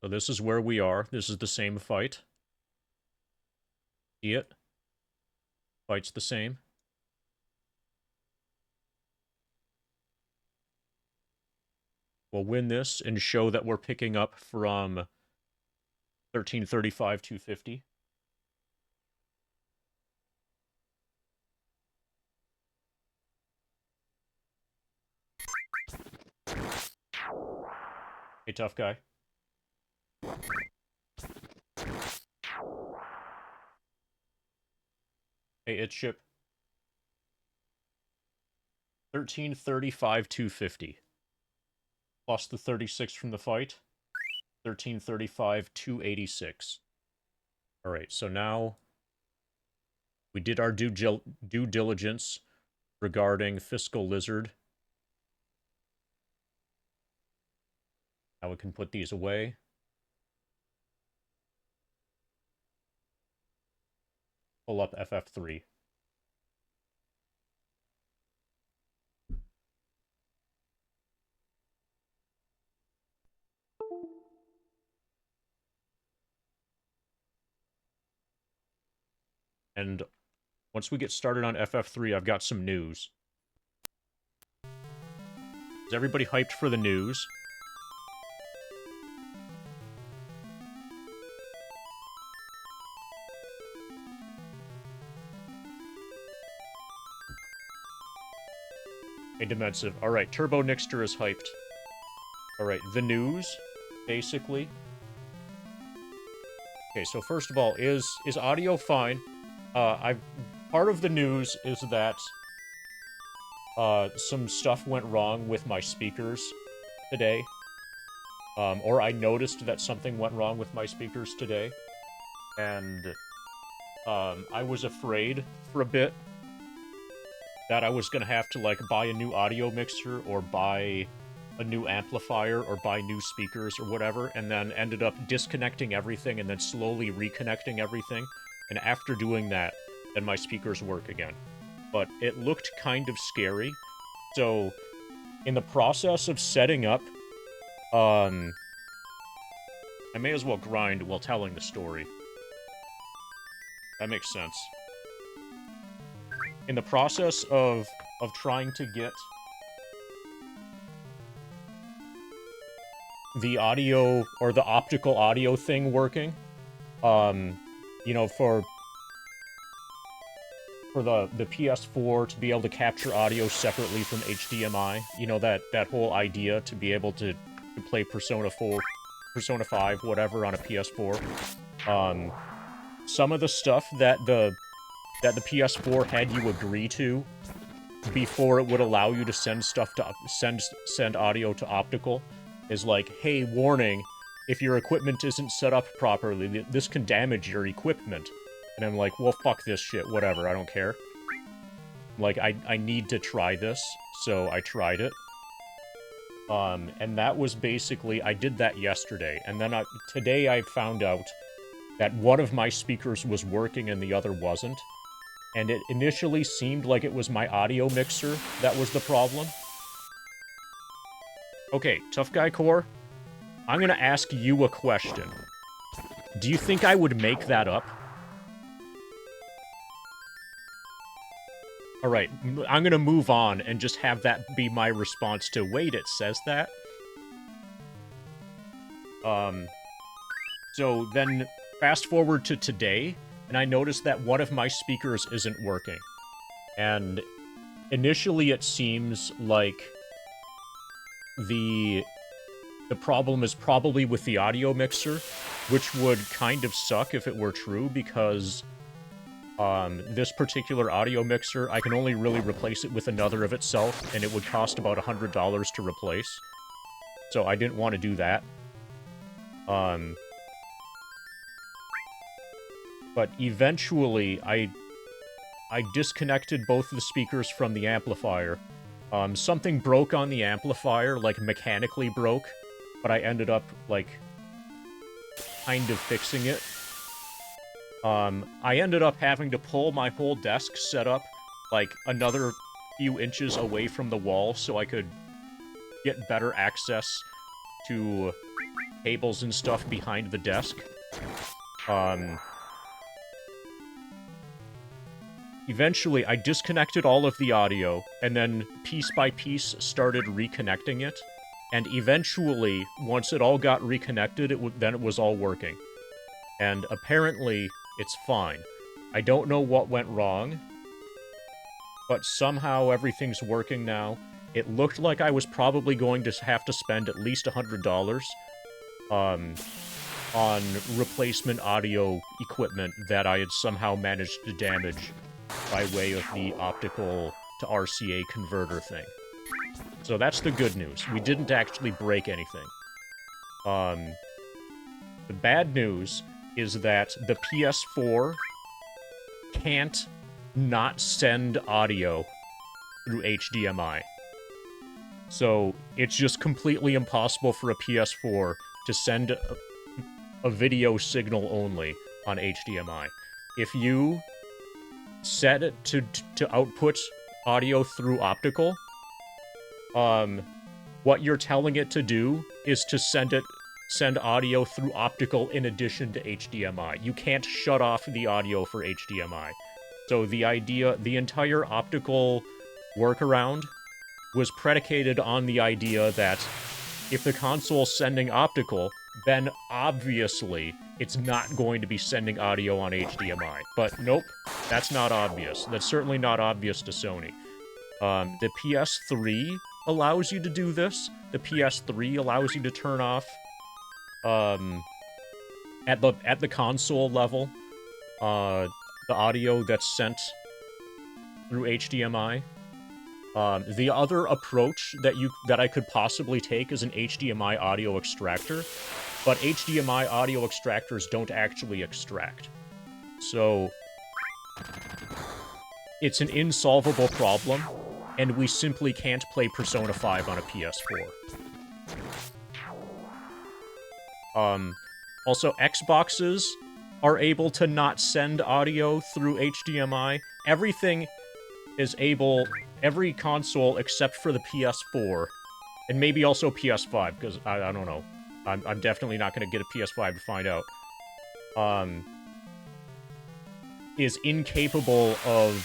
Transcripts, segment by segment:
So this is where we are. This is the same fight. See it? Fight's the same. We'll win this and show that we're picking up from 1335 250. Hey, tough guy. Hey, it's ship. 1335 250. Plus the 36 from the fight. 1335 286. Alright, so now we did our due diligence regarding Fiscal Lizard. Now we can put these away. Pull up FF3. And once we get started on FF3, I've got some news. Is everybody hyped for the news? Hey, Dimensive. Alright, Turbo Nixter is hyped. Alright, the news, basically. Okay, so first of all, is audio fine? Part of the news is that some stuff went wrong with my speakers today. Or I noticed that something went wrong with my speakers today. And I was afraid for a bit that I was gonna have to, like, buy a new audio mixer or buy a new amplifier or buy new speakers or whatever, and then ended up disconnecting everything and then slowly reconnecting everything. And after doing that, then my speakers work again. But it looked kind of scary. So, in the process of setting up, I may as well grind while telling the story. That makes sense. In the process of trying to get the audio, or the optical audio thing working, you know, for the PS4 to be able to capture audio separately from HDMI, you know, that whole idea to be able to play Persona 4, Persona 5, whatever, on a PS4. Some of the stuff that the PS4 had you agree to before it would allow you to send stuff to send audio to optical is like, hey, warning, if your equipment isn't set up properly, this can damage your equipment. And I'm like, well, fuck this shit, whatever, I don't care. Like, I need to try this, so I tried it. And that was basically, I did that yesterday, and then today I found out that one of my speakers was working and the other wasn't. And it initially seemed like it was my audio mixer that was the problem. Okay, Tough Guy Core, I'm gonna ask you a question. Do you think I would make that up? Alright, I'm gonna move on and just have that be my response to, wait, it says that? So then, fast forward to today, and I noticed that one of my speakers isn't working. And initially it seems like the problem is probably with the audio mixer, which would kind of suck if it were true, because this particular audio mixer, I can only really replace it with another of itself, and it would cost about $100 to replace. So I didn't want to do that. But eventually, I disconnected both the speakers from the amplifier. Something broke on the amplifier, like, mechanically broke, but I ended up, like, kind of fixing it. I ended up having to pull my whole desk setup, like, another few inches away from the wall so I could get better access to cables and stuff behind the desk. Eventually, I disconnected all of the audio, and then piece by piece started reconnecting it. And eventually, once it all got reconnected, then it was all working. And apparently, it's fine. I don't know what went wrong, but somehow everything's working now. It looked like I was probably going to have to spend at least $100 on replacement audio equipment that I had somehow managed to damage by way of the optical to RCA converter thing. So that's the good news. We didn't actually break anything. The bad news is that the PS4 can't not send audio through HDMI. So it's just completely impossible for a PS4 to send a video signal only on HDMI. If you set it to output audio through optical, what you're telling it to do is to send audio through optical in addition to HDMI. You can't shut off the audio for HDMI. So the entire optical workaround was predicated on the idea that if the console's sending optical, then obviously it's not going to be sending audio on HDMI. But nope, that's not obvious. That's certainly not obvious to Sony. The PS3 allows you to do this. The PS3 allows you to turn off, at the console level, the audio that's sent through HDMI. The other approach that I could possibly take is an HDMI audio extractor, but HDMI audio extractors don't actually extract. So it's an insolvable problem, and we simply can't play Persona 5 on a PS4. Also, Xboxes are able to not send audio through HDMI. Everything is able... Every console except for the PS4, and maybe also PS5, because I don't know. I'm definitely not going to get a PS5 to find out. Is incapable of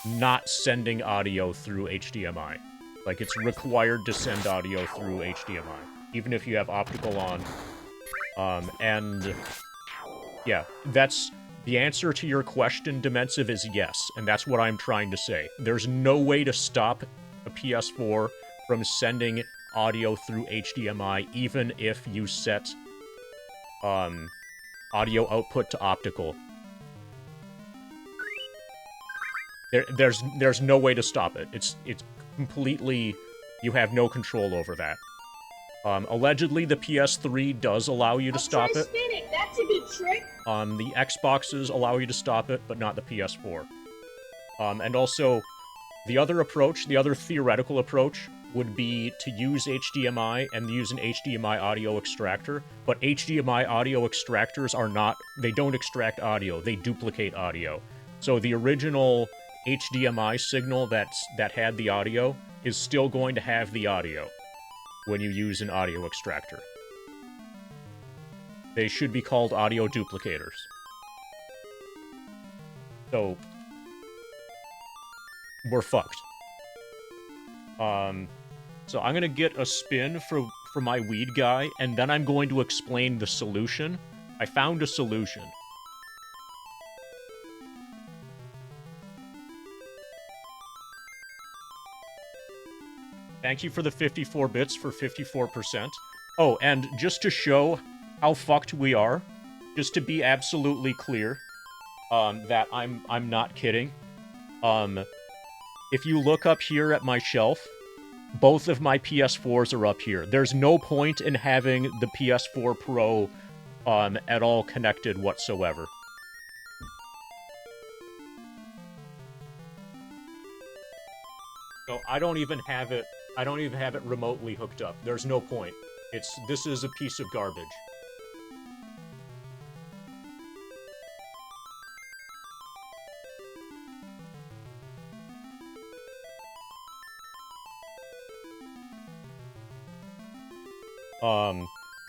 not sending audio through HDMI. Like, it's required to send audio through HDMI, even if you have optical on. And yeah, that's... The answer to your question, Dimensive, is yes, and that's what I'm trying to say. There's no way to stop a PS4 from sending audio through HDMI, even if you set audio output to optical. There's no way to stop it. It's completely... You have no control over that. Allegedly, the PS3 does allow you to stop it. That's a good trick. The Xboxes allow you to stop it, but not the PS4. And also, the other theoretical approach would be to use HDMI and use an HDMI audio extractor, but HDMI audio extractors are not... They don't extract audio, they duplicate audio. So the original HDMI signal that had the audio is still going to have the audio when you use an audio extractor. They should be called audio duplicators. So, we're fucked. So I'm gonna get a spin for my weed guy, and then I'm going to explain the solution. I found a solution. Thank you for the 54 bits for 54%. Oh, and just to show how fucked we are, just to be absolutely clear, that I'm not kidding. If you look up here at my shelf, both of my PS4s are up here. There's no point in having the PS4 Pro at all connected whatsoever. So I don't even have it remotely hooked up. There's no point. This is a piece of garbage.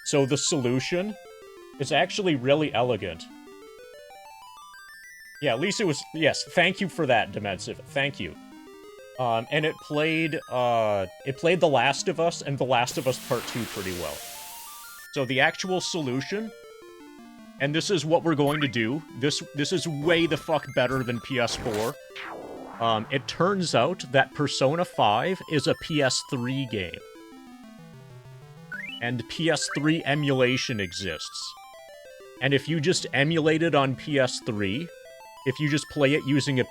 So the solution is actually really elegant. Yeah, at least it was... Yes, thank you for that, Dimensive. Thank you. And it played The Last of Us and The Last of Us Part 2 pretty well. So the actual solution, and this is what we're going to do, this is way the fuck better than PS4. It turns out that Persona 5 is a PS3 game. And PS3 emulation exists. And if you just emulate it on PS3, if you just play it using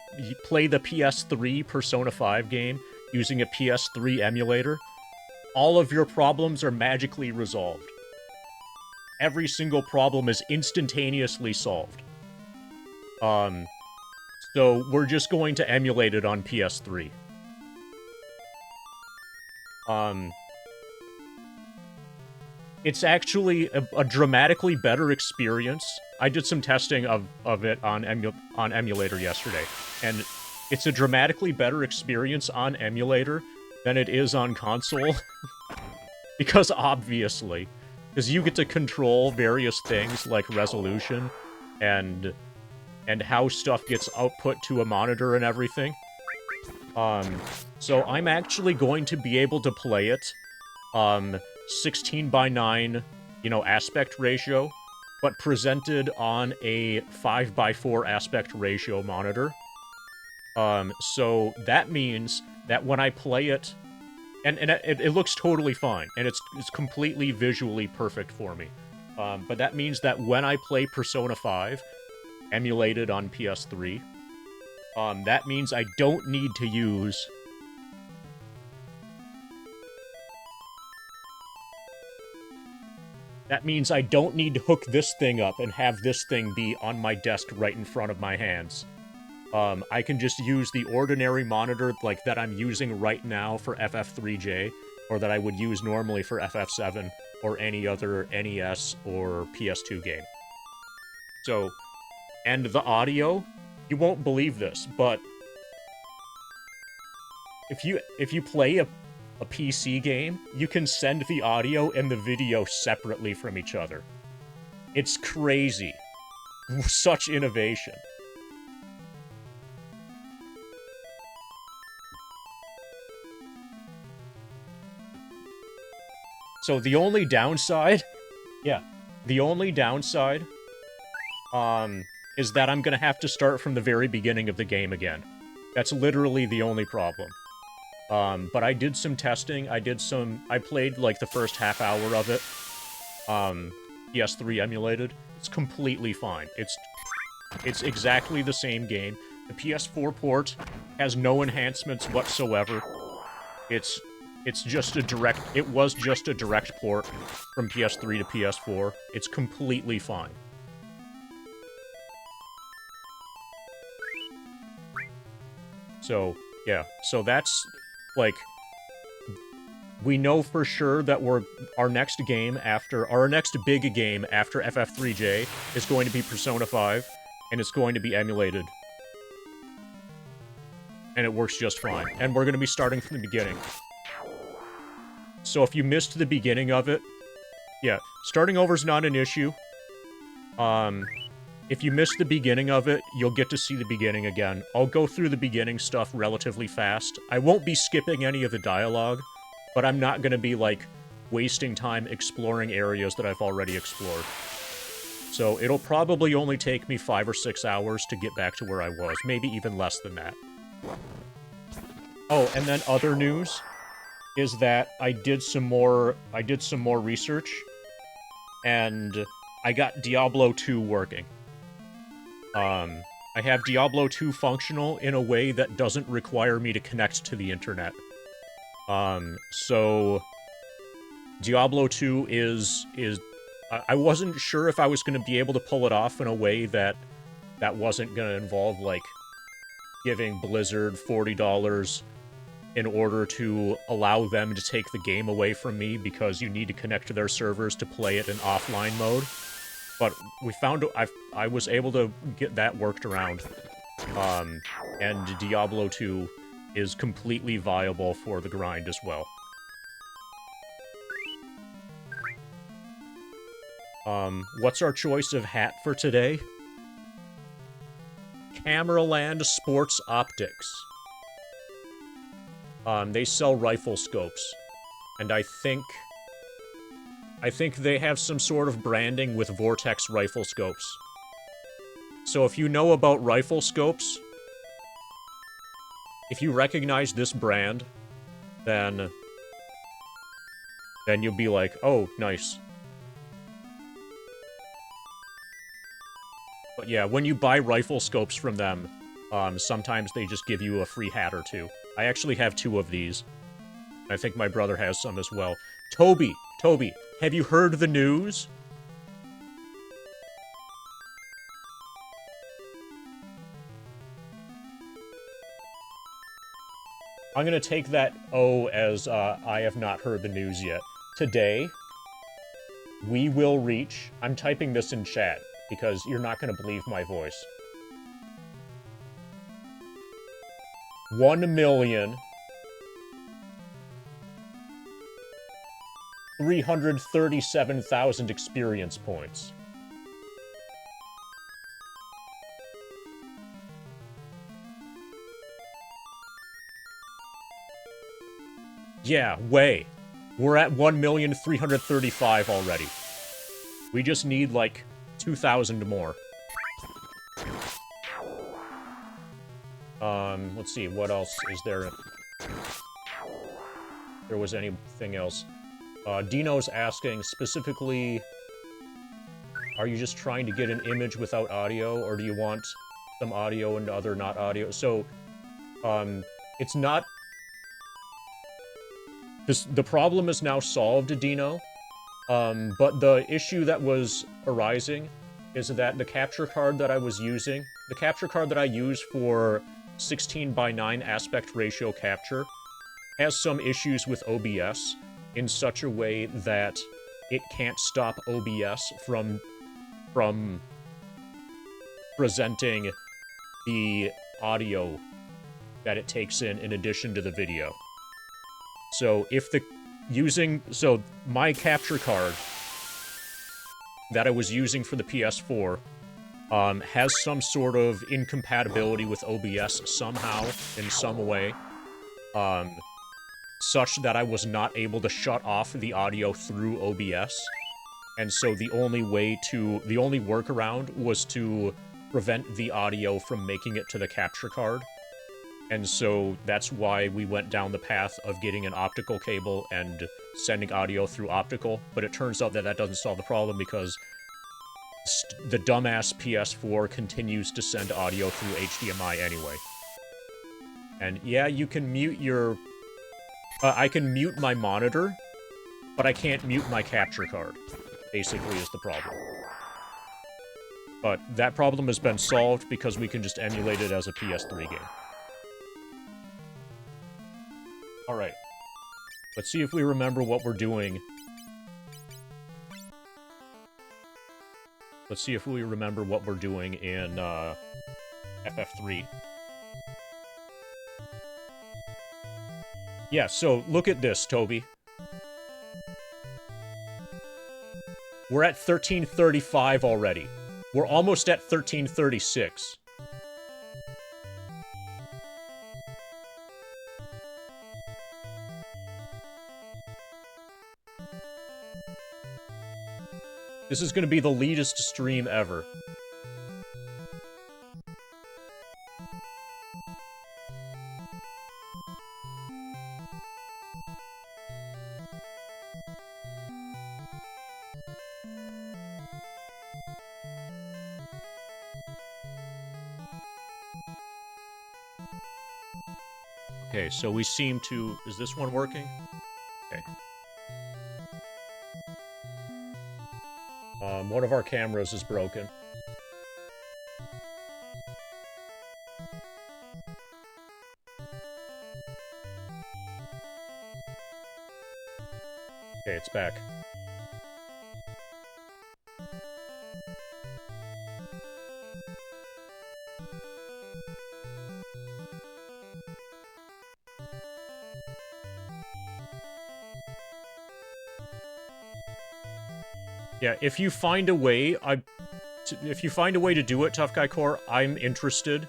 play the PS3 Persona 5 game using a PS3 emulator, all of your problems are magically resolved. Every single problem is instantaneously solved. So we're just going to emulate it on PS3. It's actually a dramatically better experience. I did some testing of it on emulator yesterday, and it's a dramatically better experience on emulator than it is on console. Because obviously, because you get to control various things like resolution and how stuff gets output to a monitor and everything. So I'm actually going to be able to play it 16:9, aspect ratio, but presented on a 5:4 aspect ratio monitor. So that means that when I play it, and it looks totally fine, and it's completely visually perfect for me. But that means that when I play Persona 5, emulated on PS3, that means I don't need to use... That means I don't need to hook this thing up and have this thing be on my desk right in front of my hands. I can just use the ordinary monitor like that I'm using right now for FF3J, or that I would use normally for FF7, or any other NES or PS2 game. So, and the audio, you won't believe this, but if you play a PC game, you can send the audio and the video separately from each other. It's crazy. Such innovation. So the only downside... Yeah. The only downside... is that I'm gonna have to start from the very beginning of the game again. That's literally the only problem. But I did some testing, I played, like, the first half hour of it, PS3 emulated. It's completely fine. It's exactly the same game. The PS4 port has no enhancements whatsoever. It was just a direct port from PS3 to PS4. It's completely fine. So, yeah. So that's... Like, we know for sure that our next big game after FF3J is going to be Persona 5, and it's going to be emulated. And it works just fine. And we're going to be starting from the beginning. So if you missed the beginning of it, yeah, starting over is not an issue. If you missed the beginning of it, you'll get to see the beginning again. I'll go through the beginning stuff relatively fast. I won't be skipping any of the dialogue, but I'm not gonna be, like, wasting time exploring areas that I've already explored. So it'll probably only take me 5 or 6 hours to get back to where I was, maybe even less than that. Oh, and then other news is that I did some more research, and I got Diablo 2 working. I have Diablo 2 functional in a way that doesn't require me to connect to the internet. So... Diablo 2 is... I wasn't sure if I was going to be able to pull it off in a way that wasn't going to involve, like, giving Blizzard $40 in order to allow them to take the game away from me because you need to connect to their servers to play it in offline mode. But we found I was able to get that worked around, and Diablo 2 is completely viable for the grind as well. What's our choice of hat for today? Cameraland Sports Optics. They sell rifle scopes. And I think they have some sort of branding with Vortex rifle scopes. So if you know about rifle scopes, if you recognize this brand, then you'll be like, oh, nice. But yeah, when you buy rifle scopes from them, sometimes they just give you a free hat or two. I actually have 2 of these. I think my brother has some as well. Toby, have you heard the news? I'm gonna take that O as, I have not heard the news yet. Today, we will reach... I'm typing this in chat, because you're not gonna believe my voice. 1,337,000 experience points. Yeah, way. We're at 1,335,000 already. We just need, like, 2,000 more. Let's see, what else is there? If there was anything else. Dino's asking, specifically, are you just trying to get an image without audio, or do you want some audio and other not audio? So, it's not... The problem is now solved, Dino, but the issue that was arising is that the capture card that I was using, the capture card that I use for 16:9 aspect ratio capture, has some issues with OBS in such a way that it can't stop OBS from presenting the audio that it takes in addition to the video. So if the so my capture card that I was using for the PS4 has some sort of incompatibility with OBS somehow, in some way, such that I was not able to shut off the audio through OBS. And so the only workaround was to prevent the audio from making it to the capture card. And so that's why we went down the path of getting an optical cable and sending audio through optical. But it turns out that that doesn't solve the problem because the dumbass PS4 continues to send audio through HDMI anyway. And yeah, you can mute your... I can mute my monitor, but I can't mute my capture card, basically, is the problem. But that problem has been solved because we can just emulate it as a PS3 game. Alright. Let's see if we remember what we're doing. Let's see if we remember what we're doing in, FF3. Yeah, so look at this, Toby. We're at 1335 already. We're almost at 1336. This is going to be the leadest stream ever. Okay, so we seem to... Is this one working? Okay. One of our cameras is broken. Okay, it's back. Yeah, if you find a way, if you find a way to do it, Tough Guy Core, I'm interested.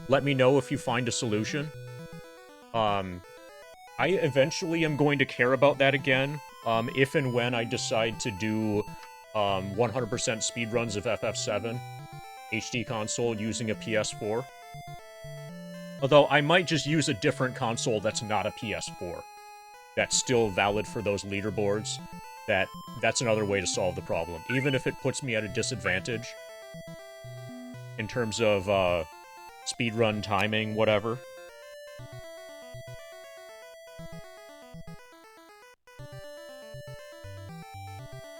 Let me know if you find a solution. I eventually am going to care about that again, if and when I decide to do 100% speedruns of FF7 HD console using a PS4. Although I might just use a different console that's not a PS4. That's still valid for those leaderboards. That's another way to solve the problem. Even if it puts me at a disadvantage in terms of speedrun timing, whatever.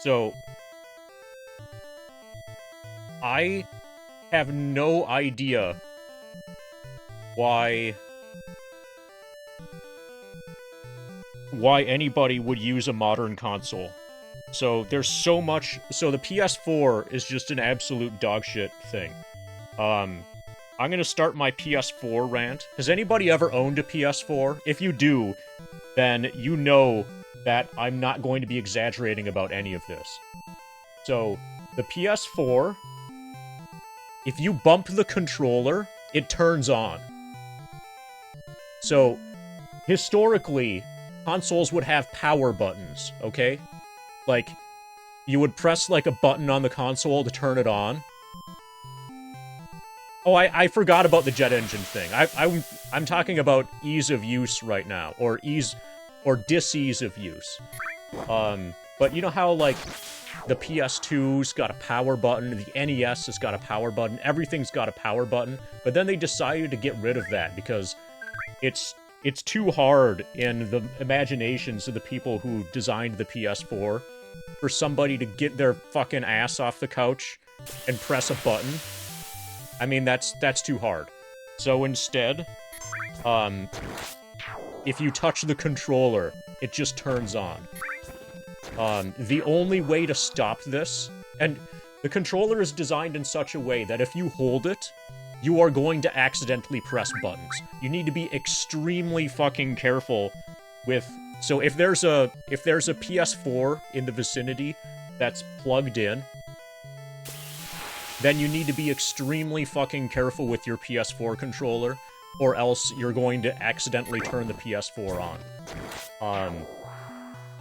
So, I have no idea why anybody would use a modern console. So there's so much. So the PS4 is just an absolute dogshit thing. I'm gonna start my PS4 rant. Has anybody ever owned a PS4? If you do, then you know that I'm not going to be exaggerating about any of this. So the PS4, if you bump the controller, it turns on. So historically, consoles would have power buttons, okay? Like, you would press, like, a button on the console to turn it on. Oh, I forgot about the jet engine thing. I'm talking about ease of use right now, or dis-ease of use. But you know how, like, the PS2's got a power button, the NES has got a power button, everything's got a power button, but then they decided to get rid of that because it's too hard in the imaginations of the people who designed the PS4 for somebody to get their fucking ass off the couch and press a button. I mean, that's too hard. So instead, if you touch the controller, it just turns on. The only way to stop this, and the controller is designed in such a way that if you hold it, you are going to accidentally press buttons. You need to be extremely fucking careful with... So if there's a PS4 in the vicinity that's plugged in, then you need to be extremely fucking careful with your PS4 controller, or else you're going to accidentally turn the PS4 on.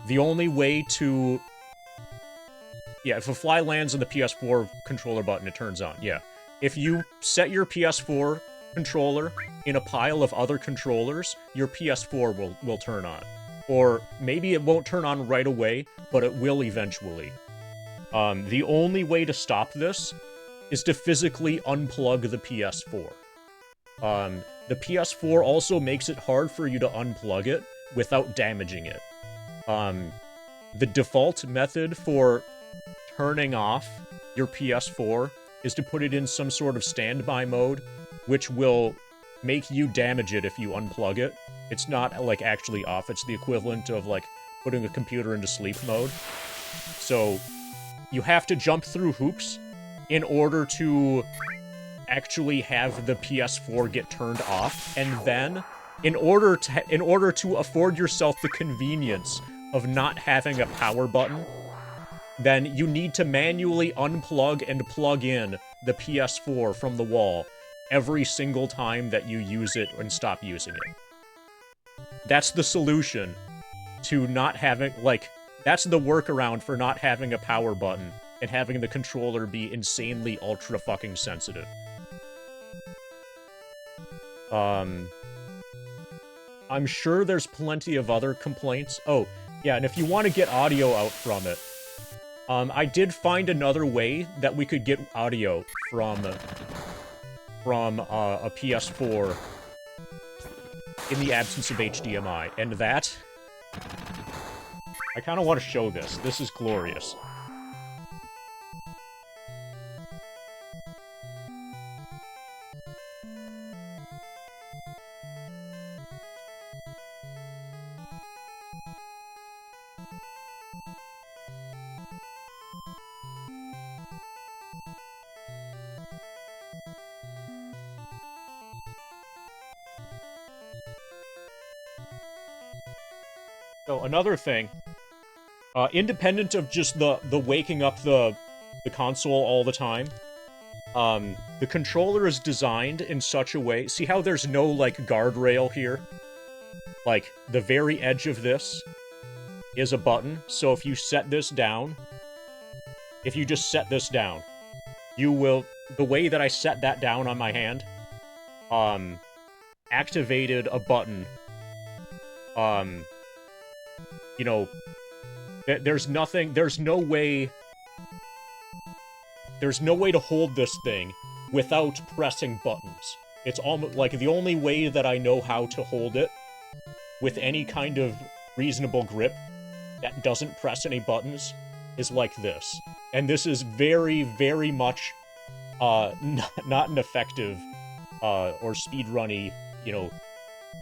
The only way to... Yeah, if a fly lands on the PS4 controller button, it turns on, yeah. If you set your PS4 controller in a pile of other controllers, your PS4 will turn on. Or maybe it won't turn on right away, but it will eventually. The only way to stop this is to physically unplug the PS4. The PS4 also makes it hard for you to unplug it without damaging it. The default method for turning off your PS4 is to put it in some sort of standby mode, which will make you damage it if you unplug it. It's not, like, actually off. It's the equivalent of, like, putting a computer into sleep mode. So, you have to jump through hoops in order to actually have the PS4 get turned off, and then, in order to afford yourself the convenience of not having a power button, then you need to manually unplug and plug in the PS4 from the wall every single time that you use it and stop using it. That's the solution to not having, like, that's the workaround for not having a power button and having the controller be insanely ultra fucking sensitive. I'm sure there's plenty of other complaints. Oh, yeah, and if you want to get audio out from it, I did find another way that we could get audio from a PS4 in the absence of HDMI, and that... I kind of want to show this. This is glorious. So, another thing, Independent of just the waking up the console all the time, the controller is designed in such a way... See how there's no, like, guardrail here? Like, the very edge of this is a button, so if you set this down... If you just set this down, you will... The way that I set that down on my hand, activated a button. You know, there's no way to hold this thing without pressing buttons. It's almost like the only way that I know how to hold it with any kind of reasonable grip that doesn't press any buttons is like this. And this is very, very much not an effective or speedrunny, you know,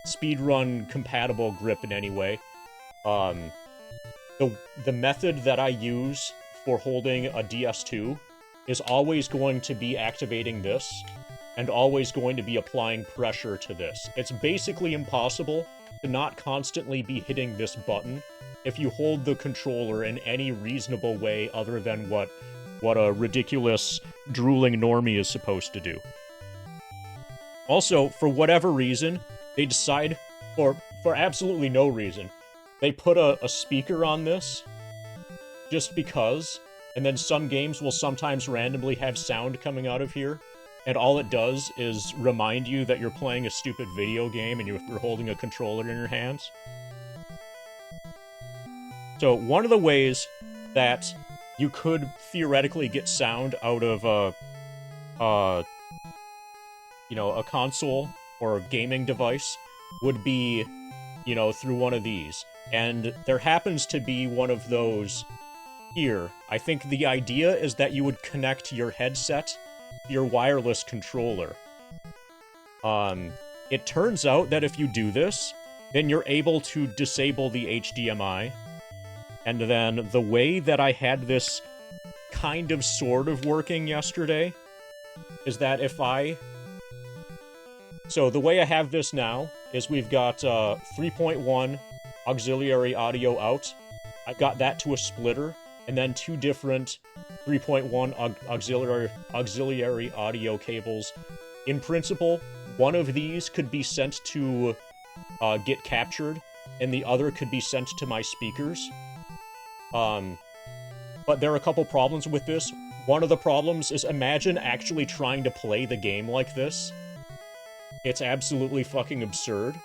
speedrun compatible grip in any way. The method that I use for holding a DS2 is always going to be activating this, and always going to be applying pressure to this. It's basically impossible to not constantly be hitting this button if you hold the controller in any reasonable way other than what a ridiculous, drooling normie is supposed to do. Also, for whatever reason, they decide, or for absolutely no reason, they put a speaker on this, just because, and then some games will sometimes randomly have sound coming out of here, and all it does is remind you that you're playing a stupid video game and you're holding a controller in your hands. So, one of the ways that you could theoretically get sound out of you know, a console or a gaming device would be, you know, through one of these. And there happens to be one of those here. I think the idea is that you would connect your headset to your wireless controller. It turns out that if you do this, then you're able to disable the HDMI. And then the way that I had this kind of sort of working yesterday is that if I... So the way I have this now is we've got 3.1 auxiliary audio out. I've got that to a splitter, and then two different 3.1 auxiliary audio cables. In principle, one of these could be sent to get captured, and the other could be sent to my speakers. But there are a couple problems with this. One of the problems is, imagine actually trying to play the game like this. It's absolutely fucking absurd.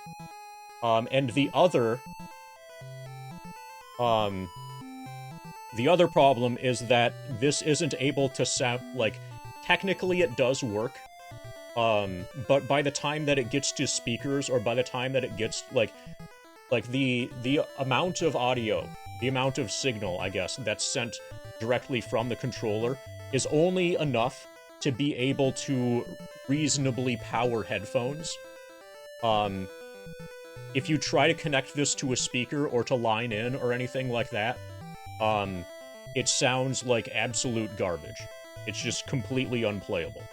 And the other problem is that this isn't able to sound, like, technically it does work, but by the time that it gets to speakers, or by the time that it gets, like the amount of audio, the amount of signal, I guess, that's sent directly from the controller is only enough to be able to reasonably power headphones. If you try to connect this to a speaker or to line in or anything like that, it sounds like absolute garbage. It's just completely unplayable.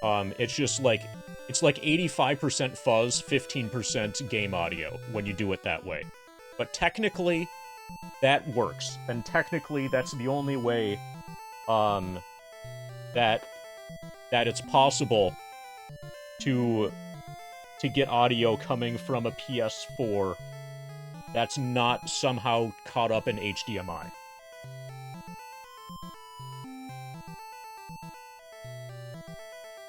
It's just like, it's like 85% fuzz, 15% game audio when you do it that way. But technically, that works. And technically, that's the only way, that it's possible to get audio coming from a PS4 that's not somehow caught up in HDMI.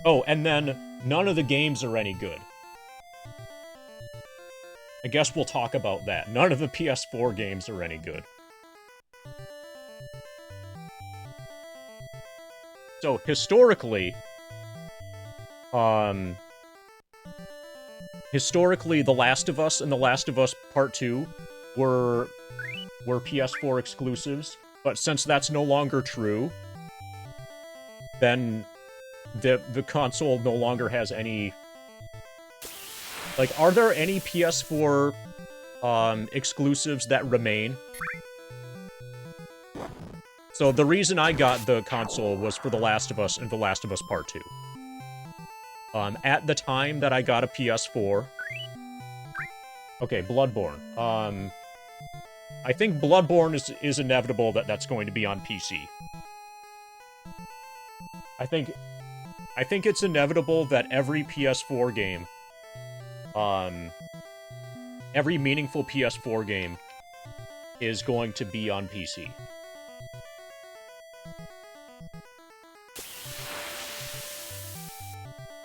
Oh, and then none of the games are any good. I guess we'll talk about that. None of the PS4 games are any good. So, historically, The Last of Us and The Last of Us Part 2 were PS4 exclusives, but since that's no longer true, then the console no longer has any... Like, are there any PS4 exclusives that remain? So the reason I got the console was for The Last of Us and The Last of Us Part 2. At the time that I got a PS4... Okay, Bloodborne. I think Bloodborne is inevitable that that's going to be on PC. I think it's inevitable that every PS4 game, every meaningful PS4 game is going to be on PC.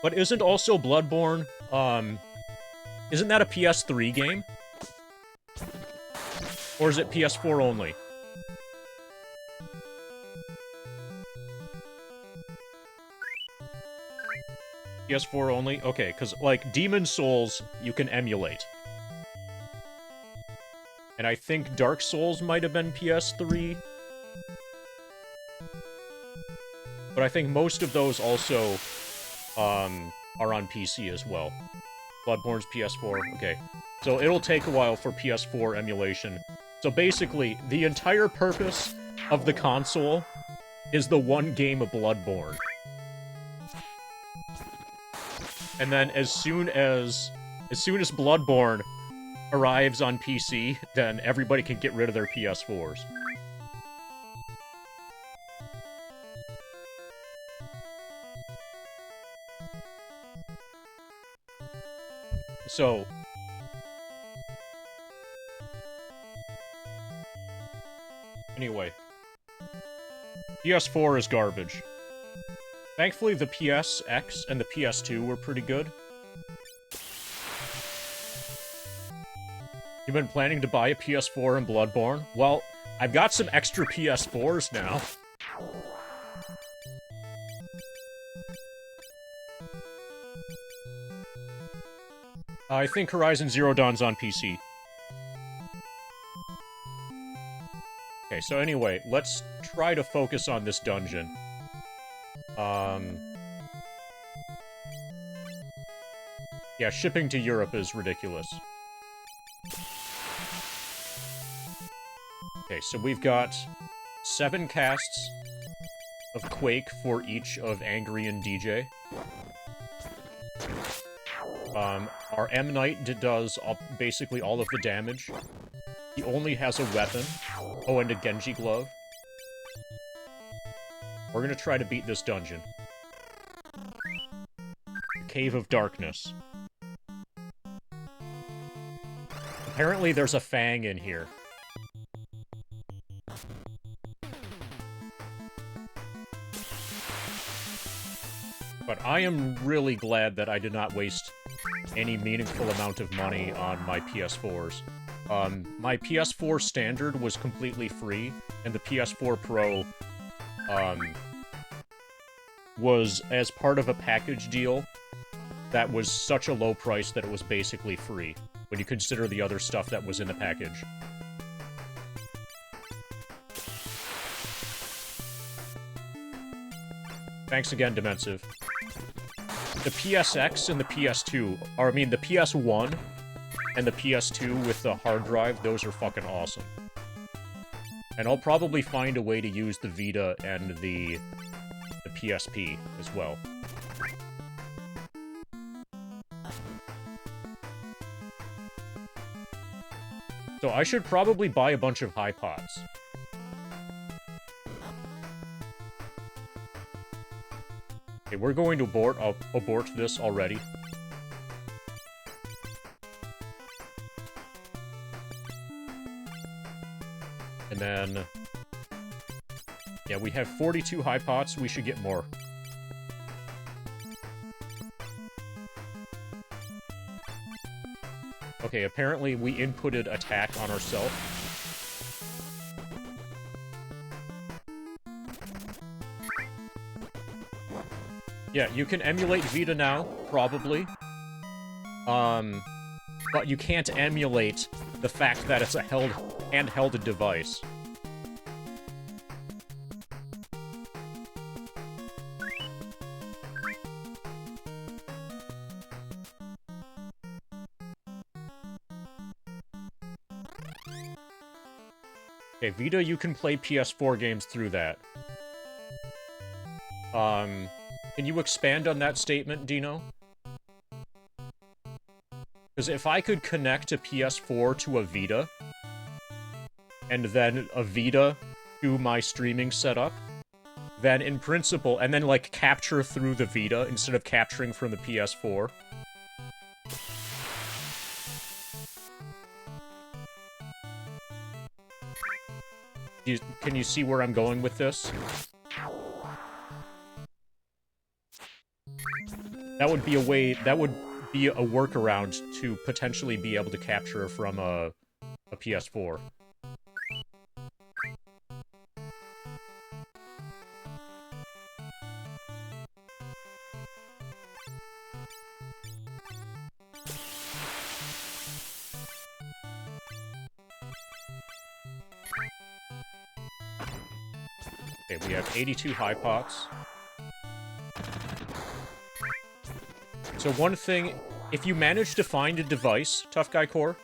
But isn't also Bloodborne, isn't that a PS3 game? Or is it PS4 only? PS4 only? Okay, because, like, Demon Souls, you can emulate. And I think Dark Souls might have been PS3. But I think most of those also, are on PC as well. Bloodborne's PS4, okay. So it'll take a while for PS4 emulation. So basically, the entire purpose of the console is the one game of Bloodborne. And then as soon as Bloodborne arrives on PC, then everybody can get rid of their PS4s. So, anyway, PS4 is garbage. Thankfully, the PSX and the PS2 were pretty good. You've been planning to buy a PS4 in Bloodborne? Well, I've got some extra PS4s now. I think Horizon Zero Dawn's on PC. Okay, so anyway, let's try to focus on this dungeon. Yeah, shipping to Europe is ridiculous. Okay, so we've got 7 casts of Quake for each of Angry and DJ. Our M. Knight does basically all of the damage. He only has a weapon. Oh, and a Genji glove. We're gonna try to beat this dungeon. The Cave of Darkness. Apparently there's a Fang in here. But I am really glad that I did not waste any meaningful amount of money on my PS4s. My PS4 Standard was completely free, and the PS4 Pro, was as part of a package deal that was such a low price that it was basically free, when you consider the other stuff that was in the package. Thanks again, Dimensive. The PSX and the PS2, or I mean the PS1 and the PS2 with the hard drive, those are fucking awesome. And I'll probably find a way to use the Vita and the PSP as well. So I should probably buy a bunch of high pots. Okay, we're going to abort this already. And then... yeah, we have 42 high pots, we should get more. Okay, apparently we inputted attack on ourselves. Yeah, you can emulate Vita now, probably. But you can't emulate the fact that it's a handheld device. Okay, Vita, you can play PS4 games through that. Can you expand on that statement, Dino? Because if I could connect a PS4 to a Vita, and then a Vita to my streaming setup, then in principle, and then, like, capture through the Vita instead of capturing from the PS4. Can you see where I'm going with this? That would be a way, that would be a workaround to potentially be able to capture from a PS4. Okay, we have 82 high pots. So one thing, if you manage to find a device, Tough Guy Core,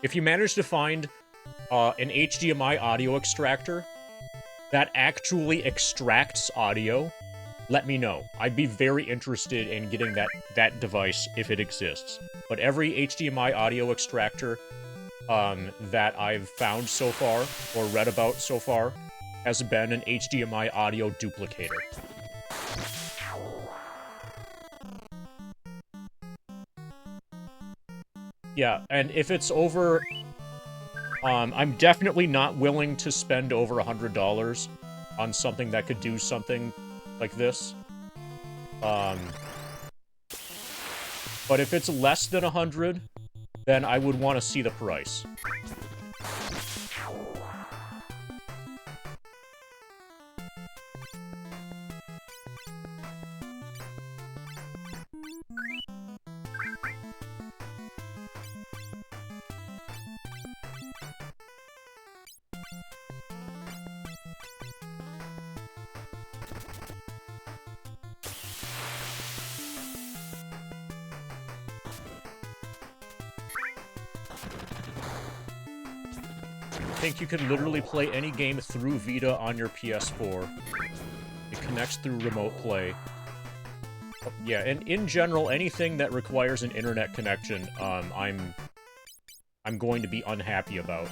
if you manage to find an HDMI audio extractor that actually extracts audio, let me know. I'd be very interested in getting that device if it exists. But every HDMI audio extractor that I've found so far, or read about so far, has been an HDMI audio duplicator. Yeah, and if it's over... I'm definitely not willing to spend over $100 on something that could do something like this. But if it's less than 100, then I would want to see the price. I think you can literally play any game through Vita on your PS4. It connects through remote play. Yeah, and in general, anything that requires an internet connection, I'm going to be unhappy about.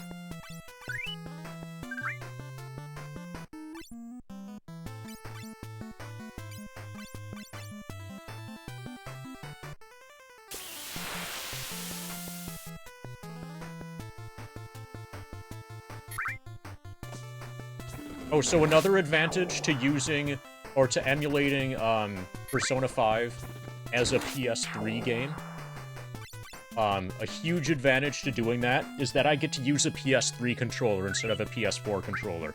Oh, so another advantage to using, or to emulating, Persona 5 as a PS3 game, a huge advantage to doing that is that I get to use a PS3 controller instead of a PS4 controller.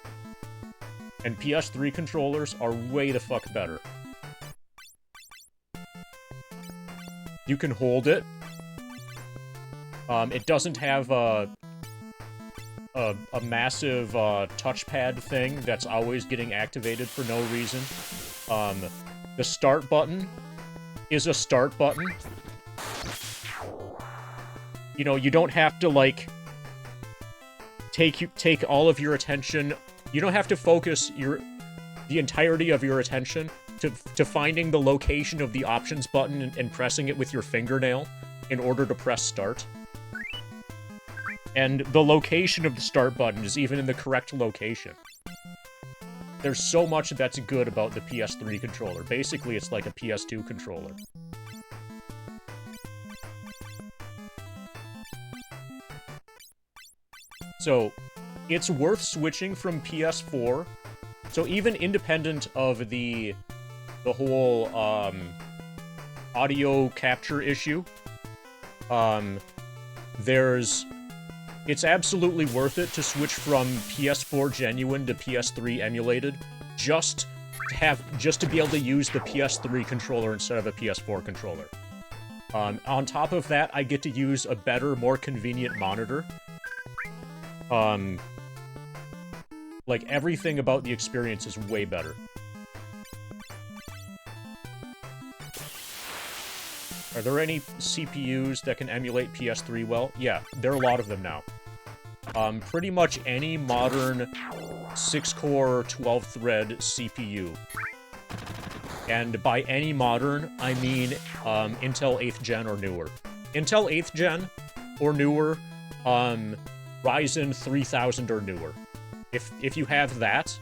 And PS3 controllers are way the fuck better. You can hold it. It doesn't have a massive touchpad thing that's always getting activated for no reason. The start button is a start button. You know, you don't have to, like, take all of your attention. You don't have to focus the entirety of your attention to finding the location of the options button and pressing it with your fingernail in order to press start. And the location of the start button is even in the correct location. There's so much that's good about the PS3 controller. Basically, it's like a PS2 controller. So, it's worth switching from PS4. So even independent of the whole, audio capture issue, it's absolutely worth it to switch from PS4 genuine to PS3 emulated, just to be able to use the PS3 controller instead of a PS4 controller. On top of that, I get to use a better, more convenient monitor. Like, everything about the experience is way better. Are there any CPUs that can emulate PS3 well? Yeah, there are a lot of them now. Pretty much any modern 6-core, 12-thread CPU. And by any modern, I mean Intel 8th Gen or newer. Intel 8th Gen or newer Ryzen 3000 or newer. If you have that,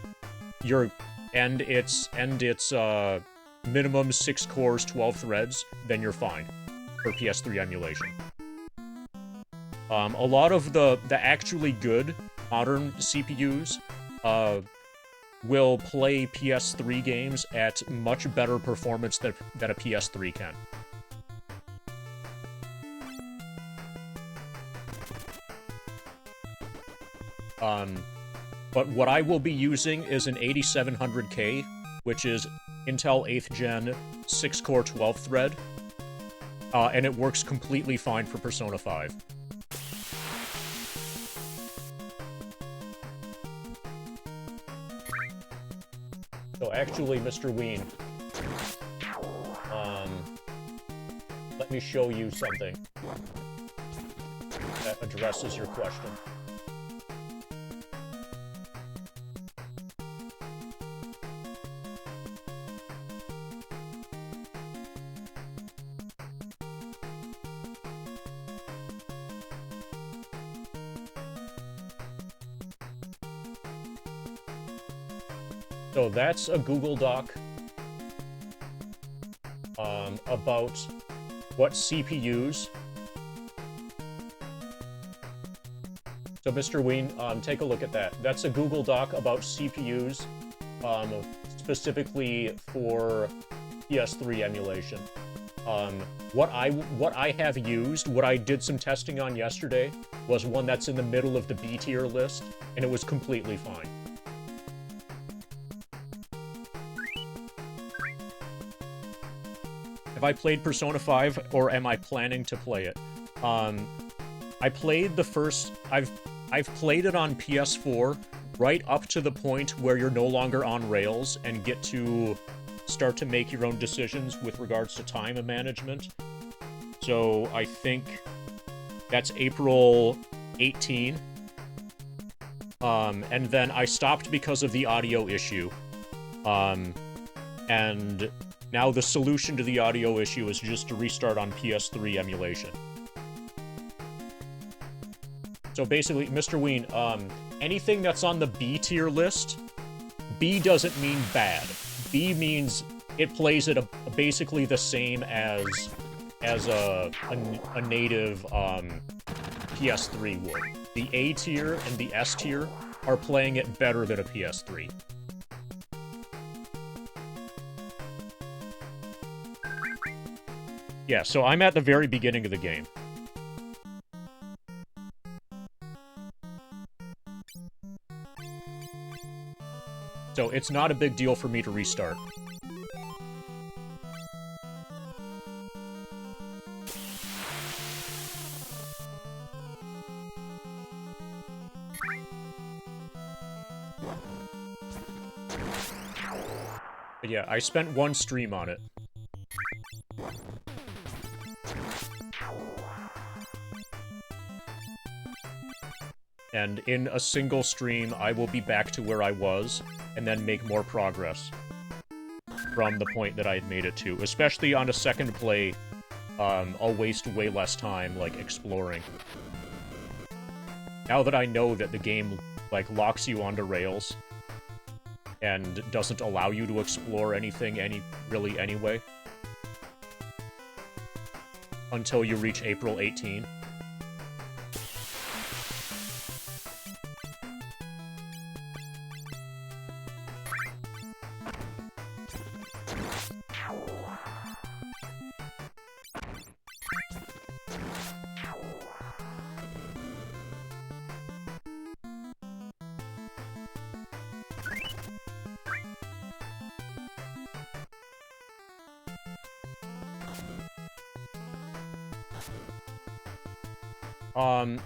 and it's minimum 6 cores, 12 threads, then you're fine for PS3 emulation. A lot of the actually good modern CPUs will play PS3 games at much better performance than a PS3 can. But what I will be using is an 8700K, which is Intel 8th Gen 6-core 12-thread, and it works completely fine for Persona 5. So actually, Mr. Ween, let me show you something that addresses your question. So that's a Google Doc about what CPUs. So Mr. Ween, take a look at that. That's a Google Doc about CPUs, specifically for PS3 emulation. What I have used, what I did some testing on yesterday, was one that's in the middle of the B tier list, and it was completely fine. Have I played Persona 5, or am I planning to play it? I played the first... I've played it on PS4 right up to the point where you're no longer on rails and get to start to make your own decisions with regards to time management. So I think that's April 18. And then I stopped because of the audio issue. And now the solution to the audio issue is just to restart on PS3 emulation. So basically, Mr. Ween, anything that's on the B tier list, B doesn't mean bad. B means it plays at basically the same as a native PS3 would. The A tier and the S tier are playing it better than a PS3. Yeah, so I'm at the very beginning of the game. So it's not a big deal for me to restart. But yeah, I spent one stream on it. And in a single stream, I will be back to where I was, and then make more progress from the point that I had made it to. Especially on a second play, I'll waste way less time, like, exploring. Now that I know that the game, like, locks you onto rails, and doesn't allow you to explore anything really anyway, until you reach April 18.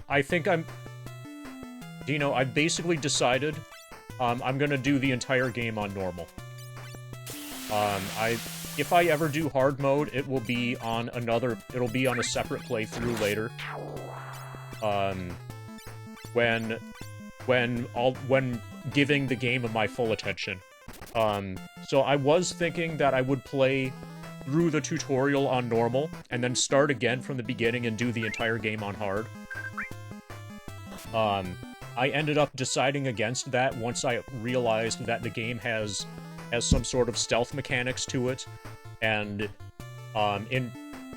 I think I've basically decided, I'm gonna do the entire game on normal. If I ever do hard mode, it will be on it'll be on a separate playthrough later. When giving the game my full attention. So I was thinking that I would play through the tutorial on normal, and then start again from the beginning and do the entire game on hard. I ended up deciding against that once I realized that the game has some sort of stealth mechanics to it, and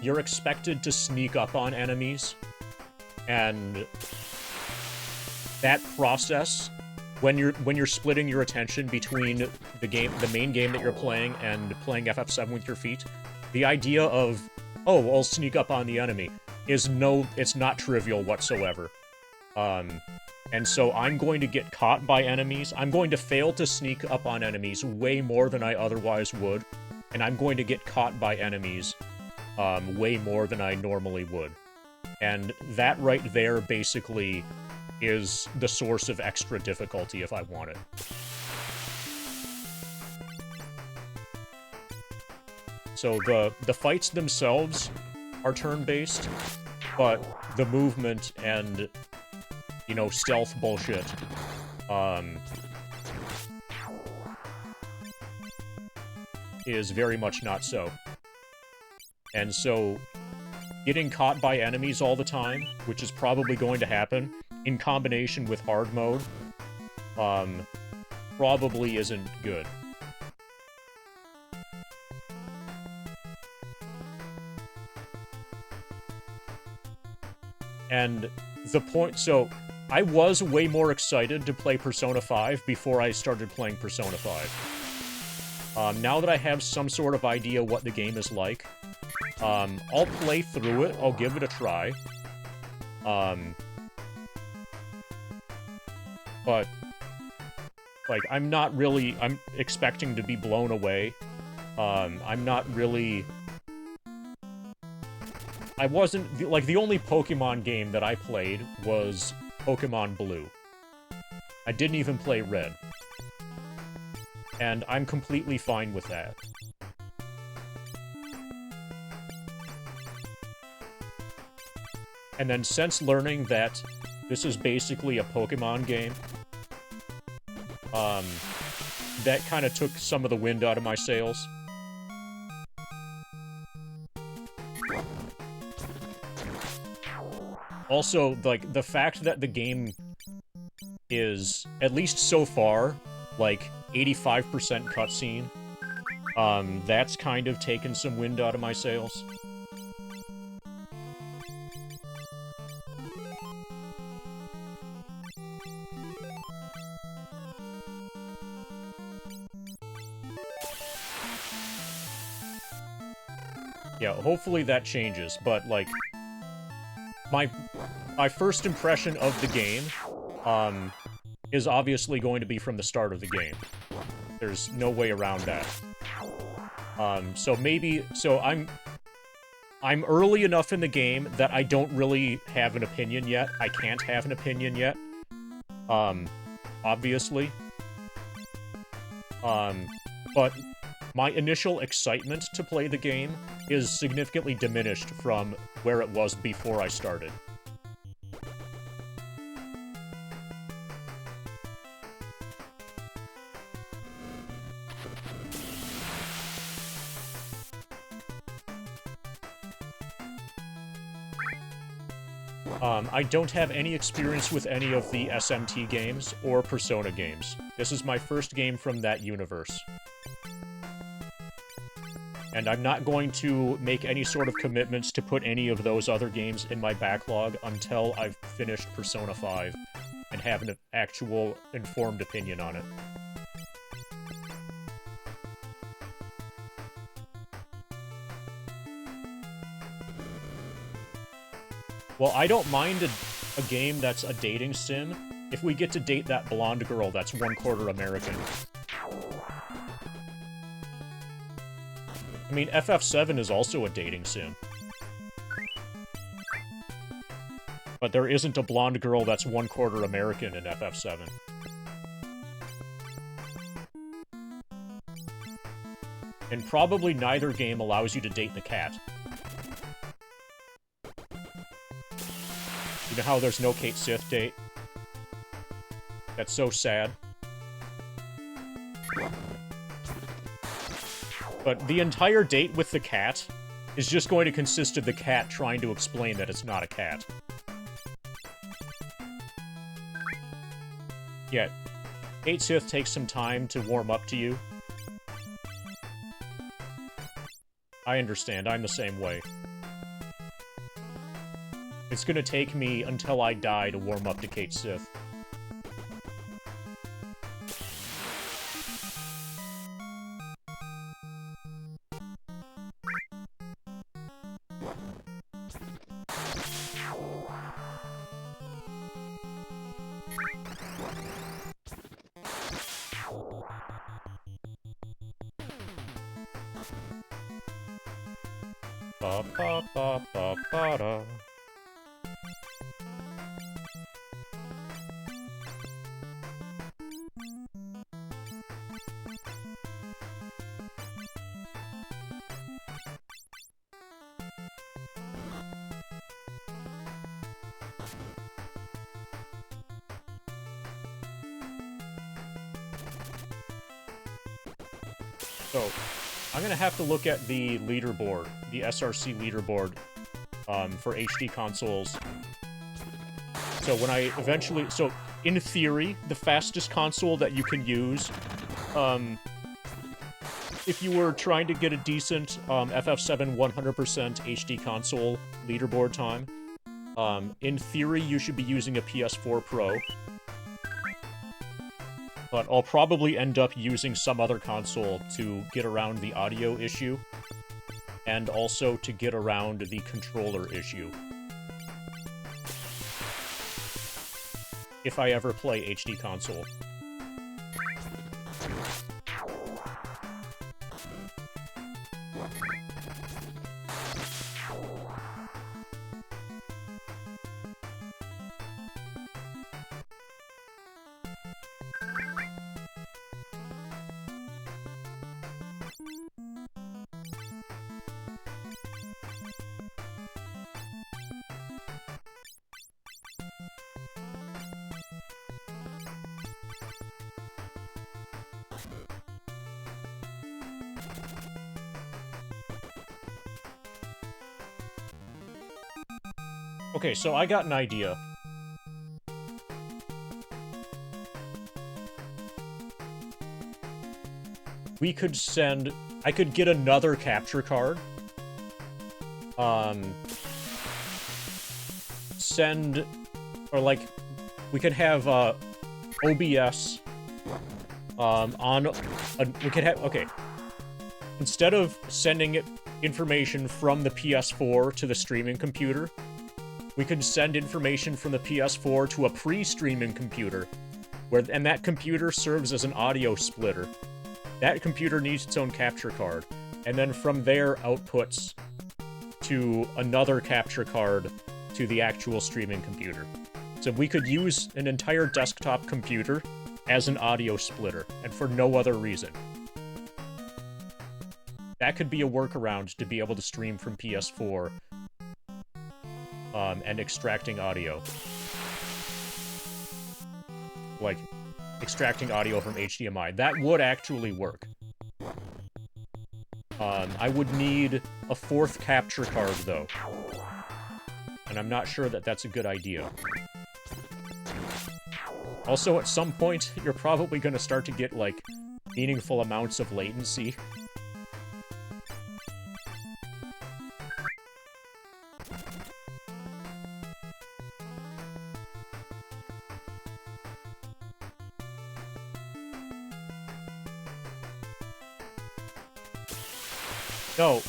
you're expected to sneak up on enemies, and that process, when you're splitting your attention between the main game that you're playing and playing FF7 with your feet, the idea of, oh, I'll sneak up on the enemy it's not trivial whatsoever. And so I'm going to get caught by enemies. I'm going to fail to sneak up on enemies way more than I otherwise would, and I'm going to get caught by enemies way more than I normally would. And that right there basically is the source of extra difficulty if I want it. So the fights themselves are turn-based, but the movement and, you know, stealth bullshit, is very much not so. And so, getting caught by enemies all the time, which is probably going to happen, in combination with hard mode, probably isn't good. And the point, so, I was way more excited to play Persona 5 before I started playing Persona 5. Now that I have some sort of idea what the game is like, I'll play through it, I'll give it a try. But, like, I'm expecting to be blown away. I'm not really... I wasn't, like, the only Pokemon game that I played was Pokemon Blue. I didn't even play Red. And I'm completely fine with that. And then since learning that this is basically a Pokemon game, that kind of took some of the wind out of my sails. Also, like, the fact that the game is, at least so far, like, 85% cutscene, that's kind of taken some wind out of my sails. Yeah, hopefully that changes, but, like, my first impression of the game, is obviously going to be from the start of the game. There's no way around that. So I'm early enough in the game that I don't really have an opinion yet. I can't have an opinion yet. Obviously. But my initial excitement to play the game is significantly diminished from where it was before I started. I don't have any experience with any of the SMT games or Persona games. This is my first game from that universe. And I'm not going to make any sort of commitments to put any of those other games in my backlog until I've finished Persona 5 and have an actual informed opinion on it. Well, I don't mind a game that's a dating sim if we get to date that blonde girl that's 1/4 American. I mean, FF7 is also a dating sim. But there isn't a blonde girl that's 1/4 American in FF7. And probably neither game allows you to date the cat. You know how there's no Kate Sith date? That's so sad. But the entire date with the cat is just going to consist of the cat trying to explain that it's not a cat. Yeah, 8 Sith takes some time to warm up to you. I understand, I'm the same way. It's gonna take me until I die to warm up to Kate Sith. Ba ba ba ba ba da. So, I'm gonna have to look at the leaderboard, the SRC leaderboard, for HD consoles. So when I eventually... So, in theory, the fastest console that you can use, if you were trying to get a decent FF7 100% HD console leaderboard time, in theory, you should be using a PS4 Pro. But I'll probably end up using some other console to get around the audio issue, and also to get around the controller issue. If I ever play HD console. Okay, so I got an idea. We could send... I could get another capture card. Send... Or, like, we could have, OBS, on... we could have... Okay. Instead of sending information from the PS4 to the streaming computer, we could send information from the PS4 to a pre-streaming computer, and that computer serves as an audio splitter. That computer needs its own capture card, and then from there outputs to another capture card to the actual streaming computer. So we could use an entire desktop computer as an audio splitter, and for no other reason. That could be a workaround to be able to stream from PS4, and extracting audio. Like, extracting audio from HDMI. That would actually work. I would need a fourth capture card, though. And I'm not sure that that's a good idea. Also, at some point, you're probably gonna start to get, like, meaningful amounts of latency. No,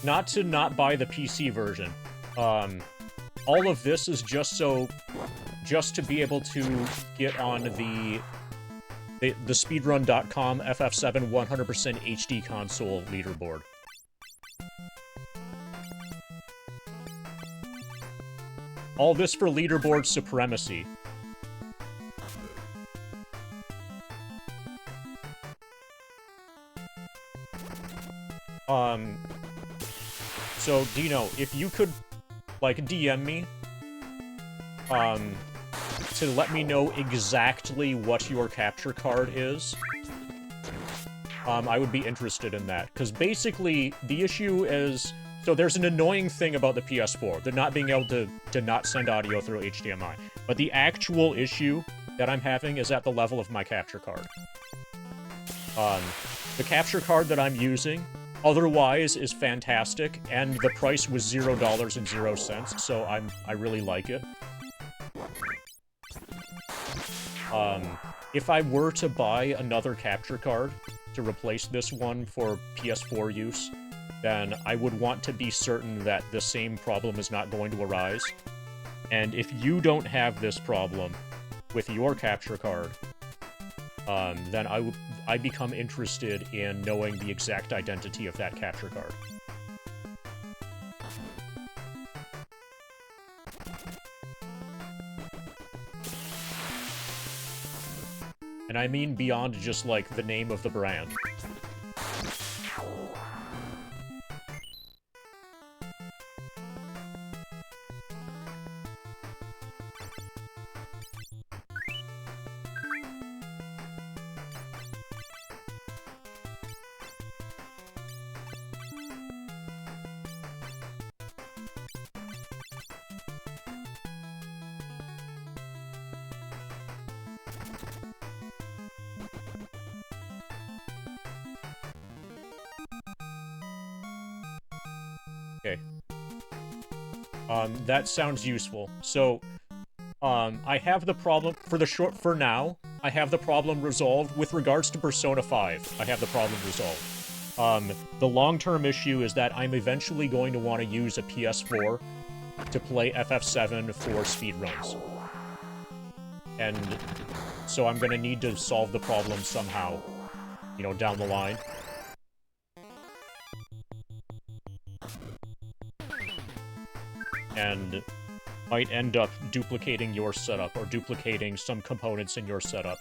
not to not buy the PC version. All of this is just to be able to get on the speedrun.com FF7 100% HD console leaderboard. All this for leaderboard supremacy. So, Dino, if you could, like, DM me, to let me know exactly what your capture card is, I would be interested in that. Because basically, the issue is... So there's an annoying thing about the PS4, the not being able to not send audio through HDMI. But the actual issue that I'm having is at the level of my capture card. The capture card that I'm using otherwise is fantastic, and the price was $0.00, so I really like it. If I were to buy another capture card to replace this one for PS4 use, then I would want to be certain that the same problem is not going to arise. And if you don't have this problem with your capture card, then I become interested in knowing the exact identity of that capture card. And I mean beyond just, like, the name of the brand. Okay. That sounds useful. So, I have the problem, for now, I have the problem resolved. With regards to Persona 5, I have the problem resolved. The long-term issue is that I'm eventually going to want to use a PS4 to play FF7 for speedruns. And so I'm gonna need to solve the problem somehow, you know, down the line. And might end up duplicating your setup, or duplicating some components in your setup.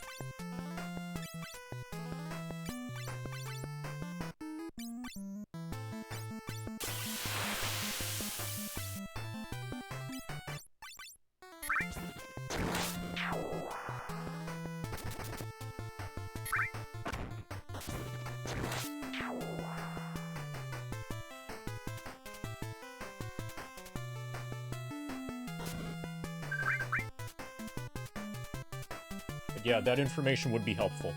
Yeah, that information would be helpful.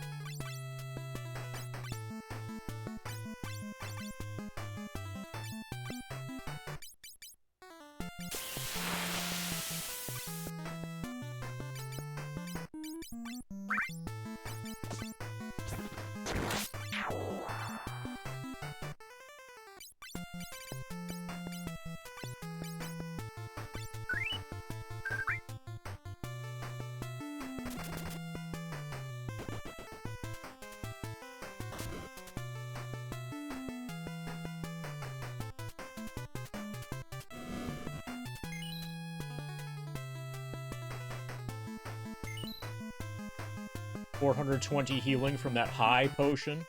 $420 healing from that high potion.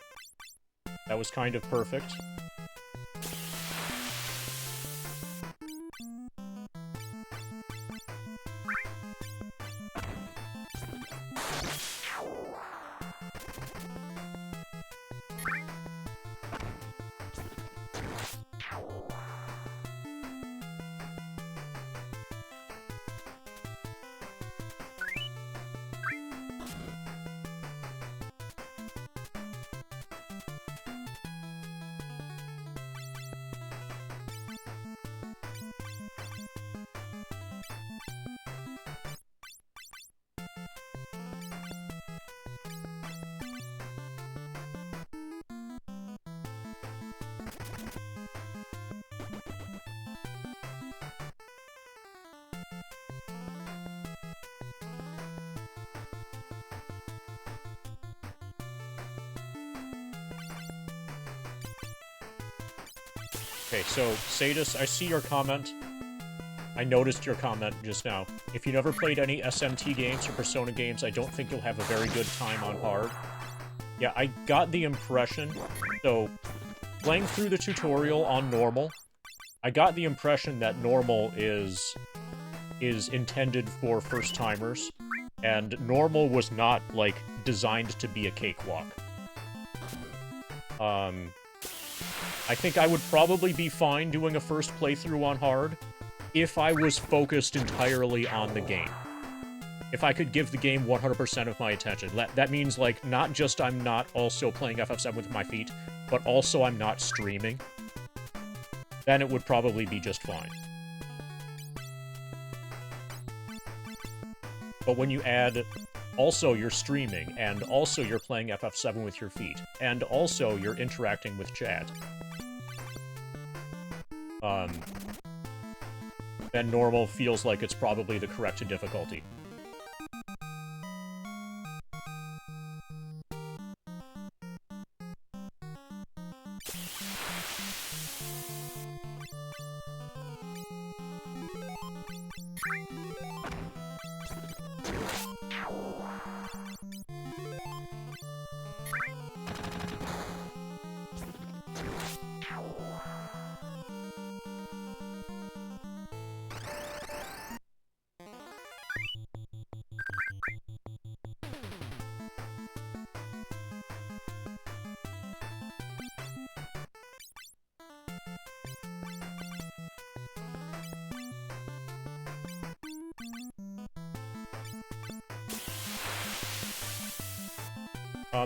That was kind of perfect. Okay, so, Sadus, I see your comment. I noticed your comment just now. If you never played any SMT games or Persona games, I don't think you'll have a very good time on hard. Yeah, I got the impression, so, playing through the tutorial on normal, I got the impression that normal is intended for first-timers, and normal was not, like, designed to be a cakewalk. I think I would probably be fine doing a first playthrough on hard if I was focused entirely on the game. if I could give the game 100% of my attention. That means, like, not just I'm not also playing FF7 with my feet, but also I'm not streaming. Then it would probably be just fine. But when you add also you're streaming, and also you're playing FF7 with your feet, and also you're interacting with chat, then normal feels like it's probably the correct difficulty.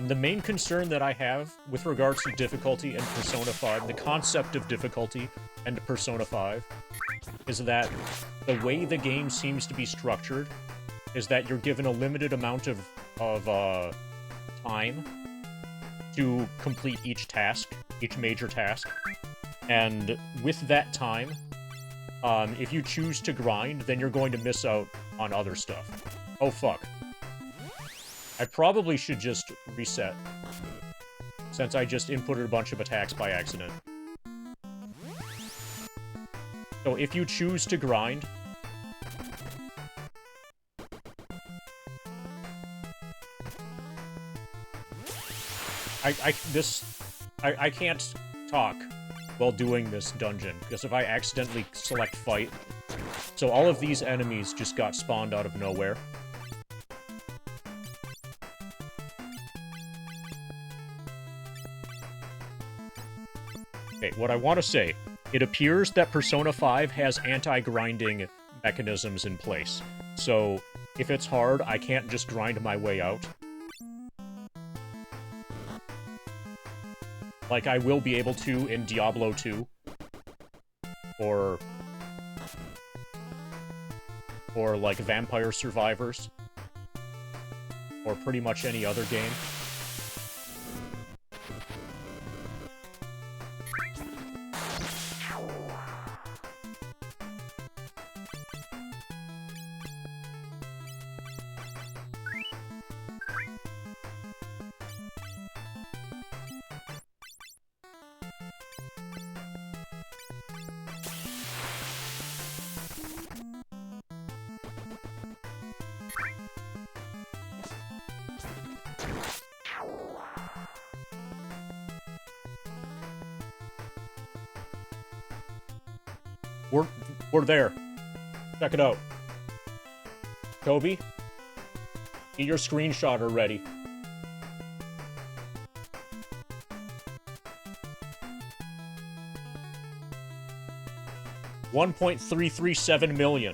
The main concern that I have with regards to difficulty in Persona 5, the concept of difficulty and Persona 5, is that the way the game seems to be structured is that you're given a limited amount of time to complete each task, each major task, and with that time, if you choose to grind, then you're going to miss out on other stuff. Oh, fuck. I probably should just reset, since I just inputted a bunch of attacks by accident. So if you choose to grind, I can't talk while doing this dungeon, because if I accidentally select fight, so all of these enemies just got spawned out of nowhere. Okay, what I want to say, it appears that Persona 5 has anti-grinding mechanisms in place. So, if it's hard, I can't just grind my way out. Like I will be able to in Diablo 2. Or like Vampire Survivors. Or pretty much any other game. We're there. Check it out. Toby, get your screenshotter ready. $1.337 million.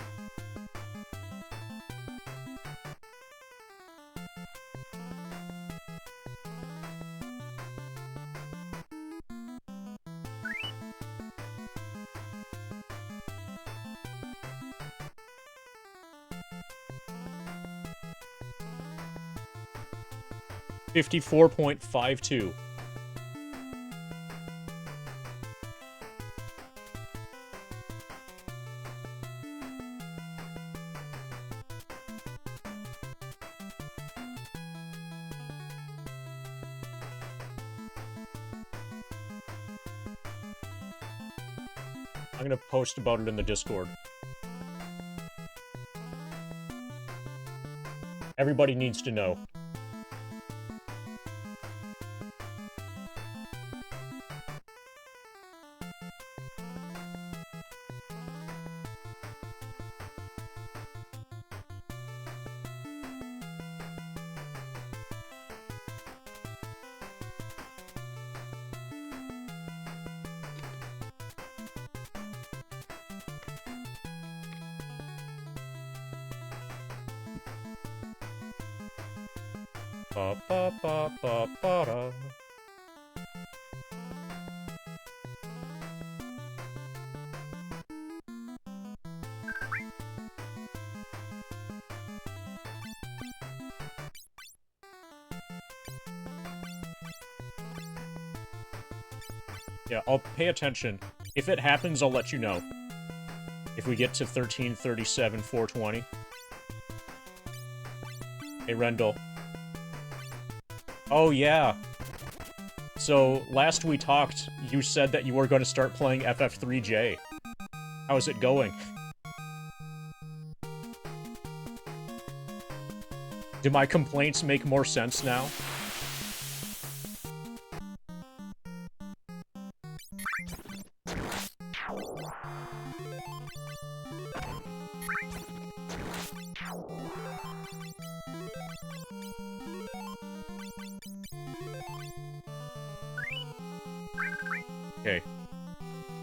$54.52. I'm gonna post about it in the Discord. Everybody needs to know. Ba ba ba ba ba da. Yeah, I'll pay attention. If it happens, I'll let you know. If we get to 1337, 420. Hey, Rendell. Oh, yeah. So, last we talked, you said that you were going to start playing FF3J. How's it going? Do my complaints make more sense now? Okay.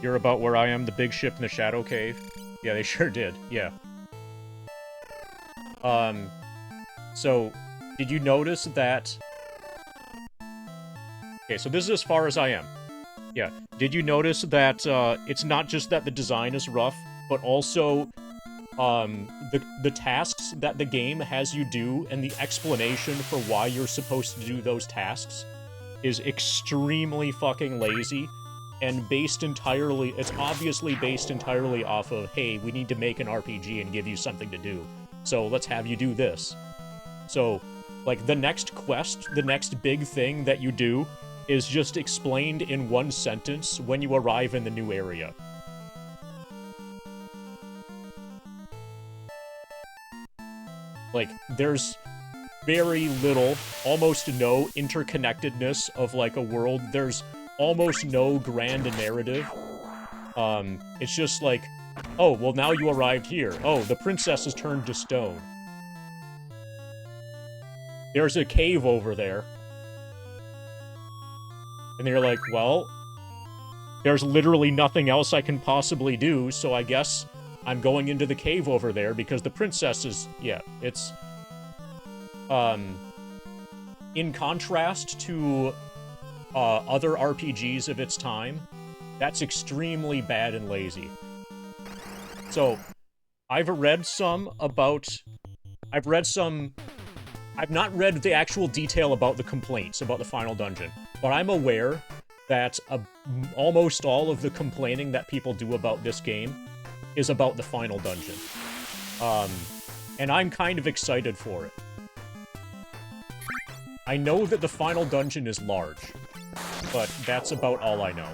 You're about where I am, the big ship in the Shadow Cave? Yeah, they sure did, yeah. So, did you notice that... Okay, so this is as far as I am. Yeah. Did you notice that, it's not just that the design is rough, but also, the tasks that the game has you do and the explanation for why you're supposed to do those tasks is extremely fucking lazy and based entirely... It's obviously based entirely off of, hey, we need to make an RPG and give you something to do, so let's have you do this. So, like, the next quest, the next big thing that you do is just explained in one sentence when you arrive in the new area. Like, there's very little, almost no interconnectedness of, like, a world. There's almost no grand narrative. It's just like, oh, well, now you arrived here. Oh, the princess has turned to stone. There's a cave over there. And they're like, well, there's literally nothing else I can possibly do, so I guess I'm going into the cave over there because the princess is... Yeah, it's... In contrast to other RPGs of its time, that's extremely bad and lazy. So, I've read some about... I've not read the actual detail about the complaints about the final dungeon, but I'm aware that almost all of the complaining that people do about this game is about the final dungeon. And I'm kind of excited for it. I know that the final dungeon is large, but that's about all I know.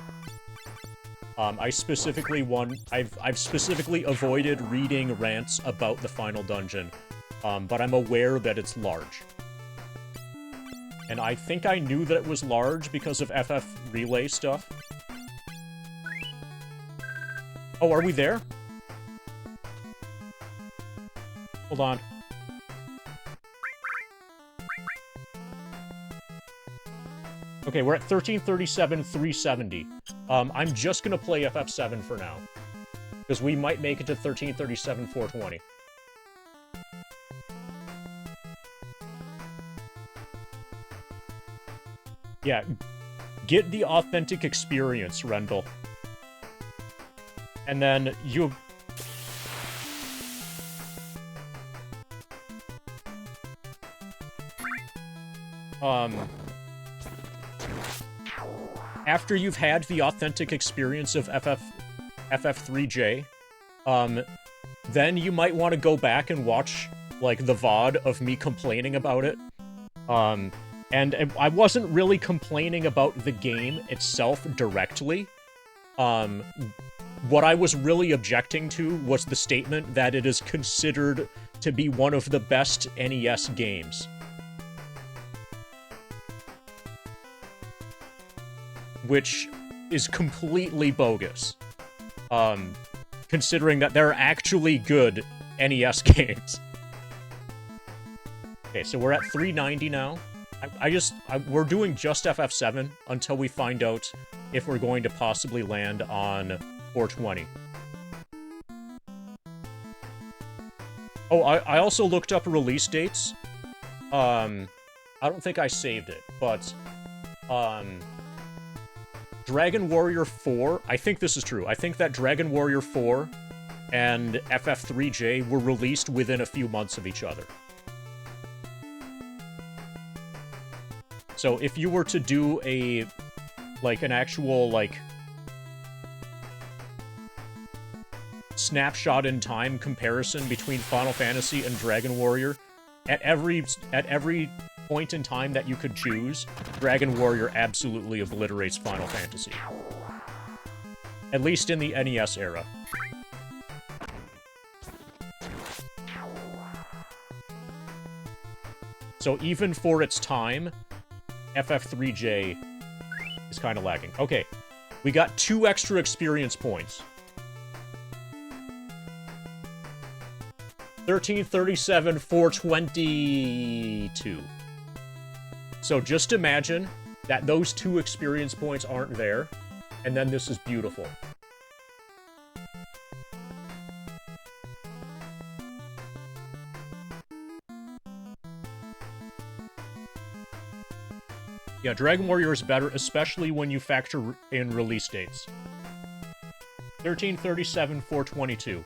I've specifically avoided reading rants about the final dungeon, but I'm aware that it's large. And I think I knew that it was large because of FF Relay stuff. Oh, are we there? Hold on. Okay, we're at 1337, 370. I'm just gonna play FF7 for now. Because we might make it to 1337, 420. Yeah, get the authentic experience, Rendell. And then you... After you've had the authentic experience of FF3J, then you might want to go back and watch, like, the VOD of me complaining about it. And I wasn't really complaining about the game itself directly. What I was really objecting to was the statement that it is considered to be one of the best NES games. Which is completely bogus. Considering that there are actually good NES games. Okay, so we're at 390 now. We're doing just FF7 until we find out if we're going to possibly land on 420. Oh, I also looked up release dates. I I don't think I saved it, but, Dragon Warrior 4, I think this is true. I think that Dragon Warrior 4 and FF3J were released within a few months of each other. So if you were to do a, like, an actual, like, snapshot in time comparison between Final Fantasy and Dragon Warrior, at every point in time that you could choose, Dragon Warrior absolutely obliterates Final Fantasy. At least in the NES era. So even for its time, FF3J is kind of lagging. Okay, we got 2 extra experience points. 1337, 422. So just imagine that those 2 experience points aren't there, and then this is beautiful. Yeah, Dragon Warrior is better, especially when you factor in release dates. 1337, 422.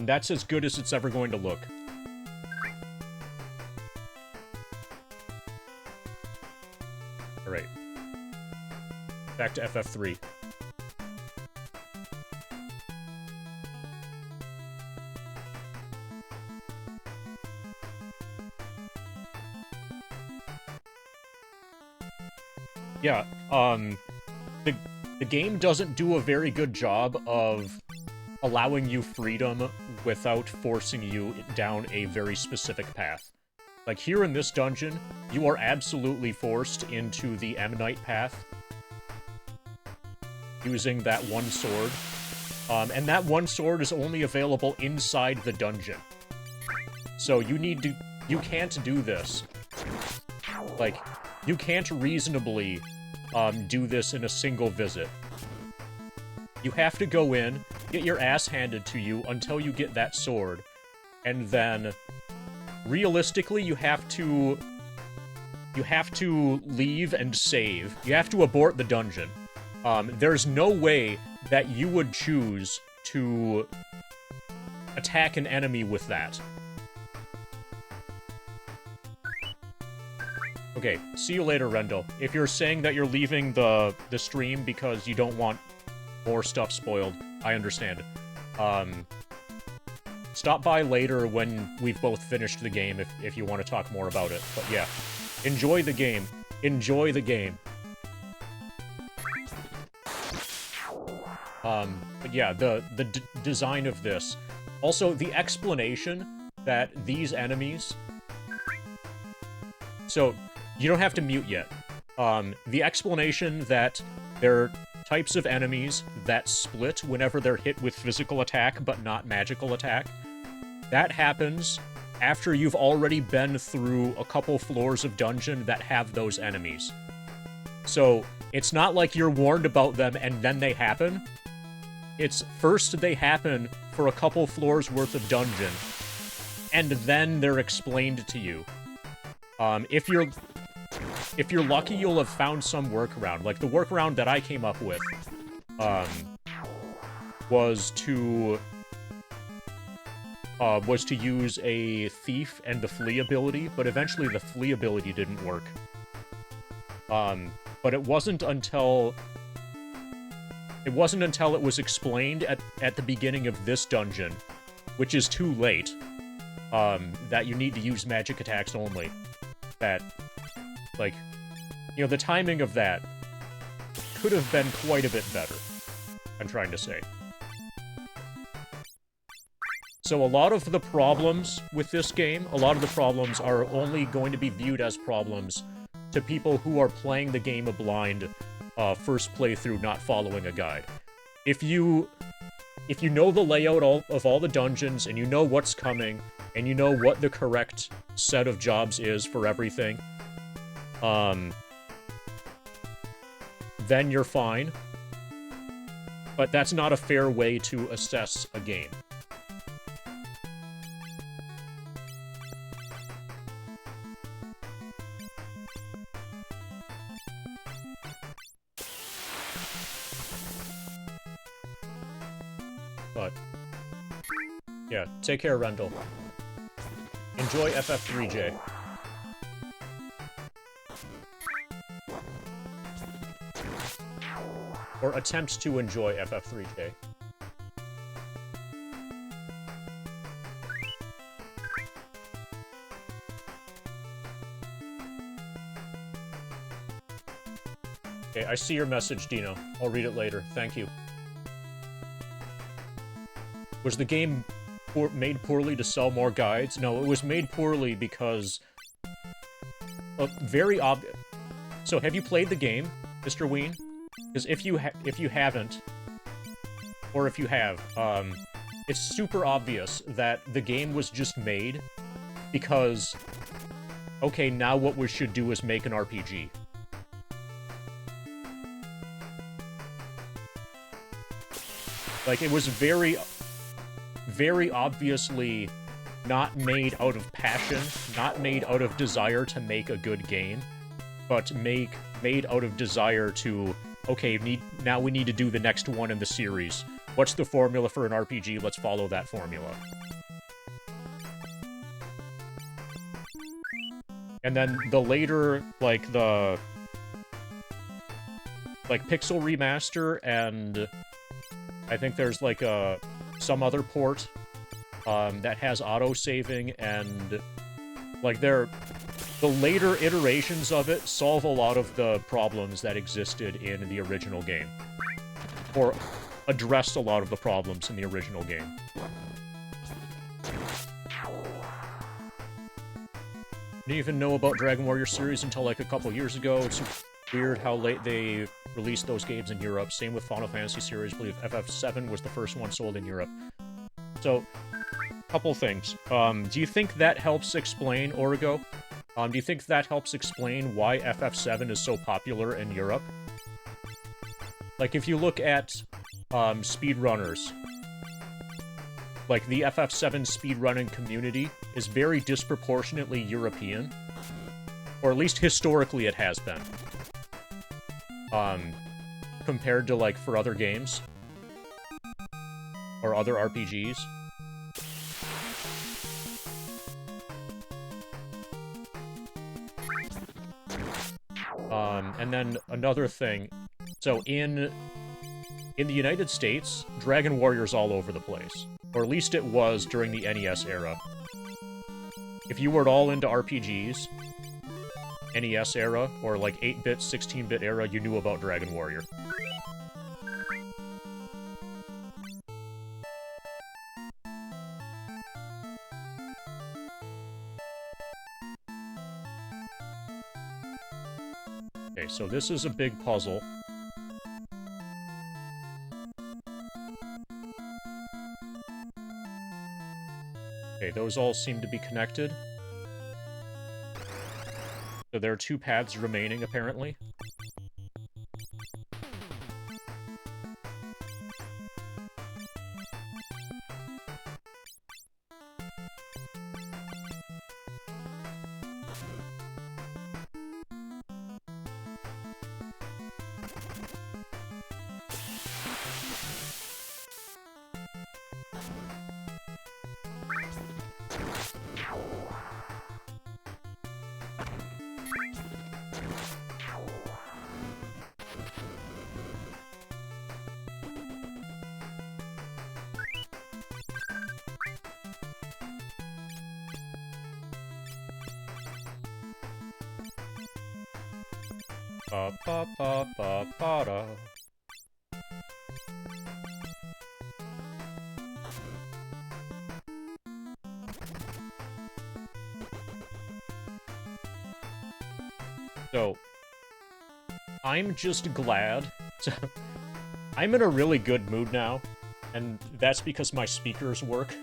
That's as good as it's ever going to look. Alright. Back to FF3. Yeah, the game doesn't do a very good job of allowing you freedom without forcing you down a very specific path. Like, here in this dungeon, you are absolutely forced into the M. Knight path, using that one sword. And that one sword is only available inside the dungeon. So you can't do this. Like, you can't reasonably do this in a single visit. You have to go in, get your ass handed to you until you get that sword, and then, realistically, you have to leave and save. You have to abort the dungeon. There's no way that you would choose to attack an enemy with that. Okay, see you later, Rendell. If you're saying that you're leaving the stream because you don't want more stuff spoiled, I understand. Stop by later when we've both finished the game if you want to talk more about it. But yeah, enjoy the game. Enjoy the game. But yeah, the design of this. Also, the explanation that these enemies... So, you don't have to mute yet. The explanation that they're types of enemies that split whenever they're hit with physical attack but not magical attack, that happens after you've already been through a couple floors of dungeon that have those enemies. So, it's not like you're warned about them and then they happen. It's first they happen for a couple floors worth of dungeon, and then they're explained to you. If you're lucky, you'll have found some workaround. Like, the workaround that I came up with, was to use a thief and the flee ability, but eventually the flee ability didn't work. But it wasn't until it was explained at the beginning of this dungeon, which is too late, that you need to use magic attacks only. That, like, you know, the timing of that could have been quite a bit better, I'm trying to say. So a lot of the problems with this game, a lot of the problems are only going to be viewed as problems to people who are playing the game blind, first playthrough, not following a guide. If you know the layout of all the dungeons, and you know what's coming, and you know what the correct set of jobs is for everything, then you're fine. But that's not a fair way to assess a game. But yeah, take care, Rendell. Enjoy FF3J. Or attempt to enjoy FF3J. Okay, I see your message, Dino. I'll read it later. Thank you. Was the game made poorly to sell more guides? No, it was made poorly because... very obvious... So, have you played the game, Mr. Ween? Because if you haven't, or if you have, it's super obvious that the game was just made because, okay, now what we should do is make an RPG. Like, it was very, very obviously not made out of passion, not made out of desire to make a good game, but made out of desire to... Okay, now we need to do the next one in the series. What's the formula for an RPG? Let's follow that formula. And then the later, like, the... Like, Pixel Remaster, and... I think there's, like, some other port that has auto-saving, and... Like, the later iterations of it solve a lot of the problems that existed in the original game. Or addressed a lot of the problems in the original game. Didn't even know about Dragon Warrior series until like a couple years ago. It's weird how late they released those games in Europe. Same with Final Fantasy series. I believe FF7 was the first one sold in Europe. So, couple things. Do you think that helps explain, Origo? Do you think that helps explain why FF7 is so popular in Europe? Like, if you look at speedrunners, like, the FF7 speedrunning community is very disproportionately European. Or at least historically it has been. Compared to, like, for other games. Or other RPGs. And then another thing, so in the United States, Dragon Warrior's all over the place. Or at least it was during the NES era. If you were at all into RPGs, NES era, or like 8-bit, 16-bit era, you knew about Dragon Warrior. Okay, so this is a big puzzle. Okay, those all seem to be connected. So there are 2 paths remaining, apparently. Ba ba ba ba ba da. So, I'm just glad. I'm in a really good mood now, and that's because my speakers work.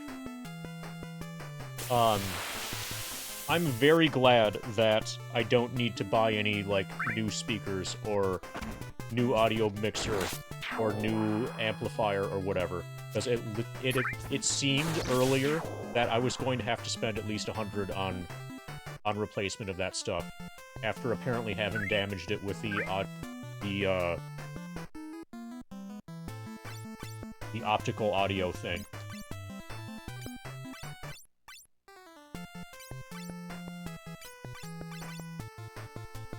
I'm very glad that I don't need to buy any, like, new speakers, or new audio mixer, or new amplifier, or whatever. Because it seemed earlier that I was going to have to spend at least $100 on replacement of that stuff, after apparently having damaged it with the the optical audio thing.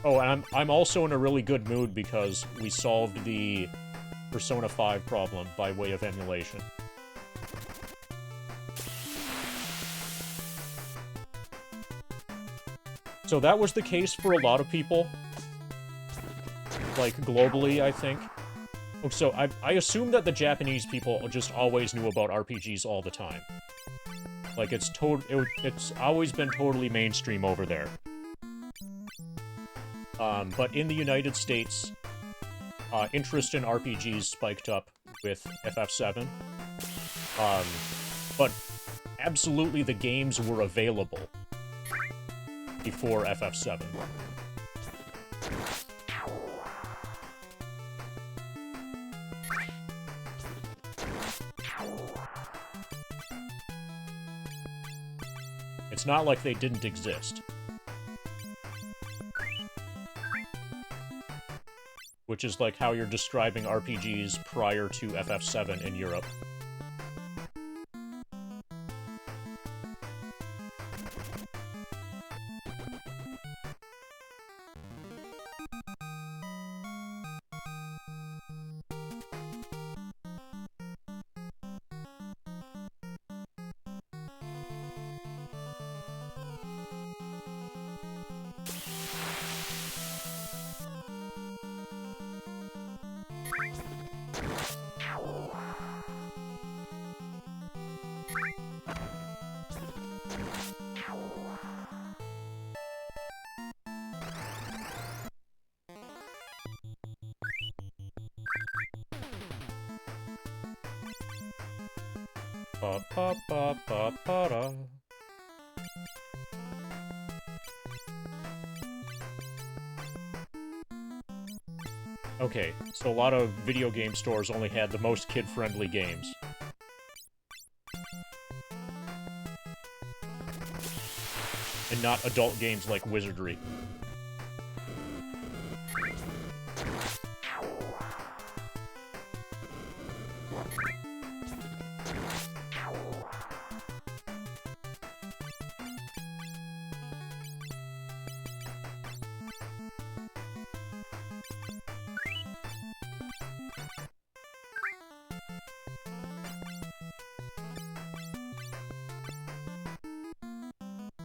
Oh, and I'm also in a really good mood because we solved the Persona 5 problem by way of emulation. So that was the case for a lot of people. Like, globally, I think. Oh, so I assume that the Japanese people just always knew about RPGs all the time. Like, it's always been totally mainstream over there. But in the United States, interest in RPGs spiked up with FF7. But absolutely the games were available before FF7. It's not like they didn't exist. Which is like how you're describing RPGs prior to FF7 in Europe. Ba-ba-ba-ba-ba-da. Okay, so a lot of video game stores only had the most kid-friendly games. And not adult games like Wizardry.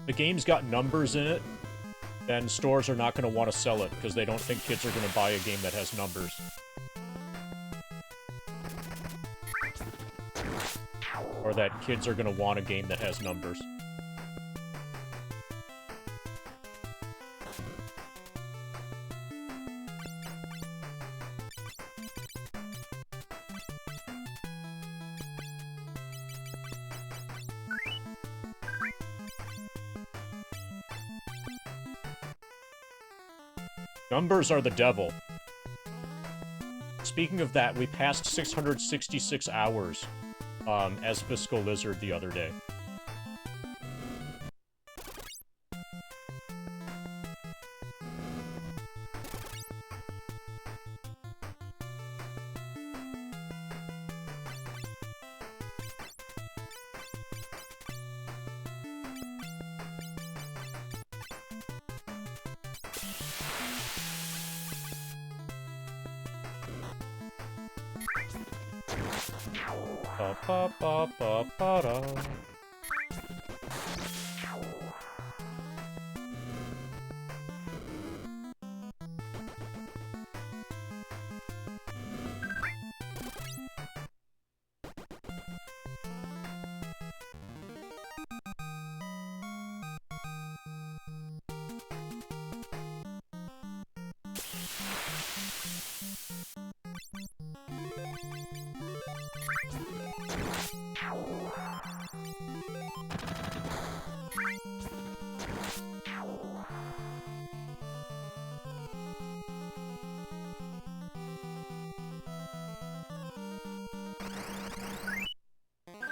The game's got numbers in it, then stores are not going to want to sell it because they don't think kids are going to buy a game that has numbers. Or that kids are going to want a game that has numbers. Numbers are the devil. Speaking of that, we passed 666 hours as Fiscal Lizard the other day. Ba-ba-ba-ba-ba-da.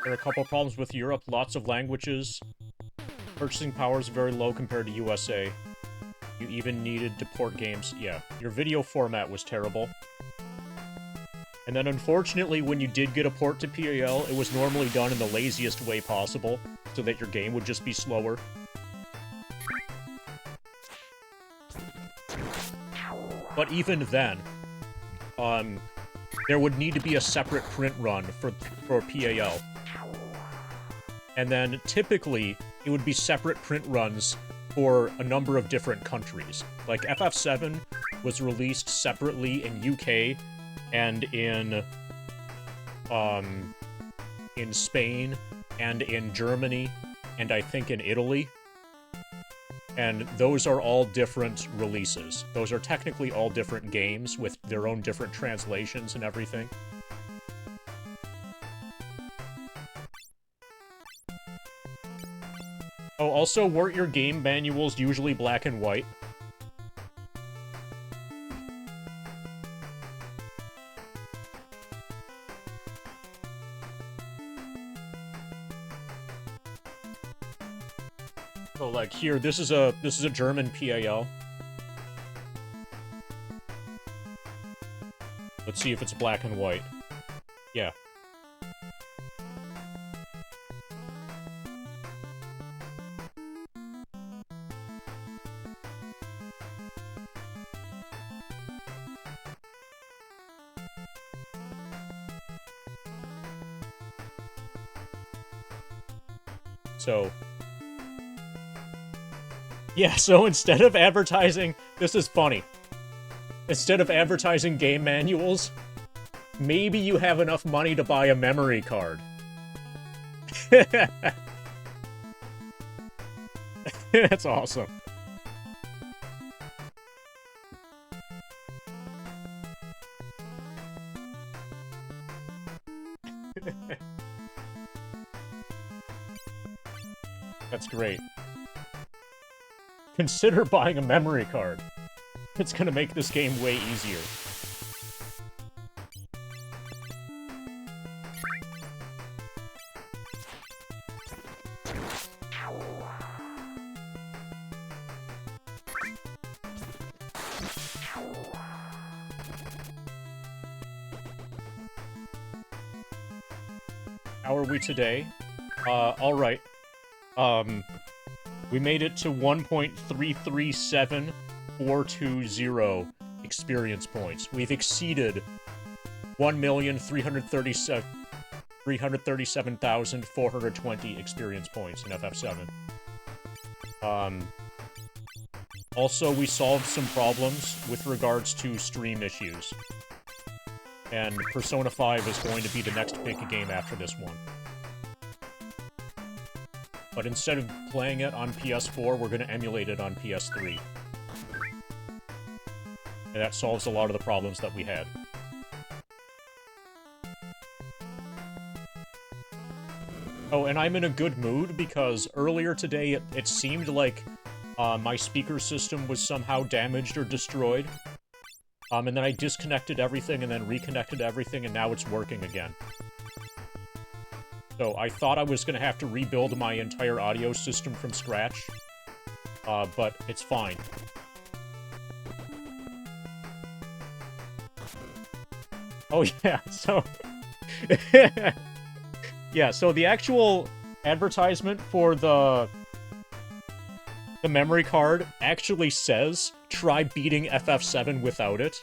There are a couple problems with Europe, lots of languages. Purchasing power is very low compared to USA. You even needed to port games. Yeah, your video format was terrible. And then unfortunately, when you did get a port to PAL, it was normally done in the laziest way possible, so that your game would just be slower. But even then, there would need to be a separate print run for PAL. And then, typically, it would be separate print runs for a number of different countries. Like, FF7 was released separately in UK and in Spain and in Germany and I think in Italy. And those are all different releases. Those are technically all different games with their own different translations and everything. Oh, also, weren't your game manuals usually black and white? So, like, here, this is a German PAL. Let's see if it's black and white. Yeah. So, yeah, so instead of advertising, this is funny. Instead of advertising game manuals, maybe you have enough money to buy a memory card. That's awesome. That's great. Consider buying a memory card. It's gonna make this game way easier. How are we today? Alright. We made it to 1.337420 experience points. We've exceeded 1,337,420 experience points in FF7. Also, we solved some problems with regards to stream issues. And Persona 5 is going to be the next big game after this one. But instead of playing it on PS4, we're going to emulate it on PS3. And that solves a lot of the problems that we had. Oh, and I'm in a good mood because earlier today it seemed like my speaker system was somehow damaged or destroyed. And then I disconnected everything and then reconnected everything, and now it's working again. So I thought I was going to have to rebuild my entire audio system from scratch, but it's fine. Oh yeah, so... yeah, so the actual advertisement for the memory card actually says, try beating FF7 without it.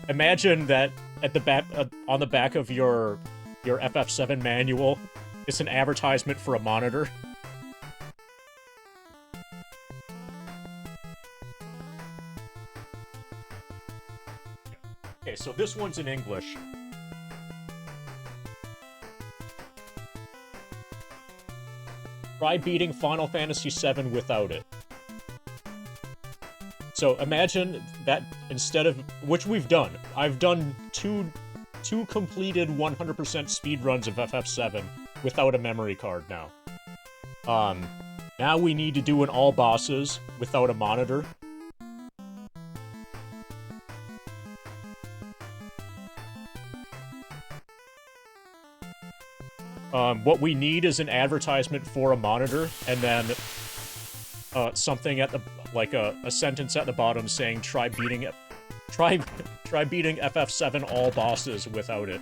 Imagine that at the back, on the back of your FF7 manual, it's an advertisement for a monitor. Okay, so this one's in English. Try beating Final Fantasy VII without it. So imagine that instead of... Which we've done. I've done two completed 100% speedruns of FF7 without a memory card now. Now we need to do an all bosses without a monitor. What we need is an advertisement for a monitor, and then something at the... like a sentence at the bottom saying, try beating Try beating FF7 all bosses without it.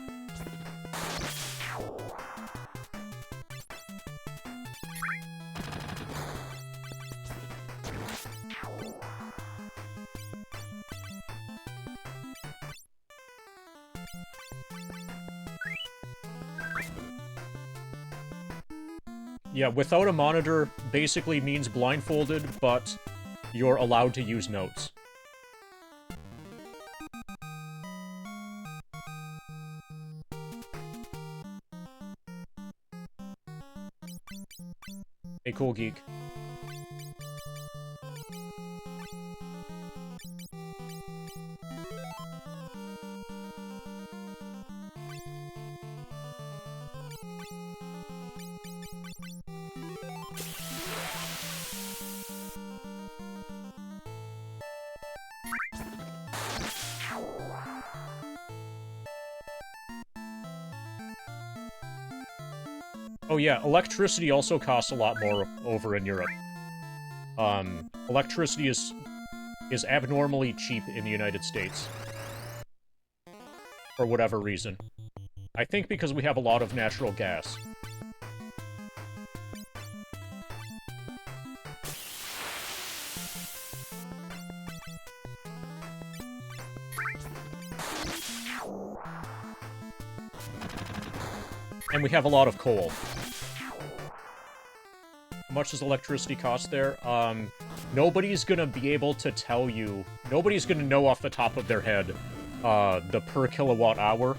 Yeah, without a monitor basically means blindfolded, but you're allowed to use notes. Hey, cool geek. Oh yeah, electricity also costs a lot more over in Europe. Electricity is abnormally cheap in the United States. For whatever reason. I think because we have a lot of natural gas. And we have a lot of coal. How much does electricity cost there? Nobody's gonna be able to tell you... Nobody's gonna know off the top of their head, the per kilowatt hour.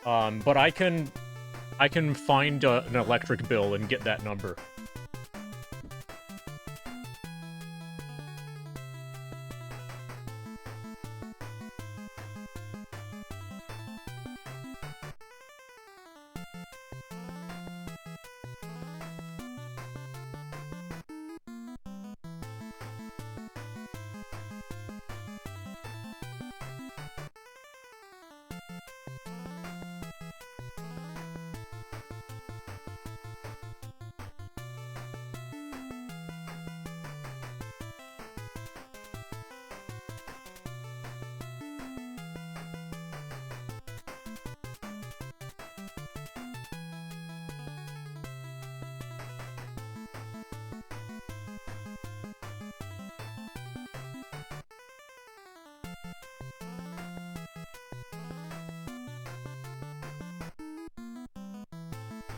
But I can find an electric bill and get that number.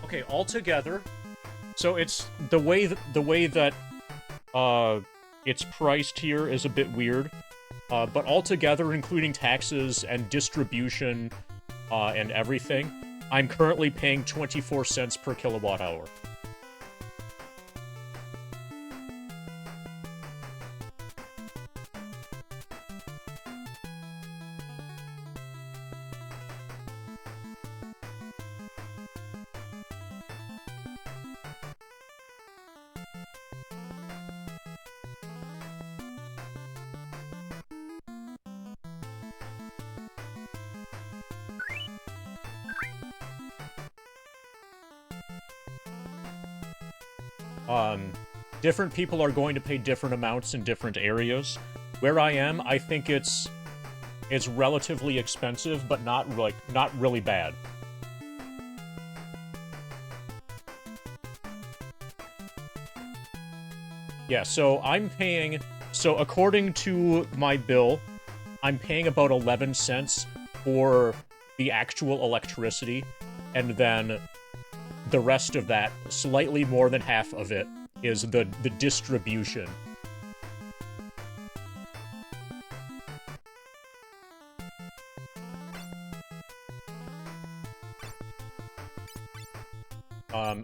Okay, altogether, so it's the way that it's priced here is a bit weird, but altogether, including taxes and distribution and everything, I'm currently paying 24 cents per kilowatt hour. Different people are going to pay different amounts in different areas. Where I am, I think it's relatively expensive, but not really bad. Yeah, so I'm paying... So according to my bill, I'm paying about 11 cents for the actual electricity, and then the rest of that, slightly more than half of it, is the distribution.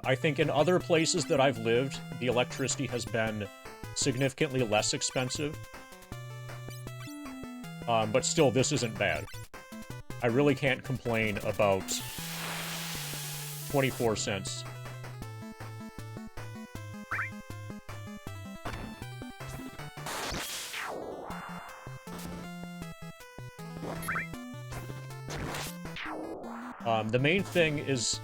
I think in other places that I've lived, the electricity has been significantly less expensive. But still, this isn't bad. I really can't complain about 24 cents. The main thing is...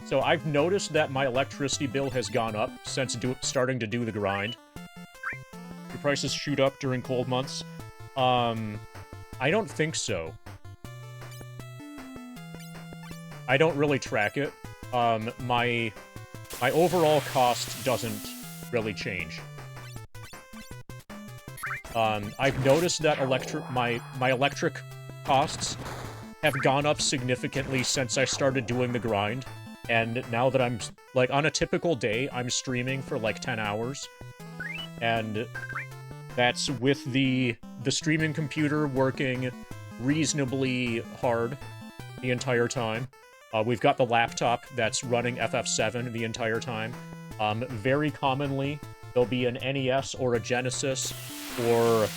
So I've noticed that my electricity bill has gone up since starting to do the grind. The prices shoot up during cold months. I don't think so. I don't really track it. My overall cost doesn't really change. I've noticed that my electric costs have gone up significantly since I started doing the grind, and now that I'm, like, on a typical day, I'm streaming for, like, 10 hours, and that's with the streaming computer working reasonably hard the entire time. We've got the laptop that's running FF7 the entire time. Very commonly, there'll be an NES or a Genesis or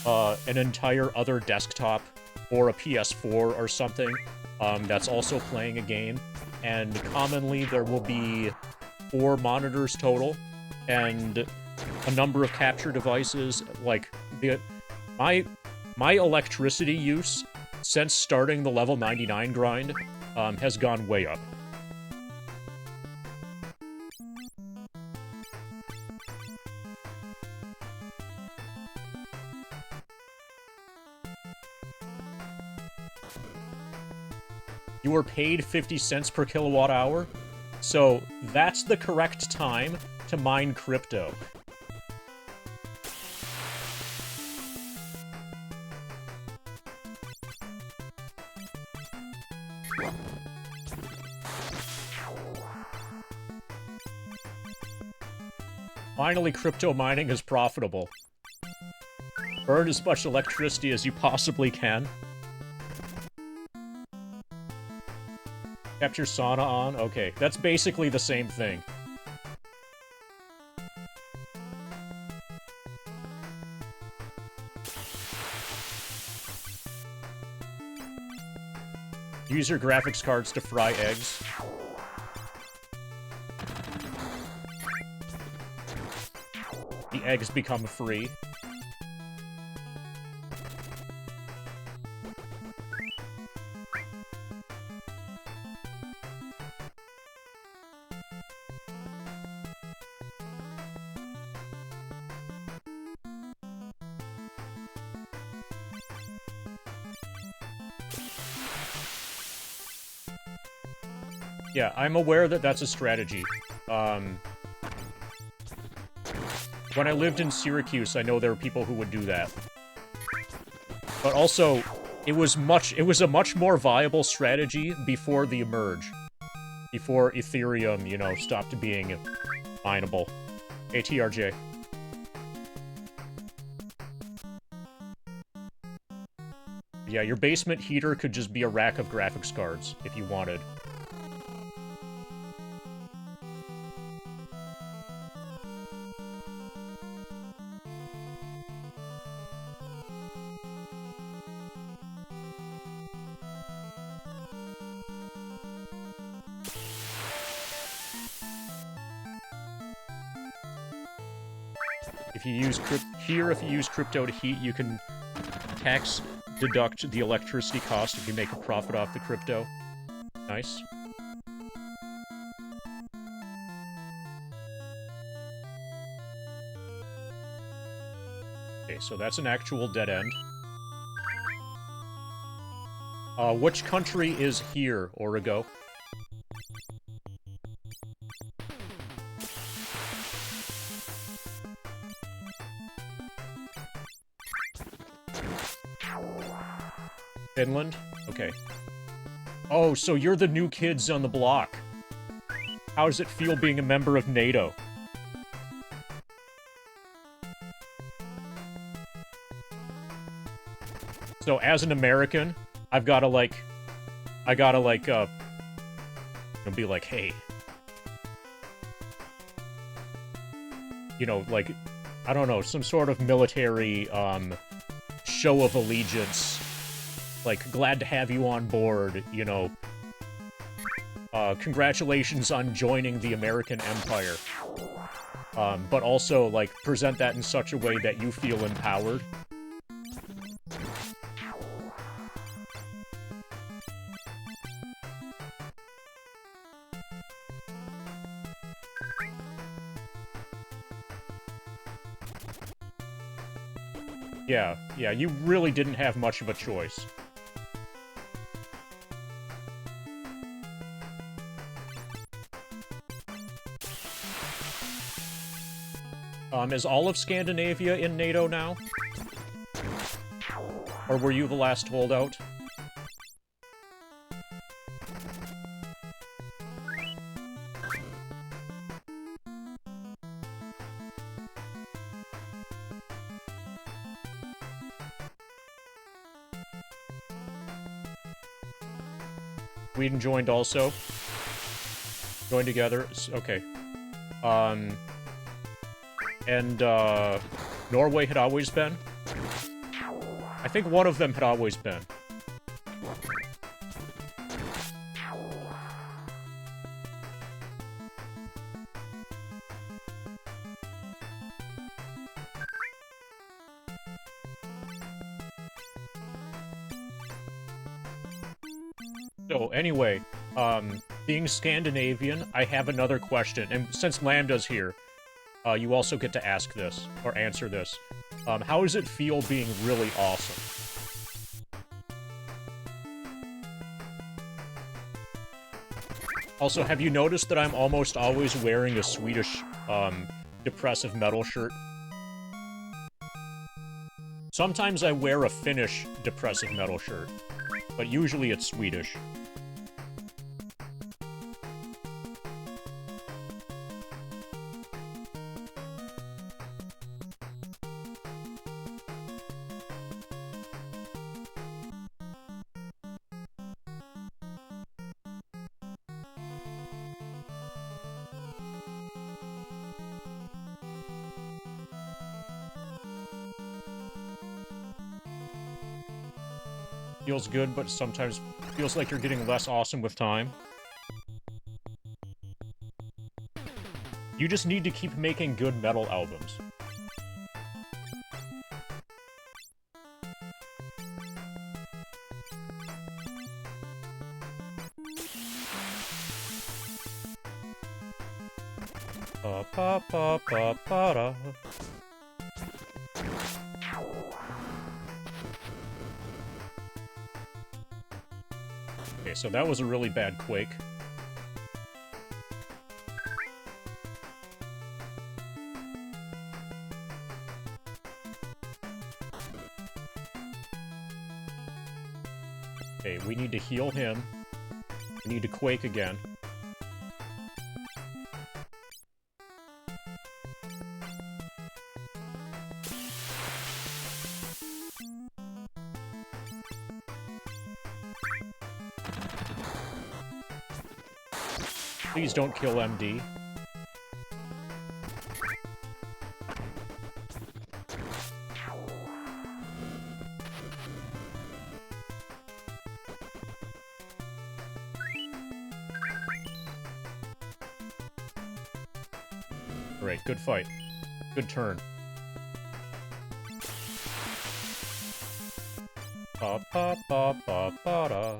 an entire other desktop or a PS4 or something that's also playing a game. And commonly, there will be 4 monitors total and a number of capture devices. Like, my electricity use since starting the level 99 grind has gone way up. You were paid 50 cents per kilowatt hour? So that's the correct time to mine crypto. Finally, crypto mining is profitable. Burn as much electricity as you possibly can. Kept your sauna on? Okay, that's basically the same thing. Use your graphics cards to fry eggs. The eggs become free. Yeah, I'm aware that that's a strategy. When I lived in Syracuse, I know there were people who would do that. But also, it was a much more viable strategy before the merge. Before Ethereum, you know, stopped being mineable. ATRJ. Yeah, your basement heater could just be a rack of graphics cards, if you wanted. If you use crypto to heat, you can tax deduct the electricity cost if you make a profit off the crypto. Nice. Okay, so that's an actual dead end. Which country is here, Origo? Finland? Okay. Oh, so you're the new kids on the block. How does it feel being a member of NATO? So, as an American, I gotta be like, hey. You know, like, I don't know, some sort of military, show of allegiance. Like, glad to have you on board, you know. Congratulations on joining the American Empire. But also, like, present that in such a way that you feel empowered. Yeah, you really didn't have much of a choice. Is all of Scandinavia in NATO now? Or were you the last holdout? Sweden joined also. Joined together. Okay. And, Norway had always been? I think one of them had always been. So, anyway, being Scandinavian, I have another question. And since Lambda's here, you also get to ask this, or answer this. How does it feel being really awesome? Also, have you noticed that I'm almost always wearing a Swedish, depressive metal shirt? Sometimes I wear a Finnish depressive metal shirt, but usually it's Swedish. Feels good, but sometimes feels like you're getting less awesome with time. You just need to keep making good metal albums. Pa-pa-pa-pa-pa-da. Okay, so that was a really bad quake. Okay, we need to heal him. We need to quake again. Please don't kill MD. Great, good fight. Good turn. Pa-pa-pa-pa-pa-da.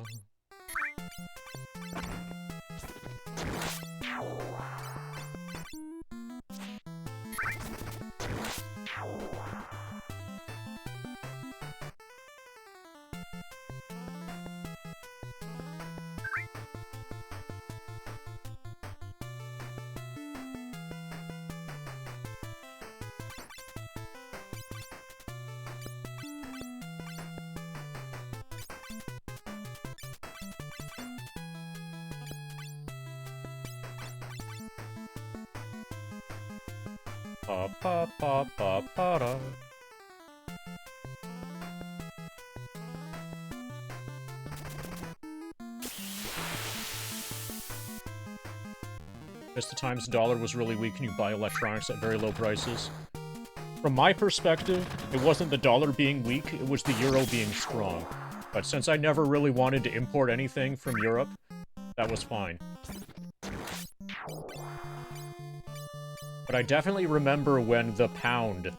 Pa-pa-pa-pa-pa-da. Just the times the dollar was really weak and you buy electronics at very low prices. From my perspective, it wasn't the dollar being weak, it was the euro being strong. But since I never really wanted to import anything from Europe, that was fine. But I definitely remember when the pound,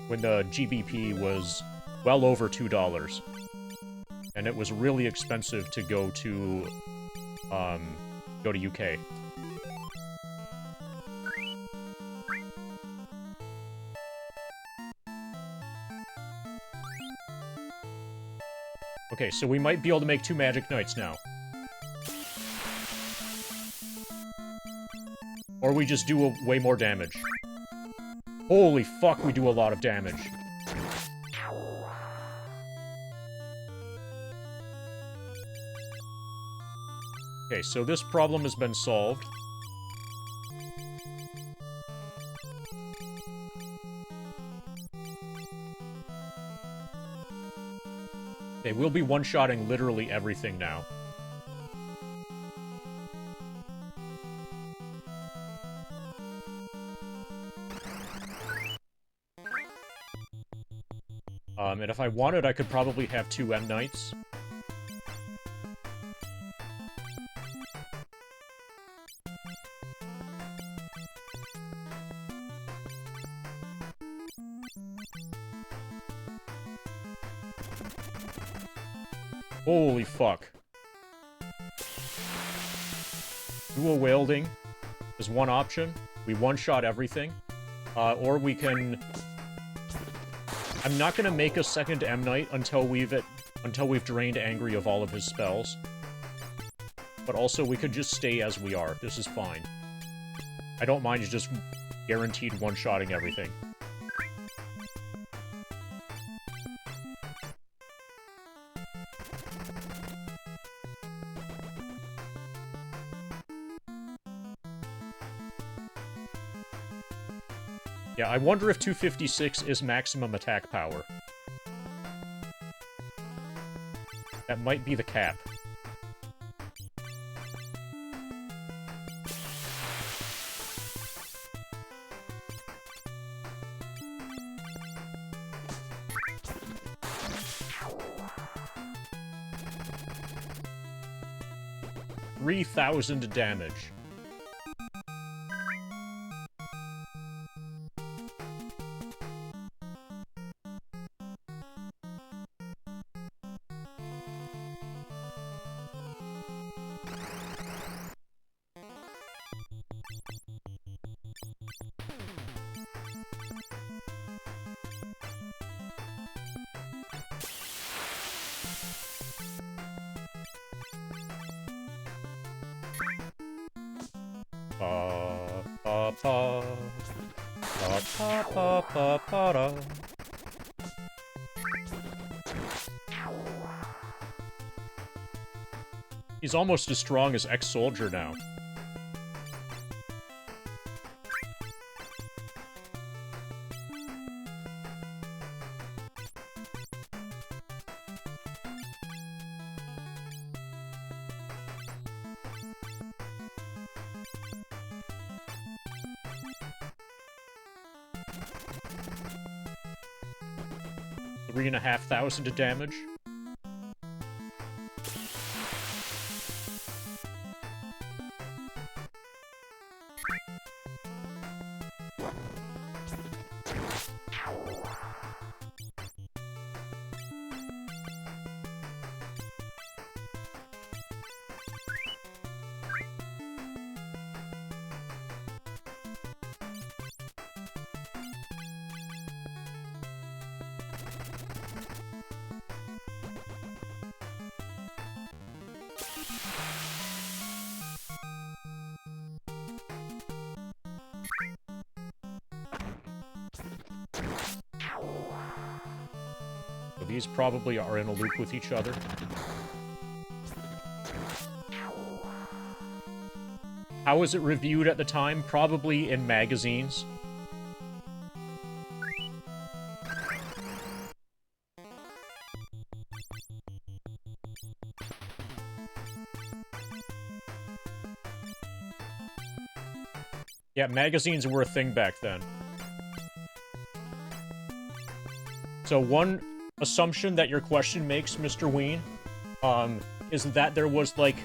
when the GBP was well over $2. And it was really expensive to go to UK. Okay, so we might be able to make 2 Magic Knights now. Or we just do way more damage. Holy fuck, we do a lot of damage. Okay, so this problem has been solved. Okay, we'll be one-shotting literally everything now. And if I wanted, I could probably have 2 M Knights. Holy fuck. Dual wielding is one option. We one-shot everything. Or we can... I'm not gonna make a second M Knight until we've drained Angry of all of his spells. But also, we could just stay as we are. This is fine. I don't mind just guaranteed one-shotting everything. Yeah, I wonder if 256 is maximum attack power. That might be the cap. $3,000 damage. He's almost as strong as Ex-Soldier now. $3,500 damage. So these probably are in a loop with each other. How was it reviewed at the time? Probably in magazines. Yeah, magazines were a thing back then. So one assumption that your question makes, Mr. Ween, is that there was, like,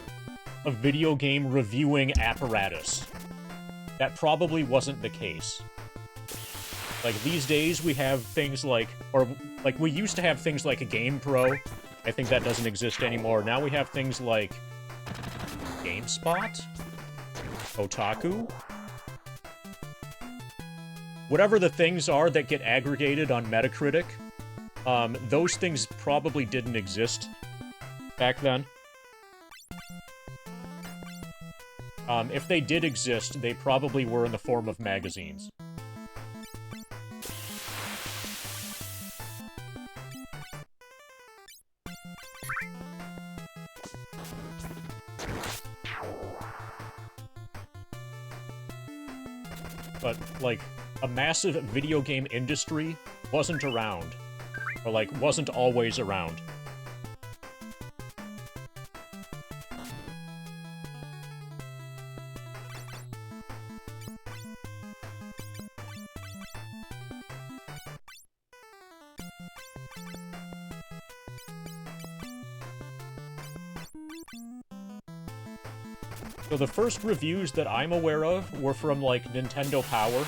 a video game reviewing apparatus. That probably wasn't the case. Like, these days we have things like, or, like, we used to have things like a GamePro. I think that doesn't exist anymore. Now we have things like GameSpot? Kotaku? Whatever the things are that get aggregated on Metacritic, those things probably didn't exist back then. If they did exist, they probably were in the form of magazines. But, like, a massive video game industry wasn't around. Or, like, wasn't always around. So the first reviews that I'm aware of were from, like, Nintendo Power.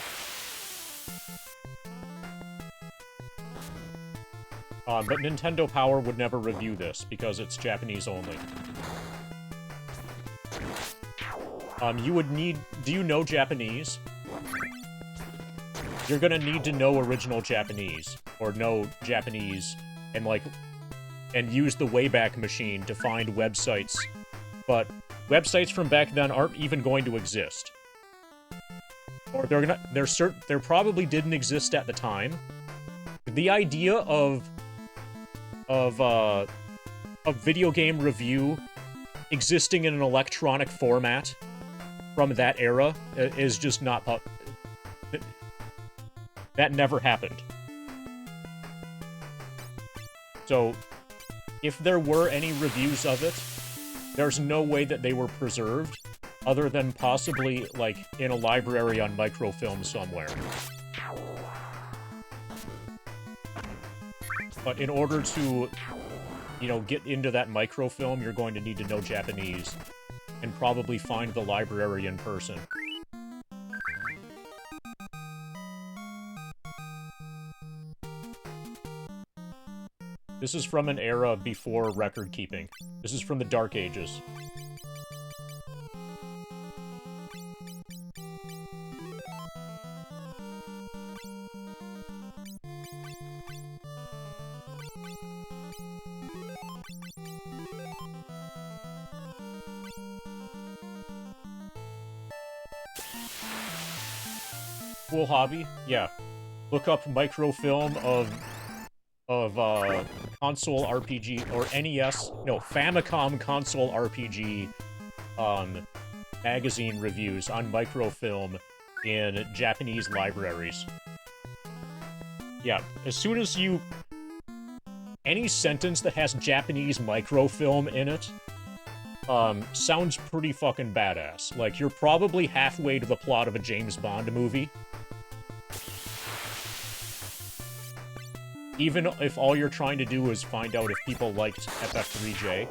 But Nintendo Power would never review this, because it's Japanese only. You would need... Do you know Japanese? You're gonna need to know original Japanese, or know Japanese, and, like... and use the Wayback Machine to find websites. But websites from back then aren't even going to exist. Or they're probably didn't exist at the time. The idea of a video game review existing in an electronic format from that era is just not... That never happened. So, if there were any reviews of it, there's no way that they were preserved, other than possibly, like, in a library on microfilm somewhere. But in order to, you know, get into that microfilm, you're going to need to know Japanese, and probably find the library in person. This is from an era before record keeping. This is from the Dark Ages. Cool hobby? Yeah. Look up microfilm of console RPG, or NES, no, Famicom console RPG, magazine reviews on microfilm in Japanese libraries. Yeah, as soon as you... Any sentence that has Japanese microfilm in it, sounds pretty fucking badass. Like, you're probably halfway to the plot of a James Bond movie. Even if all you're trying to do is find out if people liked FF3J.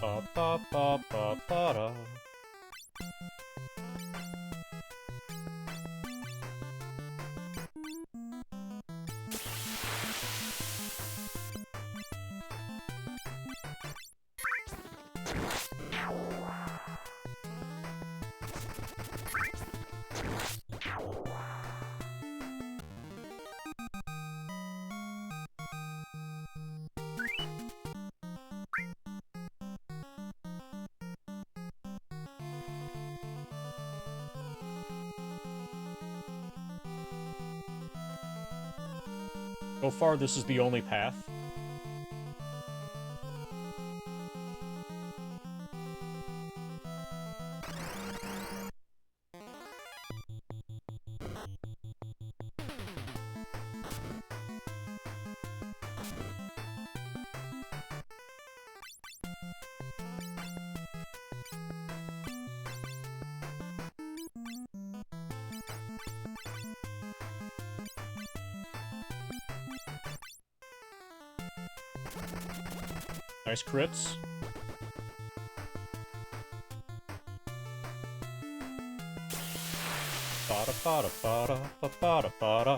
Pa pa pa pa pa da. So far, this is the only path. Nice crits. Bada bada bada bada bada.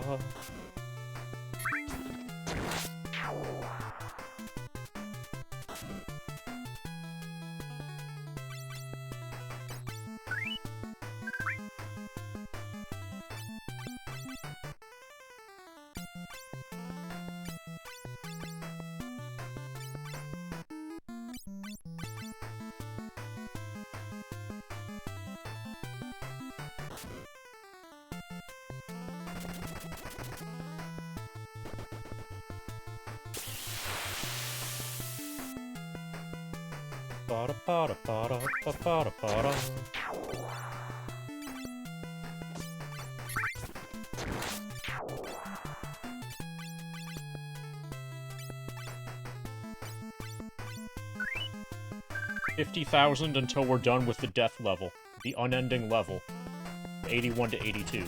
Bada bada bada bada bada. 50,000 until we're done with the death level. The unending level. 81 to 82.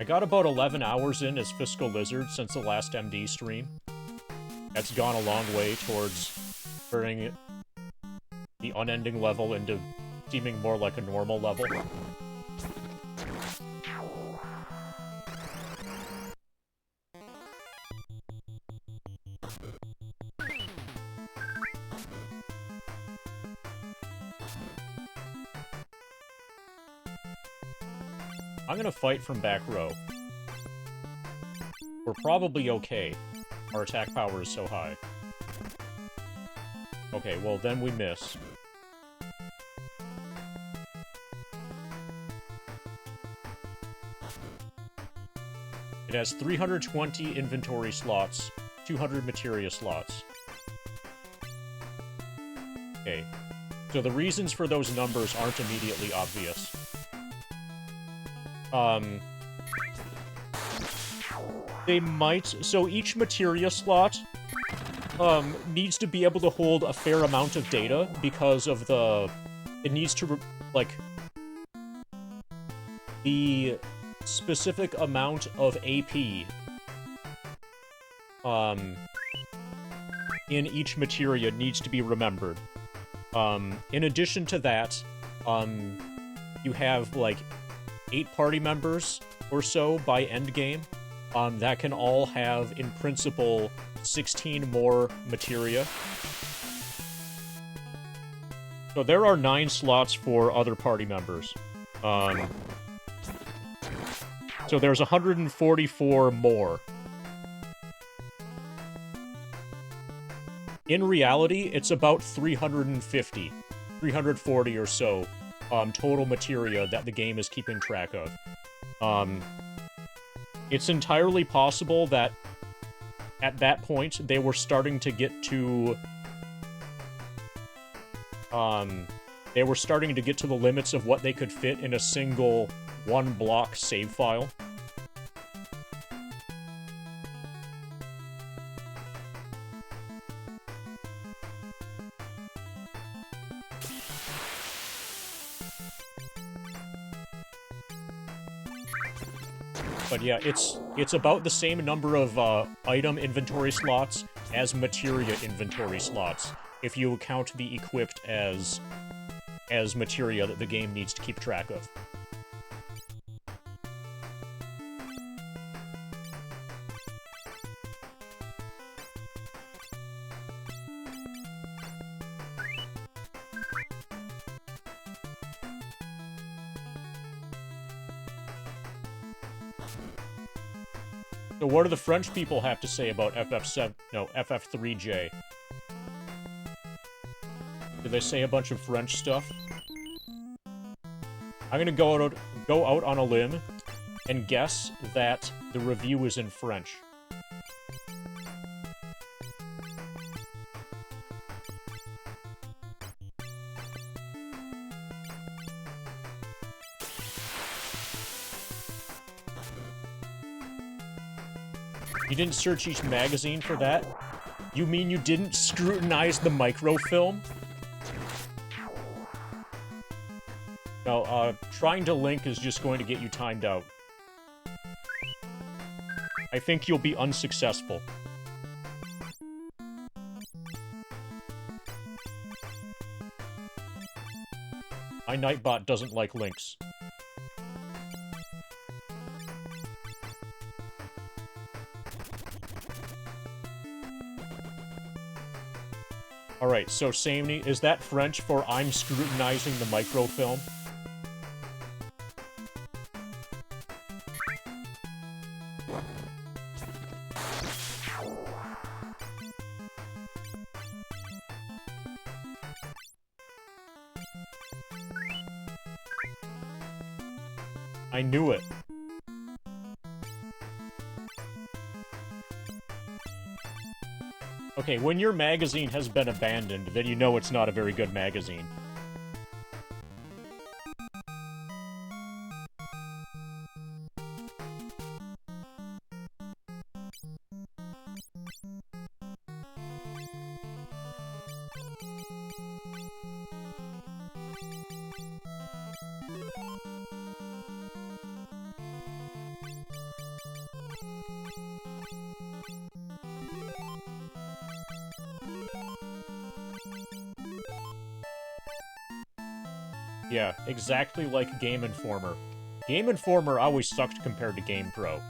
I got about 11 hours in as Fiscal Lizard since the last MD stream. That's gone a long way towards turning the unending level into seeming more like a normal level. I'm gonna fight from back row. We're probably okay. Our attack power is so high. Okay, well then we miss. It has 320 inventory slots, 200 materia slots. Okay. So the reasons for those numbers aren't immediately obvious. They might... So each materia slot, needs to be able to hold a fair amount of data because of the... It needs to, like... The specific amount of AP, in each materia needs to be remembered. In addition to that, you have, like, 8 party members or so by endgame, that can all have, in principle, 16 more materia. So there are 9 slots for other party members. So there's 144 more. In reality, it's about 350, 340 or so, total materia that the game is keeping track of. It's entirely possible that at that point they were starting to get to the limits of what they could fit in a single one-block save file. But yeah, it's about the same number of item inventory slots as materia inventory slots, if you count the equipped as materia that the game needs to keep track of. So what do the French people have to say about FF3J? Do they say a bunch of French stuff? I'm gonna go out on a limb and guess that the review is in French. You didn't search each magazine for that? You mean you didn't scrutinize the microfilm? No, trying to link is just going to get you timed out. I think you'll be unsuccessful. My Nightbot doesn't like links. Alright, so Samney, is that French for I'm scrutinizing the microfilm? I knew it. Okay, when your magazine has been abandoned, then you know it's not a very good magazine. Yeah, exactly like Game Informer. Game Informer always sucked compared to GamePro.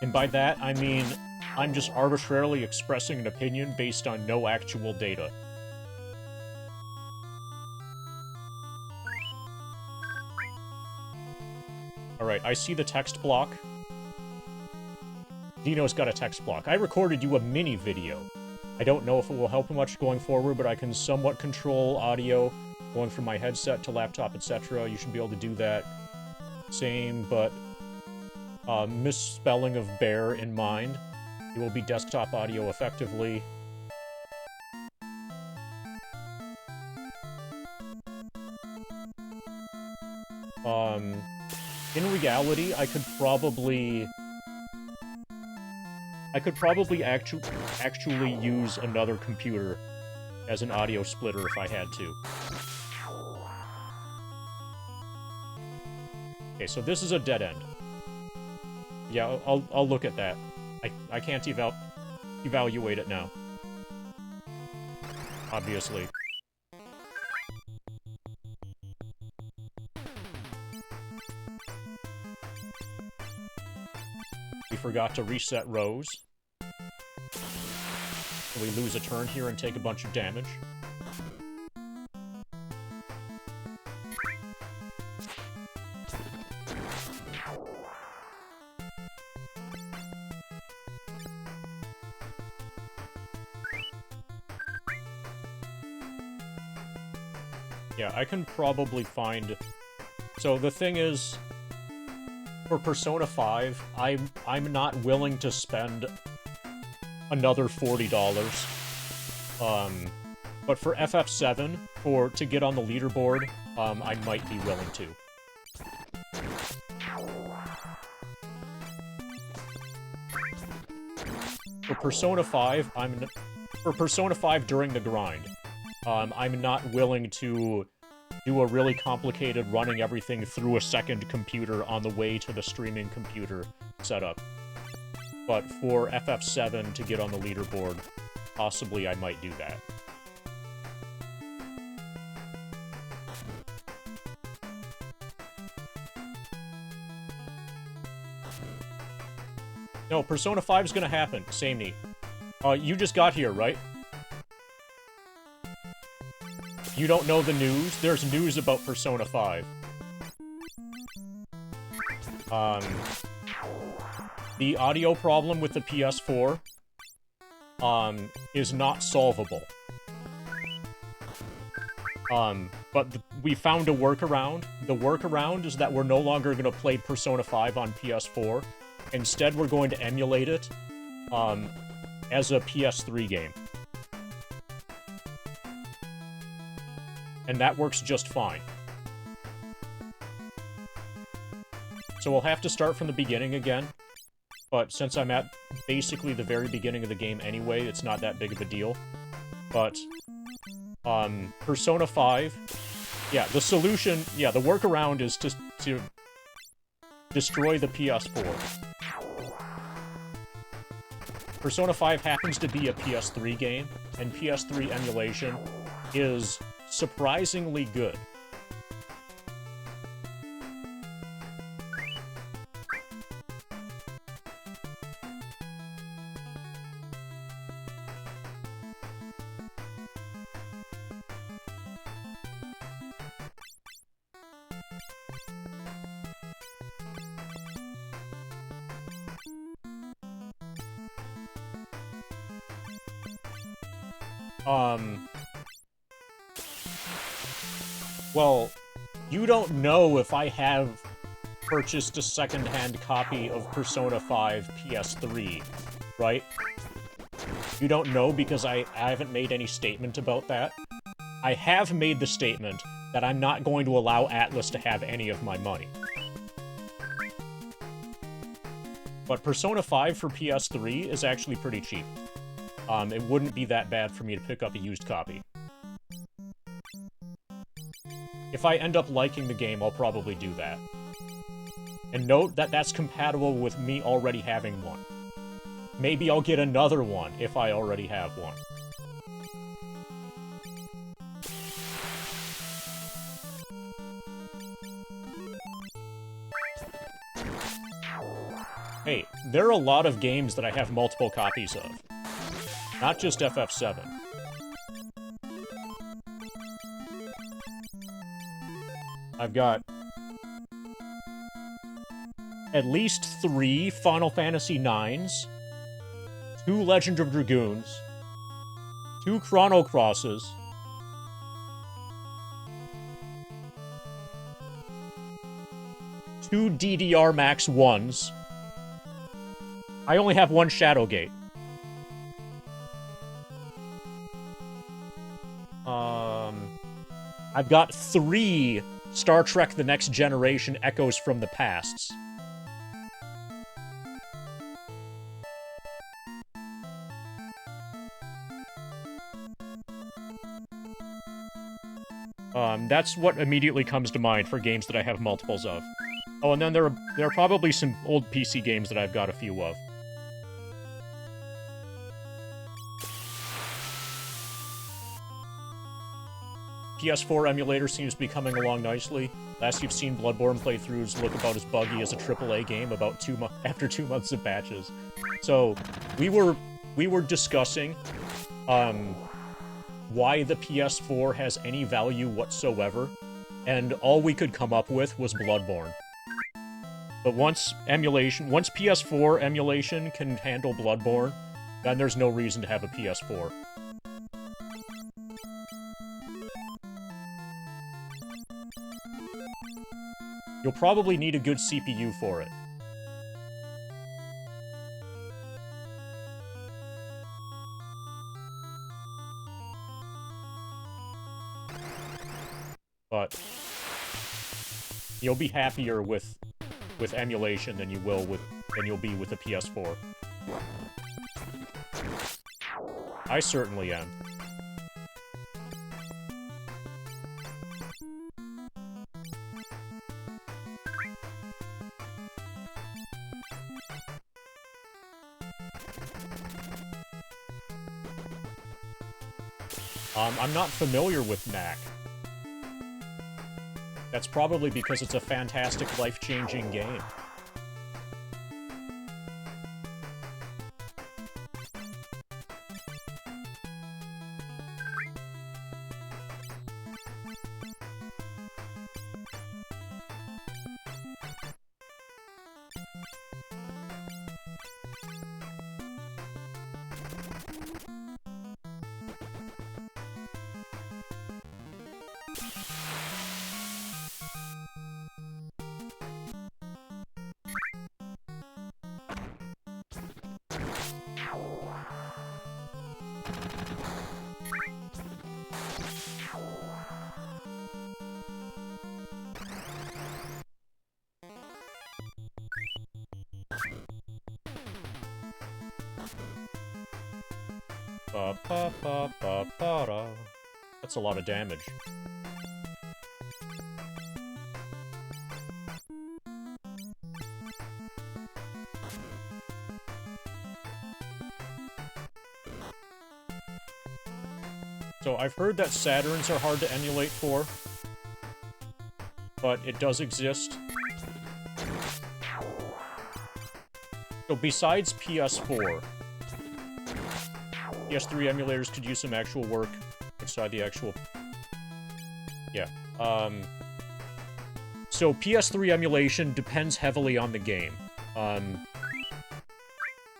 And by that, I mean, I'm just arbitrarily expressing an opinion based on no actual data. Alright, I see the text block. Dino's got a text block. I recorded you a mini video. I don't know if it will help much going forward, but I can somewhat control audio going from my headset to laptop, etc. You should be able to do that. Same, but misspelling of bear in mind. It will be desktop audio effectively. In reality, I could probably actually use another computer as an audio splitter if I had to. Okay, so this is a dead end. Yeah, I'll look at that. I can't evaluate it now. Obviously. We forgot to reset rows. We lose a turn here and take a bunch of damage. Yeah, I can probably find... So the thing is, for Persona 5, I'm not willing to spend another $40. But for FF7, to get on the leaderboard, I might be willing to. For Persona 5, for Persona 5 during the grind, I'm not willing to do a really complicated running everything through a second computer on the way to the streaming computer setup. But for FF7 to get on the leaderboard, possibly I might do that. No, Persona 5 is gonna happen. Samey. You just got here, right? You don't know the news? There's news about Persona 5. The audio problem with the PS4, is not solvable. But we found a workaround. The workaround is that we're no longer gonna play Persona 5 on PS4. Instead, we're going to emulate it, as a PS3 game. And that works just fine. So we'll have to start from the beginning again. But since I'm at basically the very beginning of the game anyway, it's not that big of a deal. But, Persona 5... Yeah, the solution... Yeah, the workaround is to destroy the PS4. Persona 5 happens to be a PS3 game, and PS3 emulation is surprisingly good. Well, you don't know if I have purchased a second-hand copy of Persona 5 PS3, right? You don't know because I haven't made any statement about that. I have made the statement that I'm not going to allow Atlus to have any of my money. But Persona 5 for PS3 is actually pretty cheap. It wouldn't be that bad for me to pick up a used copy. If I end up liking the game, I'll probably do that. And note that that's compatible with me already having one. Maybe I'll get another one if I already have one. Hey, there are a lot of games that I have multiple copies of. Not just FF7. I've got at least 3 Final Fantasy IXs, 2 Legend of Dragoons, 2 Chrono Crosses, 2 DDR Max 1s. I only have 1 Shadowgate. I've got 3 Star Trek The Next Generation Echoes from the Pasts. That's what immediately comes to mind for games that I have multiples of. Oh, and then there are probably some old PC games that I've got a few of. PS4 emulator seems to be coming along nicely. Last you've seen Bloodborne playthroughs look about as buggy as a AAA game about after 2 months of patches. So, we were discussing, why the PS4 has any value whatsoever, and all we could come up with was Bloodborne. But once PS4 emulation can handle Bloodborne, then there's no reason to have a PS4. You'll probably need a good CPU for it. But you'll be happier with emulation than you'll be with a PS4. I certainly am. I'm not familiar with Knack. That's probably because it's a fantastic, life-changing game. Ba ba ba ba ba da. That's a lot of damage. So I've heard that Saturns are hard to emulate for, but it does exist. So besides PS4, PS3 emulators could use some actual work inside the actual... Yeah. So PS3 emulation depends heavily on the game.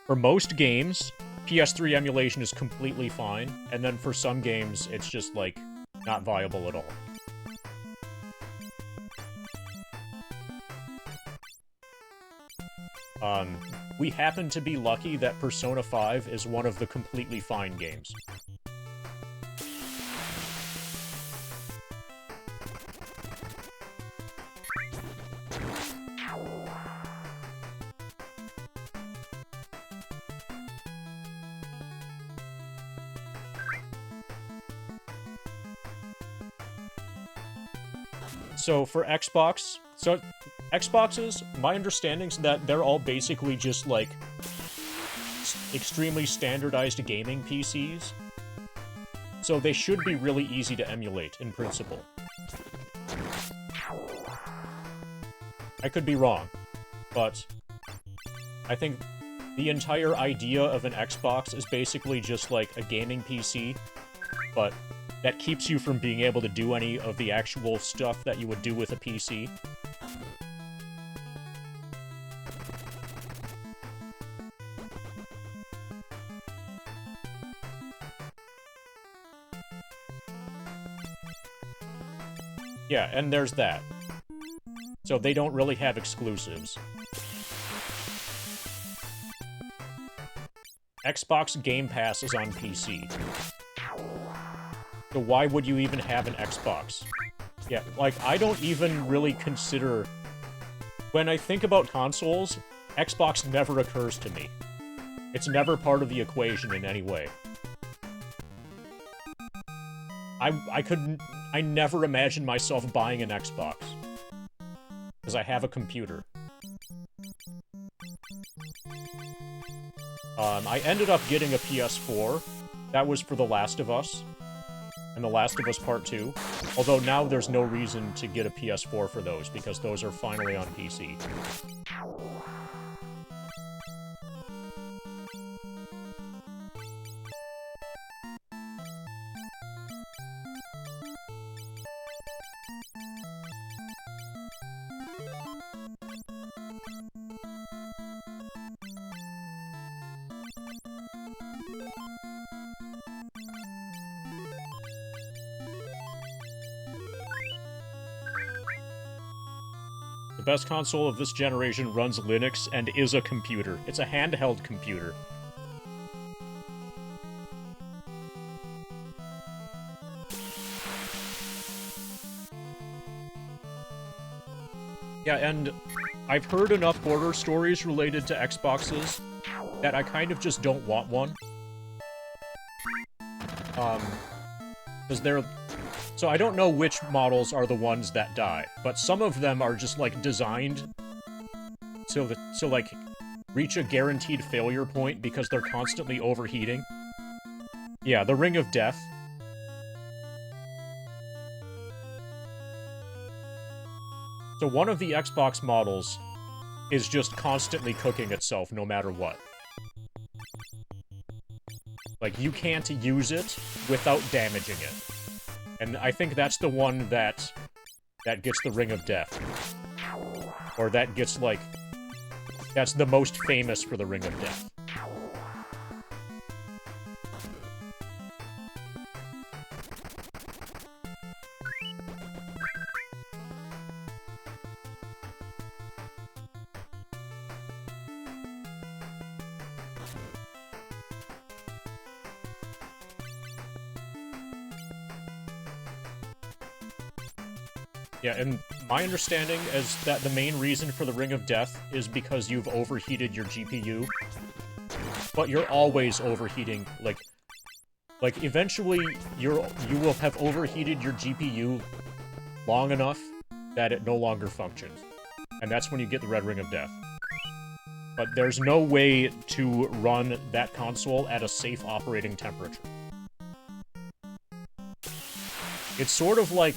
For most games, PS3 emulation is completely fine, and then for some games, it's just, like, not viable at all. We happen to be lucky that Persona 5 is one of the completely fine games. So for Xbox, Xboxes, my understanding is that they're all basically just, like, extremely standardized gaming PCs. So they should be really easy to emulate, in principle. I could be wrong, but I think the entire idea of an Xbox is basically just, like, a gaming PC, but that keeps you from being able to do any of the actual stuff that you would do with a PC. Yeah, and there's that. So they don't really have exclusives. Xbox Game Pass is on PC. So why would you even have an Xbox? Yeah, like, I don't even really consider... When I think about consoles, Xbox never occurs to me. It's never part of the equation in any way. I never imagined myself buying an Xbox. Because I have a computer. I ended up getting a PS4. That was for The Last of Us. And The Last of Us Part 2. Although now there's no reason to get a PS4 for those, because those are finally on PC. The best console of this generation runs Linux and is a computer. It's a handheld computer. Yeah, and I've heard enough horror stories related to Xboxes that I kind of just don't want one. Because they're... So I don't know which models are the ones that die, but some of them are just, like, designed to, like, reach a guaranteed failure point because they're constantly overheating. Yeah, the Ring of Death. So one of the Xbox models is just constantly cooking itself no matter what. Like, you can't use it without damaging it. And I think that's the one that gets the Ring of Death. Or that gets, like... That's the most famous for the Ring of Death. Yeah, and my understanding is that the main reason for the Ring of Death is because you've overheated your GPU. but you're always overheating, like, eventually, you will have overheated your GPU long enough that it no longer functions. And that's when you get the Red Ring of Death. But there's no way to run that console at a safe operating temperature. It's sort of like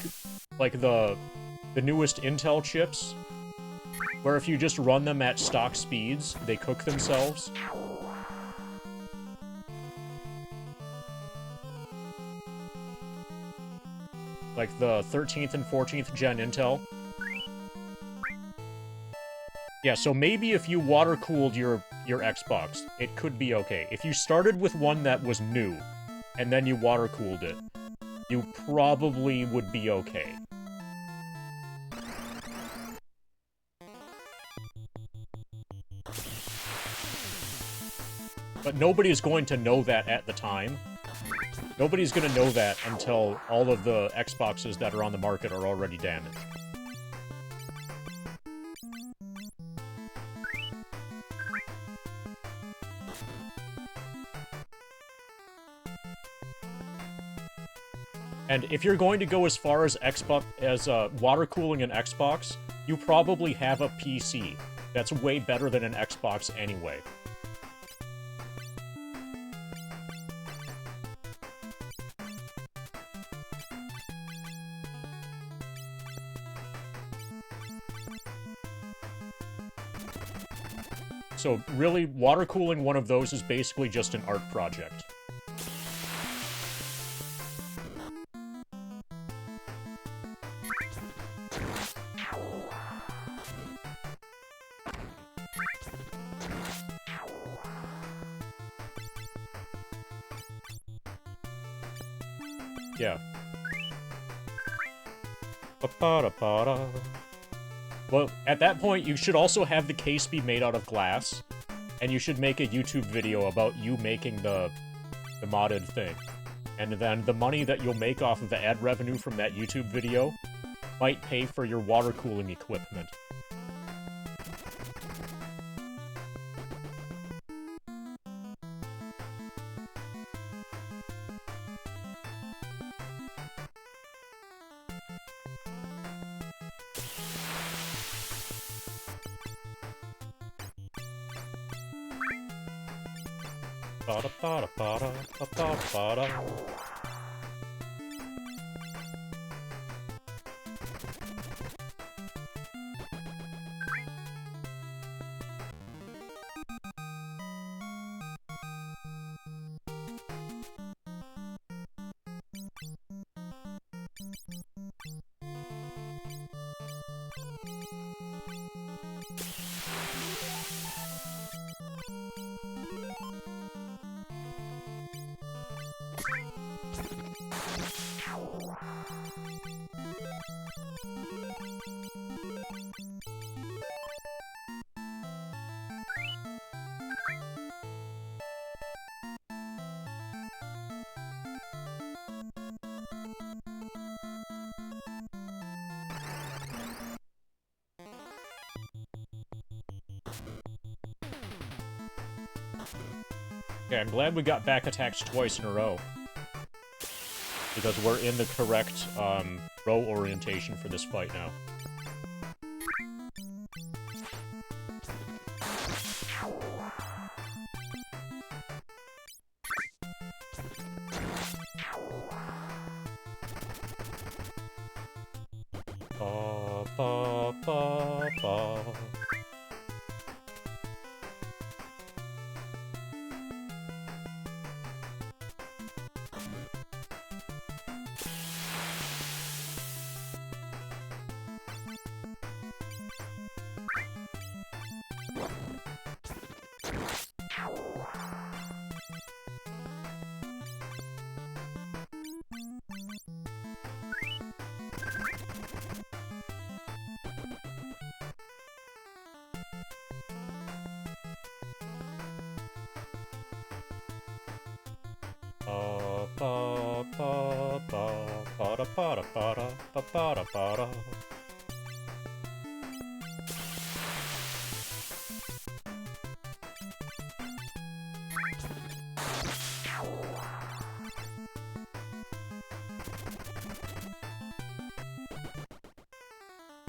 the newest Intel chips, where if you just run them at stock speeds, they cook themselves. Like the 13th and 14th gen Intel. Yeah, so maybe if you water-cooled your Xbox, it could be okay. If you started with one that was new, and then you water-cooled it, you probably would be okay. But nobody is going to know that at the time. Nobody's going to know that until all of the Xboxes that are on the market are already damaged. And if you're going to go as far as water cooling an Xbox, you probably have a PC. That's way better than an Xbox anyway. So really, water cooling one of those is basically just an art project. Yeah. Well, at that point, you should also have the case be made out of glass, and you should make a YouTube video about you making the modded thing. And then the money that you'll make off of the ad revenue from that YouTube video might pay for your water cooling equipment. Okay, I'm glad we got back attacks twice in a row. Because we're in the correct, row orientation for this fight now. Ba, ba, ba, ba.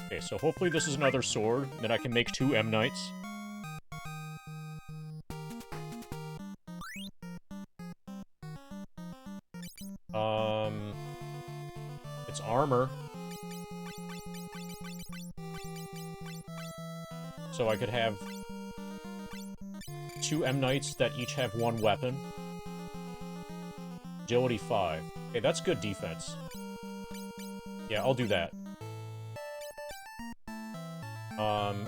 Okay, so hopefully this is another sword, then I can make 2 M Knights. It's armor. So I could have 2 M Knights that each have 1 weapon. Agility 5. Okay, that's good defense. Yeah, I'll do that.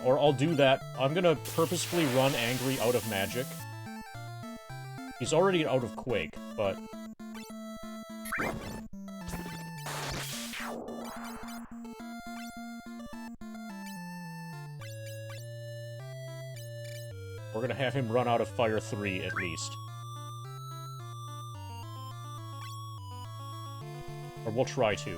Or I'll do that. I'm gonna purposefully run Angry out of magic. He's already out of Quake, but... we're gonna have him run out of Fire 3, at least. Or we'll try to.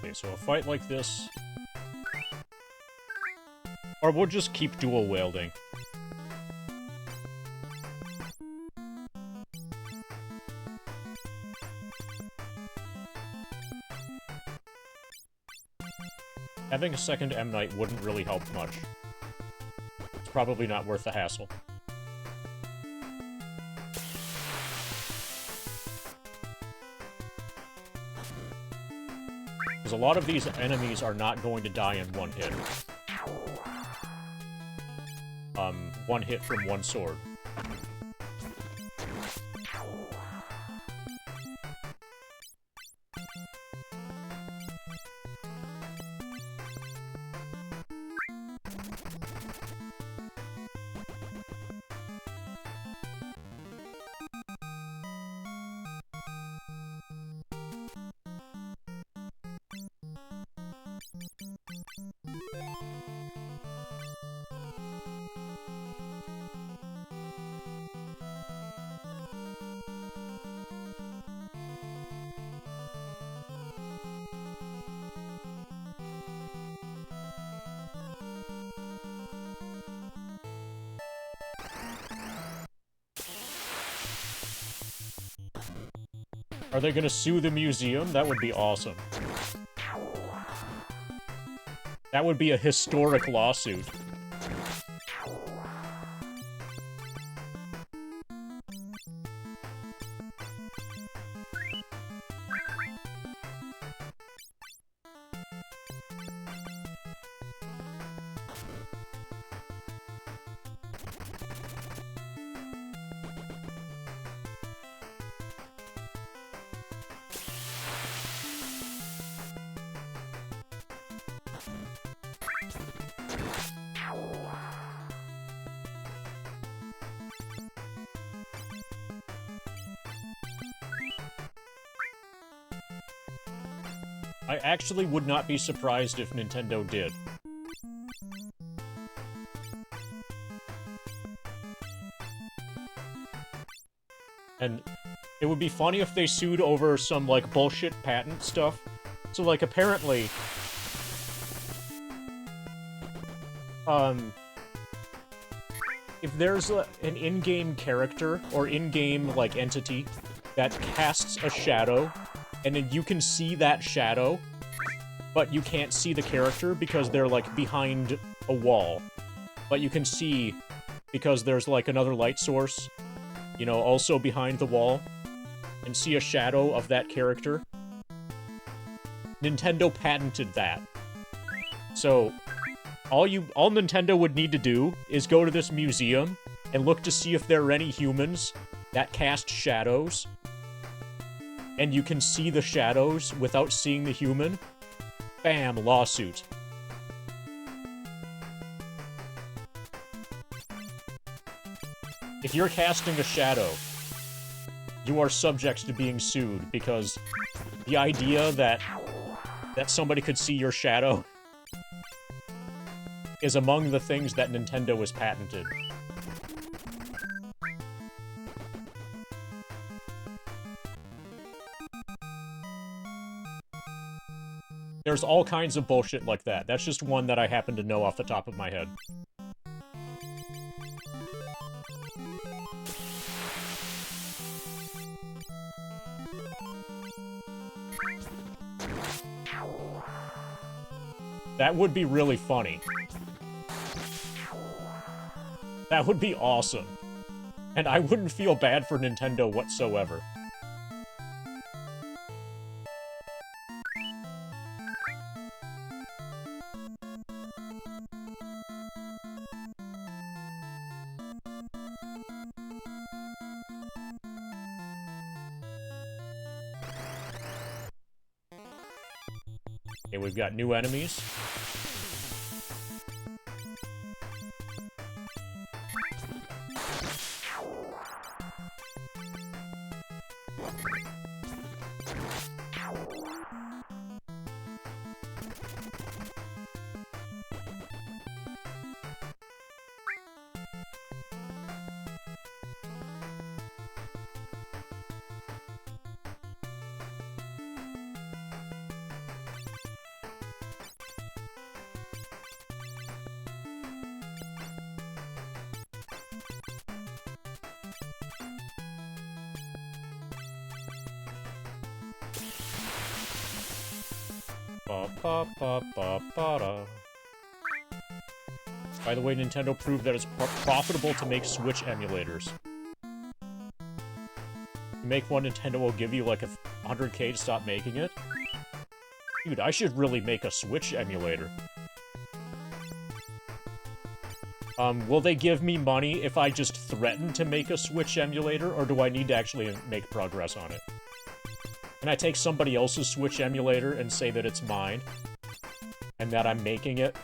Okay, so a fight like this... or we'll just keep dual wielding. Having a second M Knight wouldn't really help much. It's probably not worth the hassle. Because a lot of these enemies are not going to die in one hit. One hit from one sword. Are they gonna sue the museum? That would be awesome. That would be a historic lawsuit. I actually would not be surprised if Nintendo did. And it would be funny if they sued over some, like, bullshit patent stuff. So, like, apparently... if there's an in-game character, or in-game, like, entity, that casts a shadow, and then you can see that shadow, but you can't see the character because they're, like, behind a wall. But you can see because there's, like, another light source, you know, also behind the wall, and see a shadow of that character. Nintendo patented that. So, all Nintendo would need to do is go to this museum and look to see if there are any humans that cast shadows, and you can see the shadows without seeing the human, bam, lawsuit. If you're casting a shadow, you are subject to being sued, because the idea that somebody could see your shadow is among the things that Nintendo has patented. There's all kinds of bullshit like that. That's just one that I happen to know off the top of my head. That would be really funny. That would be awesome. And I wouldn't feel bad for Nintendo whatsoever. Okay, we've got new enemies. By the way, Nintendo proved that it's profitable to make Switch emulators. You make one, Nintendo will give you like $100K to stop making it. Dude, I should really make a Switch emulator. Will they give me money if I just threaten to make a Switch emulator, or do I need to actually make progress on it? Can I take somebody else's Switch emulator and say that it's mine? And that I'm making it?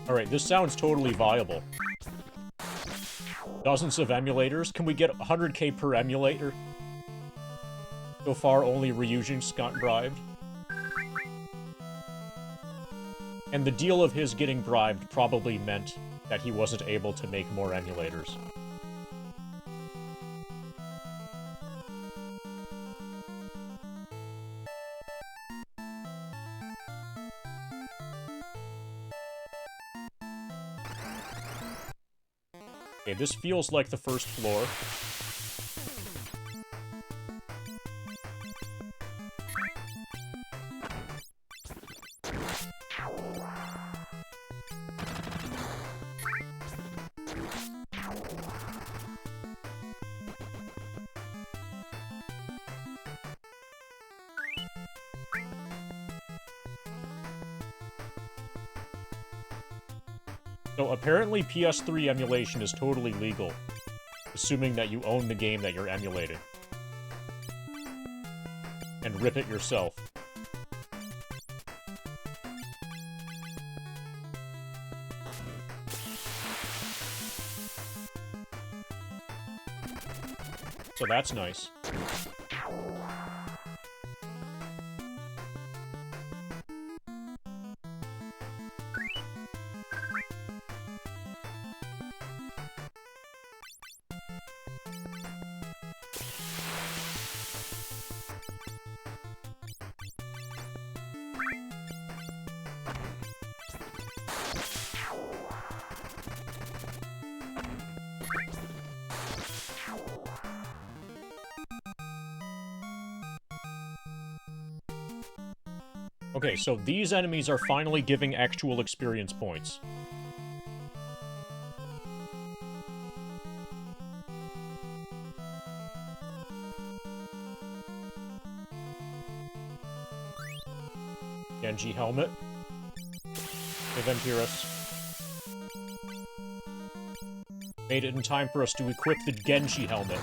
Alright, this sounds totally viable. Dozens of emulators? Can we get 100K per emulator? So far, only Ryujin's got bribed. And the deal of his getting bribed probably meant that he wasn't able to make more emulators. Okay, this feels like the first floor. So apparently PS3 emulation is totally legal, assuming that you own the game that you're emulating. And rip it yourself. So that's nice. Okay, so these enemies are finally giving actual experience points. And Genji helmet. Hey, Vampirus. Made it in time for us to equip the Genji helmet.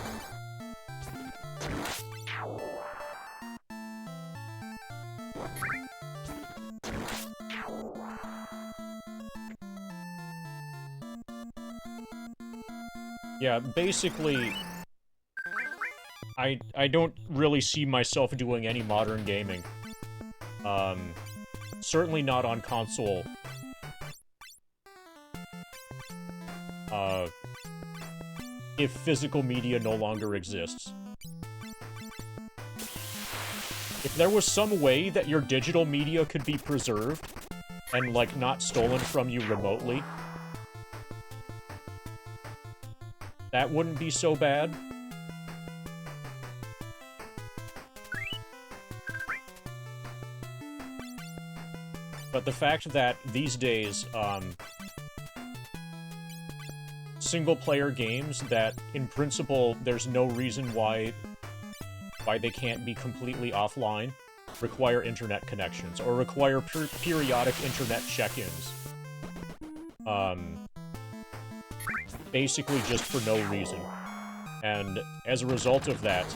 Yeah, basically, I don't really see myself doing any modern gaming. Certainly not on console. If physical media no longer exists. If there was some way that your digital media could be preserved and, like, not stolen from you remotely, that wouldn't be so bad. But the fact that these days, single-player games that, in principle, there's no reason why they can't be completely offline, require internet connections, or require periodic internet check-ins. Basically just for no reason. And as a result of that,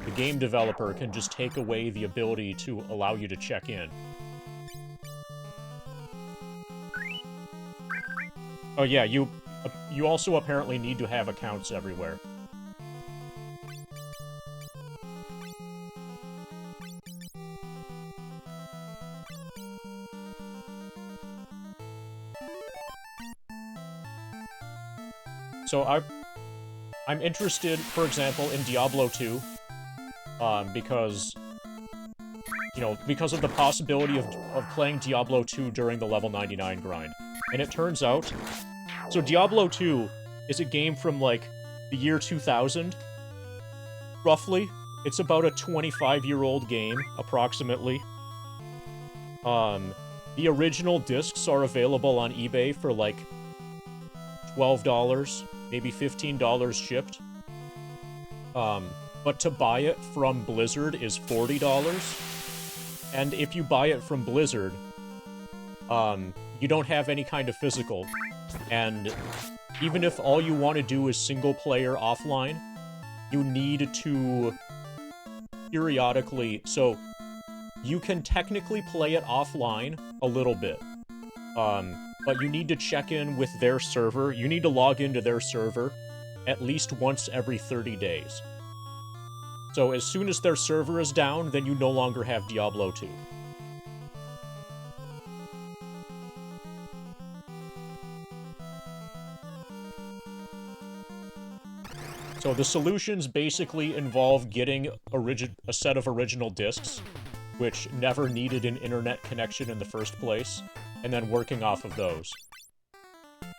the game developer can just take away the ability to allow you to check in. Oh yeah, you also apparently need to have accounts everywhere. So I'm interested, for example, in Diablo 2, because, you know, because of the possibility of playing Diablo 2 during the level 99 grind. And it turns out, so Diablo 2 is a game from, like, the year 2000, roughly. It's about a 25-year-old game, approximately. The original discs are available on eBay for, like, $12, maybe $15 shipped. But to buy it from Blizzard is $40. And if you buy it from Blizzard, you don't have any kind of physical. And even if all you want to do is single-player offline, you need to periodically... So, you can technically play it offline a little bit. But you need to check in with their server. You need to log into their server at least once every 30 days. So as soon as their server is down, then you no longer have Diablo 2. So the solutions basically involve getting a set of original discs, which never needed an internet connection in the first place, and then working off of those.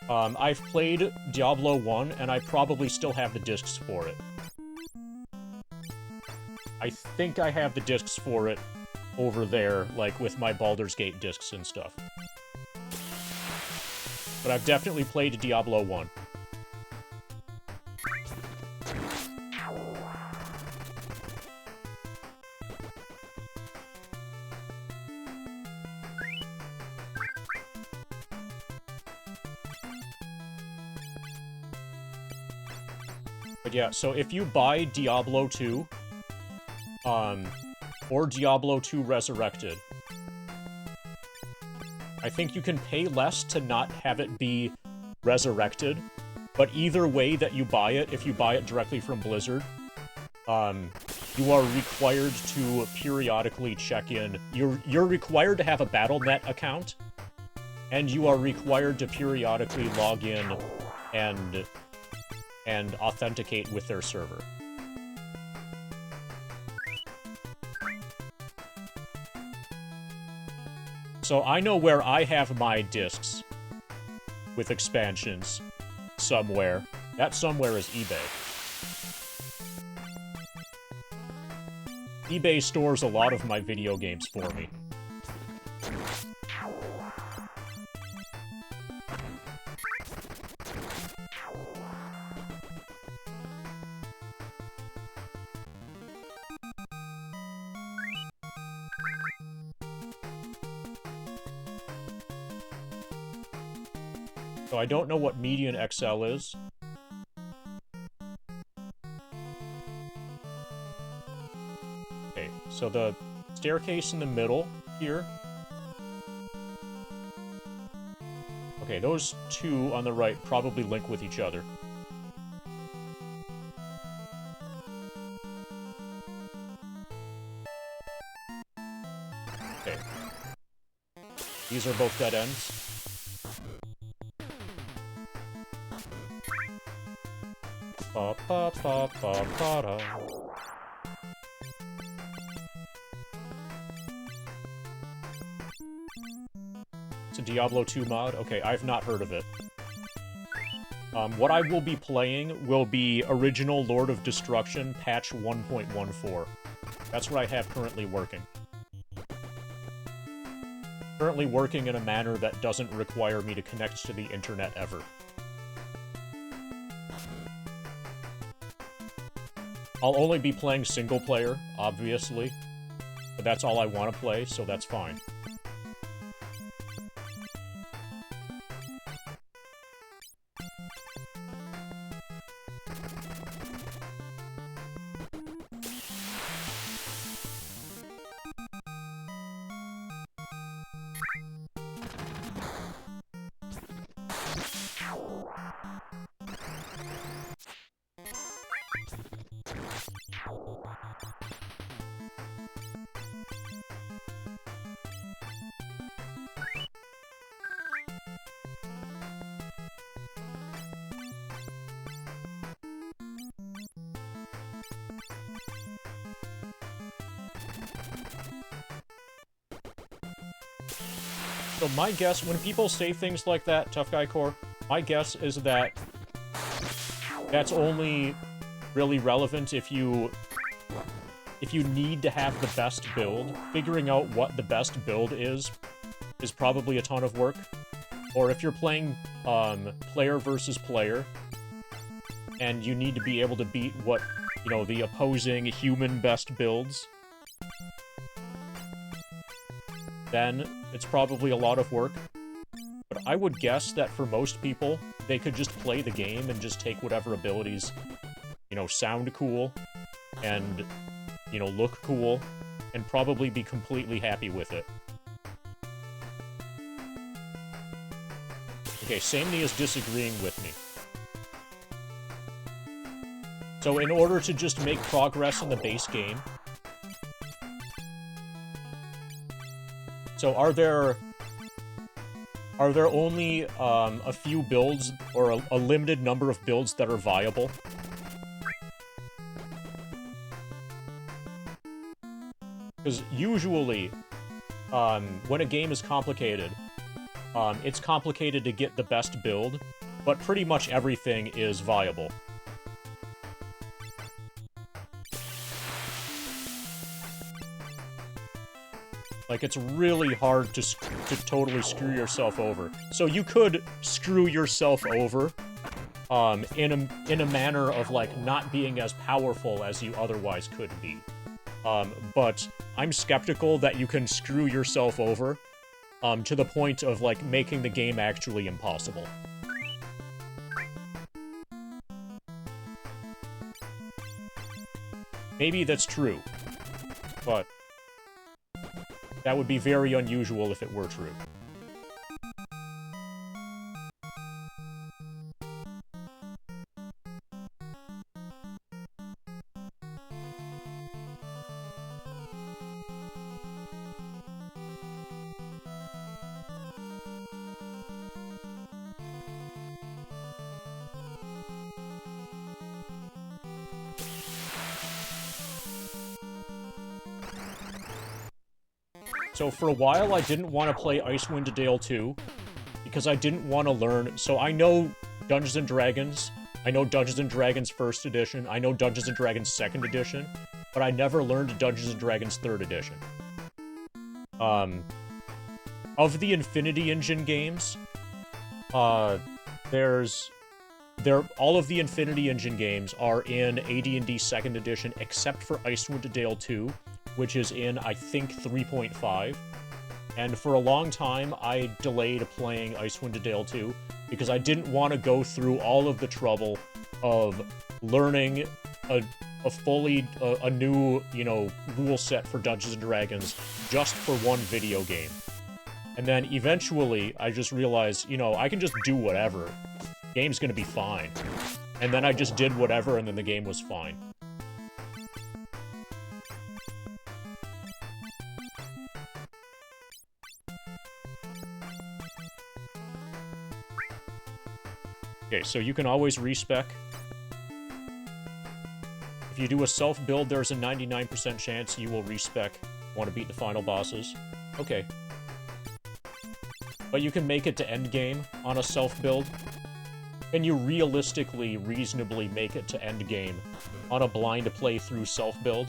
I've played Diablo 1, and I probably still have the discs for it. I think I have the discs for it over there, like, with my Baldur's Gate discs and stuff. But I've definitely played Diablo 1. But yeah, so if you buy Diablo 2, or Diablo 2 Resurrected, I think you can pay less to not have it be resurrected, but either way that you buy it, if you buy it directly from Blizzard, you are required to periodically check in. You're required to have a Battle.net account, and you are required to periodically log in and authenticate with their server. So I know where I have my discs with expansions somewhere. That somewhere is eBay. eBay stores a lot of my video games for me. So I don't know what median XL is. Okay, so the staircase in the middle here. Okay, those two on the right probably link with each other. Okay. These are both dead ends. Ba ba ba ba ba da. It's a Diablo 2 mod? Okay, I've not heard of it. What I will be playing will be original Lord of Destruction patch 1.14. That's what I have currently working. Currently working in a manner that doesn't require me to connect to the internet ever. I'll only be playing single player, obviously, but that's all I want to play, so that's fine. So my guess, when people say things like that, Tough Guy Core, my guess is that that's only really relevant if you need to have the best build. Figuring out what the best build is probably a ton of work. Or if you're playing player versus player, and you need to be able to beat what, you know, the opposing human best builds, then it's probably a lot of work. But I would guess that for most people, they could just play the game and just take whatever abilities, you know, sound cool and, you know, look cool, and probably be completely happy with it. Okay, Samney is disagreeing with me. So in order to just make progress in the base game... So are there only a few builds, or a limited number of builds that are viable? Because usually, when a game is complicated, it's complicated to get the best build, but pretty much everything is viable. Like, it's really hard to totally screw yourself over. So you could screw yourself over, in a manner of, like, not being as powerful as you otherwise could be. But I'm skeptical that you can screw yourself over, to the point of, like, making the game actually impossible. Maybe that's true, but that would be very unusual if it were true. So for a while, I didn't want to play Icewind Dale 2, because I didn't want to learn... So I know Dungeons & Dragons, I know Dungeons & Dragons 1st Edition, I know Dungeons & Dragons 2nd Edition, but I never learned Dungeons & Dragons 3rd Edition. Of the Infinity Engine games, all of the Infinity Engine games are in AD&D 2nd Edition, except for Icewind Dale 2, which is in, I think, 3.5. And for a long time, I delayed playing Icewind Dale 2 because I didn't want to go through all of the trouble of learning a new, you know, rule set for Dungeons & Dragons just for one video game. And then eventually, I just realized, you know, I can just do whatever. Game's gonna be fine. And then I just did whatever, and then the game was fine. Okay, so you can always respec. If you do a self-build, there's a 99% chance you will respec. Want to beat the final bosses. Okay. But you can make it to endgame on a self-build. Can you realistically, reasonably make it to endgame on a blind playthrough self-build?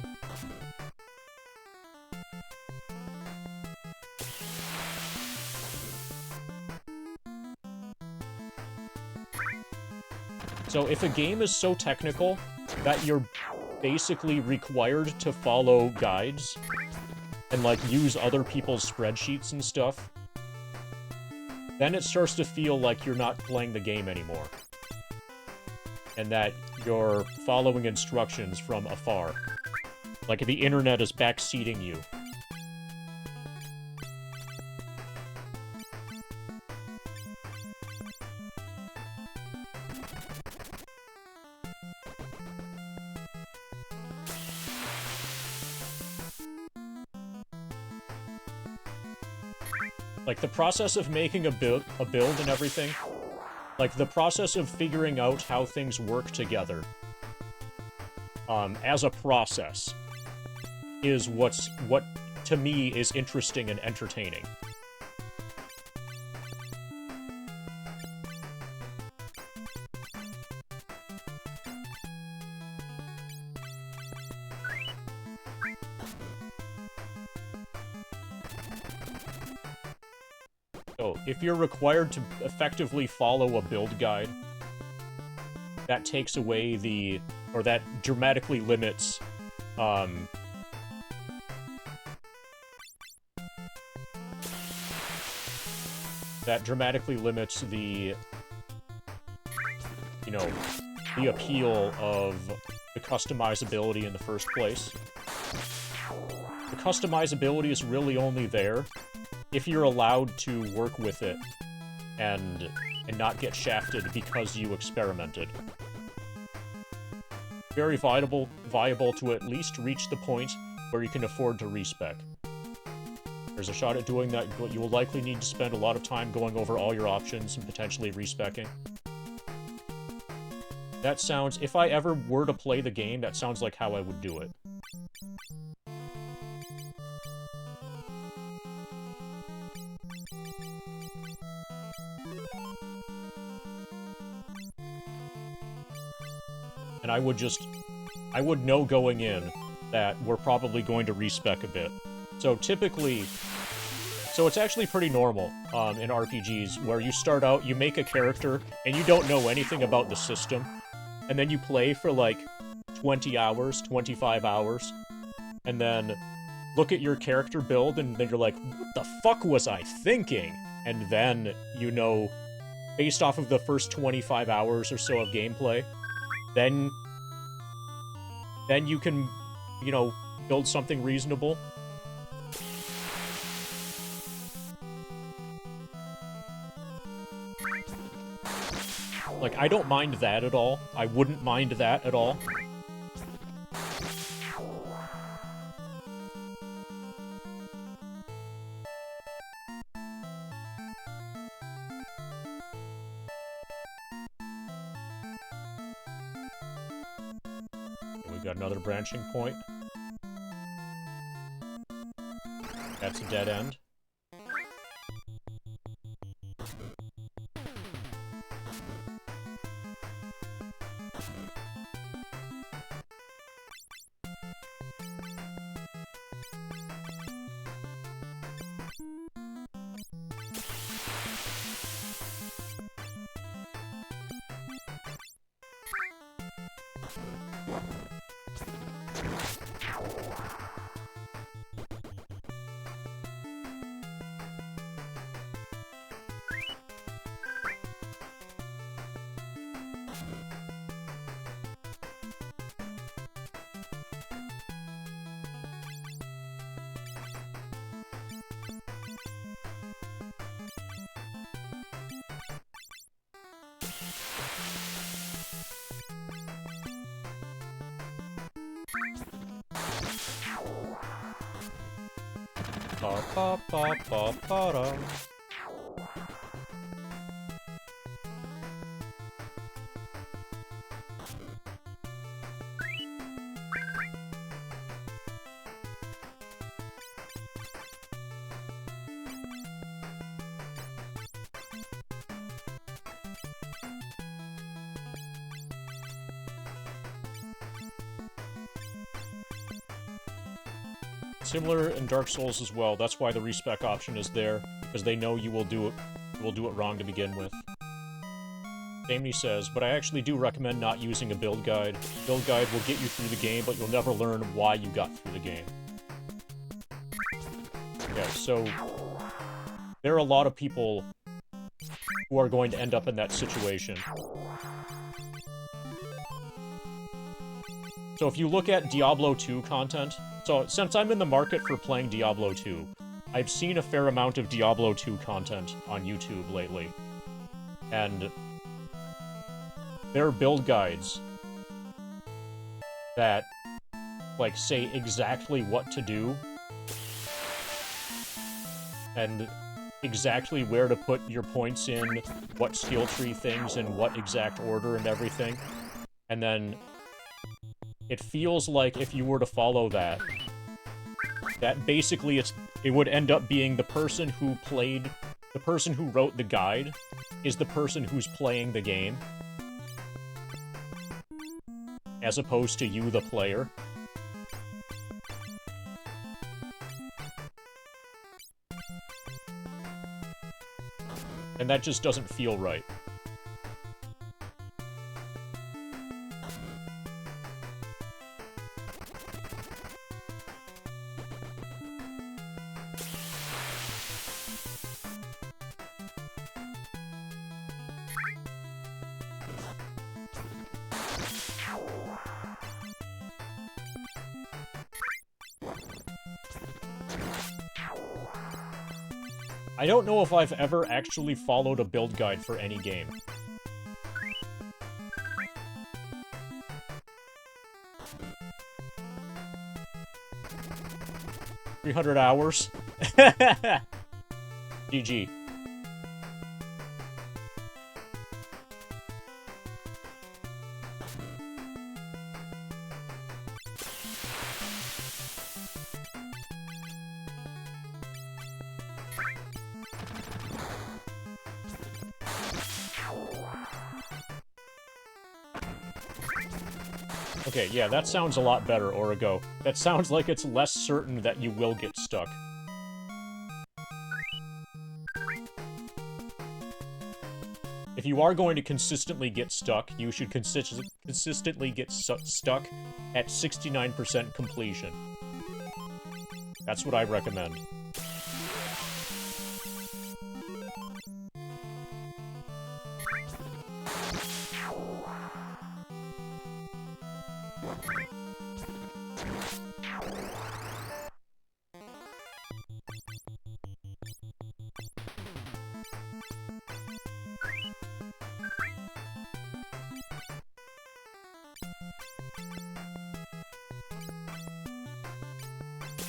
So if a game is so technical that you're basically required to follow guides and, like, use other people's spreadsheets and stuff, then it starts to feel like you're not playing the game anymore. And that you're following instructions from afar. Like the internet is backseating you. Like, the process of making a build and everything, like, the process of figuring out how things work together, as a process, is what, to me, is interesting and entertaining. So, if you're required to effectively follow a build guide, that takes away the... or that dramatically limits, that dramatically limits the, you know, the appeal of the customizability in the first place. The customizability is really only there if you're allowed to work with it and not get shafted because you experimented. Very viable to at least reach the point where you can afford to respec. There's a shot at doing that, but you will likely need to spend a lot of time going over all your options and potentially respecing. That sounds... if I ever were to play the game, that sounds like how I would do it. And I would know going in that we're probably going to respec a bit. So typically, so it's actually pretty normal in RPGs, where you start out, you make a character, and you don't know anything about the system, and then you play for like 20 hours, 25 hours, and then look at your character build, and then you're like, what the fuck was I thinking? And then, you know, based off of the first 25 hours or so of gameplay, then you can, you know, build something reasonable. Like, I don't mind that at all. I wouldn't mind that at all. We've got another branching point. That's a dead end. Pa pa pa pa pa da. Similar in Dark Souls as well. That's why the respec option is there, because they know you will do it wrong to begin with. Damney says, but I actually do recommend not using a build guide. Build guide will get you through the game, but you'll never learn why you got through the game. Yeah, so there are a lot of people who are going to end up in that situation. So if you look at Diablo 2 content, so since I'm in the market for playing Diablo 2, I've seen a fair amount of Diablo 2 content on YouTube lately. And there are build guides that, like, say exactly what to do and exactly where to put your points in, what skill tree things in what exact order and everything. And then it feels like if you were to follow that, that basically it would end up being the person who wrote the guide is the person who's playing the game, as opposed to you, the player. And that just doesn't feel right. I don't know if I've ever actually followed a build guide for any game. $300 hours? GG. Okay, yeah, that sounds a lot better, Origo. That sounds like it's less certain that you will get stuck. If you are going to consistently get stuck, you should consistently get stuck at 69% completion. That's what I recommend.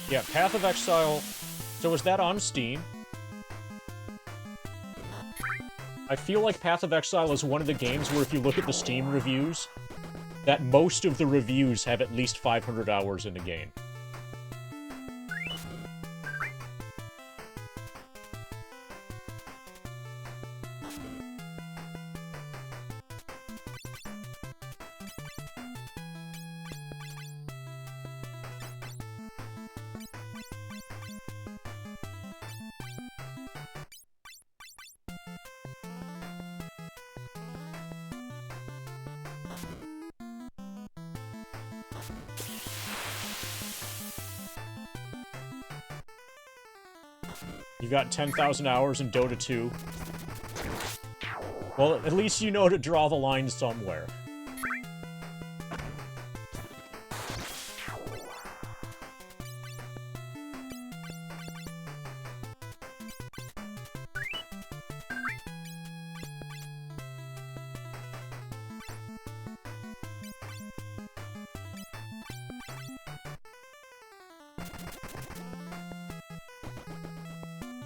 Yeah, Path of Exile. So is that on Steam? I feel like Path of Exile is one of the games where if you look at the Steam reviews, that most of the reviews have at least 500 hours in the game. You got 10,000 hours in Dota 2. Well, at least you know to draw the line somewhere.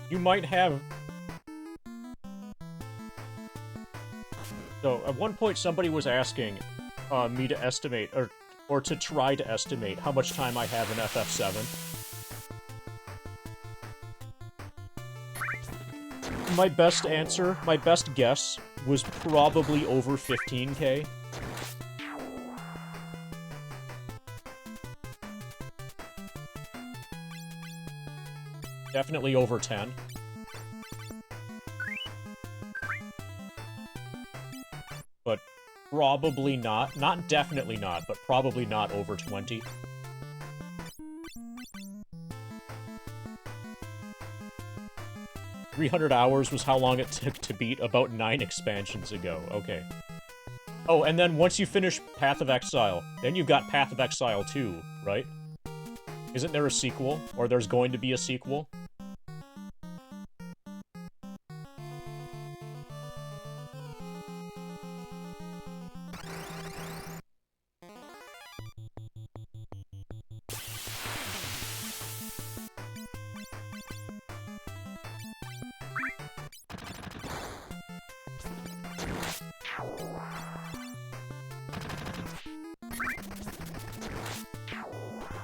You might have... So, at one point somebody was asking me to estimate, or to try to estimate how much time I have in FF7. My best answer, my best guess, was probably over 15K. Definitely over 10. But probably not. Not definitely not, but probably not over 20. $300 hours was how long it took to beat about 9 expansions ago. Okay. Oh, and then once you finish Path of Exile, then you've got Path of Exile 2, right? Isn't there a sequel? Or there's going to be a sequel?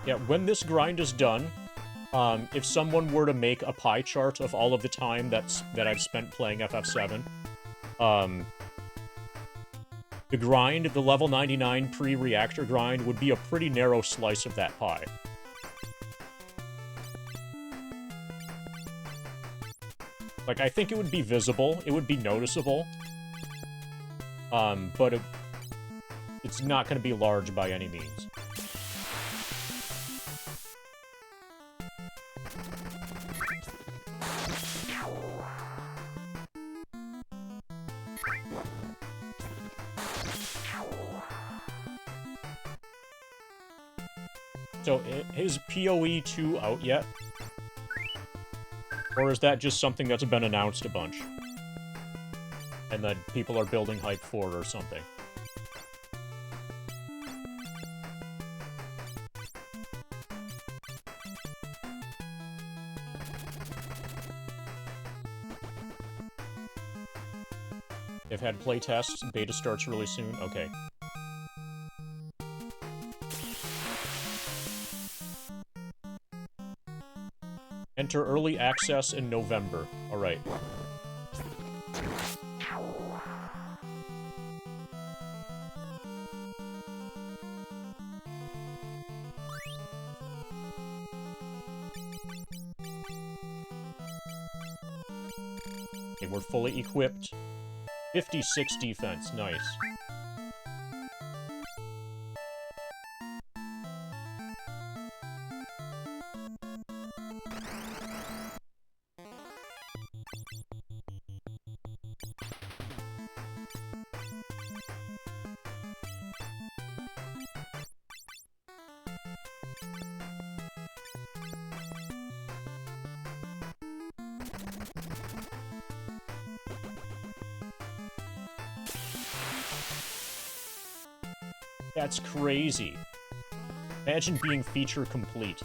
Yeah, when this grind is done, if someone were to make a pie chart of all of the time that I've spent playing FF7, the grind, the level 99 pre-reactor grind, would be a pretty narrow slice of that pie. Like, I think it would be visible, it would be noticeable, but it's not going to be large by any means. So, is PoE 2 out yet? Or is that just something that's been announced a bunch? And that people are building hype for it or something? They've had playtests, beta starts really soon? Okay. Enter early access in November. Alright. Okay, we're fully equipped. 56 defense, nice. That's crazy. Imagine being feature complete.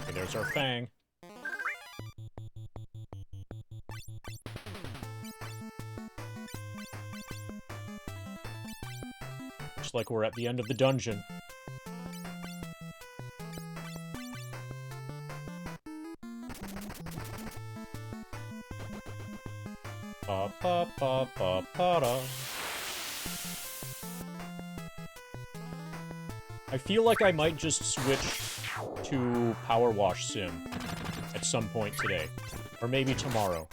Okay, there's our Fang. looks like we're at the end of the dungeon. Ba ba ba ba ba da. I feel like I might just switch to Power Wash Sim at some point today. Or maybe tomorrow.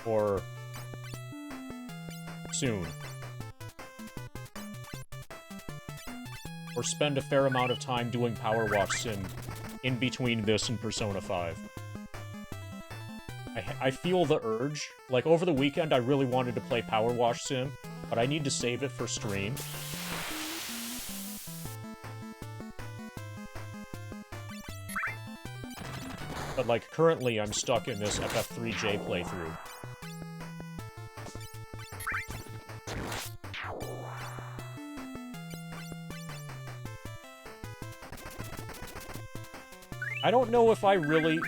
Or soon. Or spend a fair amount of time doing Power Wash Sim in between this and Persona 5. I feel the urge. Like, over the weekend, I really wanted to play Power Wash Sim, but I need to save it for stream. But, like, currently I'm stuck in this FF3J playthrough. I don't know if I really...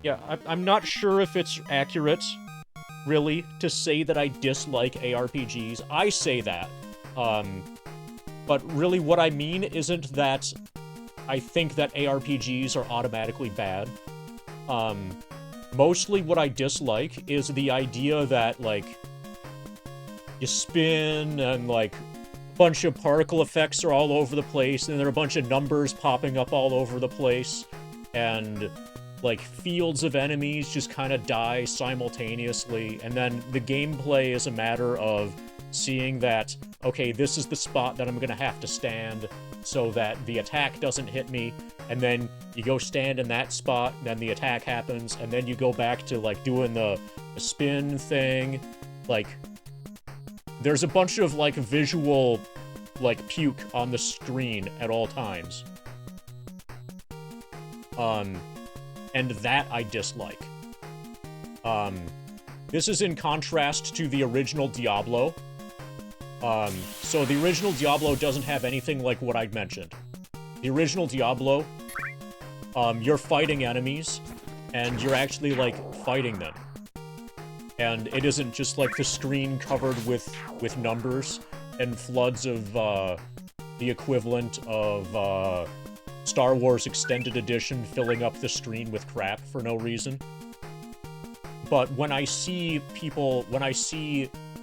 Yeah, I'm not sure if it's accurate, really, to say that I dislike ARPGs. I say that. But really what I mean isn't that I think that ARPGs are automatically bad. Mostly what I dislike is the idea that, like, you spin and, like, a bunch of particle effects are all over the place, and there are a bunch of numbers popping up all over the place, and, like, fields of enemies just kind of die simultaneously, and then the gameplay is a matter of seeing that, okay, this is the spot that I'm gonna have to stand so that the attack doesn't hit me, and then you go stand in that spot, and then the attack happens, and then you go back to, like, doing the spin thing. Like, there's a bunch of, like, visual, like, puke on the screen at all times. And that I dislike. This is in contrast to the original Diablo. So the original Diablo doesn't have anything like what I'd mentioned. The original Diablo, you're fighting enemies, and you're actually, like, fighting them. And it isn't just, like, the screen covered with numbers and floods of, the equivalent of, Star Wars Extended Edition filling up the screen with crap for no reason. But when I see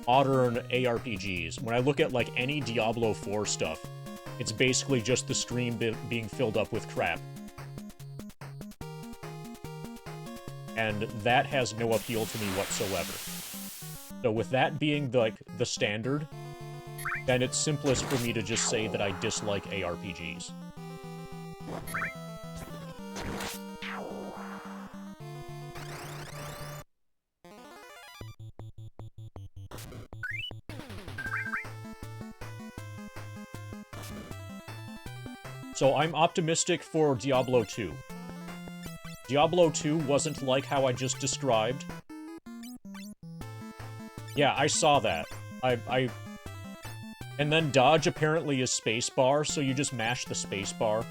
modern ARPGs, when I look at, like, any Diablo 4 stuff, it's basically just the screen being filled up with crap. And that has no appeal to me whatsoever. So with that being, like, the standard, then it's simplest for me to just say that I dislike ARPGs. So I'm optimistic for Diablo 2. Diablo 2 wasn't like how I just described. Yeah, I saw that. And then dodge apparently is spacebar, so you just mash the spacebar.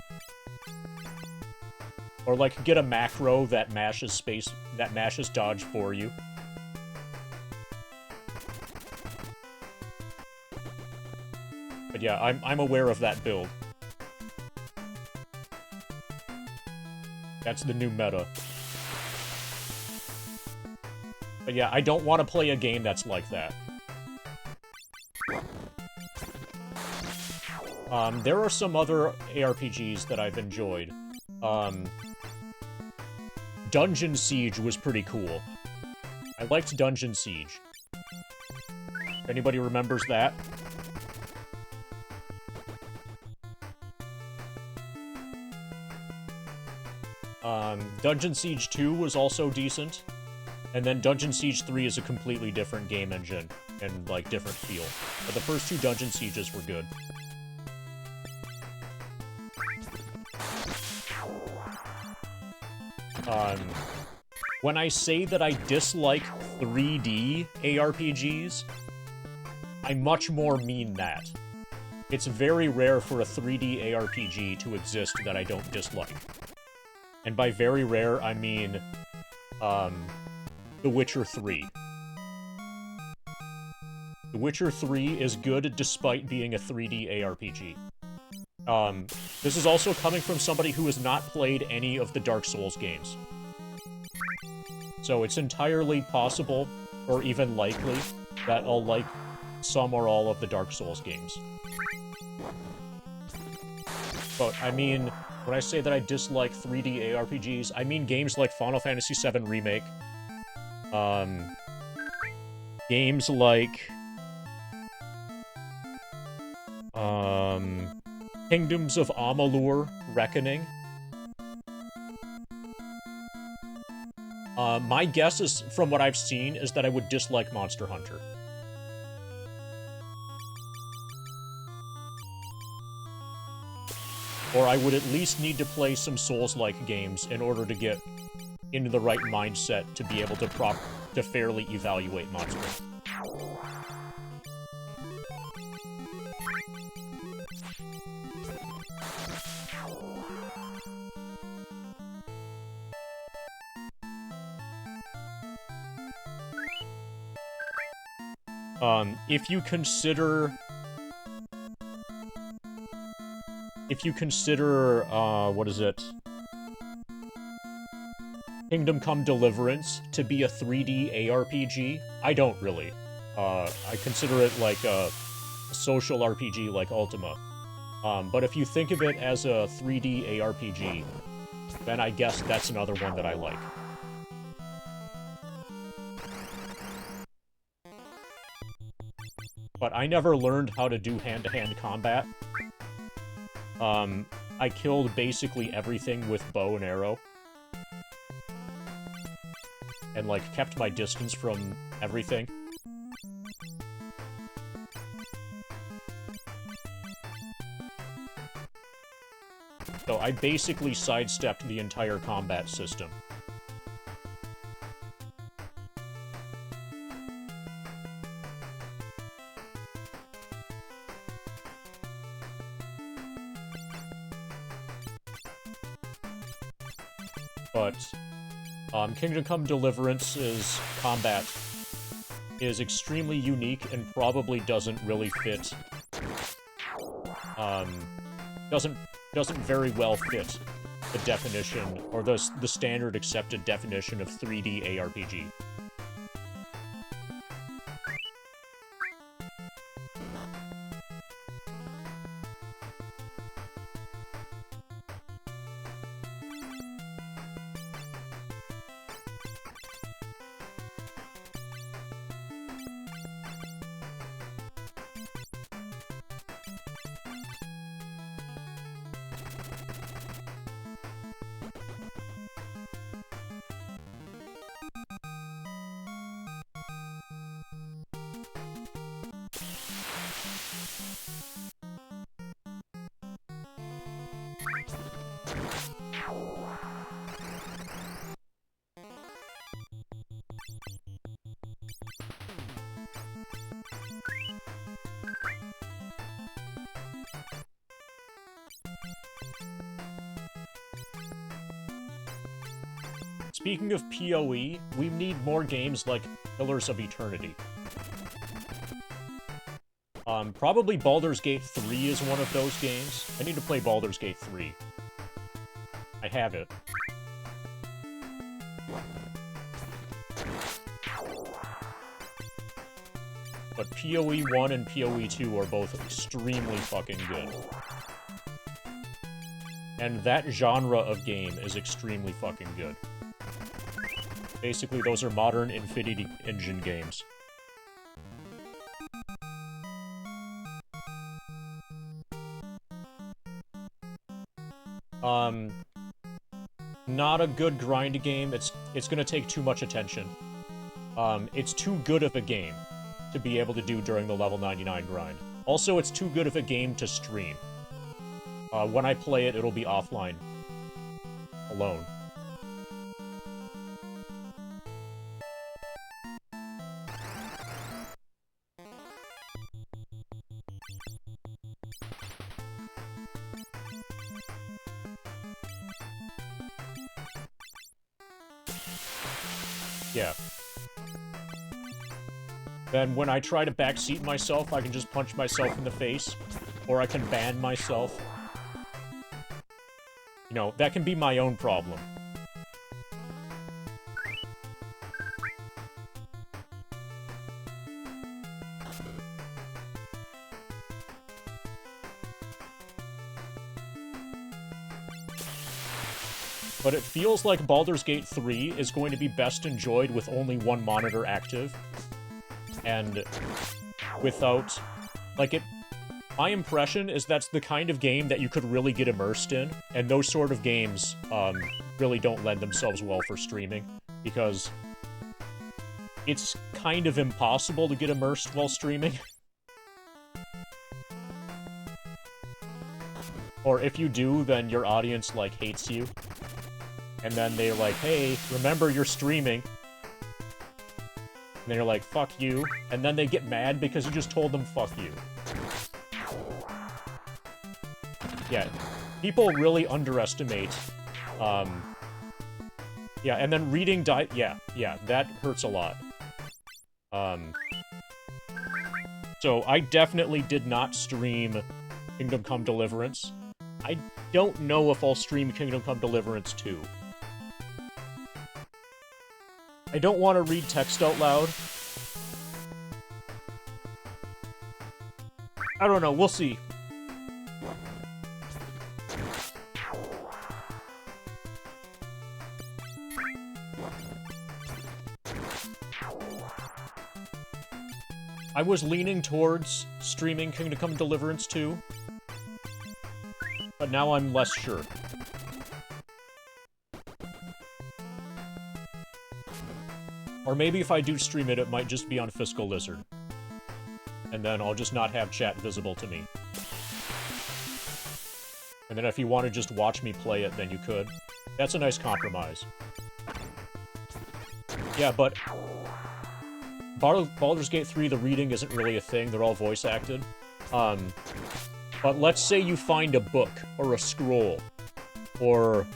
Or, like, get a macro that mashes dodge for you. But yeah, I'm aware of that build. That's the new meta. But yeah, I don't want to play a game that's like that. There are some other ARPGs that I've enjoyed. Dungeon Siege was pretty cool. I liked Dungeon Siege. If anybody remembers that? Dungeon Siege 2 was also decent. And then Dungeon Siege 3 is a completely different game engine and, like, different feel. But the first two Dungeon Sieges were good. When I say that I dislike 3D ARPGs, I much more mean that. It's very rare for a 3D ARPG to exist that I don't dislike. And by very rare, I mean, The Witcher 3. The Witcher 3 is good despite being a 3D ARPG. This is also coming from somebody who has not played any of the Dark Souls games. So it's entirely possible, or even likely, that I'll like some or all of the Dark Souls games. But, I mean, when I say that I dislike 3D ARPGs, I mean games like Final Fantasy VII Remake, games like, Kingdoms of Amalur: Reckoning. My guess is, from what I've seen, is that I would dislike Monster Hunter. Or I would at least need to play some Souls-like games in order to get into the right mindset to be able to fairly evaluate Monster. If you consider, what is it? Kingdom Come Deliverance to be a 3D ARPG, I don't really. I consider it like a social RPG like Ultima. But if you think of it as a 3D ARPG, then I guess that's another one that I like. But I never learned how to do hand-to-hand combat. I killed basically everything with bow and arrow. And, like, kept my distance from everything. So I basically sidestepped the entire combat system. But, Kingdom Come Deliverance's combat is extremely unique and probably doesn't really fit, doesn't very well fit the definition, or the standard accepted definition of 3D ARPG. Speaking of PoE, we need more games like Pillars of Eternity. Probably Baldur's Gate 3 is one of those games. I need to play Baldur's Gate 3. I have it. But PoE 1 and PoE 2 are both extremely fucking good. And that genre of game is extremely fucking good. Basically, those are modern Infinity Engine games. Not a good grind game. It's gonna take too much attention. It's too good of a game to be able to do during the level 99 grind. Also, it's too good of a game to stream. When I play it, it'll be offline. Alone. Yeah. then when I try to backseat myself, I can just punch myself in the face, or I can ban myself. You know, that can be my own problem. But it feels like Baldur's Gate 3 is going to be best enjoyed with only one monitor active. And without... Like, it... My impression is that's the kind of game that you could really get immersed in, and those sort of games, really don't lend themselves well for streaming, because it's kind of impossible to get immersed while streaming. Or if you do, then your audience, like, hates you. And then they're like, hey, remember you're streaming. And they're like, fuck you. And then they get mad because you just told them fuck you. Yeah, people really underestimate, yeah, and then reading yeah, that hurts a lot. So I definitely did not stream Kingdom Come Deliverance. I don't know if I'll stream Kingdom Come Deliverance 2. I don't want to read text out loud. I don't know, we'll see. I was leaning towards streaming Kingdom Come Deliverance 2, but now I'm less sure. Or maybe if I do stream it, it might just be on Fiscal Lizard. And then I'll just not have chat visible to me. And then if you want to just watch me play it, then you could. That's a nice compromise. Yeah, but... Baldur's Gate 3, the reading isn't really a thing, they're all voice acted. But let's say you find a book, or a scroll, or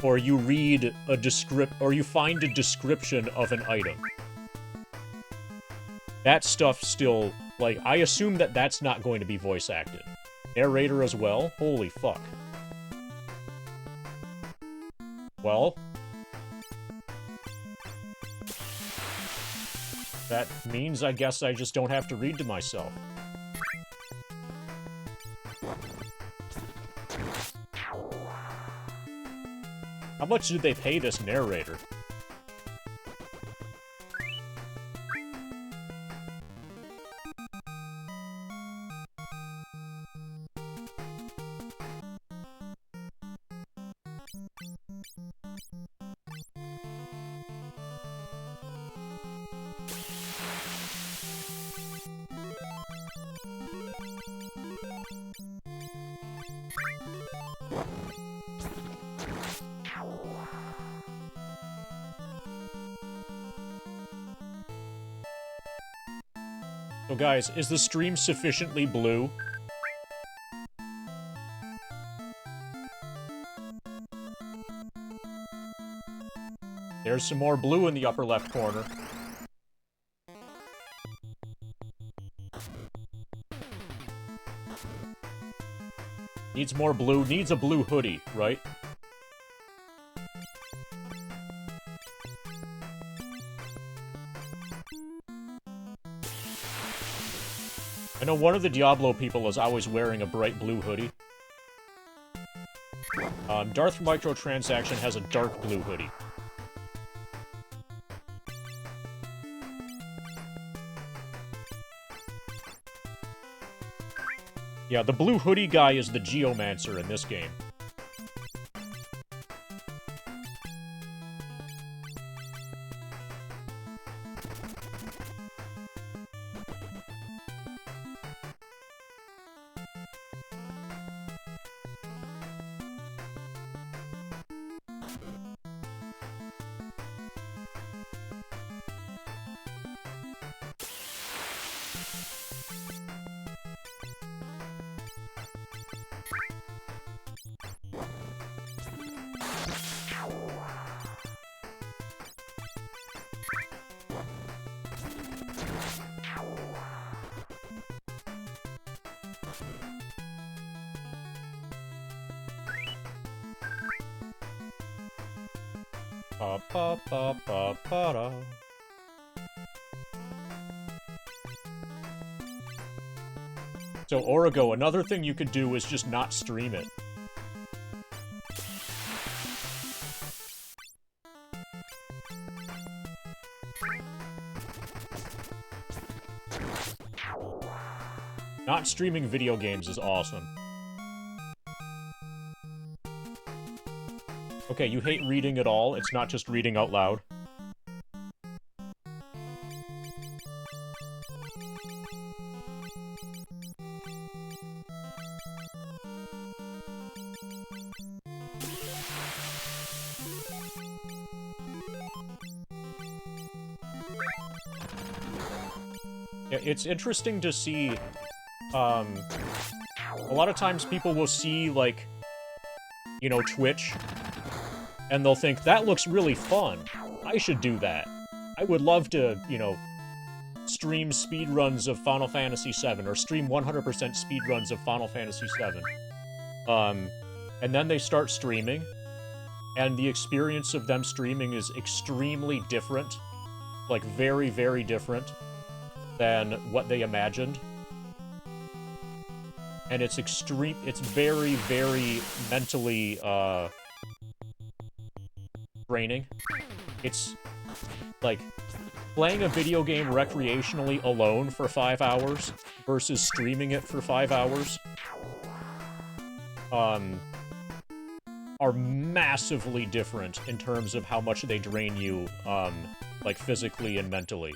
you read a or you find a description of an item. That stuff still, like, I assume that that's not going to be voice acted. Narrator as well? Holy fuck. Well... that means, I guess, I just don't have to read to myself. How much did they pay this narrator? So guys, is the stream sufficiently blue? There's some more blue in the upper left corner. Needs more blue. Needs a blue hoodie, right? I know one of the Diablo people is always wearing a bright blue hoodie. Darth Microtransaction has a dark blue hoodie. Yeah, the blue hoodie guy is the Geomancer in this game. Pa pa pa pa pa da. So, Origo, another thing you could do is just not stream it. Not streaming video games is awesome. Okay, you hate reading at all. It's not just reading out loud. It's interesting to see, a lot of times people will see, like, you know, Twitch, and they'll think, that looks really fun. I should do that. I would love to, you know, stream speedruns of Final Fantasy VII, or stream 100% speedruns of Final Fantasy VII. And then they start streaming, and the experience of them streaming is extremely different, like, very, very different than what they imagined. And it's very, very mentally, draining. It's, like, playing a video game recreationally alone for 5 hours versus streaming it for 5 hours, are massively different in terms of how much they drain you, like, physically and mentally.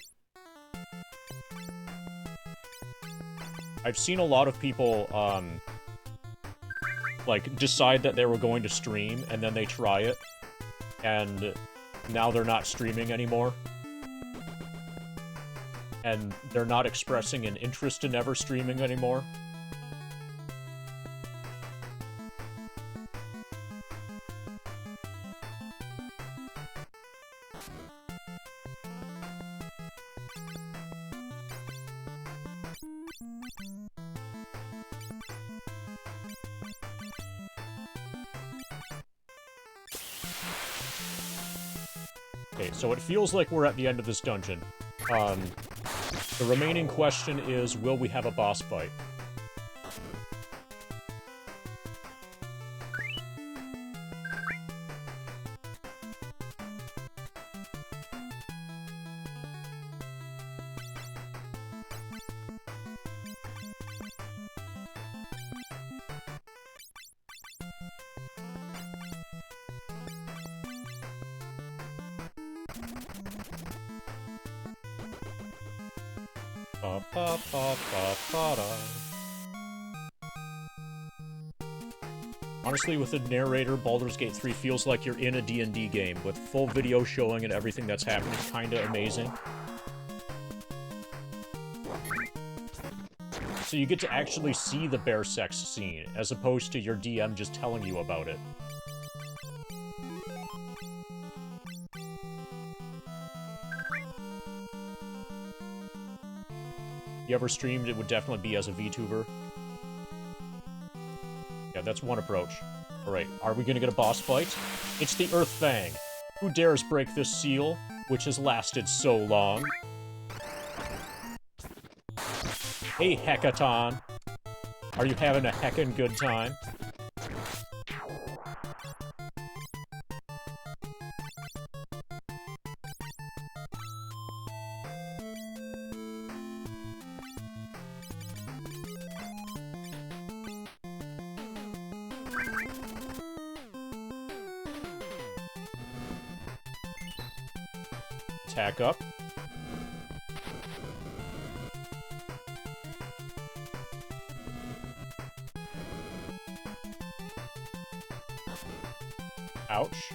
I've seen a lot of people, like, decide that they were going to stream, and then they try it, and now they're not streaming anymore. And they're not expressing an interest in ever streaming anymore. Okay, so it feels like we're at the end of this dungeon. The remaining question is, will we have a boss fight? Honestly, with the narrator, Baldur's Gate 3 feels like you're in a D&D game, with full video showing and everything that's happening. Kinda amazing. So you get to actually see the bear sex scene, as opposed to your DM just telling you about it. You ever streamed, it would definitely be as a VTuber. Yeah, that's one approach. Alright, are we gonna get a boss fight? It's the Earth Fang. Who dares break this seal, which has lasted so long? Hey, Hecaton. Are you having a heckin' good time? Attack up. Ouch.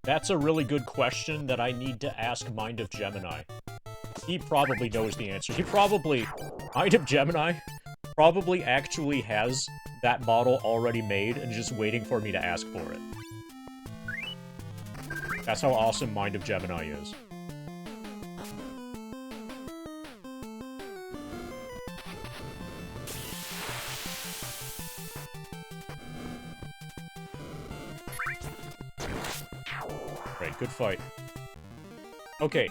That's a really good question that I need to ask Mind of Gemini. He probably knows the answer. Mind of Gemini probably actually has that model already made and just waiting for me to ask for it. That's how awesome Mind of Gemini is. Right, good fight. Okay.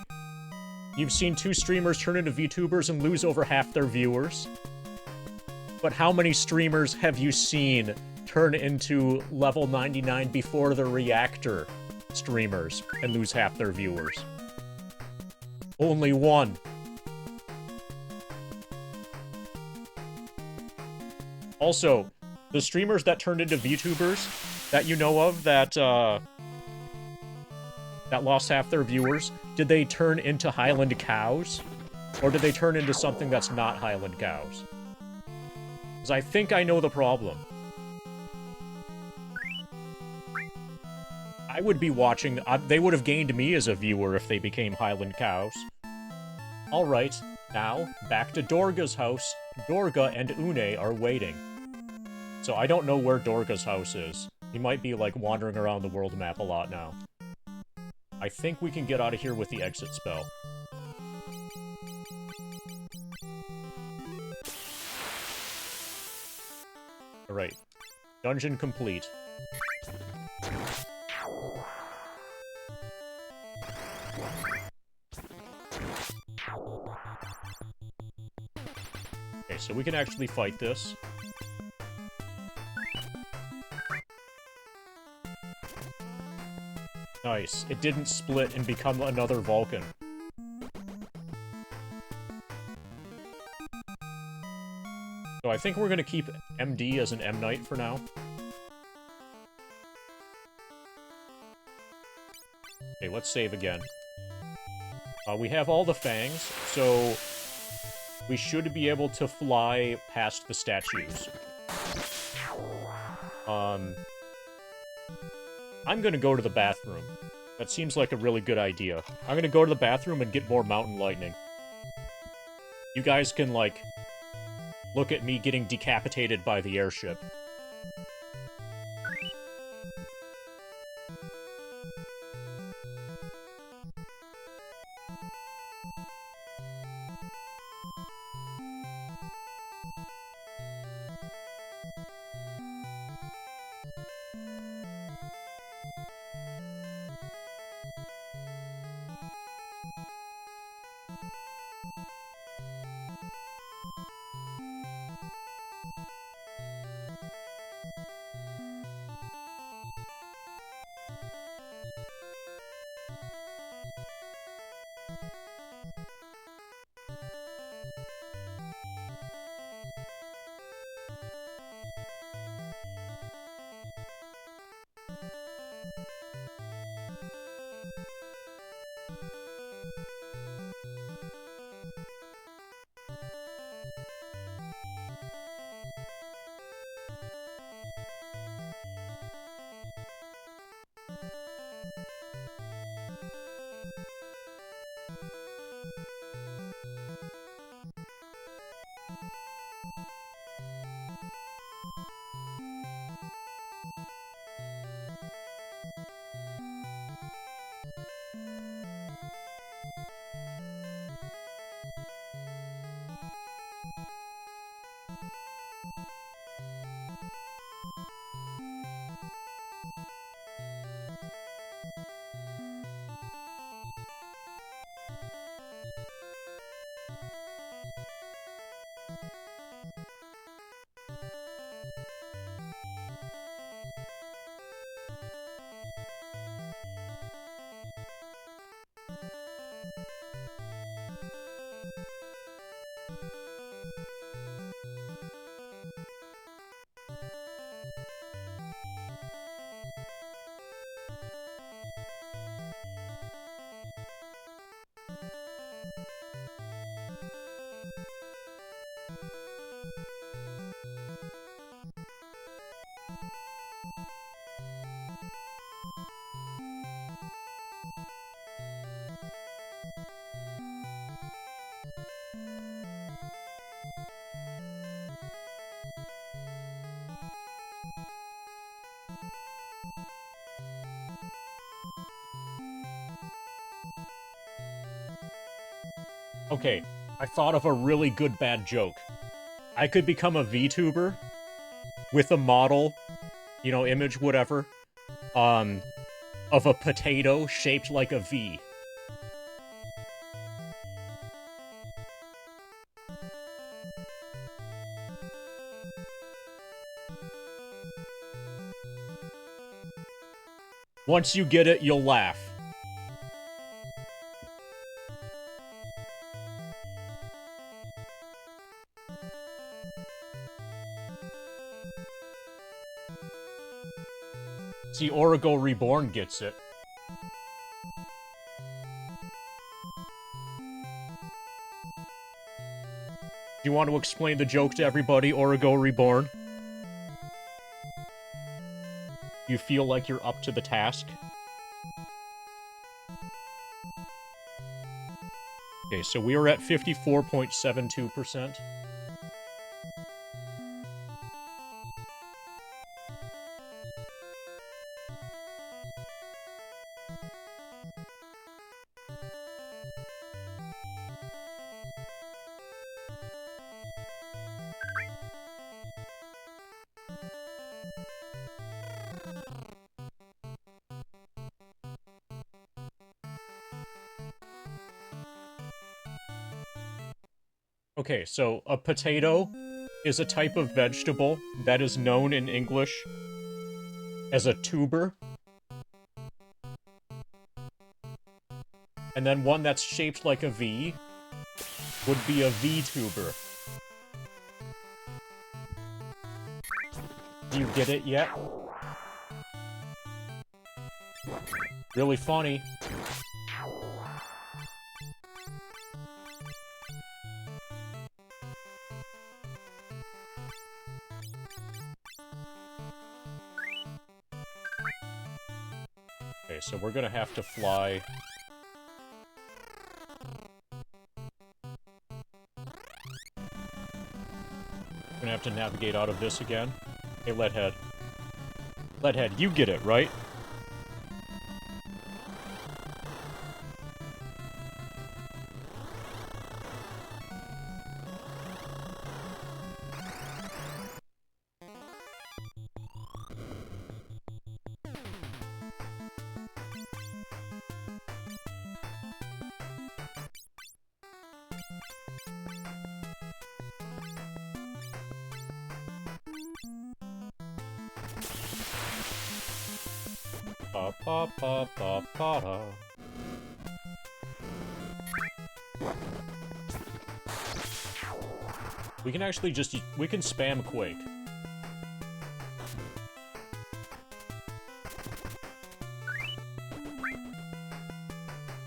You've seen 2 streamers turn into VTubers and lose over half their viewers. But how many streamers have you seen turn into level 99 before the reactor streamers and lose half their viewers? Only 1. Also, the streamers that turned into VTubers that you know of that lost half their viewers, did they turn into Highland cows? Or did they turn into something that's not Highland cows? Because I think I know the problem. I would be watching... they would have gained me as a viewer if they became Highland cows. Alright, now, back to Dorga's house. Dorga and Une are waiting. So I don't know where Dorga's house is. He might be, like, wandering around the world map a lot now. I think we can get out of here with the exit spell. Alright. Dungeon complete. Okay, so we can actually fight this. Nice. It didn't split and become another Vulcan. So I think we're gonna keep MD as an M Knight for now. Okay, let's save again. We have all the fangs, so we should be able to fly past the statues. I'm gonna go to the bathroom. That seems like a really good idea. I'm gonna go to the bathroom and get more mountain lightning. You guys can, like, look at me getting decapitated by the airship. Okay, I thought of a really good bad joke. I could become a VTuber with a model, you know, image, whatever, of a potato shaped like a V. Once you get it, you'll laugh. See, Origo Reborn gets it. Do you want to explain the joke to everybody, Origo Reborn? You feel like you're up to the task? Okay, so we are at 54.72%. Okay, so a potato is a type of vegetable that is known in English as a tuber. And then one that's shaped like a V would be a VTuber. Do you get it yet? Really funny. Okay, so we're gonna have to fly. Gonna have to navigate out of this again. Hey, Leadhead. Leadhead, you get it, right? Pa pa pa pa pa da. We can actually just we can spam Quake.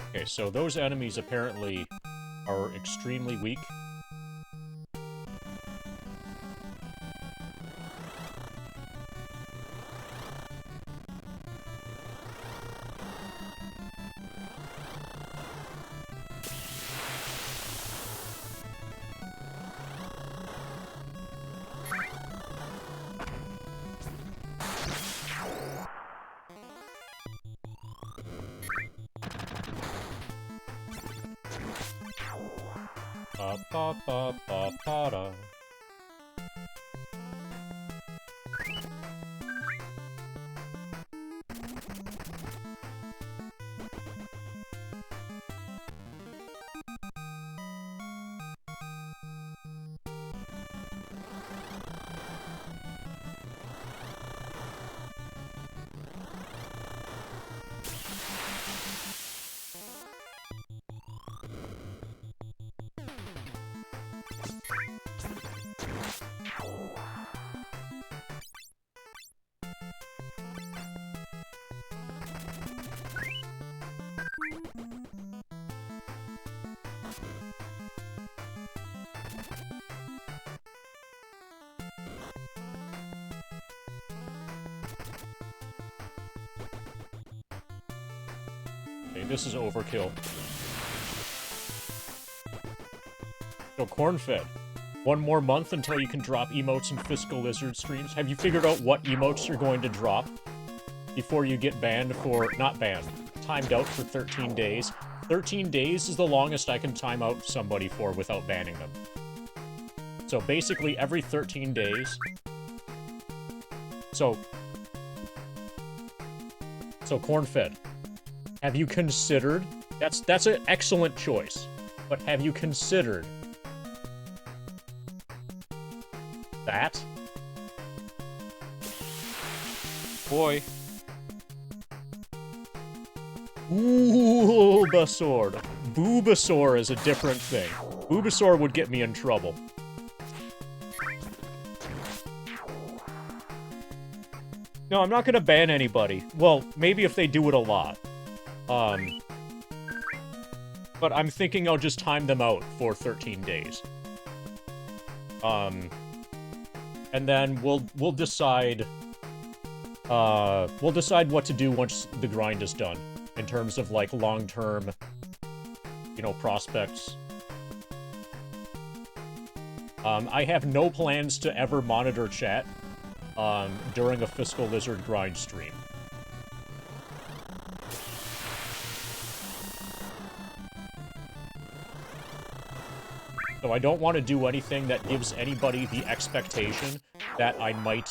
Okay, so those enemies apparently are extremely weak. Pa pa pa pa pa da. Okay, this is overkill. So, Cornfed. One more month until you can drop emotes in Fiscal Lizard streams. Have you figured out what emotes you're going to drop before you get banned for... Not banned. Timed out for 13 days. 13 days is the longest I can time out somebody for without banning them. So basically every 13 days... So So corn-fed. Have you considered... That's an excellent choice. But have you considered... that? Boy. Bulbasaur. Bulbasaur is a different thing. Bulbasaur would get me in trouble. No, I'm not gonna ban anybody. Well, maybe if they do it a lot. But I'm thinking I'll just time them out for 13 days. And then we'll decide what to do once the grind is done. In terms of, like, long-term, you know, prospects. I have no plans to ever monitor chat, during a Fiscal Lizard grind stream. So I don't want to do anything that gives anybody the expectation that I might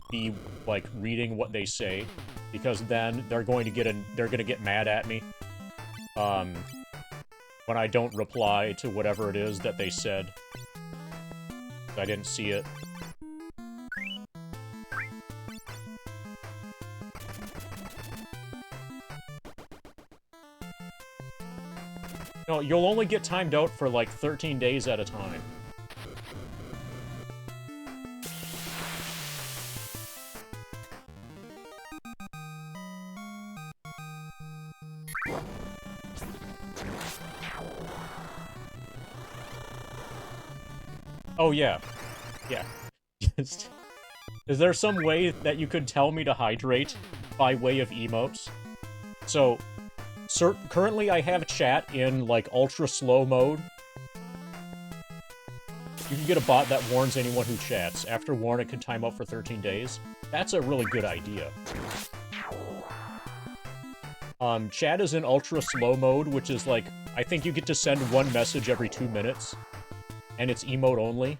be, like, reading what they say. Because then they're going to get mad at me when I don't reply to whatever it is that they said. I didn't see it. No, you'll only get timed out for like 13 days at a time. Oh, yeah. Yeah. Is there some way that you could tell me to hydrate by way of emotes? So, currently I have chat in, like, ultra-slow mode. You can get a bot that warns anyone who chats. After warn, it can time out for 13 days. That's a really good idea. Chat is in ultra-slow mode, which is, like, I think you get to send one message every 2 minutes. And it's emote only.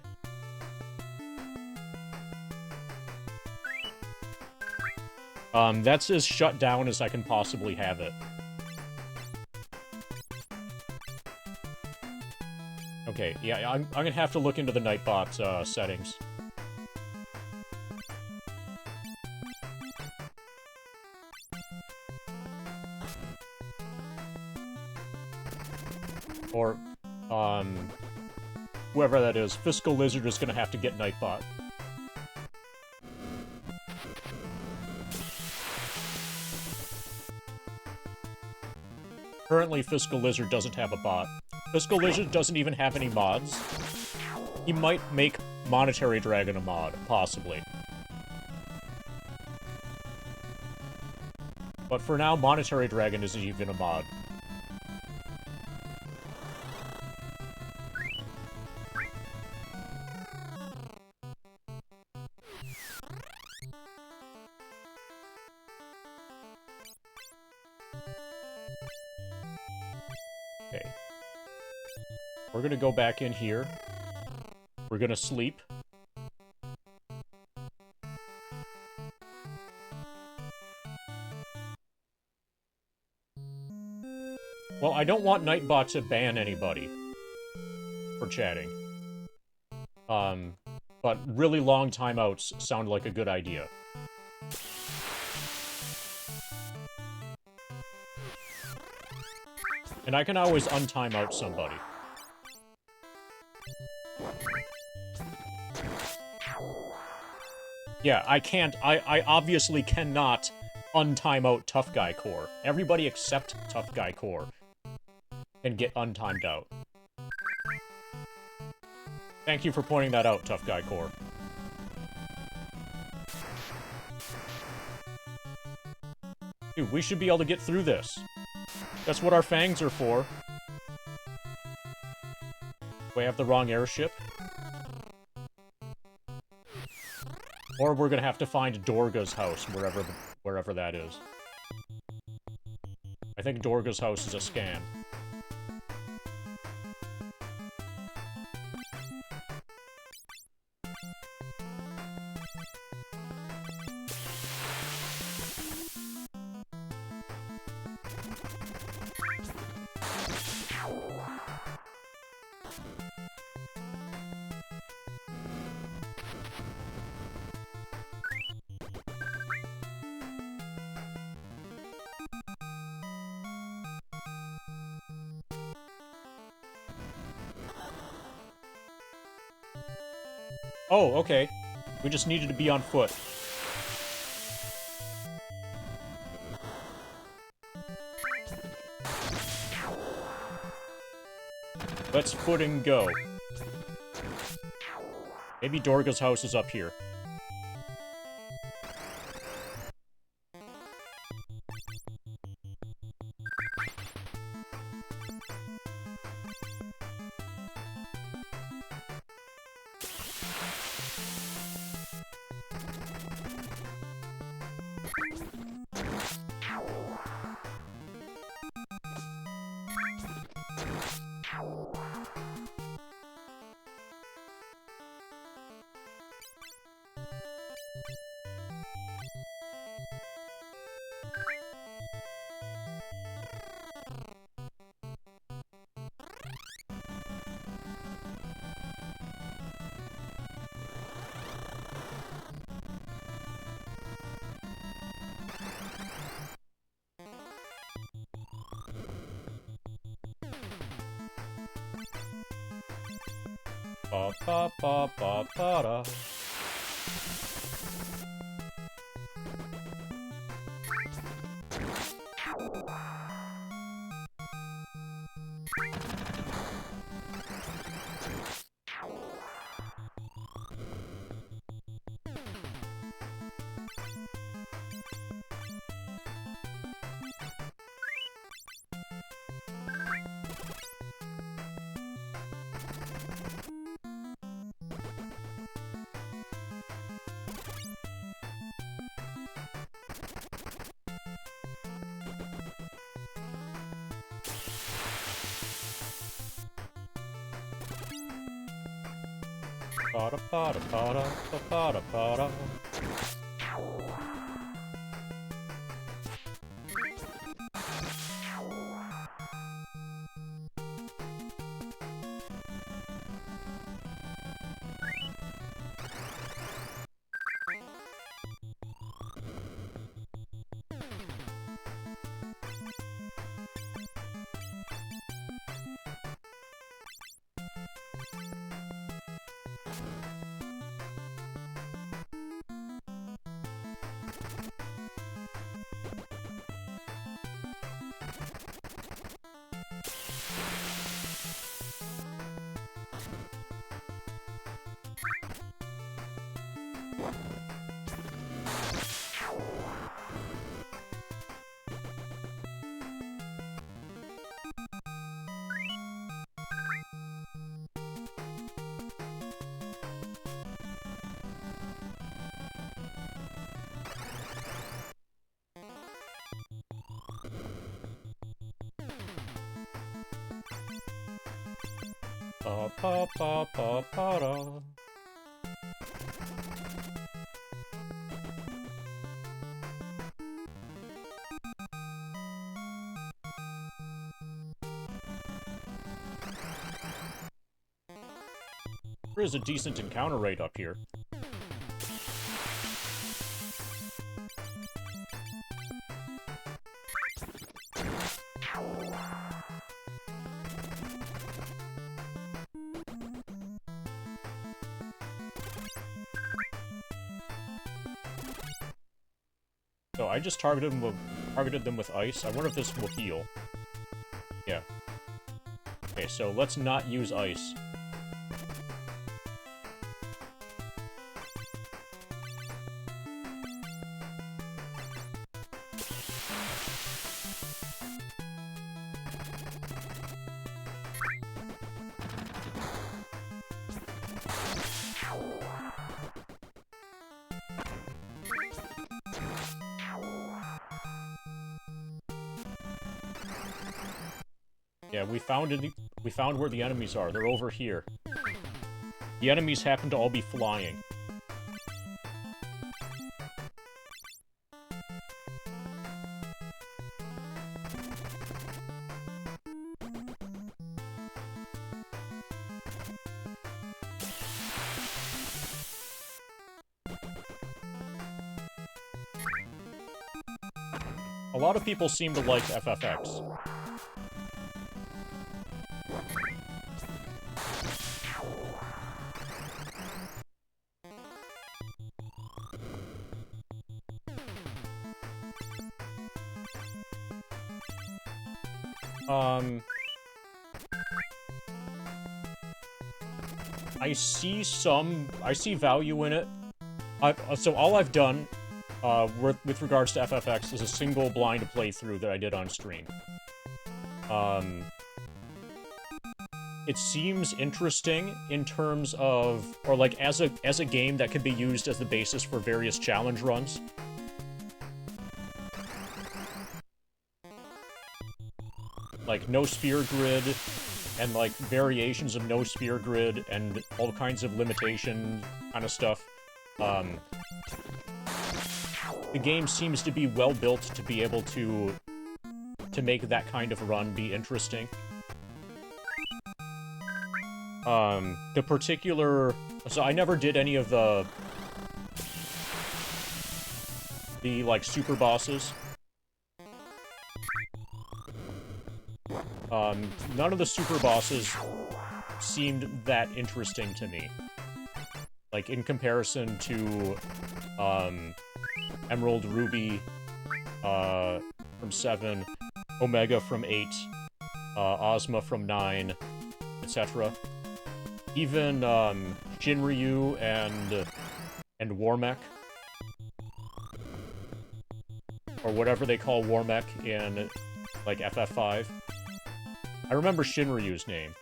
That's as shut down as I can possibly have it. Okay, yeah, I'm gonna have to look into the Nightbot, settings. Or, whoever that is, Fiscal Lizard is gonna have to get Nightbot. Currently, Fiscal Lizard doesn't have a bot. Fiscal Lizard doesn't even have any mods. He might make Monetary Dragon a mod, possibly. But for now, Monetary Dragon isn't even a mod. Okay. We're gonna go back in here. We're gonna sleep. Well, I don't want Nightbot to ban anybody for chatting. But really long timeouts sound like a good idea. And I can always untime out somebody. Yeah, I can't. I obviously cannot untime out Tough Guy Core. Everybody except Tough Guy Core can get untimed out. Thank you for pointing that out, Tough Guy Core. Dude, we should be able to get through this. That's what our fangs are for. We have the wrong airship. Or we're gonna have to find Dorga's house, wherever that is. I think Dorga's house is a scam. Oh, okay. We just needed to be on foot. Let's foot and go. Maybe Dorga's house is up here. Ba ba ba ba ba da. Ba da ba da ba da ba da ba da. Ba ba ba ba ba da. There is a decent encounter rate up here. So I just targeted them with ice. I wonder if this will heal. Yeah. Okay, so let's not use ice. Yeah, we found where the enemies are. They're over here. The enemies happen to all be flying. A lot of people seem to like FFX. I see value in it. So all I've done, with regards to FFX is a single blind playthrough that I did on stream. It seems interesting in terms of, or like as a game that could be used as the basis for various challenge runs. Like no sphere grid, and like variations of no sphere grid, and all kinds of limitation kind of stuff. The game seems to be well built to be able to make that kind of run be interesting. The particular... So I never did any of the like, super bosses. None of the super bosses seemed that interesting to me. Like, in comparison to, Emerald, Ruby, from 7, Omega from 8, Ozma from 9, etc. Even, Shinryu and Warmech. Or whatever they call Warmech in, like, FF5. I remember Shinryu's name.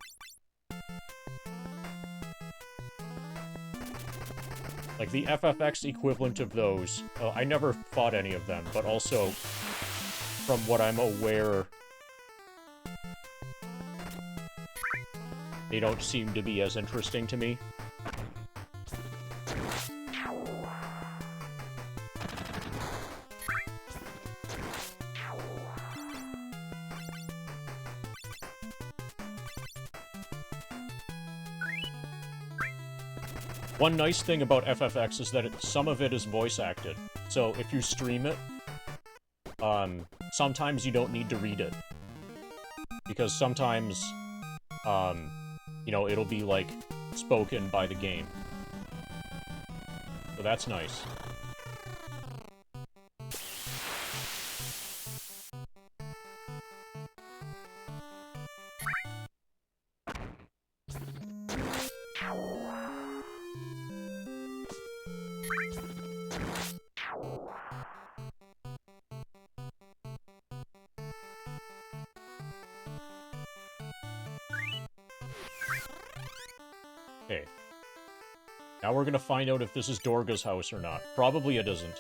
Like, the FFX equivalent of those, I never fought any of them, but also, from what I'm aware, they don't seem to be as interesting to me. One nice thing about FFX is that some of it is voice acted. So if you stream it, sometimes you don't need to read it. Because sometimes, you know, it'll be, like, spoken by the game. So that's nice. Okay. Now we're gonna find out if this is Dorga's house or not. Probably it isn't.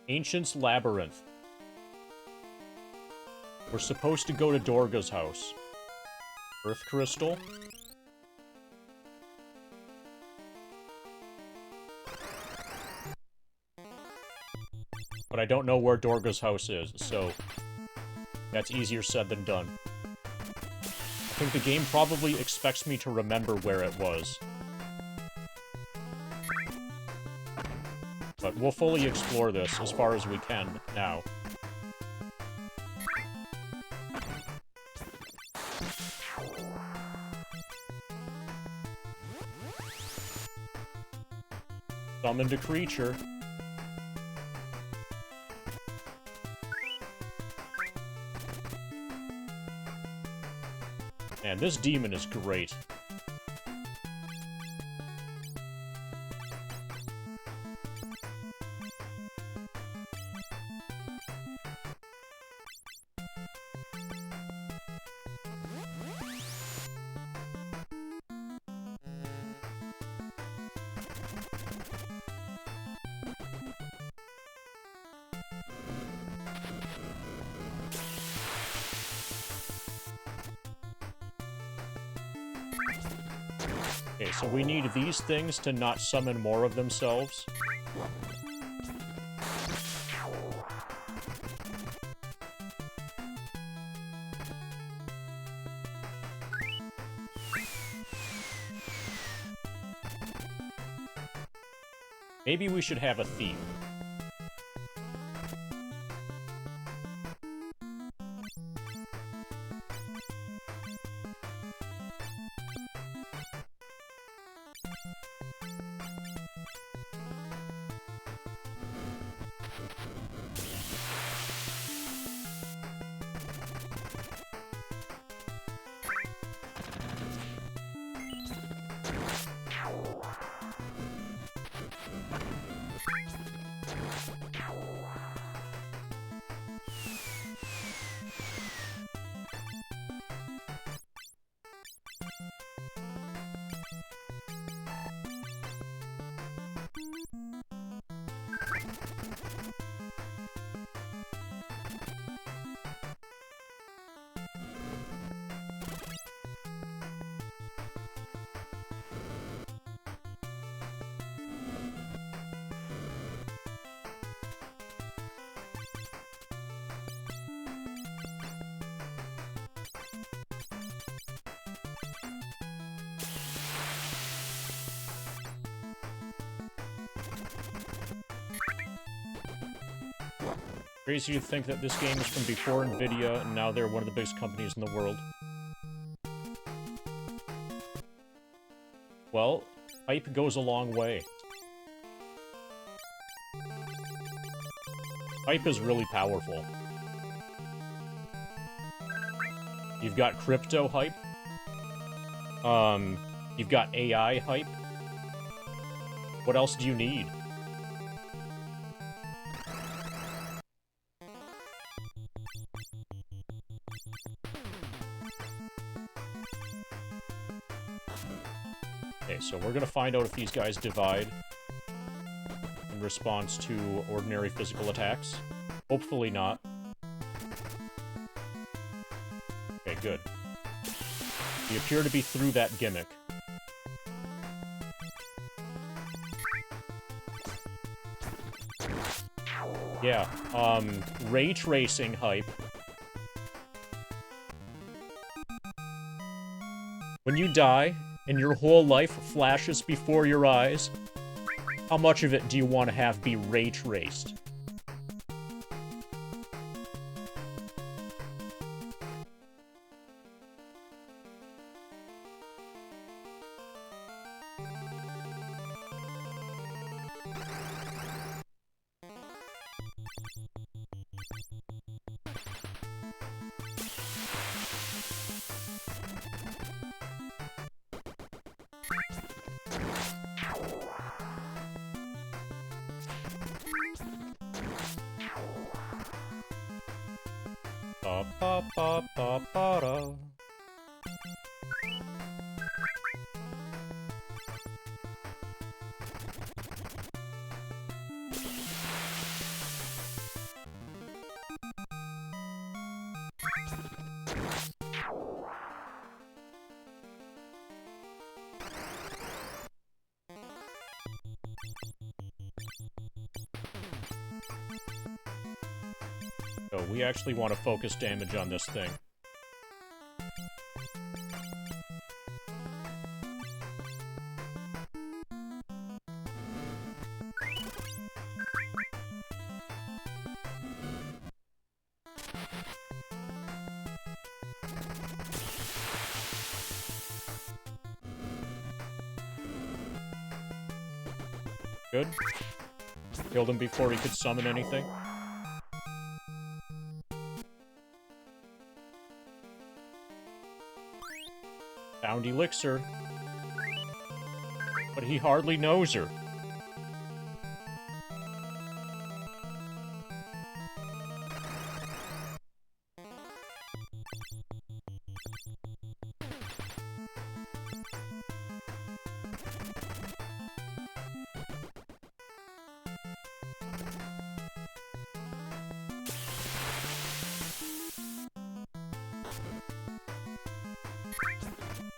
Ancient's Labyrinth. We're supposed to go to Dorga's house. Earth Crystal. But I don't know where Dorga's house is, so that's easier said than done. I think the game probably expects me to remember where it was. But we'll fully explore this as far as we can now. Summoned a creature. Man, this demon is great. Okay, so we need these things to not summon more of themselves. Maybe we should have a theme. Crazy to think that this game is from before Nvidia, and now they're one of the biggest companies in the world. Well, hype goes a long way. Hype is really powerful. You've got crypto hype. You've got AI hype. What else do you need? Okay, so we're gonna find out if these guys divide in response to ordinary physical attacks. Hopefully not. Okay, good. We appear to be through that gimmick. Yeah, ray tracing hype. When you die, and your whole life flashes before your eyes, how much of it do you want to have be ray traced? Ba ba ba ba ba da. So we actually want to focus damage on this thing. Good. Killed him before he could summon anything. Found Elixir. But he hardly knows her.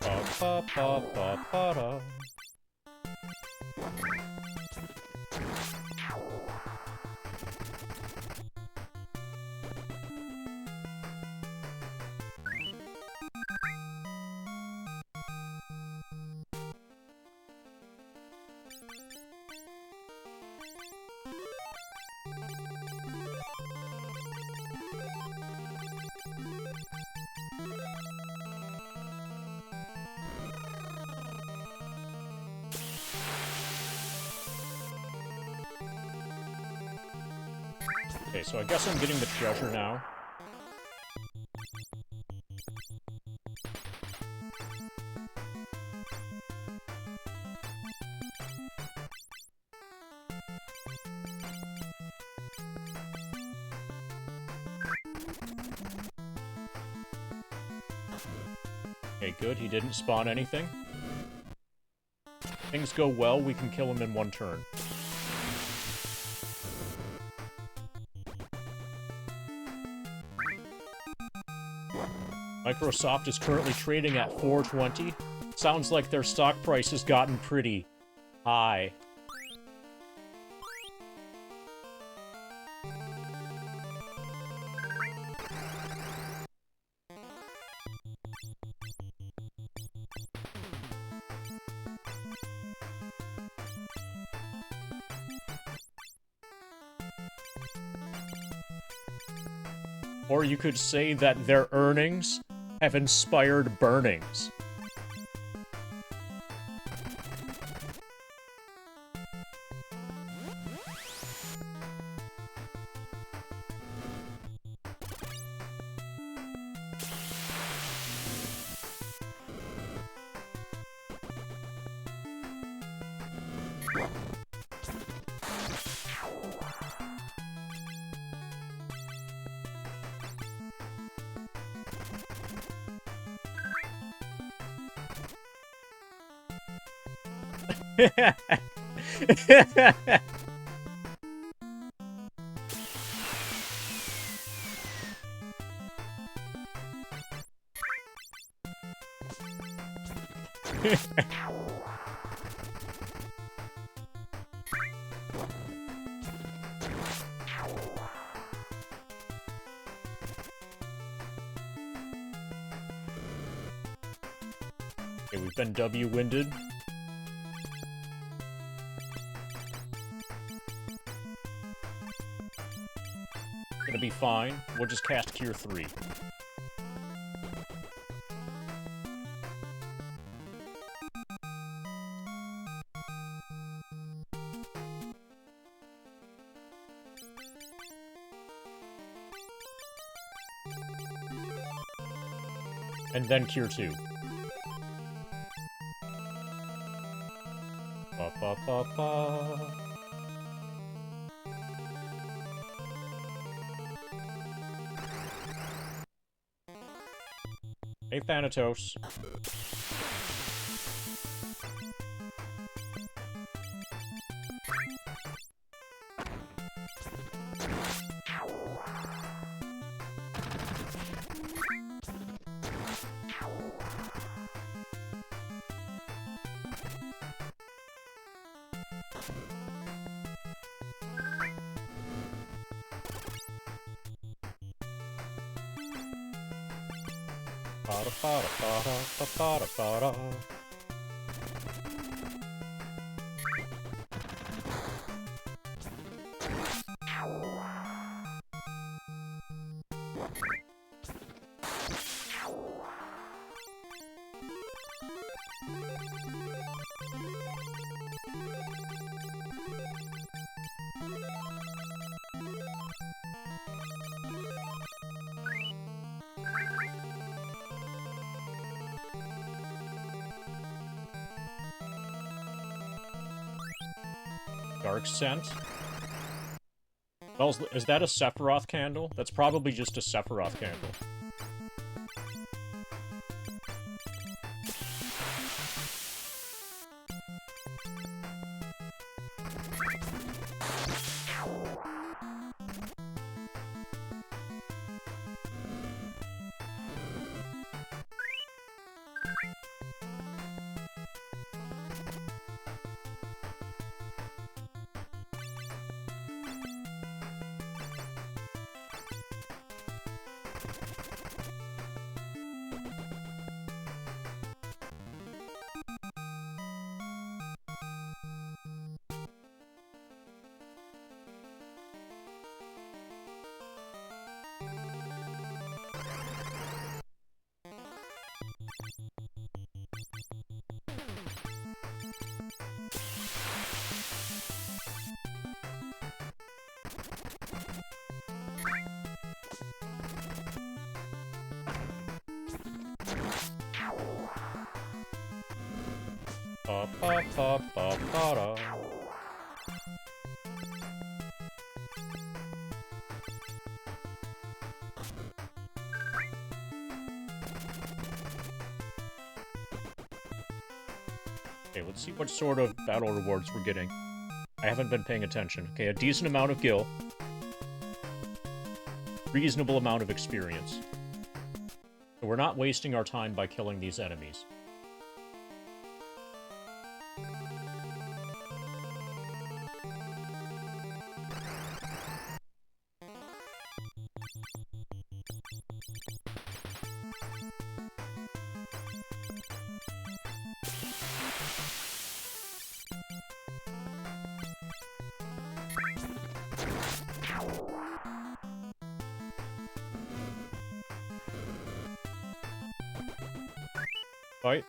Ba ba ba ba ba da. Okay, so I guess I'm getting the treasure now. Okay, good. He didn't spawn anything. Things go well, we can kill him in one turn. Microsoft is currently trading at $4.20. Sounds like their stock price has gotten pretty high. Or you could say that their earnings have inspired burnings. Okay, we've been W-winded. Gonna be fine. We'll just cast Cure 3. And then Cure 2. Ba ba ba ba. Hey, Thanatos. Ba-da-ba-da-ba-da-ba-da-ba-da. Dark Scent? Well, is that a Sephiroth candle? That's probably just a Sephiroth candle. Ba-ba-ba-ba-ba-da. Okay, let's see what sort of battle rewards we're getting. I haven't been paying attention. Okay, a decent amount of gil. Reasonable amount of experience. So we're not wasting our time by killing these enemies. fight.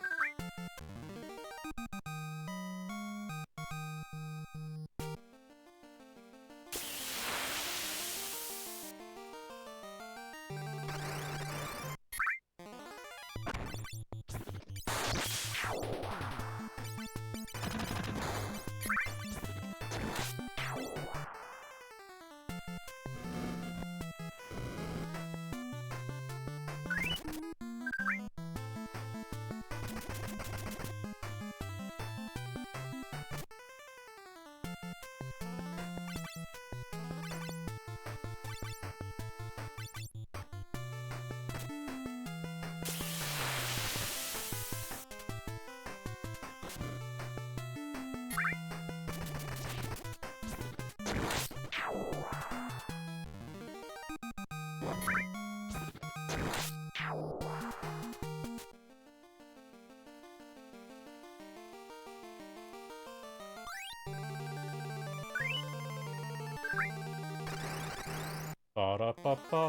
Ba-da-ba-ba.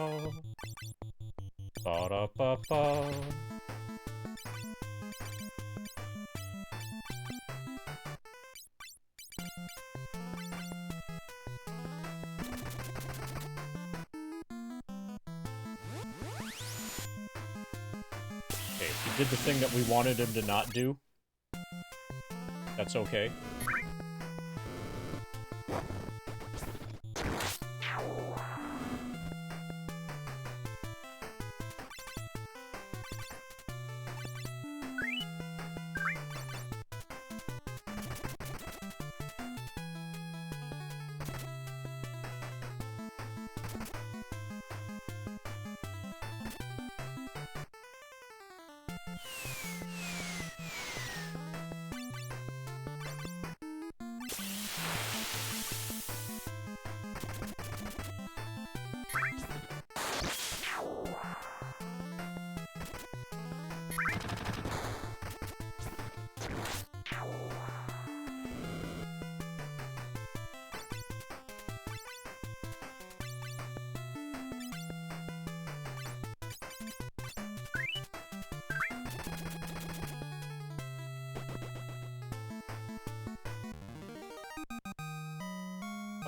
Ba-da-ba-ba. Okay, he did the thing that we wanted him to not do. That's okay.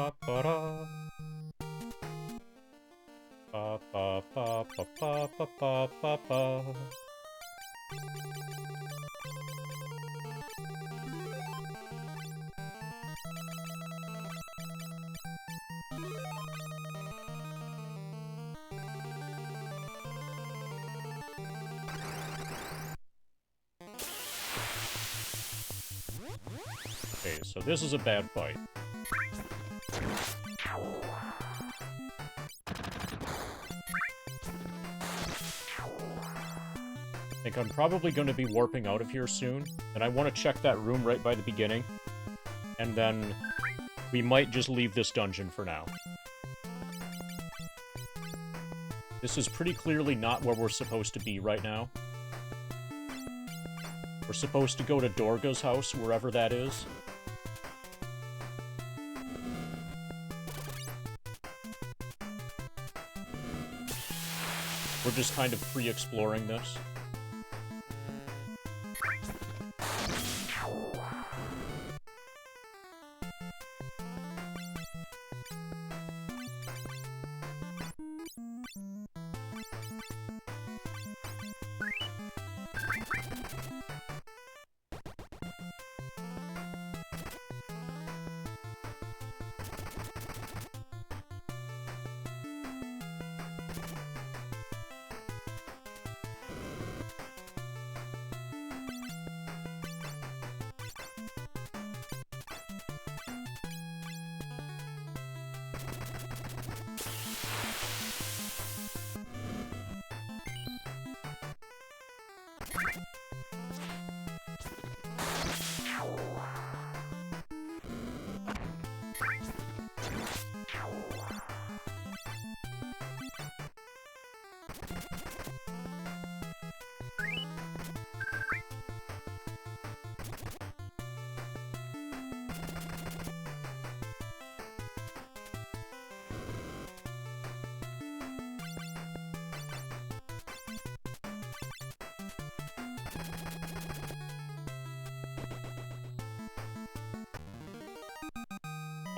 Ba-ba-da. Ba-ba-ba-ba-ba-ba-ba-ba. Okay, so this is a bad fight. I think I'm probably going to be warping out of here soon, and I want to check that room right by the beginning, and then we might just leave this dungeon for now. This is pretty clearly not where we're supposed to be right now. We're supposed to go to Dorga's house, wherever that is. We're just kind of pre-exploring this.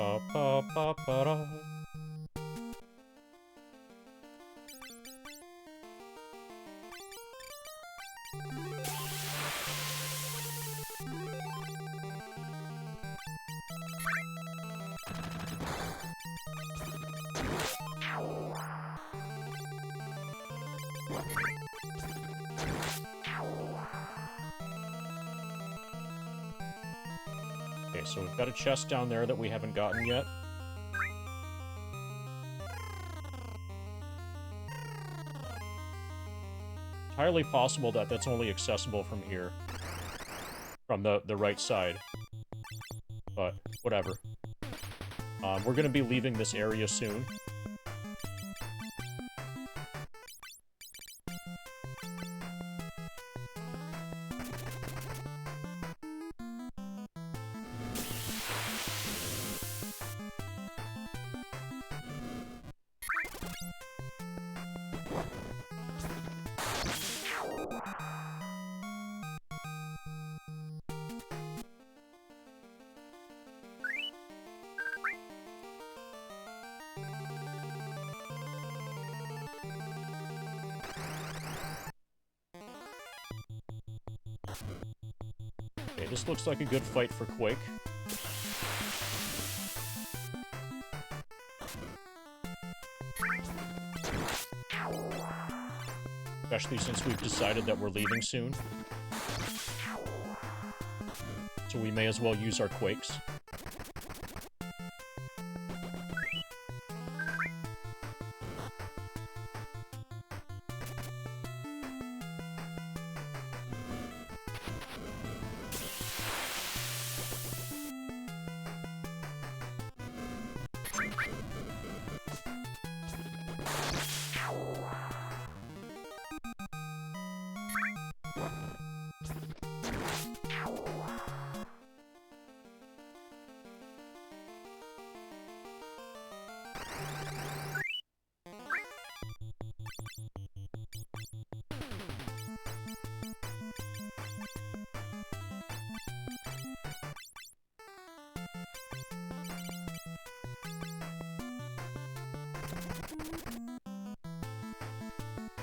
Ba ba ba ba da. Okay, so we've got a chest down there that we haven't gotten yet. Entirely possible that that's only accessible from here. From the right side. But, whatever. We're gonna be leaving this area soon. Okay, this looks like a good fight for Quake. Especially since we've decided that we're leaving soon. So we may as well use our Quakes.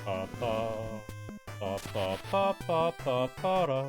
Ba ba ba ba ba ba ba ba da.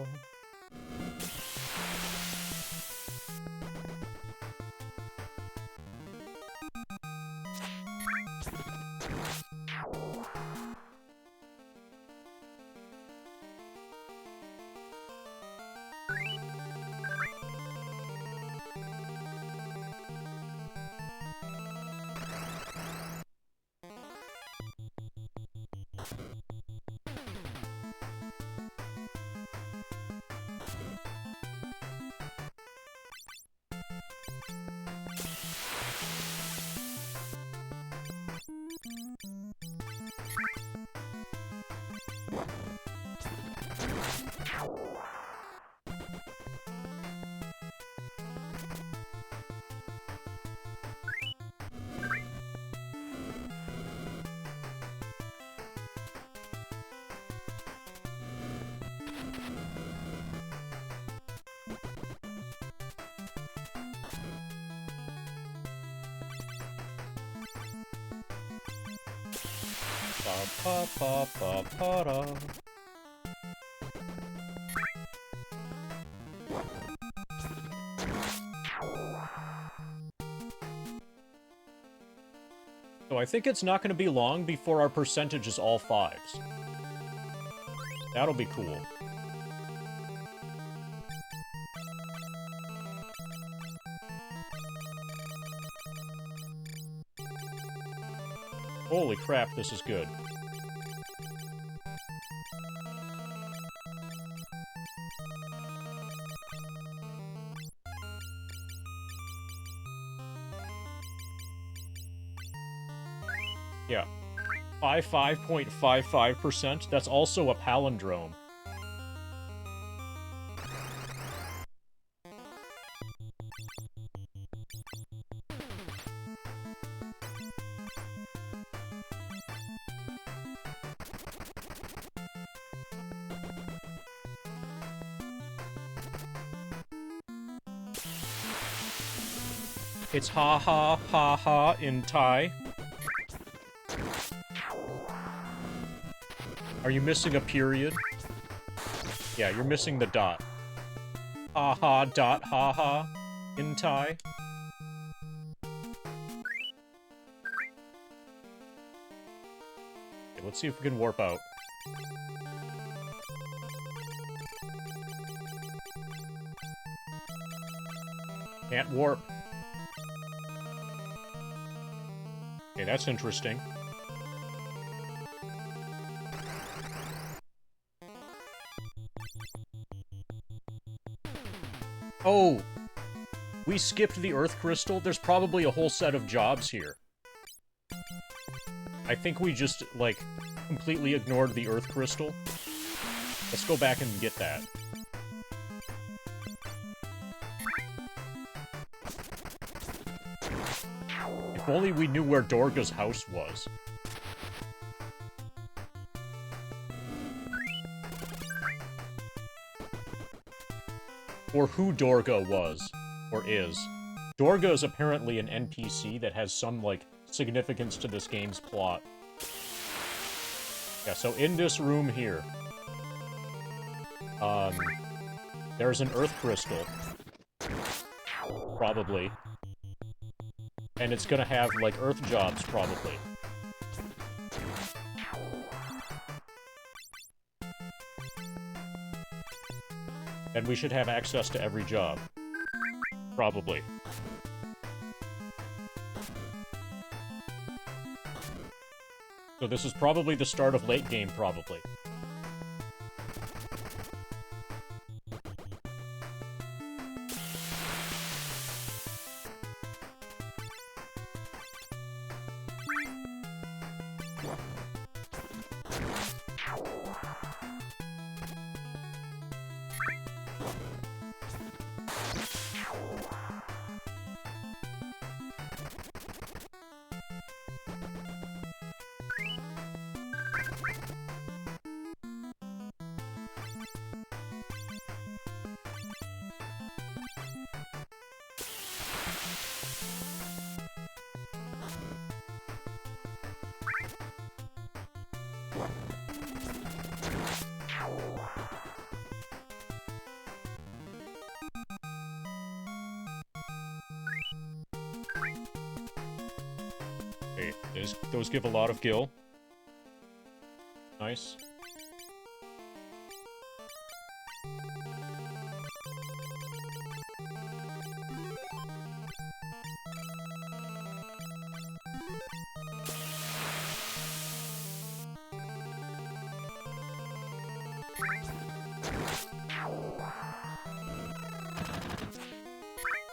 Ba ba ba ba ba da. So I think it's not going to be long before our percentage is all 5s. That'll be cool. Holy crap, this is good. Yeah. 5.55%. That's also a palindrome. It's ha ha ha ha in Thai. Are you missing a period? Yeah, you're missing the dot. Ha ha dot ha ha in Thai. Okay, let's see if we can warp out. Can't warp. Okay, that's interesting. Oh! We skipped the Earth Crystal? There's probably a whole set of jobs here. I think we just, like, completely ignored the Earth Crystal. Let's go back and get that. If only we knew where Dorga's house was. Or who Dorga was, or is. Dorga is apparently an NPC that has some, like, significance to this game's plot. Yeah, so in this room here, there's an Earth Crystal. Probably. And it's gonna have, like, Earth jobs, probably. And we should have access to every job. Probably. So this is probably the start of late game, probably. Okay, those give a lot of gil. Nice.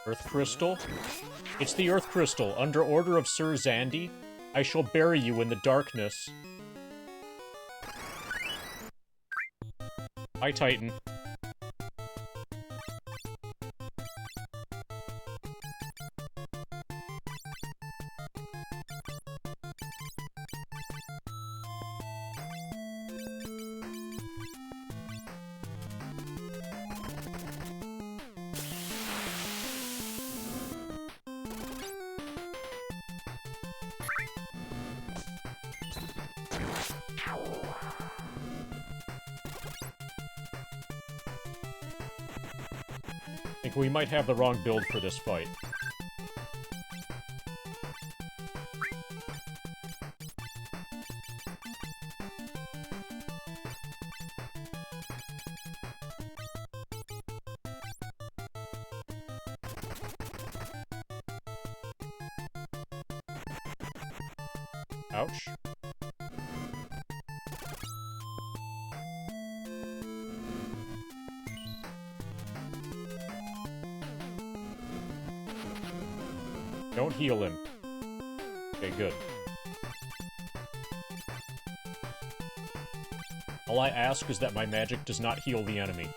Earth Crystal? It's the Earth Crystal. Under order of Sir Zandy, I shall bury you in the darkness. Hi, Titan. I think we might have the wrong build for this fight. Ouch. Don't heal him. Okay, good. All I ask is that my magic does not heal the enemy.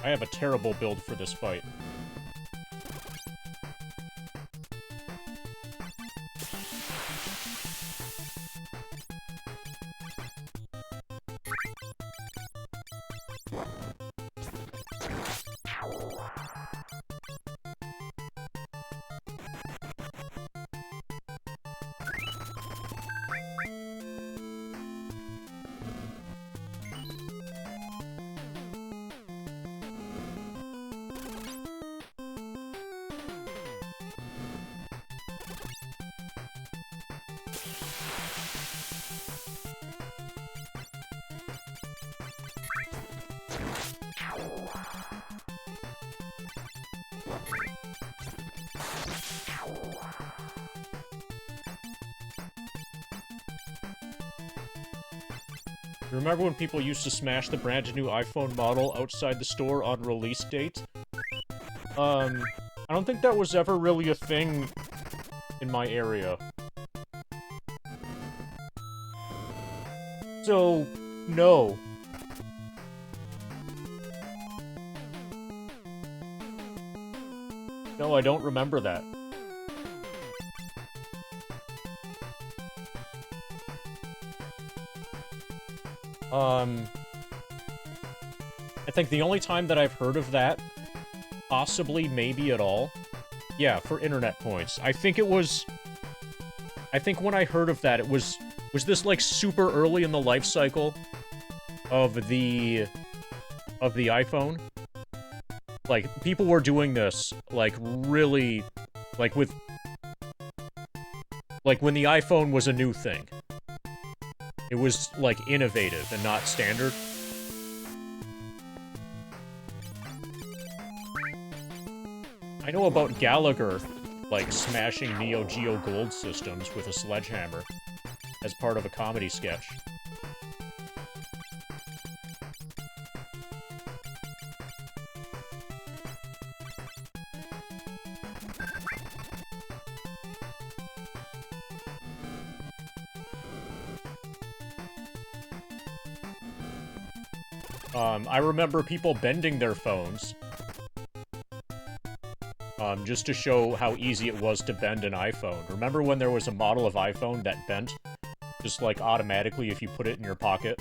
I have a terrible build for this fight. Remember when people used to smash the brand new iPhone model outside the store on release date? I don't think that was ever really a thing in my area. So, no. No, I don't remember that. I think the only time that I've heard of that, possibly, maybe at all, yeah, for internet points. I think when I heard of that, it was this, like, super early in the life cycle of the iPhone? Like, people were doing this, like, really, like, with, like, when the iPhone was a new thing. It was, like, innovative and not standard. I know about Gallagher, like, smashing Neo Geo Gold systems with a sledgehammer as part of a comedy sketch. I remember people bending their phones, just to show how easy it was to bend an iPhone. Remember when there was a model of iPhone that bent, just, like, automatically if you put it in your pocket?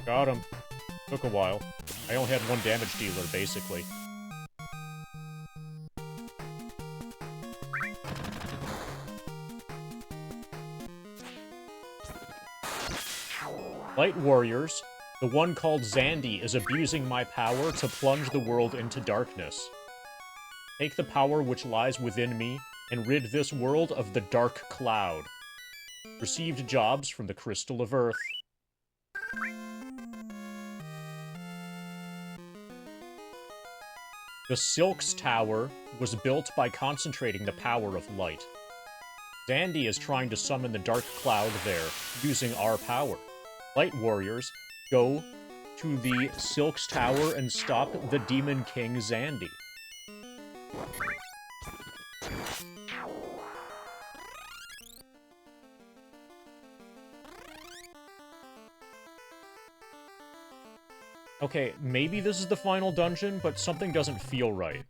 Got him. Took a while. I only had one damage dealer, basically. Light warriors, the one called Zandy is abusing my power to plunge the world into darkness. Take the power which lies within me and rid this world of the dark cloud. Received jobs from the Crystal of Earth. The Silk's Tower was built by concentrating the power of light. Zandy is trying to summon the dark cloud there, using our power. Light warriors, go to the Silk's Tower and stop the Demon King Zandy. Okay, maybe this is the final dungeon, but something doesn't feel right.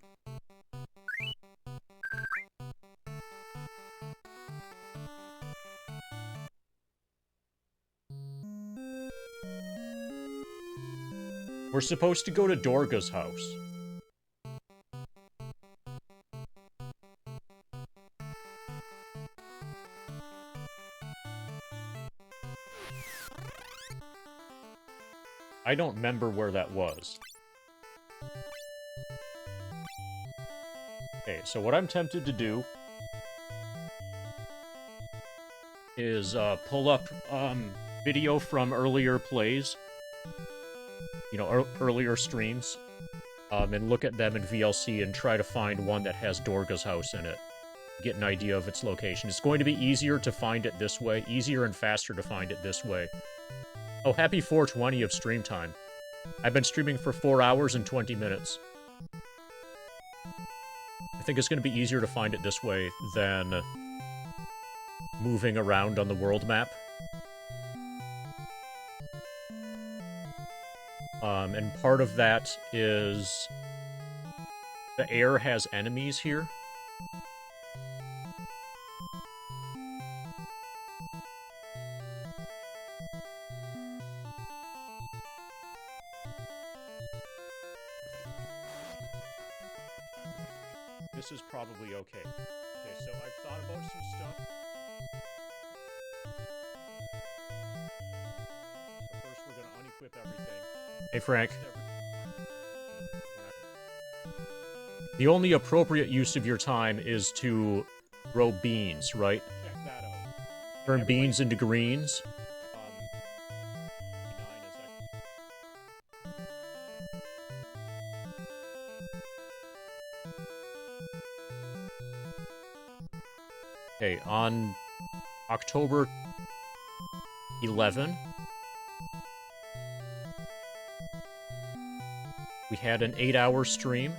We're supposed to go to Dorga's house. I don't remember where that was. Okay, so what I'm tempted to do is pull up video from earlier plays, you know, earlier streams, and look at them in VLC and try to find one that has Dorga's house in it. Get an idea of its location. It's going to be easier to find it this way, easier and faster to find it this way. Oh, happy 420 of stream time. I've been streaming for 4 hours and 20 minutes. I think it's going to be easier to find it this way than moving around on the world map. And part of that is the air has enemies here. This is probably okay. Okay, so I've thought about some stuff. So first we're gonna unequip everything. Hey, Frank. The only appropriate use of your time is to grow beans, right? Check that out. Turn beans into greens. Okay, on October 11, we had an 8-hour stream.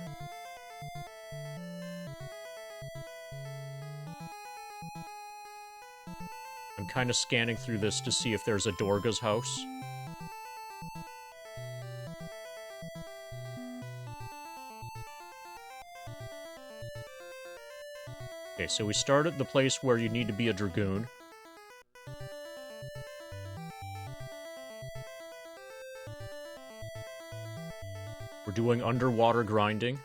I'm kind of scanning through this to see if there's a Dorga's house. Okay, so we start at the place where you need to be a Dragoon. We're doing underwater grinding.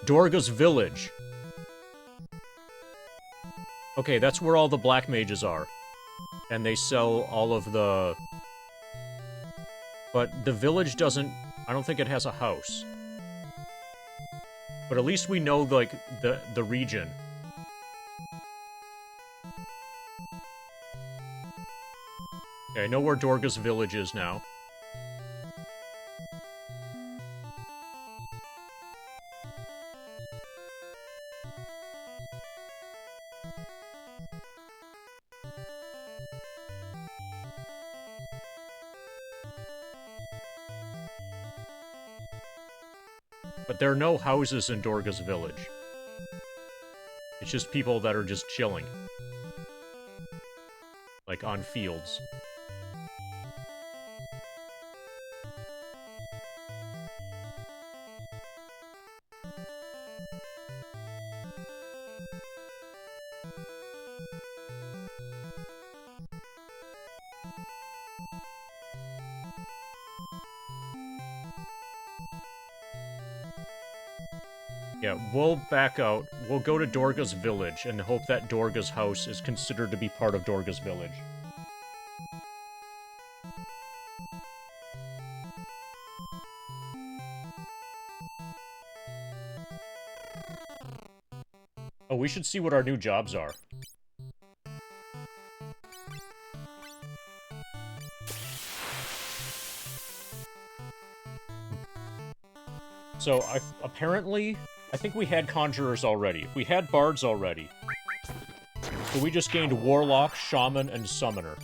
Dorga's village. Okay, that's where all the black mages are. And they sell all of the... But the village doesn't... I don't think it has a house. But at least we know, like, the region. Okay, I know where Dorga's village is now. But there are no houses in Dorga's village. It's just people that are just chilling. Like, on fields. Yeah, we'll back out. We'll go to Dorga's village and hope that Dorga's house is considered to be part of Dorga's village. Oh, we should see what our new jobs are. So, apparently, I think we had Conjurers already. We had Bards already. So we just gained Warlock, Shaman, and Summoner.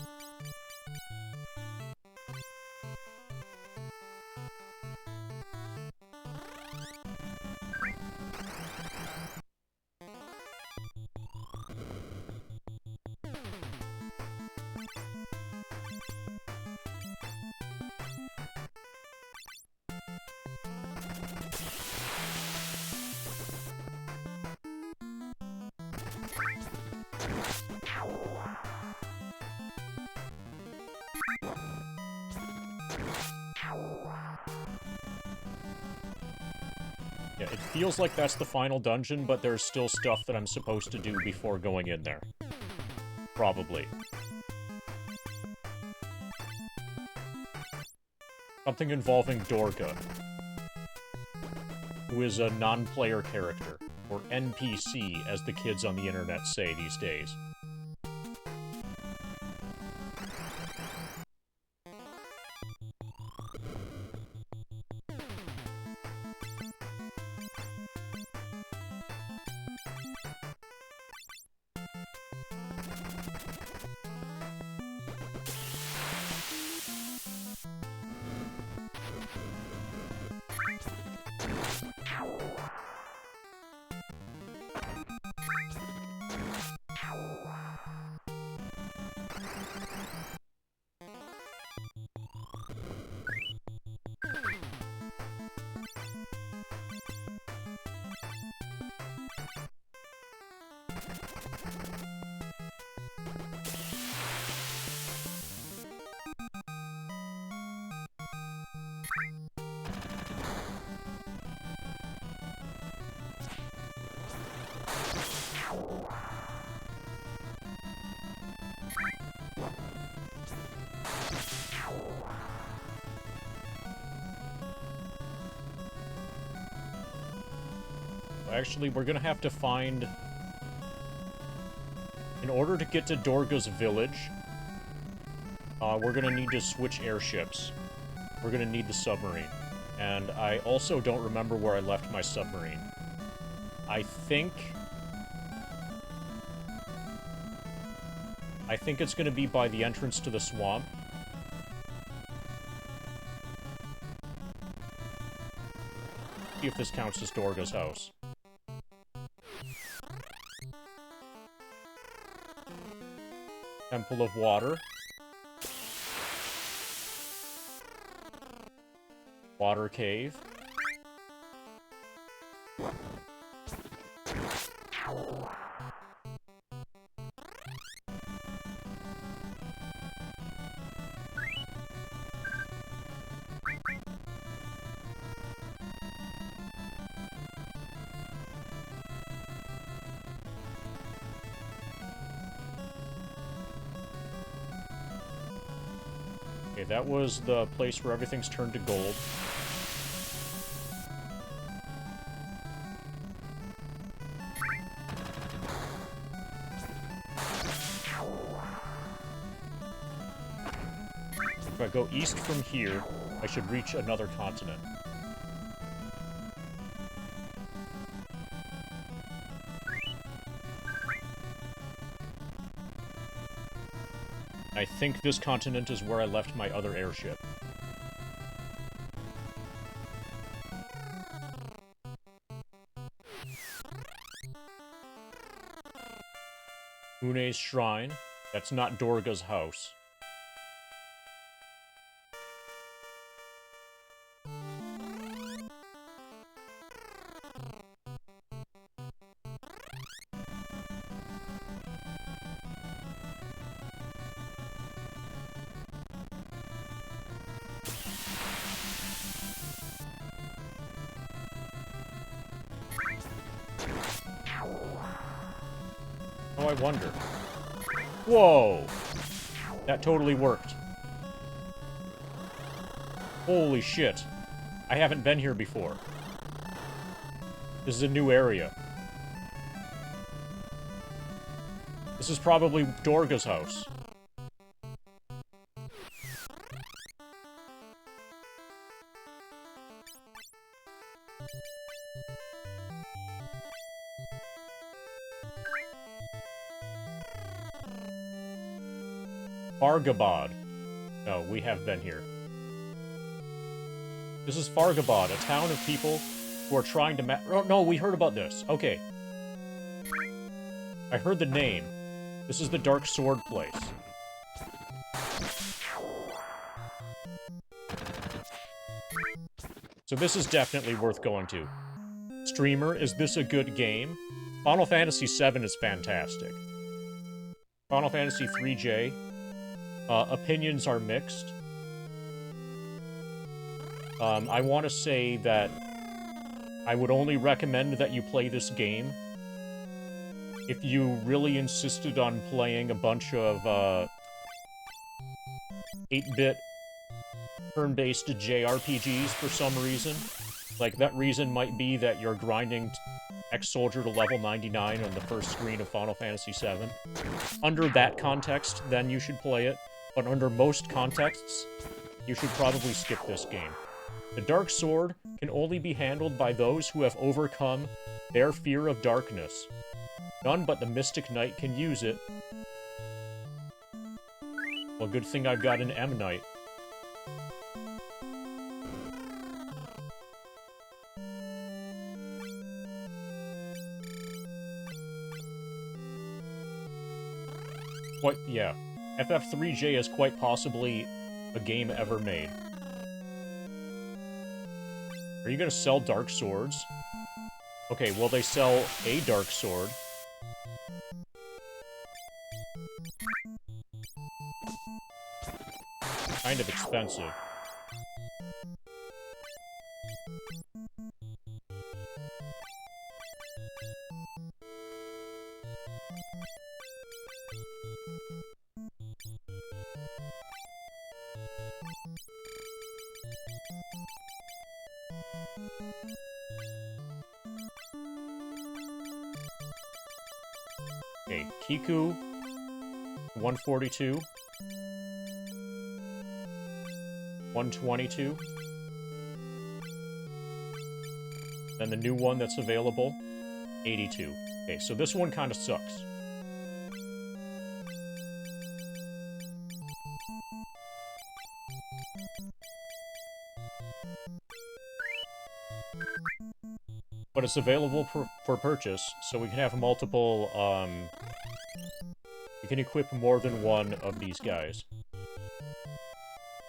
Yeah, it feels like that's the final dungeon, but there's still stuff that I'm supposed to do before going in there. Probably. Something involving Dorga, who is a non-player character, or NPC, as the kids on the internet say these days. Actually, we're gonna have to find... In order to get to Dorga's village, we're gonna need to switch airships. We're gonna need the submarine. And I also don't remember where I left my submarine. I think it's gonna be by the entrance to the swamp. See if this counts as Dorga's house. Temple of Water. Water Cave. Okay, that was the place where everything's turned to gold. If I go east from here, I should reach another continent. I think this continent is where I left my other airship. Une's Shrine. That's not Dorga's house. Oh, I wonder. Whoa! That totally worked. Holy shit. I haven't been here before. This is a new area. This is probably Dorga's house. Fargabad. No, we have been here. This is Fargabad, a town of people who are trying to oh, no, we heard about this. Okay. I heard the name. This is the Dark Sword place. So this is definitely worth going to. Streamer, is this a good game? Final Fantasy VII is fantastic. Final Fantasy 3J. Opinions are mixed. I want to say that I would only recommend that you play this game if you really insisted on playing a bunch of 8-bit turn-based JRPGs for some reason. Like, that reason might be that you're grinding Ex-Soldier to level 99 on the first screen of Final Fantasy VII. Under that context, then you should play it, but under most contexts, you should probably skip this game. The Dark Sword can only be handled by those who have overcome their fear of darkness. None but the Mystic Knight can use it. Well, good thing I've got an M Knight. What? Yeah. FF3J is quite possibly a game ever made. Are you gonna sell Dark Swords? Okay, well, they sell a Dark Sword. Kind of expensive. Okay, Kiku, 142. 122. Then the new one that's available, 82. Okay, so this one kind of sucks. But it's available for purchase, so we can have multiple, we can equip more than one of these guys.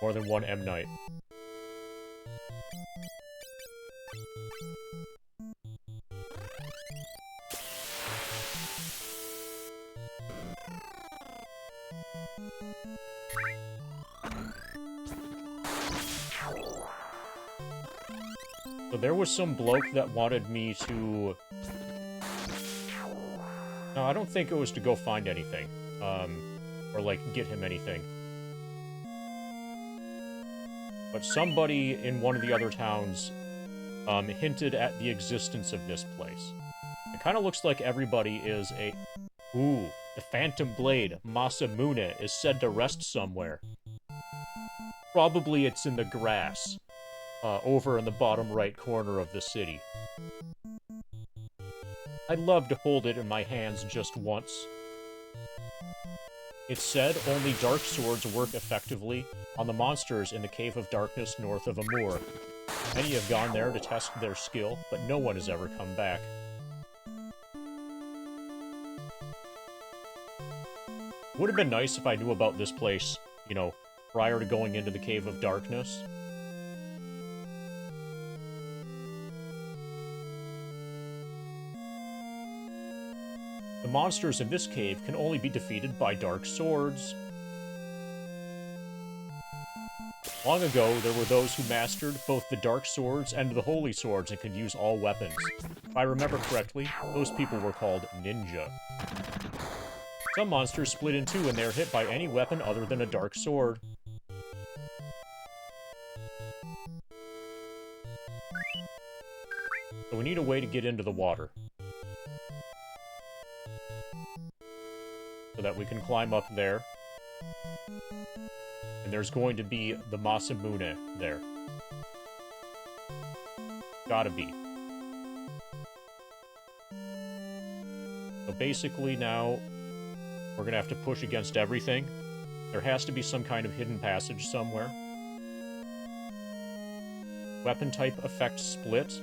More than one M Knight. So there was some bloke that wanted me to... No, I don't think it was to go find anything. Or, like, get him anything. But somebody in one of the other towns, hinted at the existence of this place. It kind of looks like everybody is a... Ooh, the Phantom Blade, Masamune, is said to rest somewhere. Probably it's in the grass. Over in the bottom right corner of the city. I'd love to hold it in my hands just once. It's said only Dark Swords work effectively on the monsters in the Cave of Darkness north of Amur. Many have gone there to test their skill, but no one has ever come back. Would have been nice if I knew about this place, you know, prior to going into the Cave of Darkness. The monsters in this cave can only be defeated by Dark Swords. Long ago, there were those who mastered both the Dark Swords and the Holy Swords and could use all weapons. If I remember correctly, those people were called ninja. Some monsters split in two and they are hit by any weapon other than a Dark Sword. So we need a way to get into the water. So that we can climb up there. And there's going to be the Masamune there. Gotta be. So basically now, we're gonna have to push against everything. There has to be some kind of hidden passage somewhere. Weapon type effect split.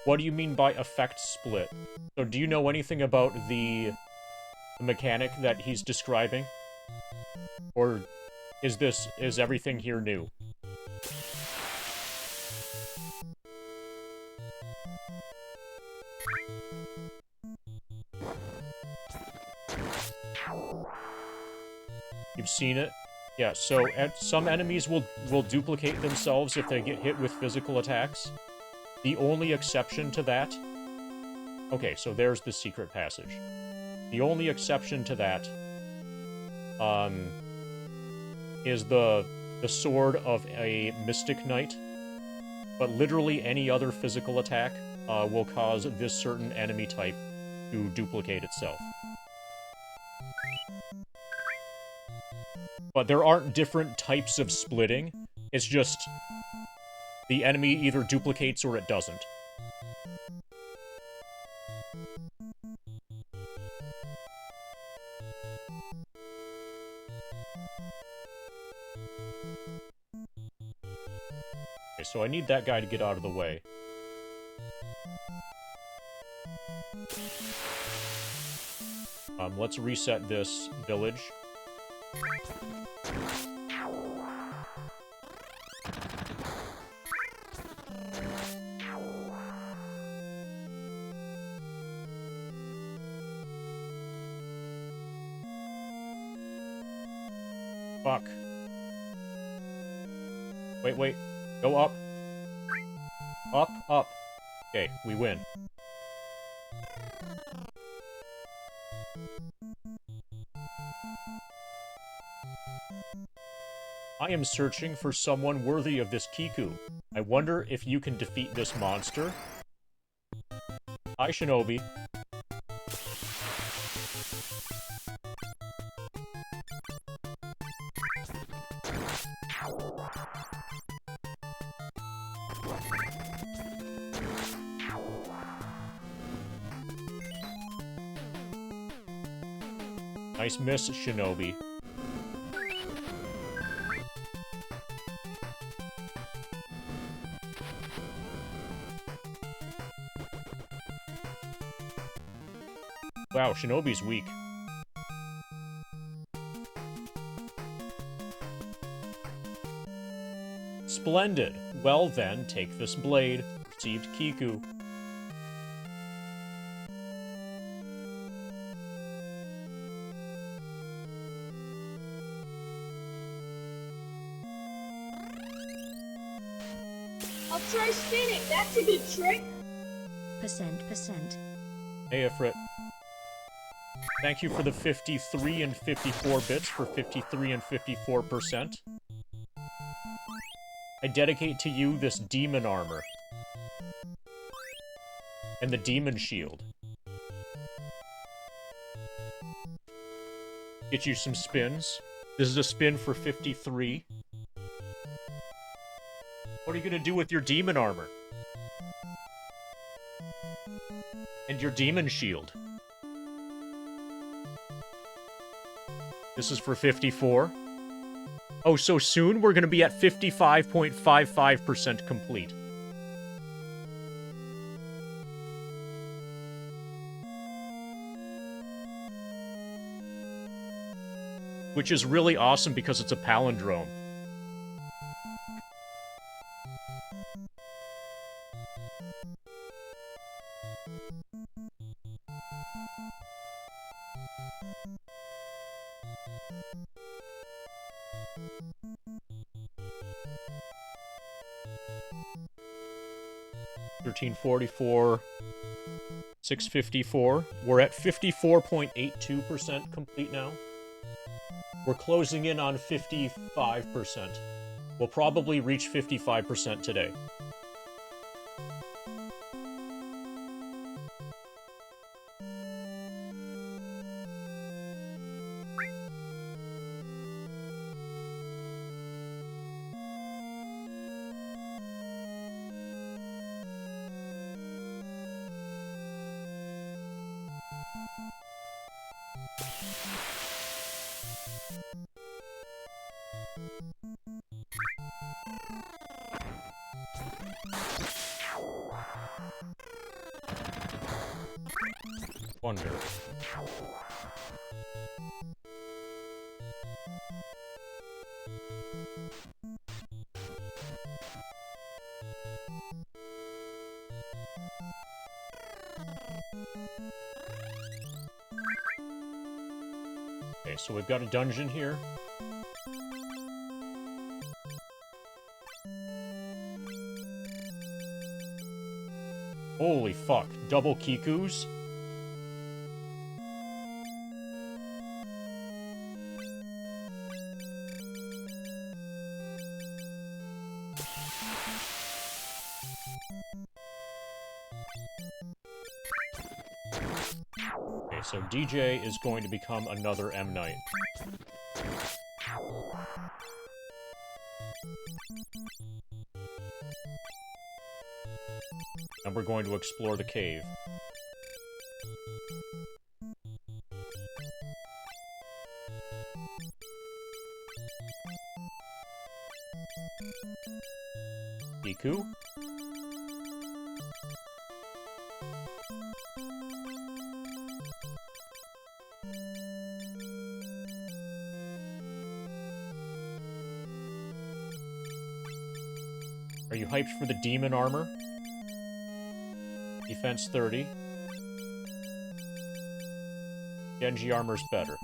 What do you mean by effect split? So do you know anything about the mechanic that he's describing? Or is everything here new? You've seen it? Yeah, so some enemies will duplicate themselves if they get hit with physical attacks. The only exception to that... Okay, so there's the secret passage. The only exception to that is the sword of a Mystic Knight. But literally any other physical attack will cause this certain enemy type to duplicate itself. But there aren't different types of splitting. It's just the enemy either duplicates or it doesn't. Okay, so I need that guy to get out of the way. Let's reset this village. Fuck. Wait. Go up. Up. Okay, we win. I am searching for someone worthy of this Kiku. I wonder if you can defeat this monster? Hi, Shinobi. Nice miss, Shinobi. Wow, Shinobi's weak. Splendid. Well then, take this blade. Received Kiku. I'll try spinning. That's a good trick. Percent. Hey, Ifrit. Thank you for the 53 and 54 bits for 53 and 54%. I dedicate to you this demon armor. And the demon shield. Get you some spins. This is a spin for 53. What are you gonna do with your demon armor? And your demon shield? This is for 54. Oh, so soon we're gonna be at 55.55% complete. Which is really awesome because it's a palindrome. $13.44, $6.54. We're at 54.82% complete now. We're closing in on 55%. We'll probably reach 55% today. Wonder. Okay, so we've got a dungeon here. Holy fuck. Double Kikus? Okay, so DJ is going to become another M. Knight. And we're going to explore the cave. Kiku? Are you hyped for the demon armor? Defense 30. Genji armor's better.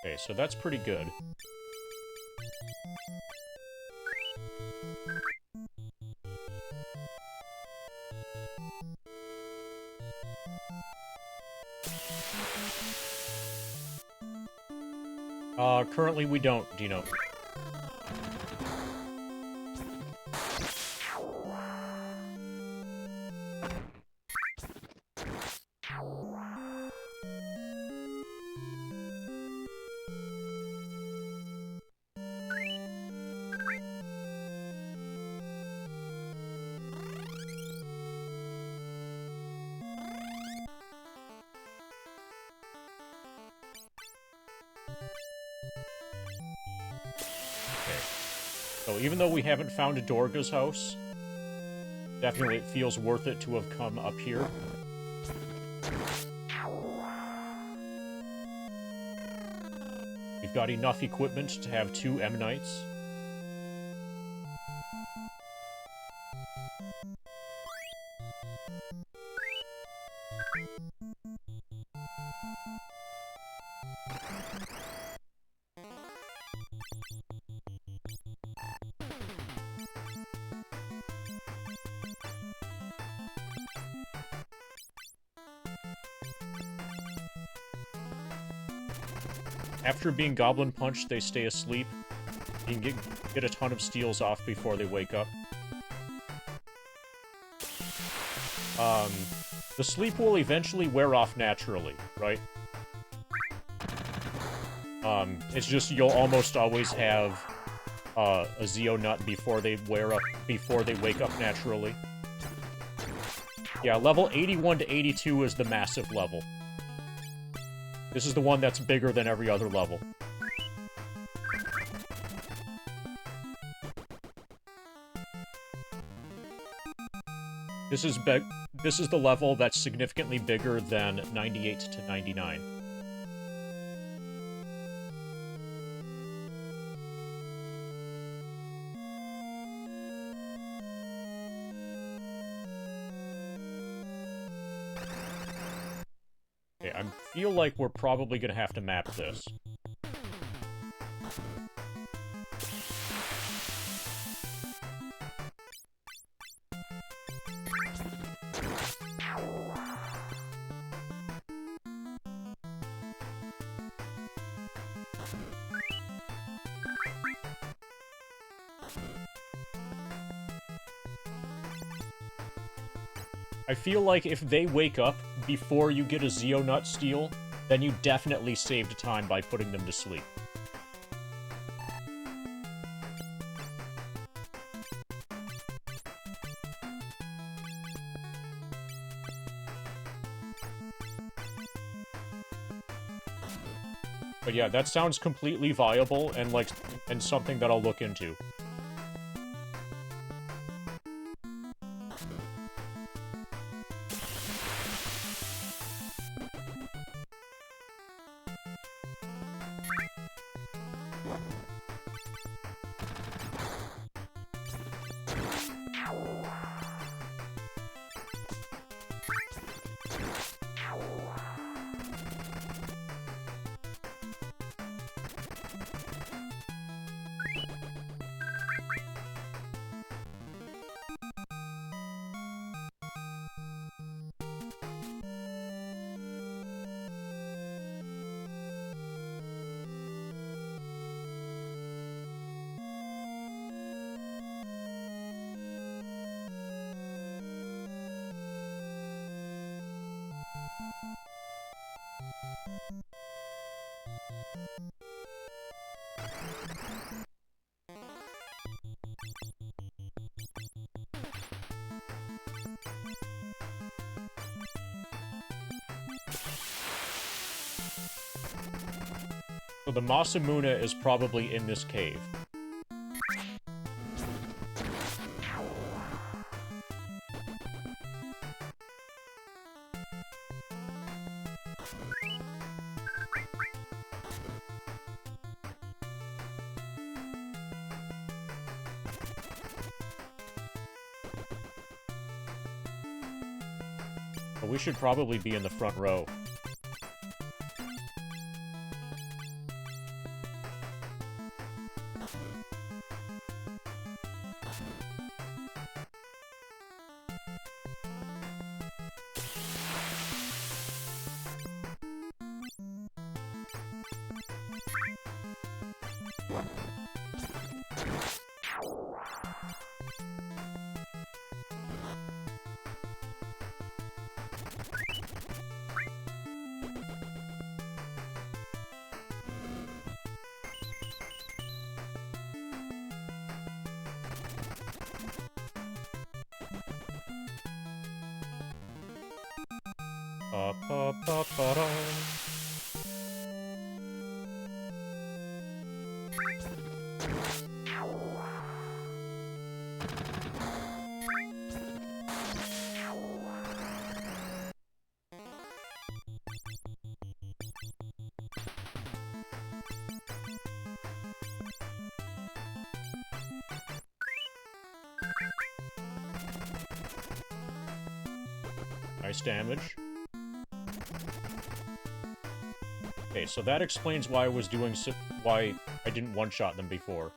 Okay, so that's pretty good. Currently we don't, Dino. So even though we haven't found Dorga's house, definitely it feels worth it to have come up here. We've got enough equipment to have 2 M. Knights. After being Goblin Punched, they stay asleep. You can get a ton of steals off before they wake up. The sleep will eventually wear off naturally, right? It's just you'll almost always have a Zeo Nut before they wake up naturally. Yeah, level 81 to 82 is the massive level. This is the one that's bigger than every other level. This is the level that's significantly bigger than 98 to 99. Okay, I feel like we're probably gonna have to map this. I feel like if they wake up before you get a Zeo Nut steal, then you definitely saved time by putting them to sleep. But yeah, that sounds completely viable and something that I'll look into. So the Masamune is probably in this cave. But we should probably be in the front row. Ba-ba-ba-ba-da. Nice damage. Okay, so that explains why I was doing why I didn't one-shot them before.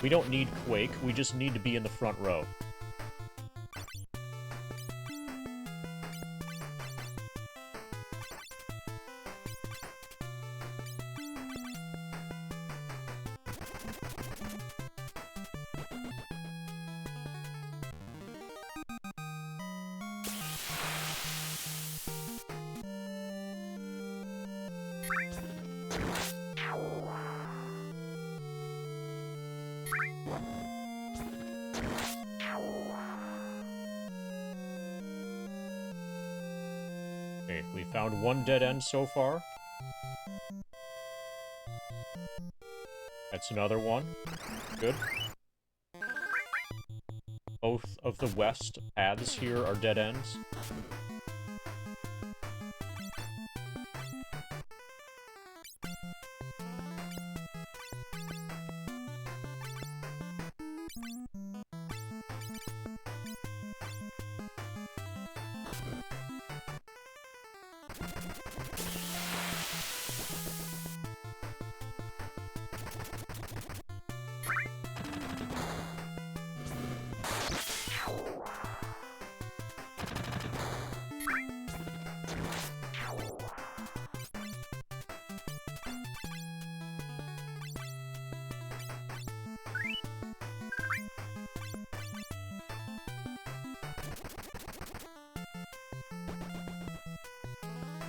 We don't need Quake, we just need to be in the front row. Okay, we found one dead end so far. That's another one. Good. Both of the west paths here are dead ends.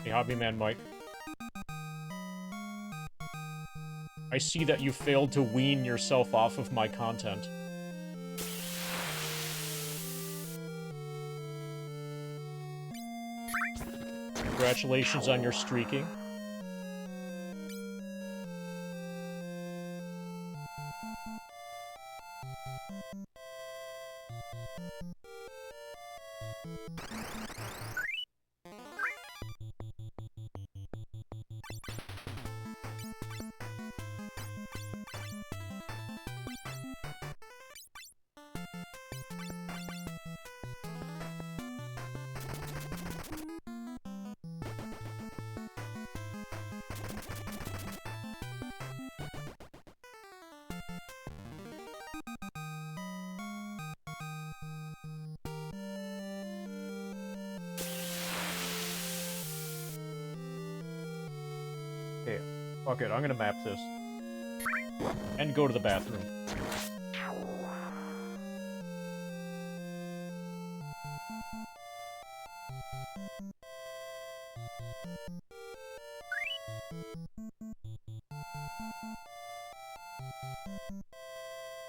Hey, Hobbyman Mike. I see that you failed to wean yourself off of my content. Congratulations on your streaking. Okay, fuck it, I'm gonna map this. And go to the bathroom.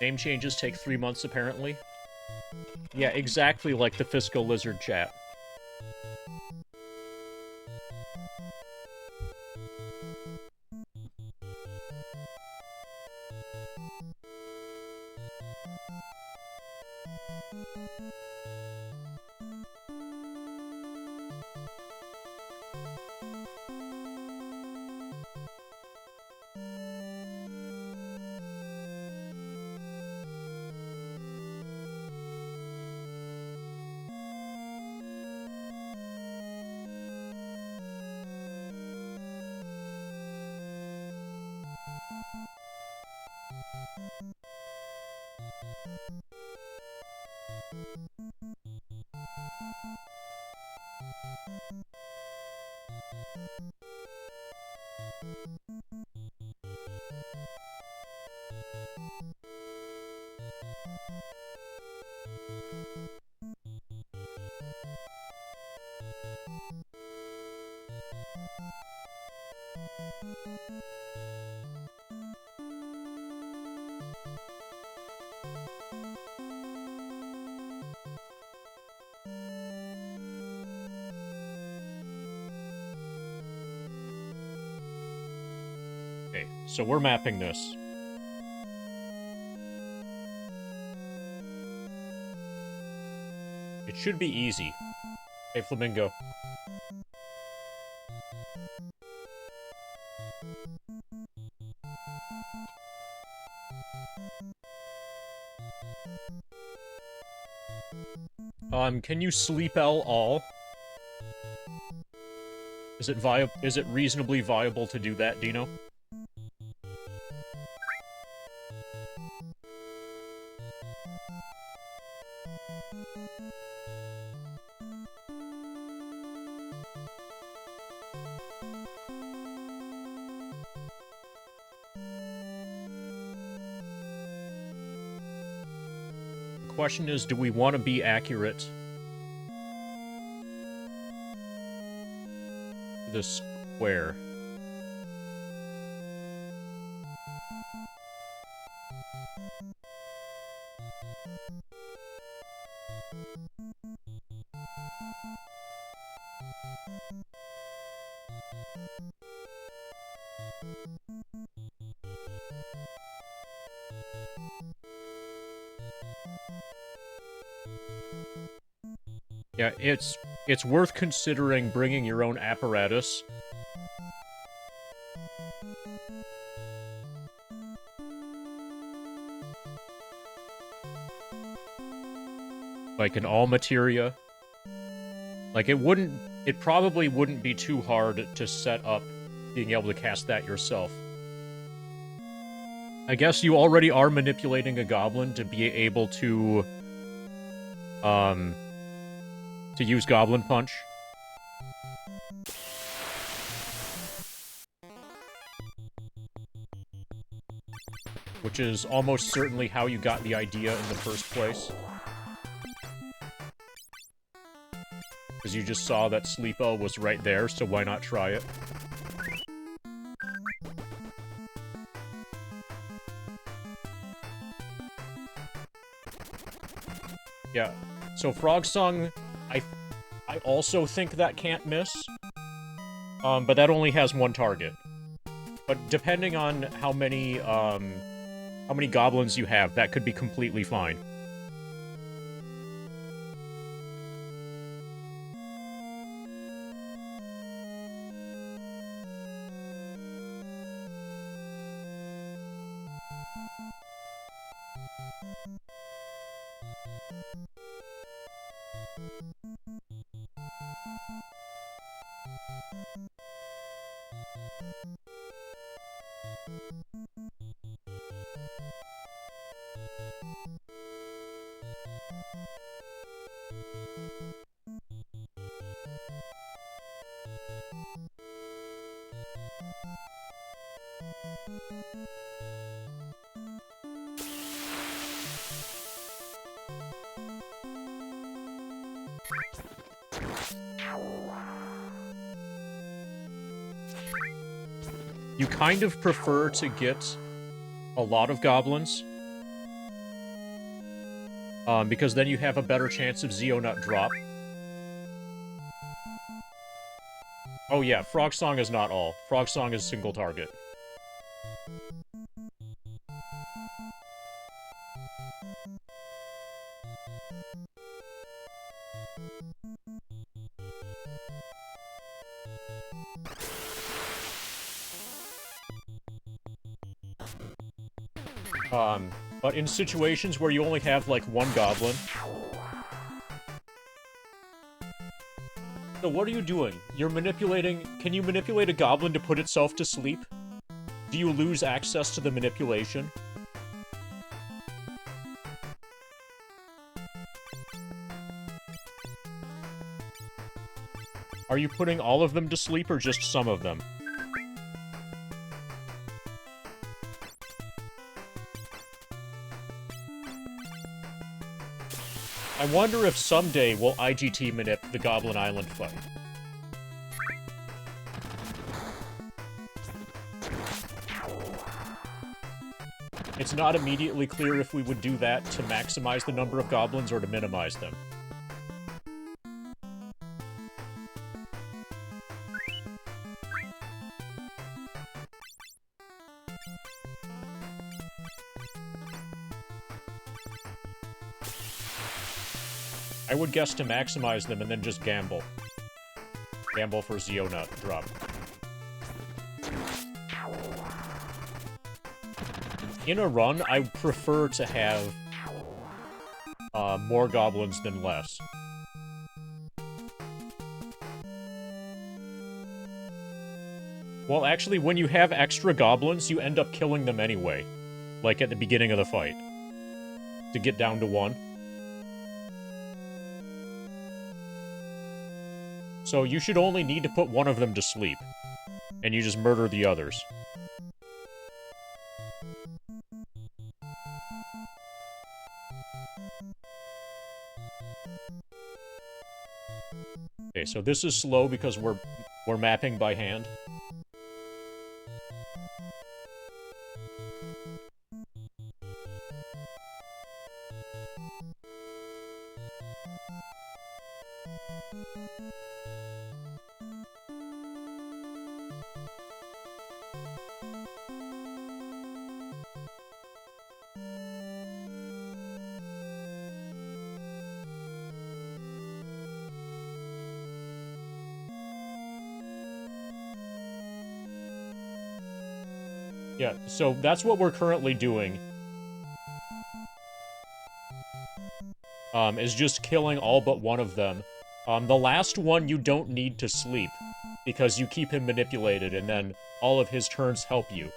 Name changes take 3 months, apparently. Yeah, exactly like the Fiscal Lizard chat. Okay, so we're mapping this. It should be easy. Hey, Flamingo. Can you sleep L all? Is it reasonably viable to do that, Dino? The question is, do we want to be accurate? The square. Yeah, it's worth considering bringing your own apparatus. Like an all materia. Like it probably wouldn't be too hard to set up being able to cast that yourself. I guess you already are manipulating a goblin to be able to use Goblin Punch. Which is almost certainly how you got the idea in the first place. Because you just saw that Sleepo was right there, so why not try it? Yeah, so Frog Song, I also think that can't miss. But that only has one target. But depending on how many goblins you have, that could be completely fine. you kind of prefer to get a lot of goblins. Because then you have a better chance of Zeonut drop. Oh yeah, Frog Song is not all. Frog Song is single target. But in situations where you only have, like, one goblin... So what are you doing? You're manipulating... Can you manipulate a goblin to put itself to sleep? Do you lose access to the manipulation? Are you putting all of them to sleep or just some of them? I wonder if someday we'll IGT manip the Goblin Island fight. It's not immediately clear if we would do that to maximize the number of goblins or to minimize them. I would guess to maximize them and then just gamble. Gamble for Zeonut drop. In a run, I prefer to have more goblins than less. Well, actually, when you have extra goblins, you end up killing them anyway. Like at the beginning of the fight. To get down to 1. So you should only need to put one of them to sleep. And you just murder the others. Okay, so this is slow because we're mapping by hand. Yeah, so that's what we're currently doing. Is just killing all but one of them. The last one you don't need to sleep, because you keep him manipulated, and then all of his turns help you.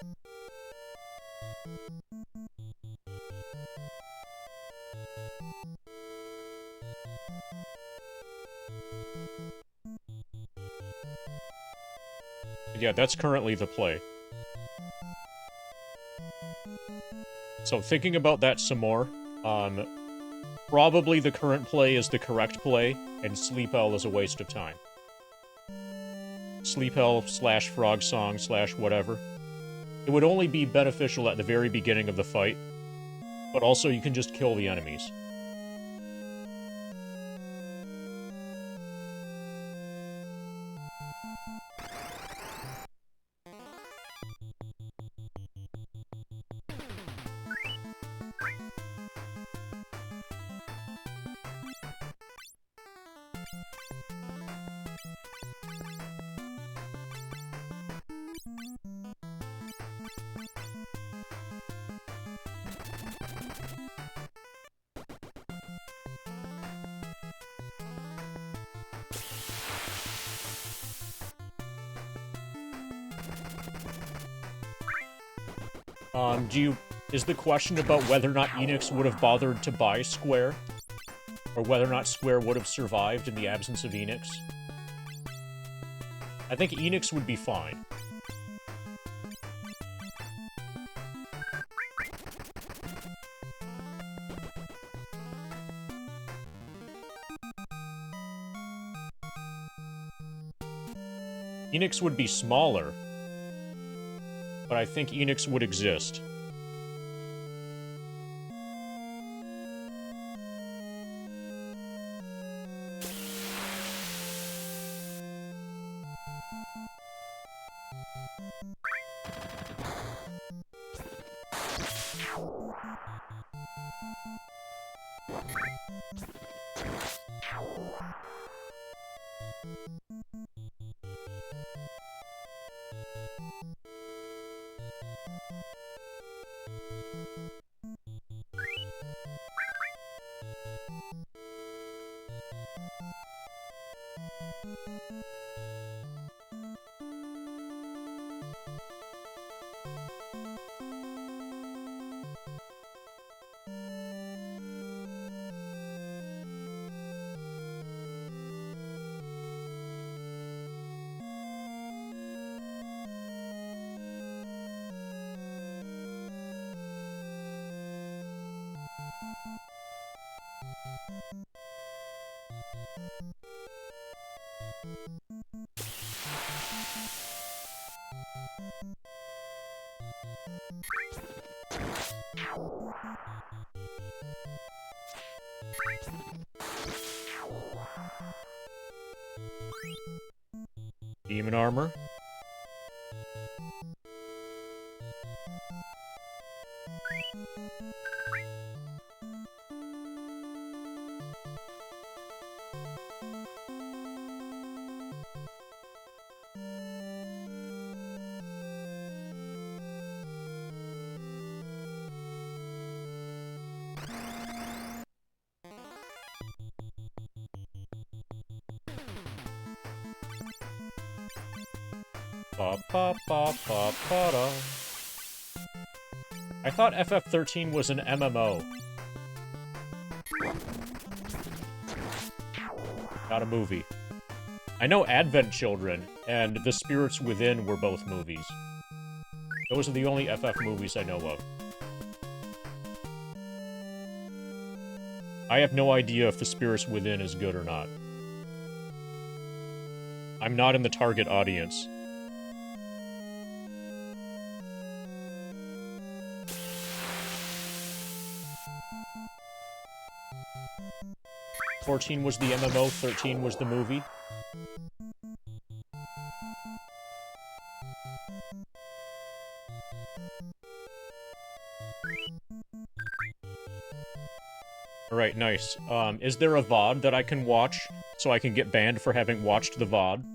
Yeah, that's currently the play. So thinking about that some more, probably the current play is the correct play, and Sleep L is a waste of time. Sleep L / Frog Song / whatever. It would only be beneficial at the very beginning of the fight, but also you can just kill the enemies. Is the question about whether or not Enix would have bothered to buy Square? Or whether or not Square would have survived in the absence of Enix? I think Enix would be fine. Enix would be smaller, but I think Enix would exist. Demon armor. Ba ba ba ba ba da. I thought FF13 was an MMO. Not a movie. I know Advent Children and The Spirits Within were both movies. Those are the only FF movies I know of. I have no idea if The Spirits Within is good or not. I'm not in the target audience. '14 was the MMO, 13 was the movie. Alright, nice. Is there a VOD that I can watch so I can get banned for having watched the VOD?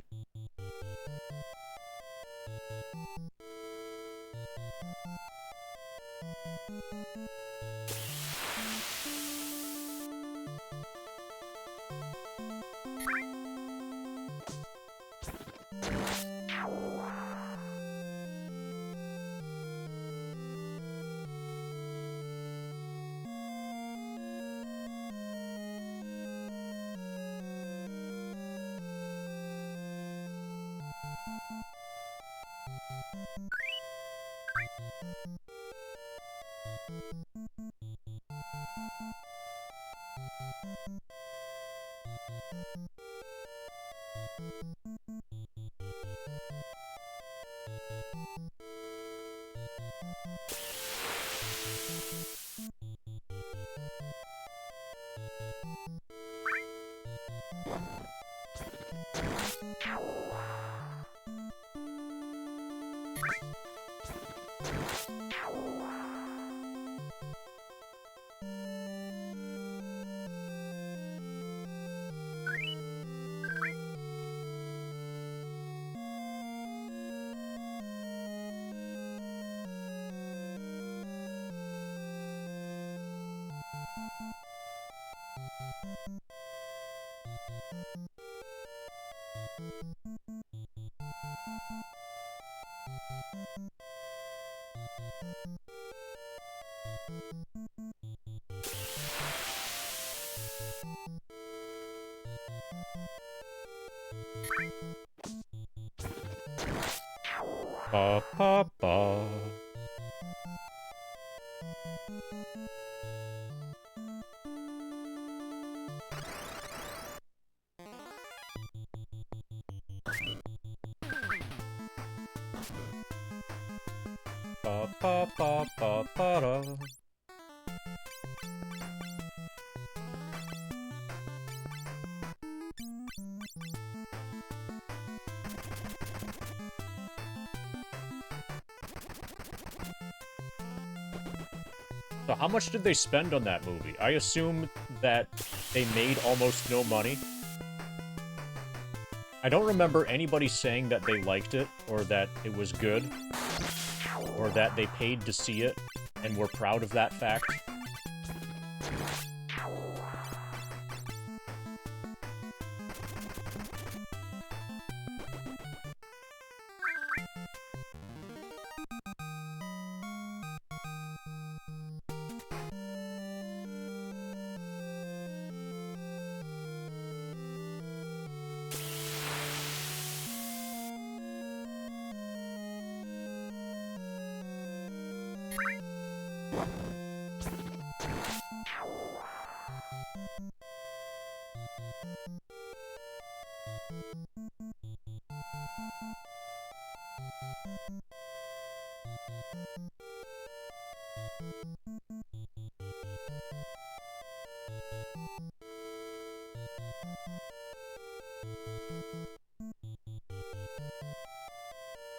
Ba ba ba. Ba ba ba ba ba da. So how much did they spend on that movie? I assume that they made almost no money. I don't remember anybody saying that they liked it, or that it was good, or that they paid to see it, and were proud of that fact.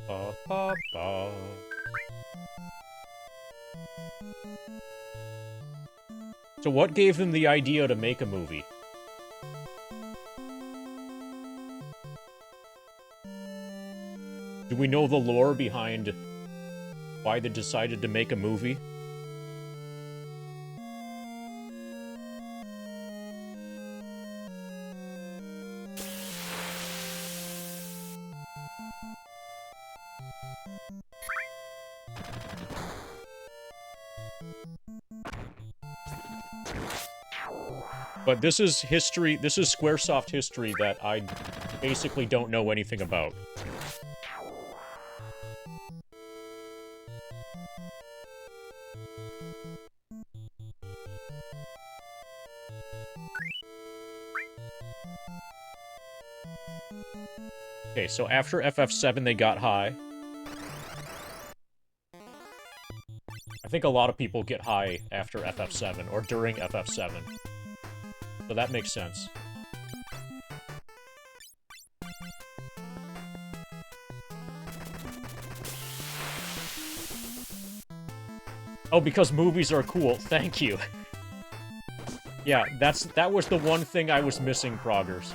Ba, ba, ba. So what gave them the idea to make a movie? Do we know the lore behind why they decided to make a movie? But this is history, this is Squaresoft history that I basically don't know anything about. Okay, so after FF7 they got high. I think a lot of people get high after FF7, or during FF7. So that makes sense. Oh, because movies are cool. Thank you. Yeah, that was the one thing I was missing, Proggers.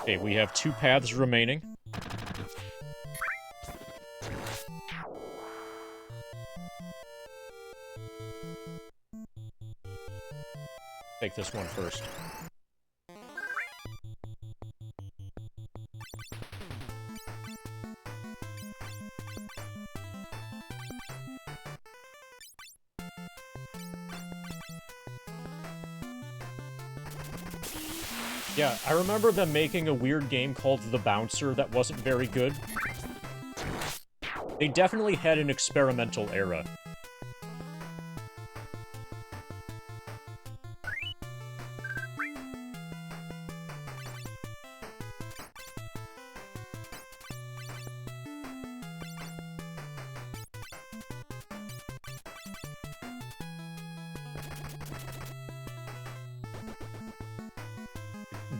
Okay, we have 2 paths remaining. Take this one first. Yeah, I remember them making a weird game called The Bouncer that wasn't very good. They definitely had an experimental era.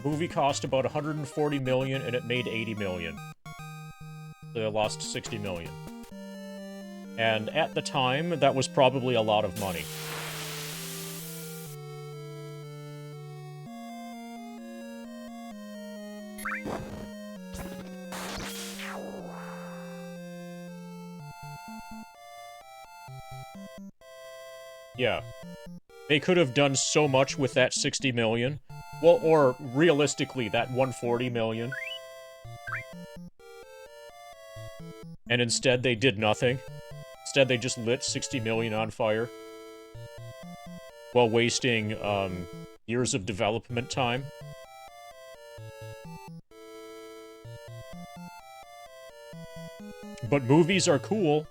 Movie cost about 140 million and it made 80 million. They lost 60 million. And at the time, that was probably a lot of money. Yeah. They could have done so much with that 60 million. Well, or realistically, that 140 million. And instead, they did nothing. Instead, they just lit 60 million on fire. While wasting, years of development time. But movies are cool.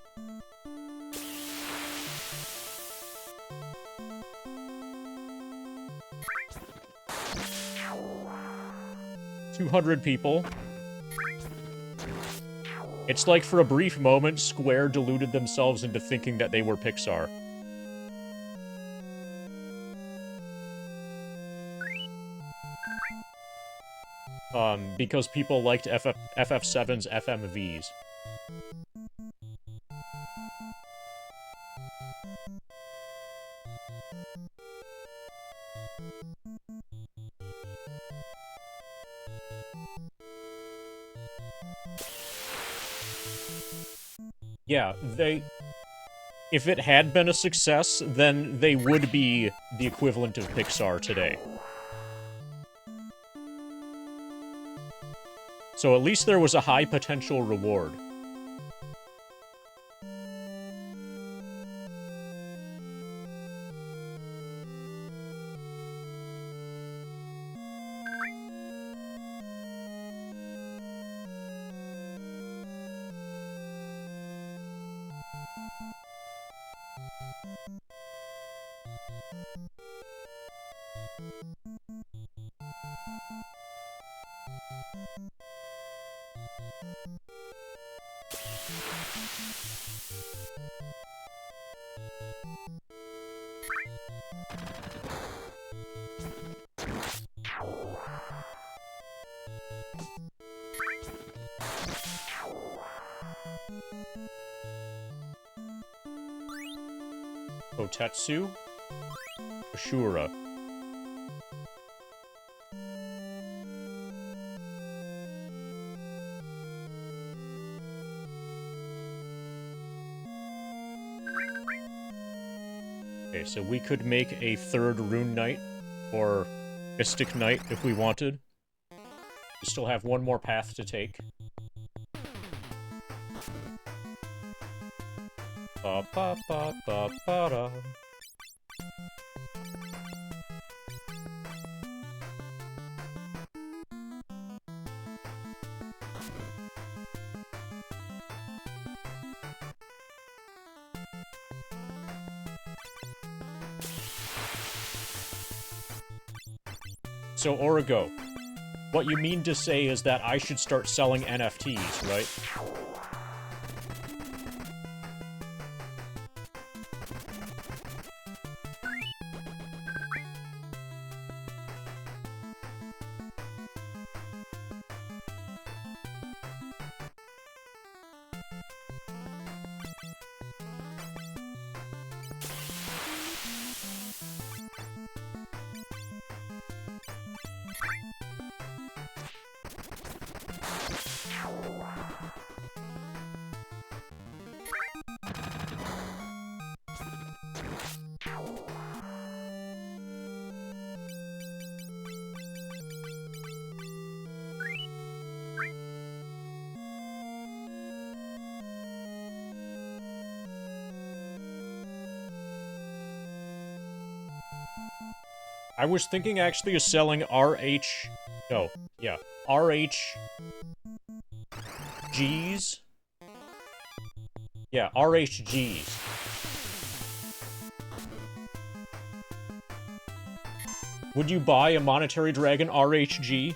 $200 people. It's like for a brief moment, Square deluded themselves into thinking that they were Pixar. Because people liked FF7's FMVs. Yeah, if it had been a success, then they would be the equivalent of Pixar today. So at least there was a high potential reward. Otetsu? Ashura. Okay, so we could make a third Rune Knight, or Mystic Knight if we wanted. We still have one more path to take. Ba ba ba ba ba da. So, Origo, what you mean to say is that I should start selling NFTs, right? I was thinking actually of selling RH... No, yeah. RHGs? Yeah, RHGs. Would you buy a Monetary Dragon RHG?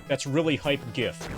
That's really hype gift.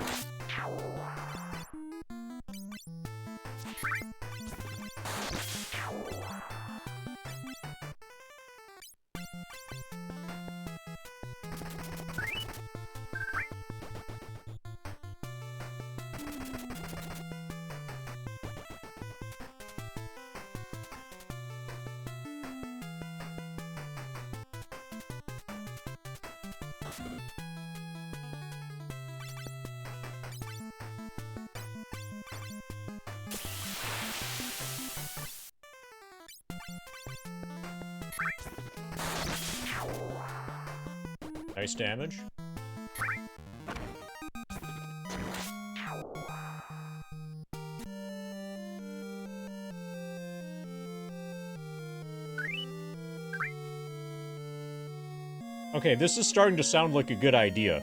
Nice damage. Okay, this is starting to sound like a good idea.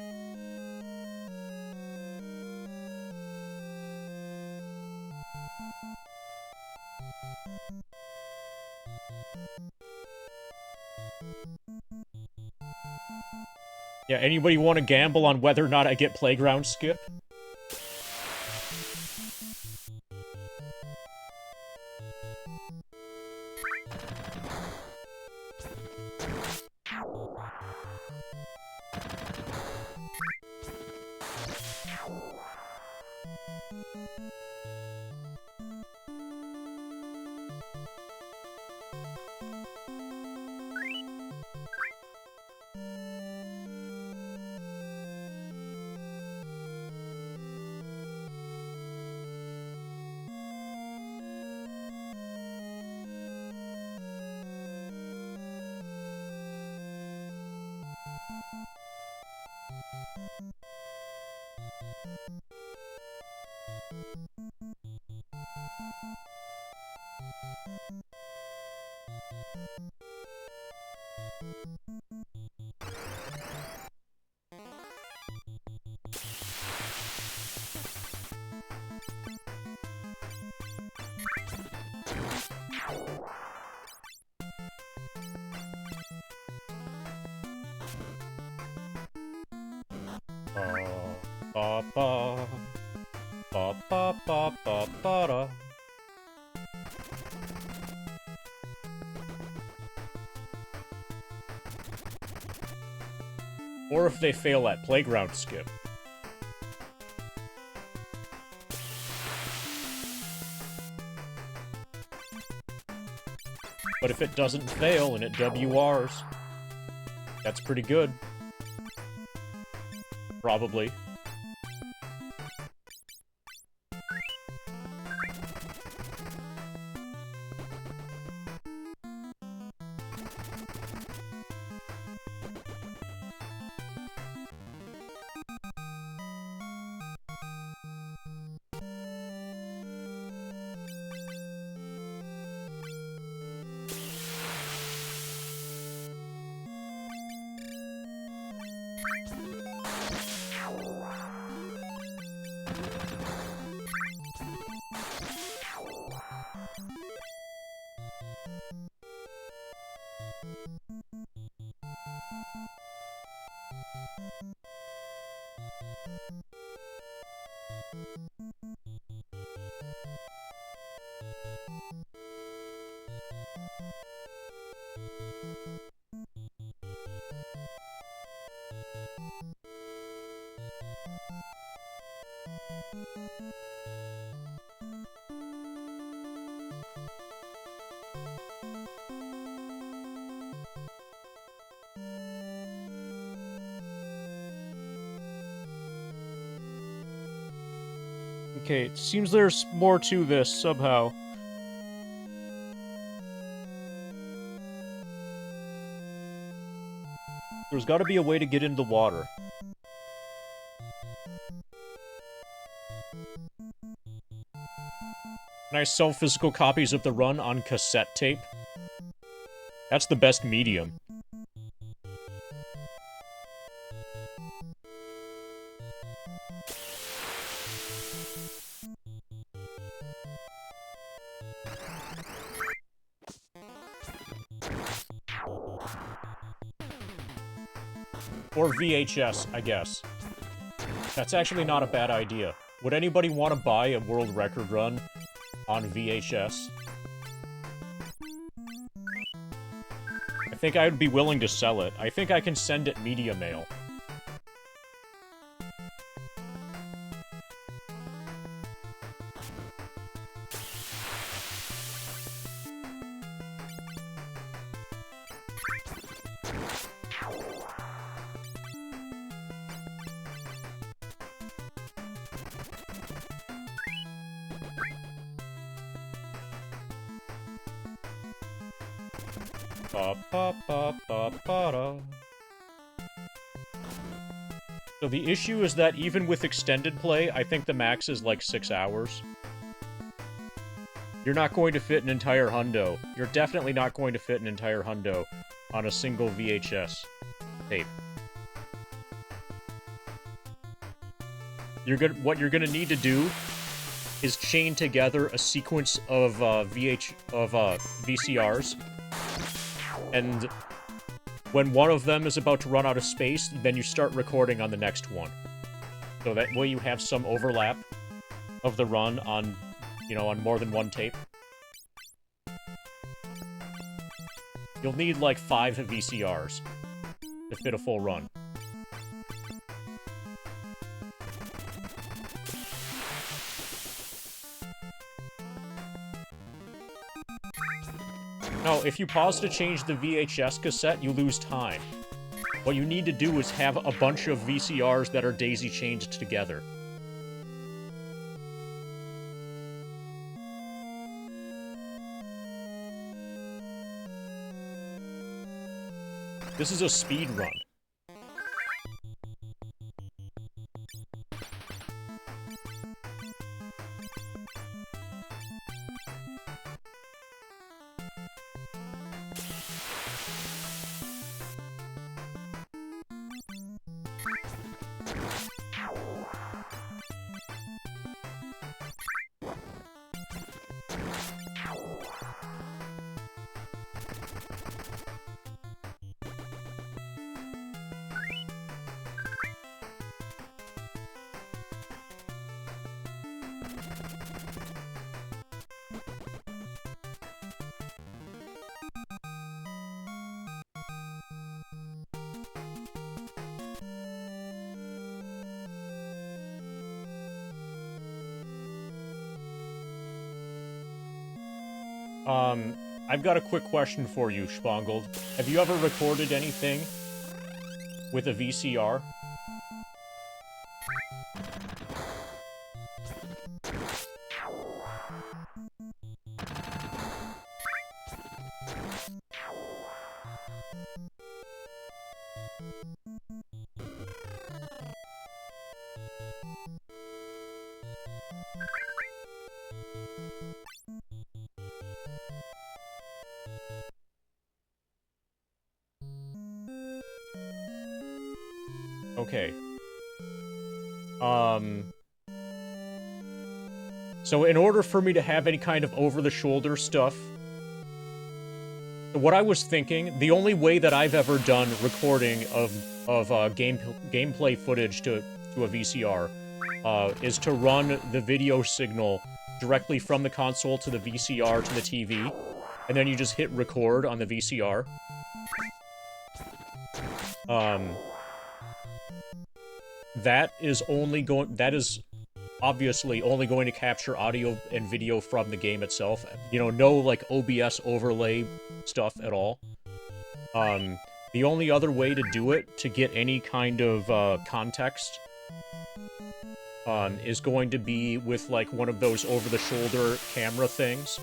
Yeah, anybody want to gamble on whether or not I get playground skip? Ba ba ba ba ba ba ba da. Or if they fail at playground skip. But if it doesn't fail and it WRs, that's pretty good. Probably. Okay, it seems there's more to this, somehow. There's gotta be a way to get into the water. Can I sell physical copies of the run on cassette tape? That's the best medium. Or VHS, I guess. That's actually not a bad idea. Would anybody want to buy a world record run on VHS? I think I would be willing to sell it. I think I can send it media mail. So the issue is that even with extended play, I think the max is like 6 hours. You're not going to fit an entire hundo. You're definitely not going to fit an entire hundo on a single VHS tape. What you're gonna need to do is chain together a sequence of VCRs, and when one of them is about to run out of space, then you start recording on the next one. So that way you have some overlap of the run on, you know, on more than one tape. You'll need like 5 VCRs to fit a full run. No, if you pause to change the VHS cassette, you lose time. What you need to do is have a bunch of VCRs that are daisy-chained together. This is a speed run. I've got a quick question for you, Spongled. Have you ever recorded anything with a VCR? Okay. So in order for me to have any kind of over-the-shoulder stuff, what I was thinking, the only way that I've ever done recording of gameplay footage to a VCR is to run the video signal directly from the console to the VCR to the TV, and then you just hit record on the VCR. That is obviously only going to capture audio and video from the game itself. You know, no, like, OBS overlay stuff at all. The only other way to do it, to get any kind of, context, is going to be with, like, one of those over-the-shoulder camera things.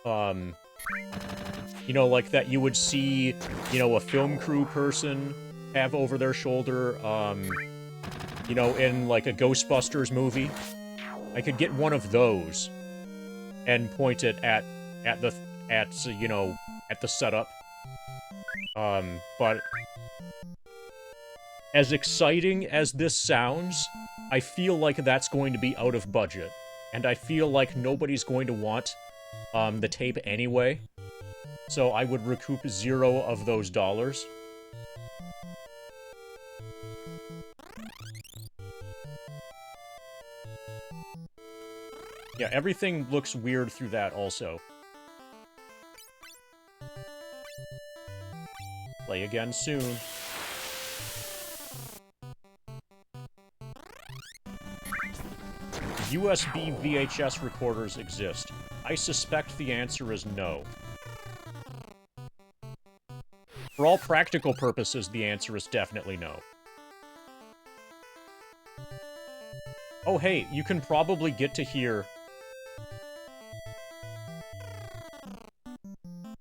You know, like that you would see, you know, a film crew person have over their shoulder, you know, in, like, a Ghostbusters movie. I could get one of those and point it at the setup. But as exciting as this sounds, I feel like that's going to be out of budget. And I feel like nobody's going to want, the tape anyway. So I would recoup 0 of those dollars. Yeah, everything looks weird through that also. Play again soon. USB VHS recorders exist. I suspect the answer is no. For all practical purposes, the answer is definitely no. Oh, hey, you can probably get to hear...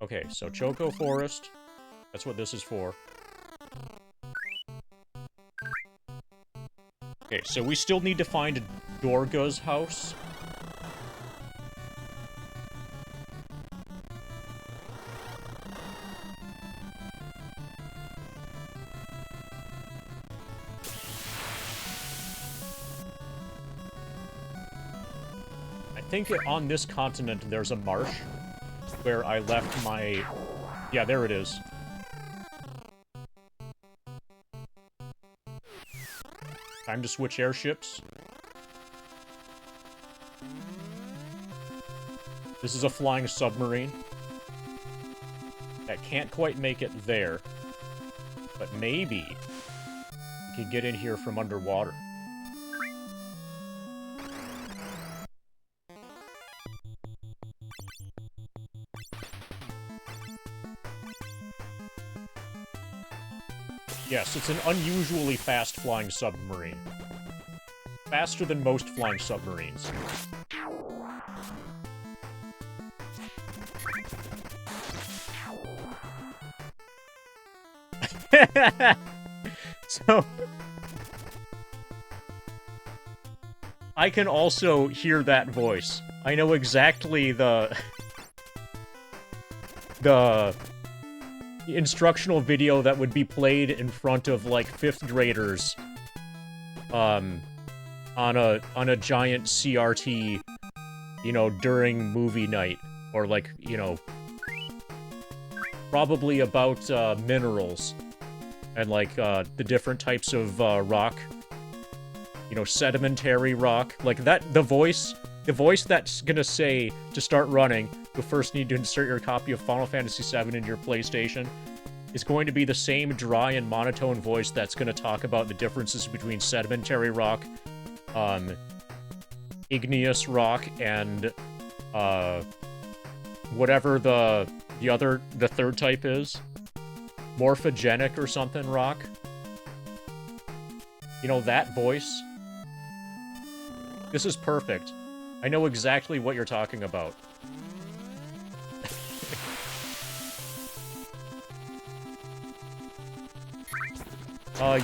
Okay, so Choco Forest. That's what this is for. Okay, so we still need to find Dorga's house. I think on this continent there's a marsh where I left my... Yeah, there it is. Time to switch airships. This is a flying submarine. That can't quite make it there. But maybe we could get in here from underwater. Yes, it's an unusually fast flying submarine. Faster than most flying submarines. So... I can also hear that voice. I know exactly the instructional video that would be played in front of, like, 5th graders, on a giant CRT, you know, during movie night, or, like, you know, probably about, minerals, and, like, the different types of, rock, you know, sedimentary rock, like, that, the voice that's gonna say, to start running, you'll first need to insert your copy of Final Fantasy VII in your PlayStation, is going to be the same dry and monotone voice that's going to talk about the differences between sedimentary rock, igneous rock, and, whatever the third type is. Morphogenic or something rock. You know, that voice. This is perfect. I know exactly what you're talking about.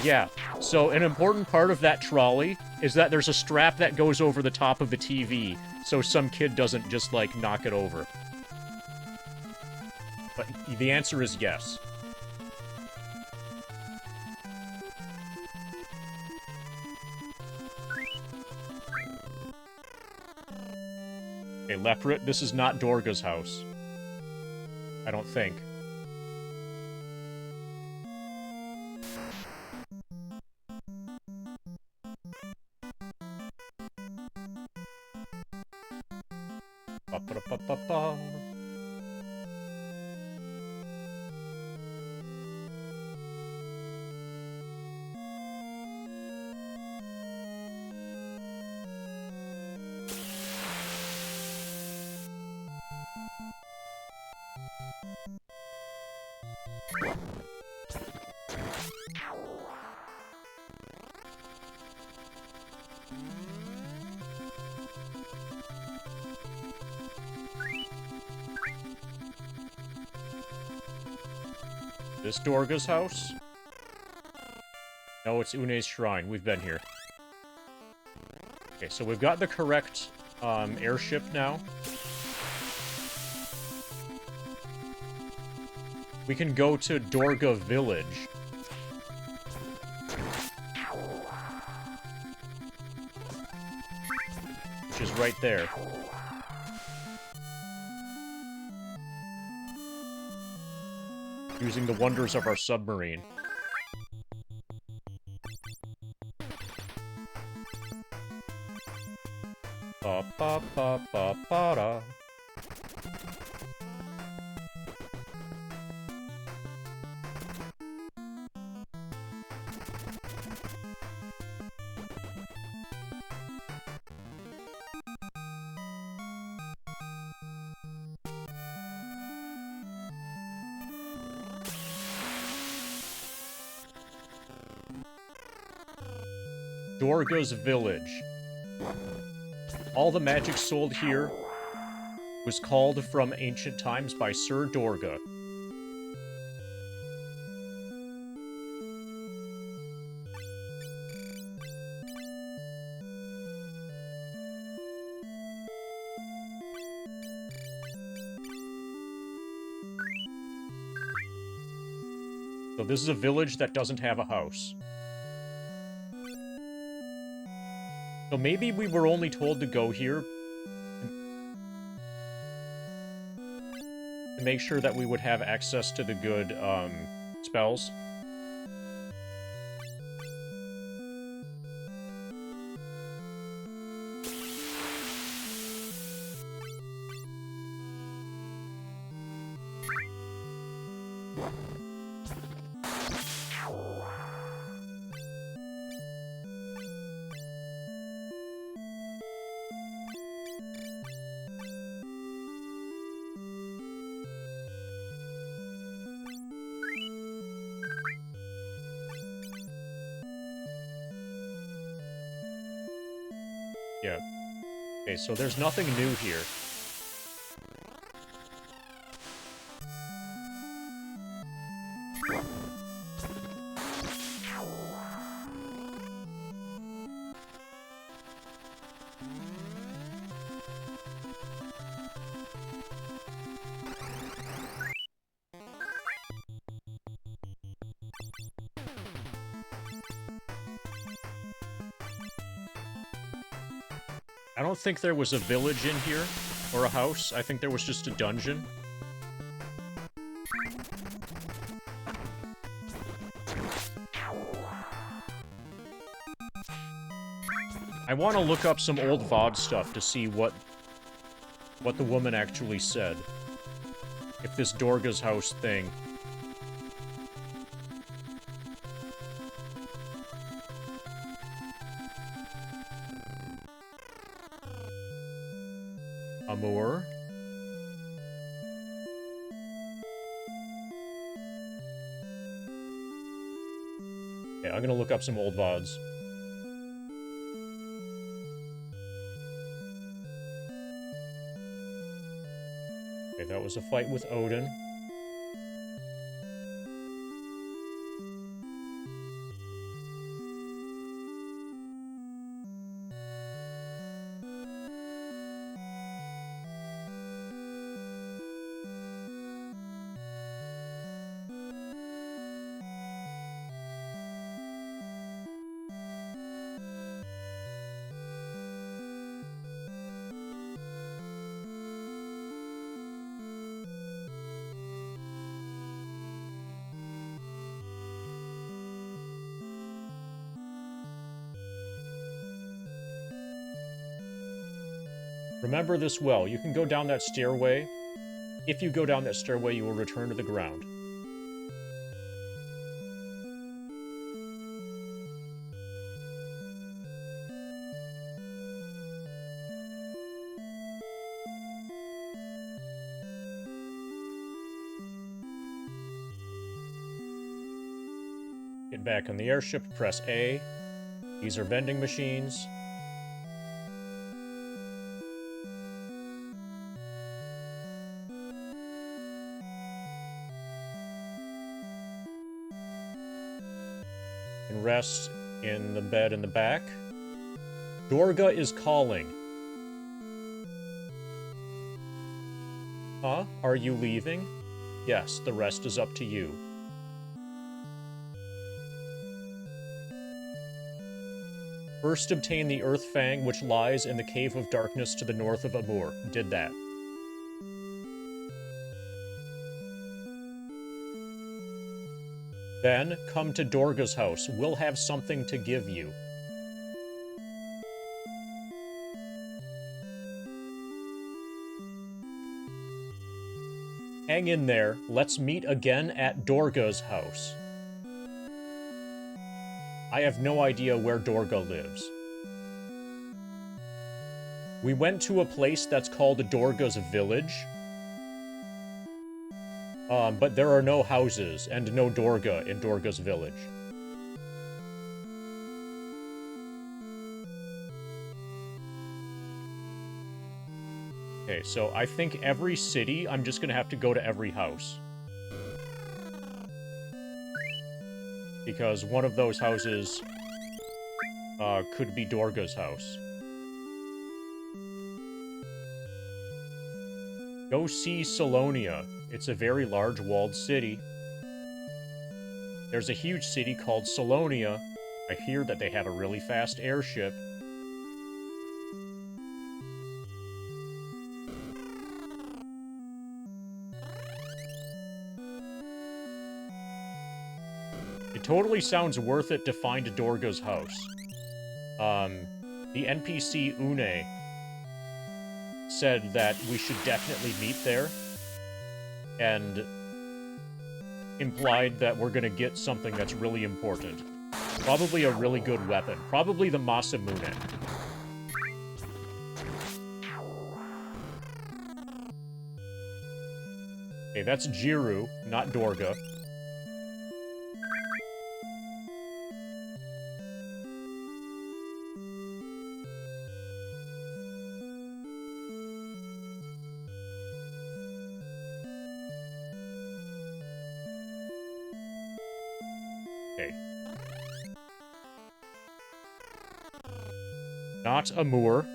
Yeah. So, an important part of that trolley is that there's a strap that goes over the top of the TV, so some kid doesn't just, like, knock it over. But the answer is yes. Okay, Leprit, this is not Dorga's house. I don't think. Ba-ba-da-ba-ba-ba. This Dorga's house? No, it's Une's shrine. We've been here. Okay, so we've got the correct airship now. We can go to Dorga Village. Which is right there. using the wonders of our submarine. Ba ba ba ba ba da. Dorga's village. All the magic sold here was called from ancient times by Sir Dorga. So this is a village that doesn't have a house. So maybe we were only told to go here to make sure that we would have access to the good, spells. Yeah. Okay, so there's nothing new here. I don't think there was a village in here, or a house. I think there was just a dungeon. I want to look up some old VOD stuff to see what the woman actually said. If this Dorga's house thing... Amour. Yeah, I'm gonna look up some old VODs. Okay, that was a fight with Odin. Remember this well. You can go down that stairway. If you go down that stairway, you will return to the ground. Get back on the airship, press A. These are vending machines. And rest in the bed in the back. Dorga is calling. Huh? Are you leaving? Yes, the rest is up to you. First obtain the Earth Fang, which lies in the Cave of Darkness to the north of Amour. Did that. Then come to Dorga's house. We'll have something to give you. Hang in there. Let's meet again at Dorga's house. I have no idea where Dorga lives. We went to a place that's called Dorga's village. But there are no houses and no Dorga in Dorga's village. Okay, so I think every city, I'm just gonna have to go to every house. Because one of those houses, could be Dorga's house. Go see Salonia. It's a very large walled city. There's a huge city called Salonia. I hear that they have a really fast airship. It totally sounds worth it to find Dorga's house. The NPC Une said that we should definitely meet there, and implied that we're gonna get something that's really important. Probably a really good weapon. Probably the Masamune. Okay, that's Jiru, not Dorga. Okay. Not Amur.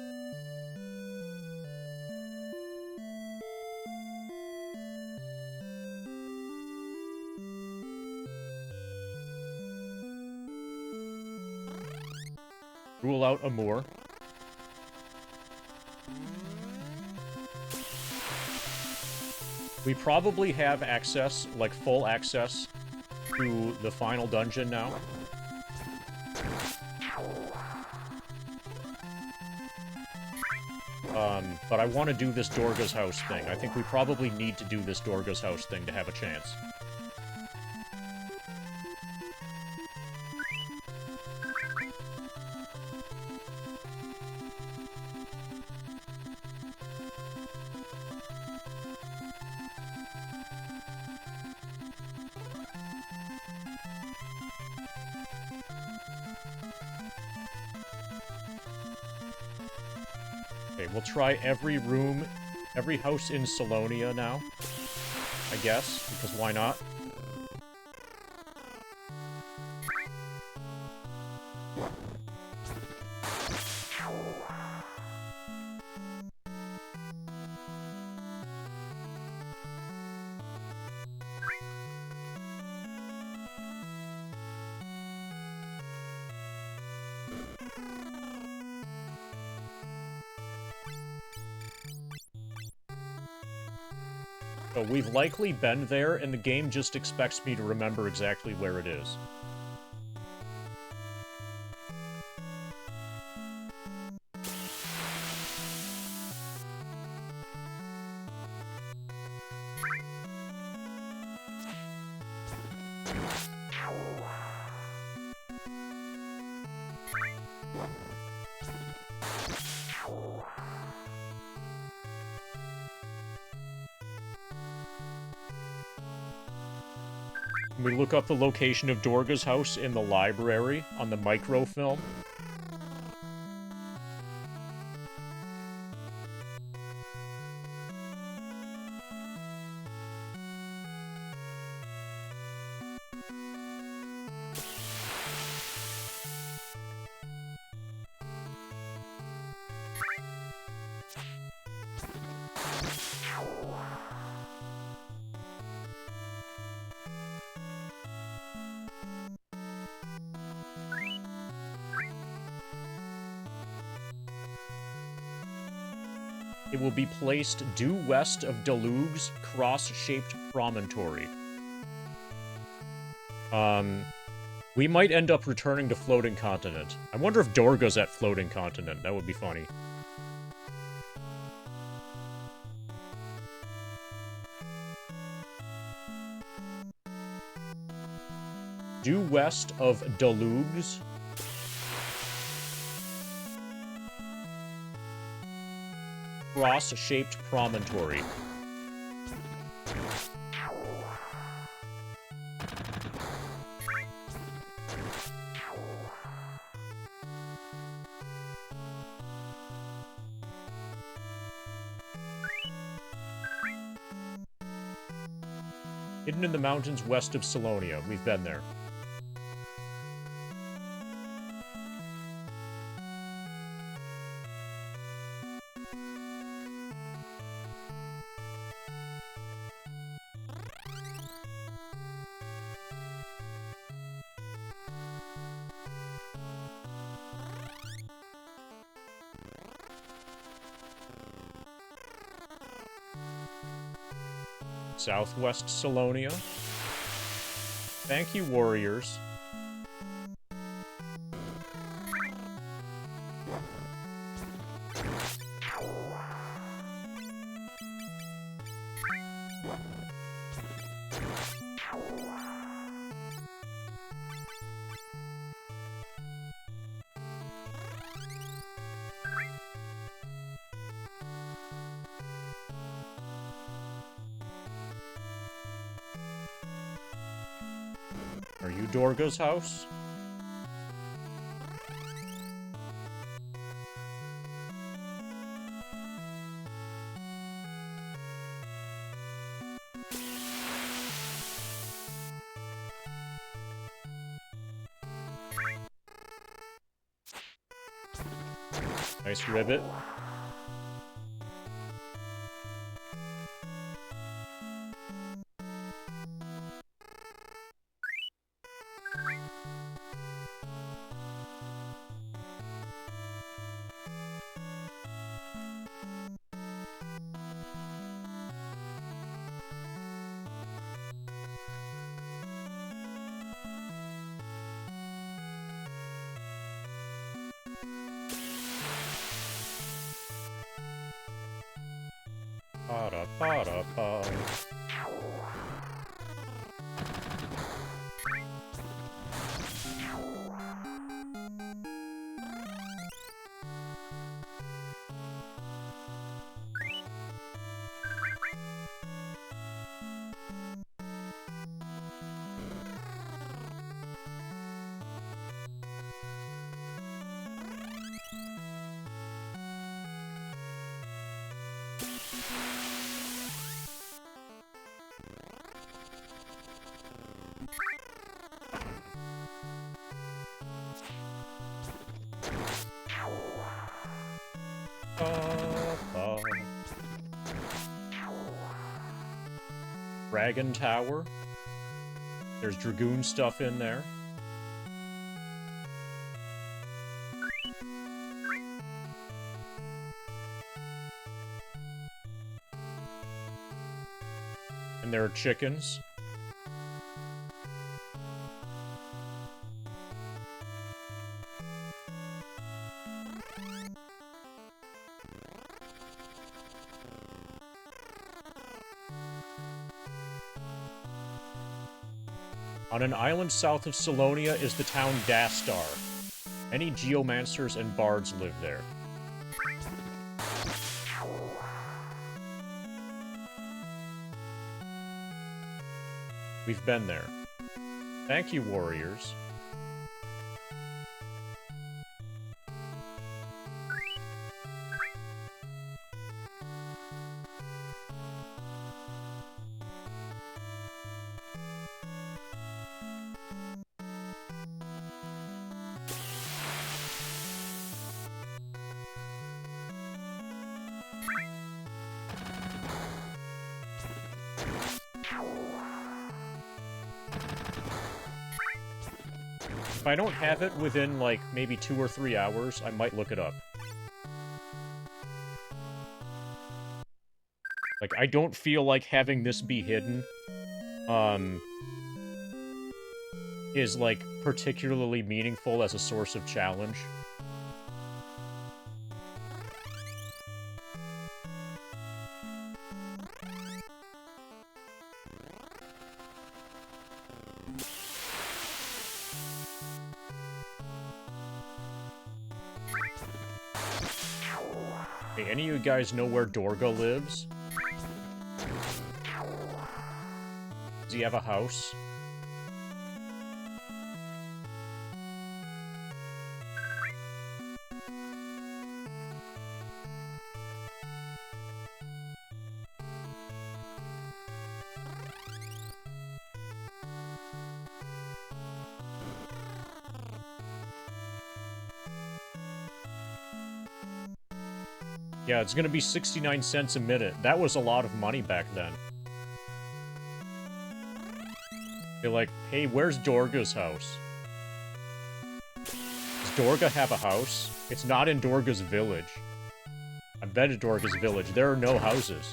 Rule out Amur. We probably have access, like full access, to the final dungeon now. But I want to do this Dorga's house thing. I think we probably need to do this Dorga's house thing to have a chance. Okay, we'll try every room, every house in Salonia now, I guess, because why not? So we've likely been there, and the game just expects me to remember exactly where it is. We look up the location of Dorga's house in the library on the microfilm. It will be placed due west of Delug's cross-shaped promontory. We might end up returning to Floating Continent. I wonder if Dorga's at Floating Continent. That would be funny. Due west of Deluges. Cross-shaped promontory. Hidden in the mountains west of Salonia. We've been there. Southwest Salonia. Thank you, warriors. Are you Dorga's house? Nice ribbit. Pa-da-pa-da-pa. Dragon Tower. There's Dragoon stuff in there. And there are chickens. On an island south of Salonia is the town Dastar. Many geomancers and bards live there. We've been there. Thank you, warriors. If I don't have it within, like, maybe 2 or 3 hours, I might look it up. Like, I don't feel like having this be hidden. is, like, particularly meaningful as a source of challenge. Hey, any of you guys know where Dorga lives? Does he have a house? Yeah, it's gonna be 69 cents a minute. That was a lot of money back then. They're like, hey, where's Dorga's house? Does Dorga have a house? It's not in Dorga's village. I bet at Dorga's village. There are no houses.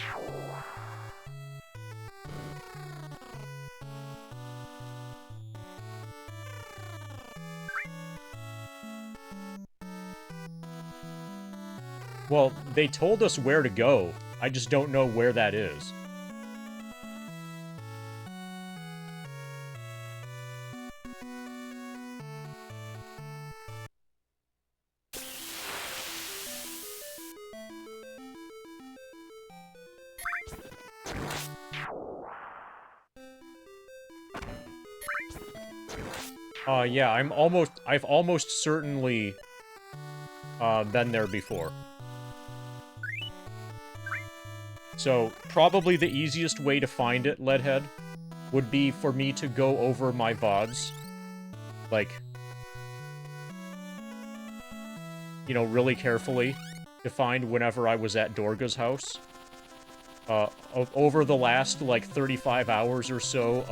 Well, they told us where to go. I just don't know where that is. Yeah, I've almost certainly, been there before. So, probably the easiest way to find it, Leadhead, would be for me to go over my VODs. Like, you know, really carefully to find whenever I was at Dorga's house. Over the last, like, 35 hours or so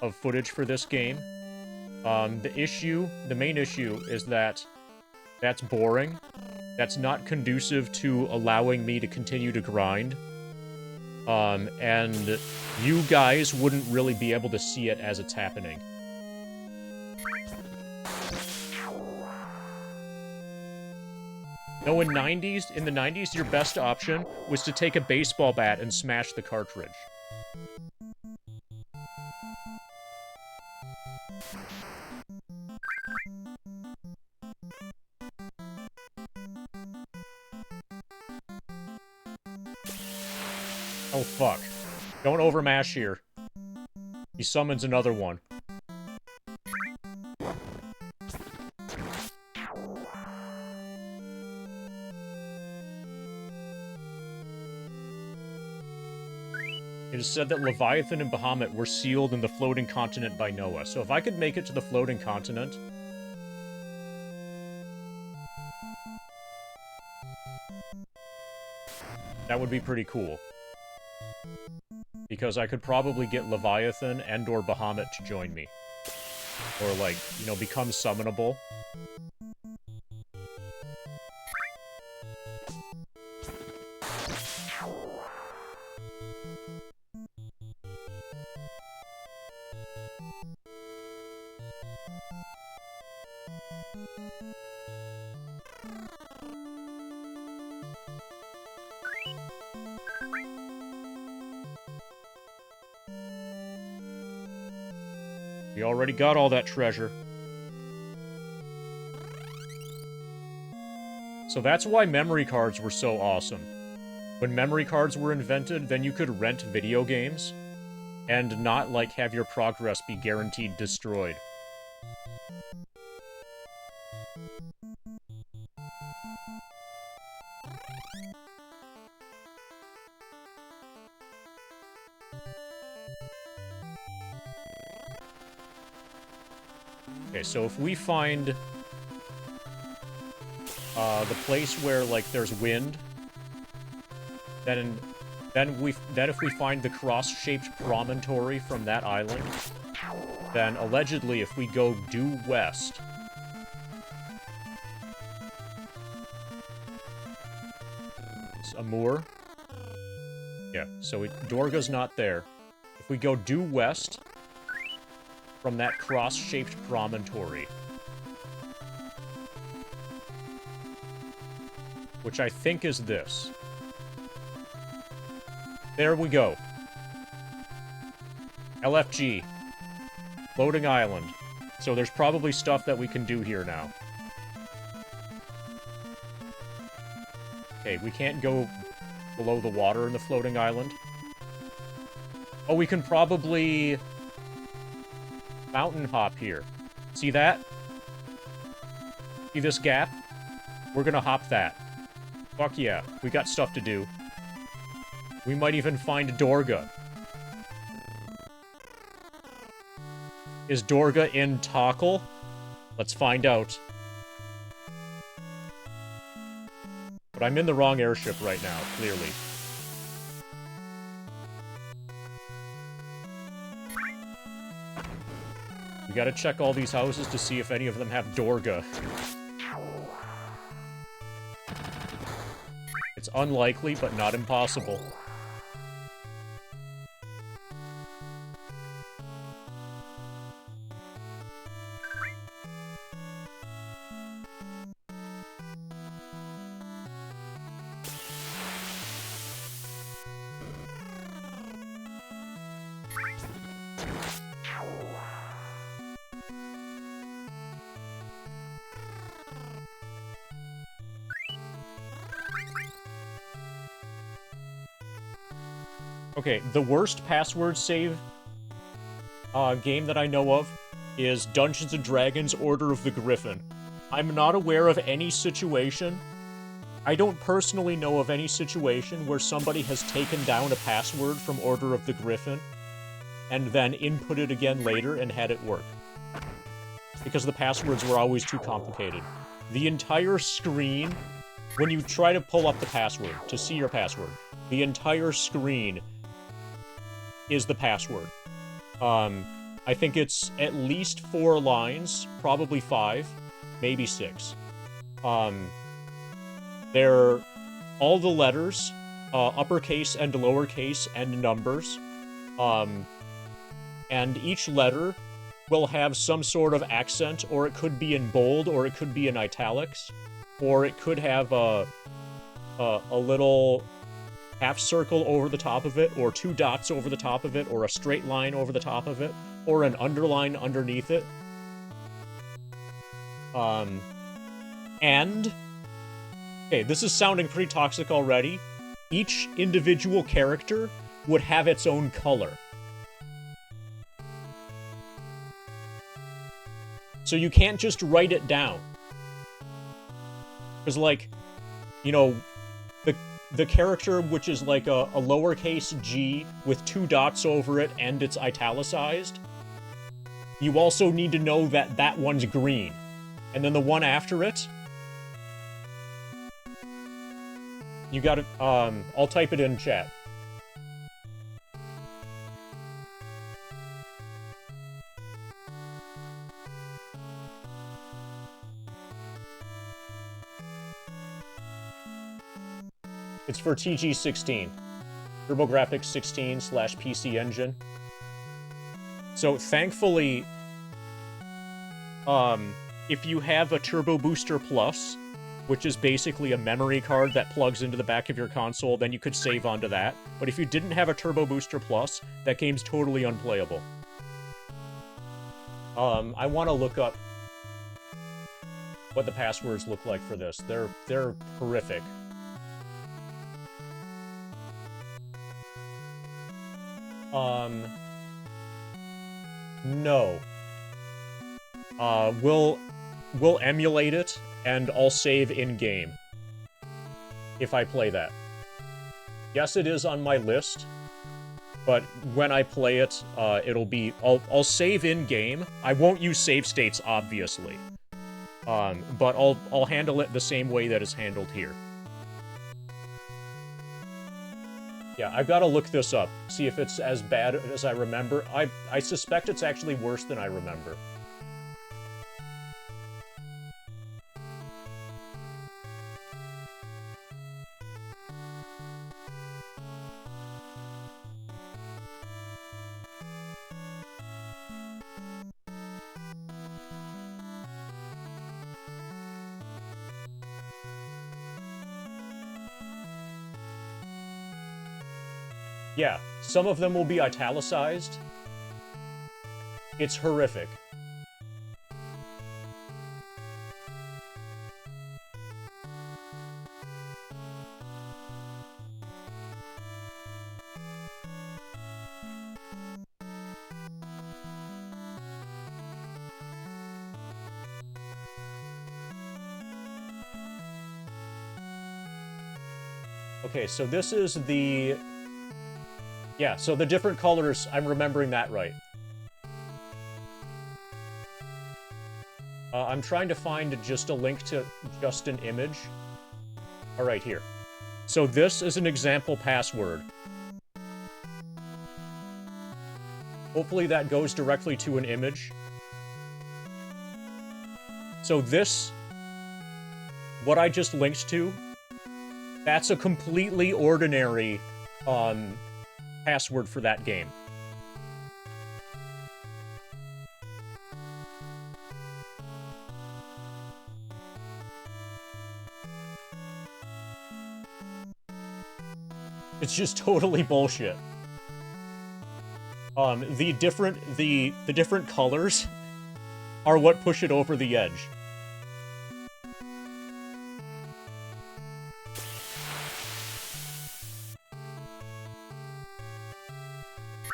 of footage for this game. The main issue is that that's boring. That's not conducive to allowing me to continue to grind. And you guys wouldn't really be able to see it as it's happening. No, in the 90s, your best option was to take a baseball bat and smash the cartridge. Oh, fuck. Don't overmash here. He summons another one. It is said that Leviathan and Bahamut were sealed in the floating continent by Noah. So if I could make it to the floating continent... that would be pretty cool. Because I could probably get Leviathan and/or Bahamut to join me. Or, like, you know, become summonable. We already got all that treasure. So that's why memory cards were so awesome. When memory cards were invented, then you could rent video games and not, like, have your progress be guaranteed destroyed. Okay, so if we find the place where, like, there's wind, then if we find the cross-shaped promontory from that island, then allegedly if we go due west, it's Amur. Yeah, so Dorga's not there. If we go due west, from that cross-shaped promontory. Which I think is this. There we go. LFG. Floating island. So there's probably stuff that we can do here now. Okay, we can't go below the water in the floating island. Oh, we can probably mountain hop here. See that? See this gap? We're gonna hop that. Fuck yeah, we got stuff to do. We might even find Dorga. Is Dorga in Tockle? Let's find out. But I'm in the wrong airship right now, clearly. We gotta check all these houses to see if any of them have Dorga. It's unlikely, but not impossible. Okay, the worst password save game that I know of is Dungeons & Dragons Order of the Griffin. I'm not aware of any situation, I don't personally know of any situation where somebody has taken down a password from Order of the Griffin and then input it again later and had it work. Because the passwords were always too complicated. The entire screen, when you try to pull up the password, to see your password, the entire screen is the password. I think it's at least 4 lines, probably 5, maybe 6. They're all the letters, uppercase and lowercase and numbers, and each letter will have some sort of accent, or it could be in bold, or it could be in italics, or it could have a little half circle over the top of it, or 2 dots over the top of it, or a straight line over the top of it, or an underline underneath it. And... okay, this is sounding pretty toxic already. Each individual character would have its own color. So you can't just write it down. Because, like, you know, the character, which is like a lowercase g with 2 dots over it and it's italicized, you also need to know that that one's green. And then the one after it, you gotta, I'll type it in chat. It's for TG16. TurboGrafx 16/PC Engine. So, thankfully, if you have a Turbo Booster Plus, which is basically a memory card that plugs into the back of your console, then you could save onto that. But if you didn't have a Turbo Booster Plus, that game's totally unplayable. I want to look up what the passwords look like for this. They're horrific. No. We'll emulate it, and I'll save in-game. If I play that. Yes, it is on my list, but when I play it, it'll be... I'll save in-game. I won't use save states, obviously. But I'll handle it the same way that it's handled here. Yeah, I've got to look this up, see if it's as bad as I remember. I suspect it's actually worse than I remember. Yeah, some of them will be italicized. It's horrific. Okay, so this is the... Yeah, so the different colors, I'm remembering that right. I'm trying to find just a link to just an image. Alright, here. So this is an example password. Hopefully that goes directly to an image. So this, what I just linked to, that's a completely ordinary password for that game. It's just totally bullshit. The different colors are what push it over the edge.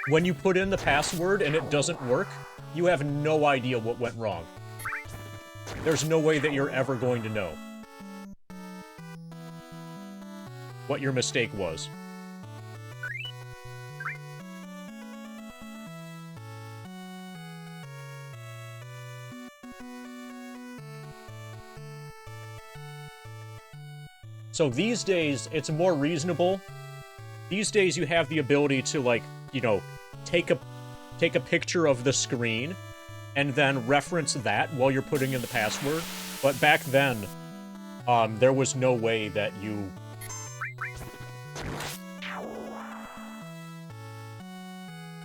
When you put in the password and it doesn't work, you have no idea what went wrong. There's no way that you're ever going to know what your mistake was. So these days, it's more reasonable. These days, you have the ability to, like, you know, take a picture of the screen and then reference that while you're putting in the password. But back then, there was no way that you...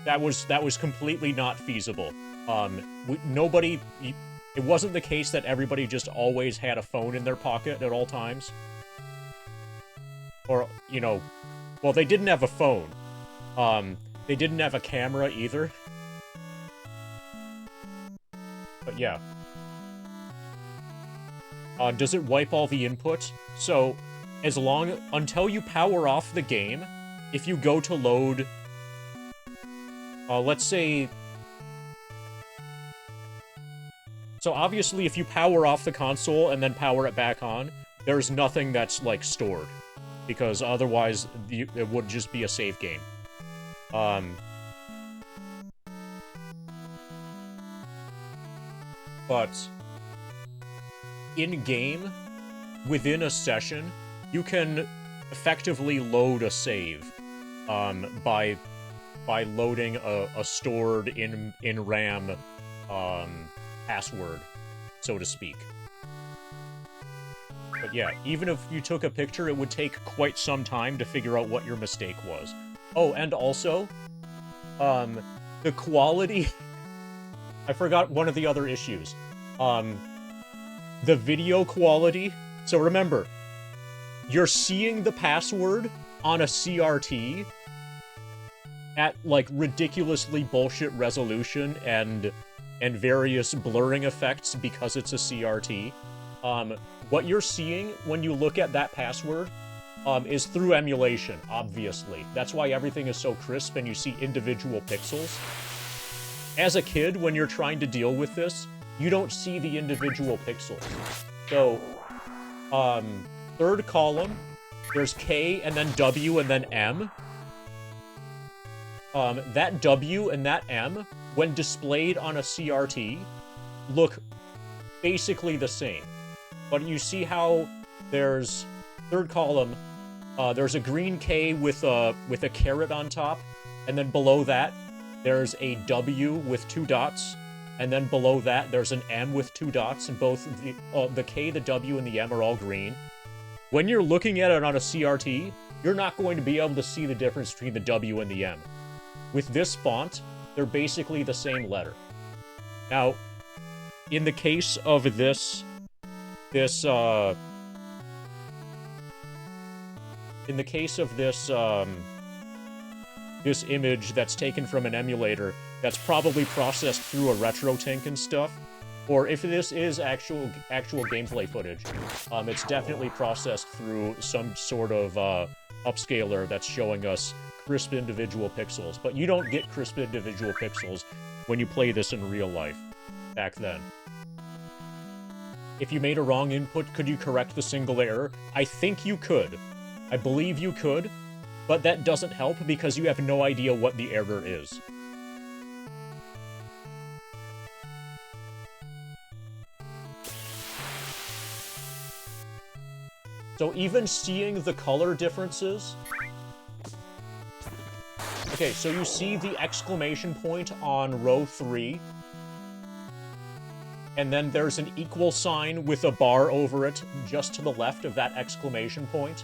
That was completely not feasible. Nobody... It wasn't the case that everybody just always had a phone in their pocket at all times. Or, you know... Well, they didn't have a phone. They didn't have a camera either. But yeah. Does it wipe all the input? So, until you power off the game, if you go to load... let's say... So obviously, if you power off the console and then power it back on, there's nothing that's, like, stored. Because otherwise, it would just be a save game. But in-game, within a session, you can effectively load a save by loading a stored in RAM password, so to speak. But yeah, even if you took a picture, it would take quite some time to figure out what your mistake was. Oh, and also, the quality... I forgot one of the other issues. The video quality... So remember, you're seeing the password on a CRT at, like, ridiculously bullshit resolution and various blurring effects because it's a CRT. What you're seeing when you look at that password is through emulation, obviously. That's why everything is so crisp and you see individual pixels. As a kid, when you're trying to deal with this, you don't see the individual pixels. So, third column, there's K and then W and then M. That W and that M, when displayed on a CRT, look basically the same. But you see how there's, third column, there's a green K with a caret on top, and then below that, there's a W with 2 dots, and then below that, there's an M with 2 dots, and both the K, the W, and the M are all green. When you're looking at it on a CRT, you're not going to be able to see the difference between the W and the M. With this font, they're basically the same letter. Now, in the case of this this image that's taken from an emulator that's probably processed through a RetroTink and stuff. Or if this is actual gameplay footage, it's definitely processed through some sort of upscaler that's showing us crisp individual pixels. But you don't get crisp individual pixels when you play this in real life, back then. If you made a wrong input, could you correct the single error? I think you could. I believe you could, but that doesn't help because you have no idea what the error is. So even seeing the color differences... Okay, so you see the exclamation point on row 3. And then there's an equal sign with a bar over it just to the left of that exclamation point.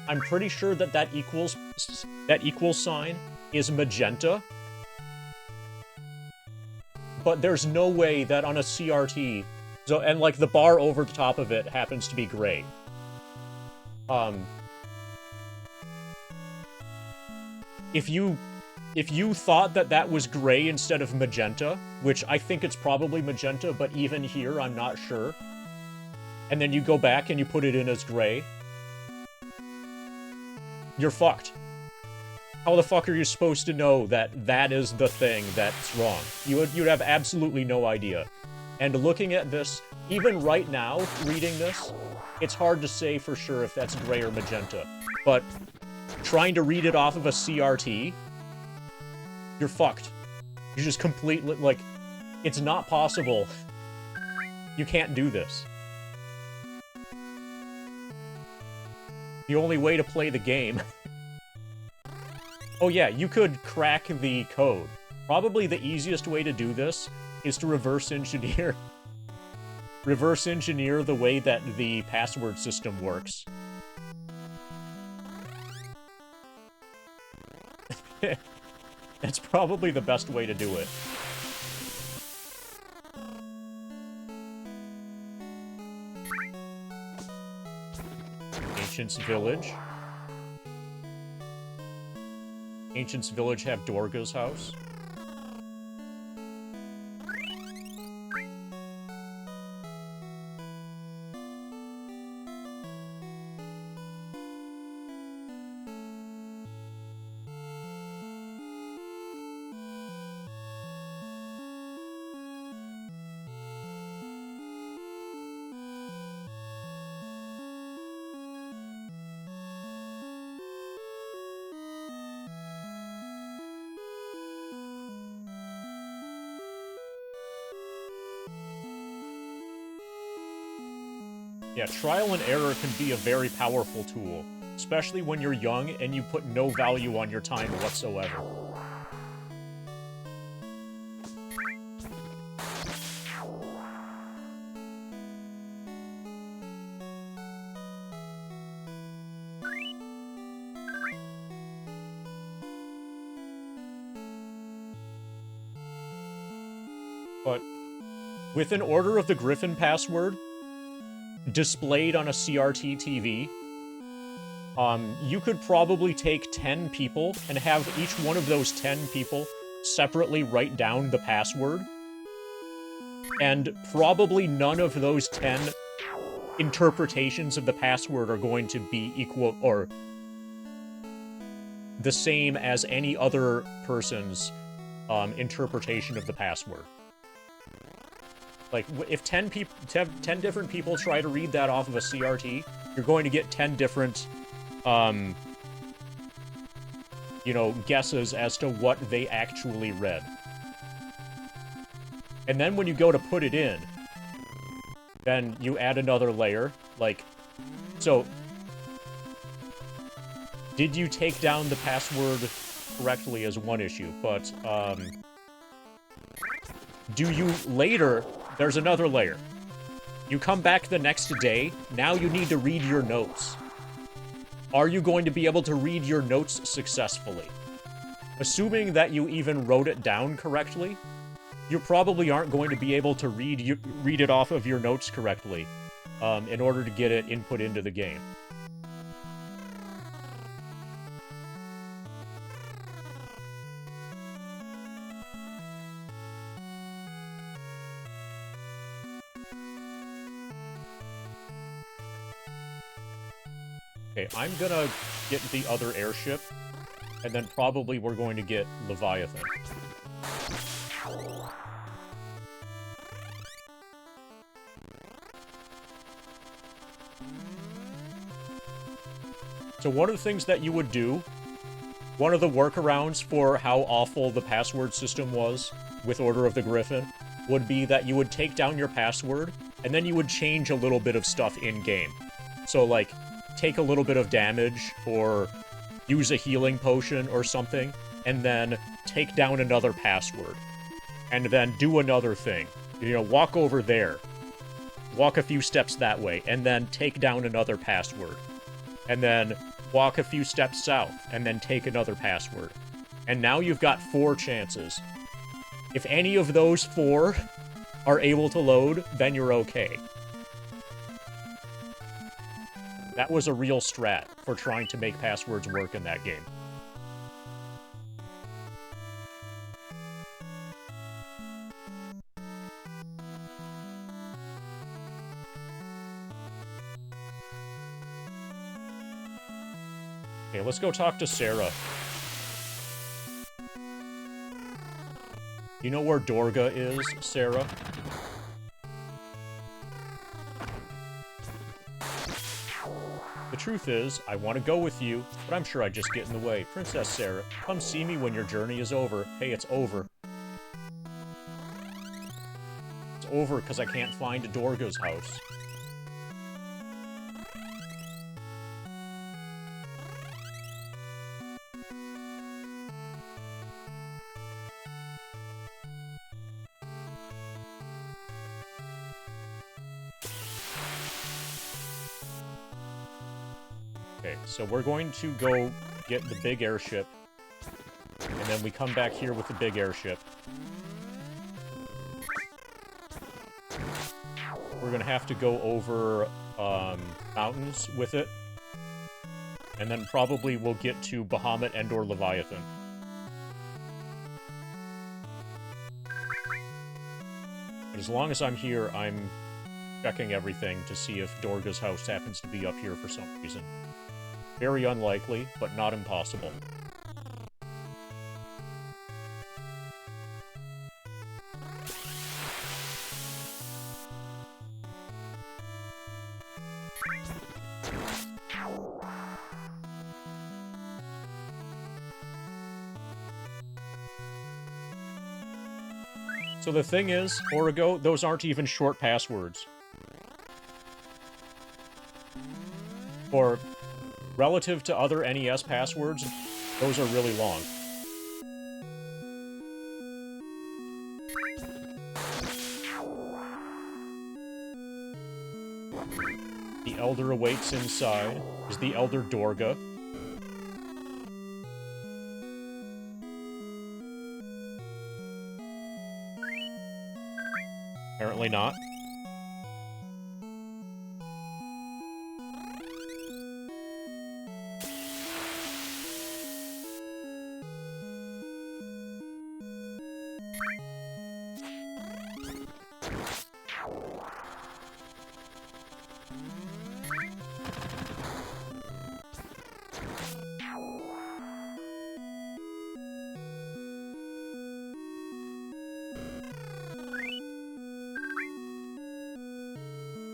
I'm pretty sure that that equals sign is magenta. But there's no way that on a CRT... So, and like the bar over the top of it happens to be gray. If you thought that that was gray instead of magenta, which I think it's probably magenta, but even here, I'm not sure, and then you go back and you put it in as gray, you're fucked. How the fuck are you supposed to know that that is the thing that's wrong? You'd have absolutely no idea. And looking at this, even right now, reading this, it's hard to say for sure if that's gray or magenta. But trying to read it off of a CRT, you're fucked. You're just completely, like, it's not possible. You can't do this. The only way to play the game... Oh yeah, you could crack the code. Probably the easiest way to do this is to reverse engineer the way that the password system works. That's probably the best way to do it. Ancient's Village. Ancient's Village have Dorga's house. Yeah, trial and error can be a very powerful tool, especially when you're young and you put no value on your time whatsoever. But with an Order of the Griffin password displayed on a CRT TV, you could probably take 10 people and have each one of those 10 people separately write down the password. And probably none of those 10 interpretations of the password are going to be equal or the same as any other person's interpretation of the password. Like, if 10 different people try to read that off of a CRT, you're going to get 10 different, you know, guesses as to what they actually read. And then when you go to put it in, then you add another layer, like, so, did you take down the password correctly is one issue, but, do you later... There's another layer. You come back the next day, now you need to read your notes. Are you going to be able to read your notes successfully? Assuming that you even wrote it down correctly, you probably aren't going to be able to read it off of your notes correctly in order to get it input into the game. Okay, I'm gonna get the other airship, and then probably we're going to get Leviathan. So one of the things that you would do, one of the workarounds for how awful the password system was with Order of the Griffin, would be that you would take down your password, and then you would change a little bit of stuff in-game. So, like, take a little bit of damage, or use a healing potion or something, and then take down another password. And then do another thing. You know, walk over there. Walk a few steps that way, and then take down another password. And then walk a few steps south, and then take another password. And now you've got 4 chances. If any of those 4 are able to load, then you're okay. That was a real strat for trying to make passwords work in that game. Okay, let's go talk to Sarah. You know where Dorga is, Sarah? The truth is, I want to go with you, but I'm sure I'd just get in the way. Princess Sarah, come see me when your journey is over. Hey, it's over. It's over because I can't find Dorga's house. Okay, so we're going to go get the big airship, and then we come back here with the big airship. We're gonna have to go over mountains with it, and then probably we'll get to Bahamut and/or Leviathan. But as long as I'm here, I'm checking everything to see if Dorga's house happens to be up here for some reason. Very unlikely, but not impossible. So the thing is, Origo, those aren't even short passwords. Or, relative to other NES passwords, those are really long. The Elder awaits inside. Is the Elder Dorga? Apparently not.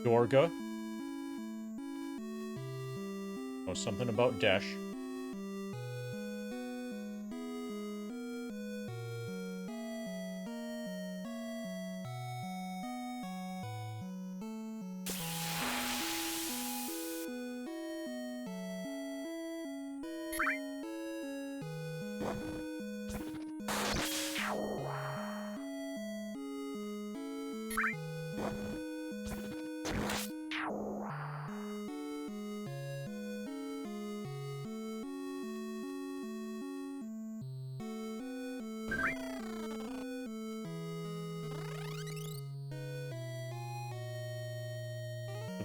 Dorga. Oh, something about Desh.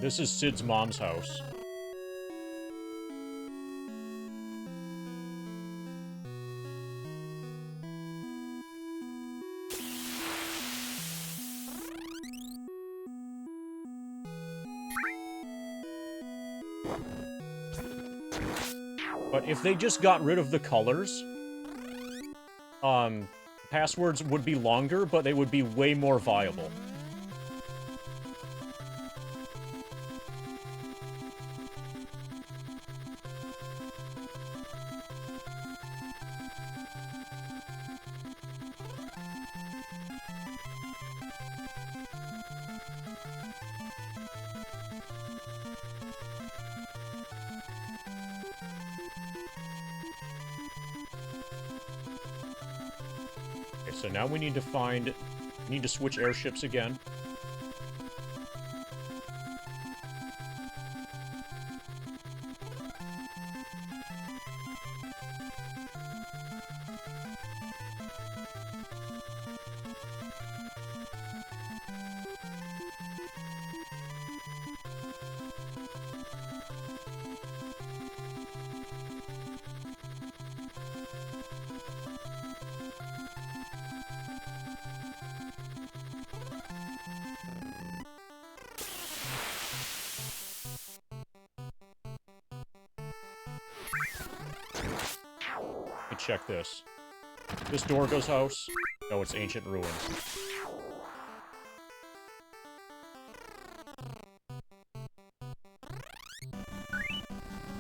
This is Sid's mom's house. But if they just got rid of the colors, passwords would be longer, but they would be way more viable. So now we need to switch airships again. Check this. This Dorgo's house? No, it's ancient ruins.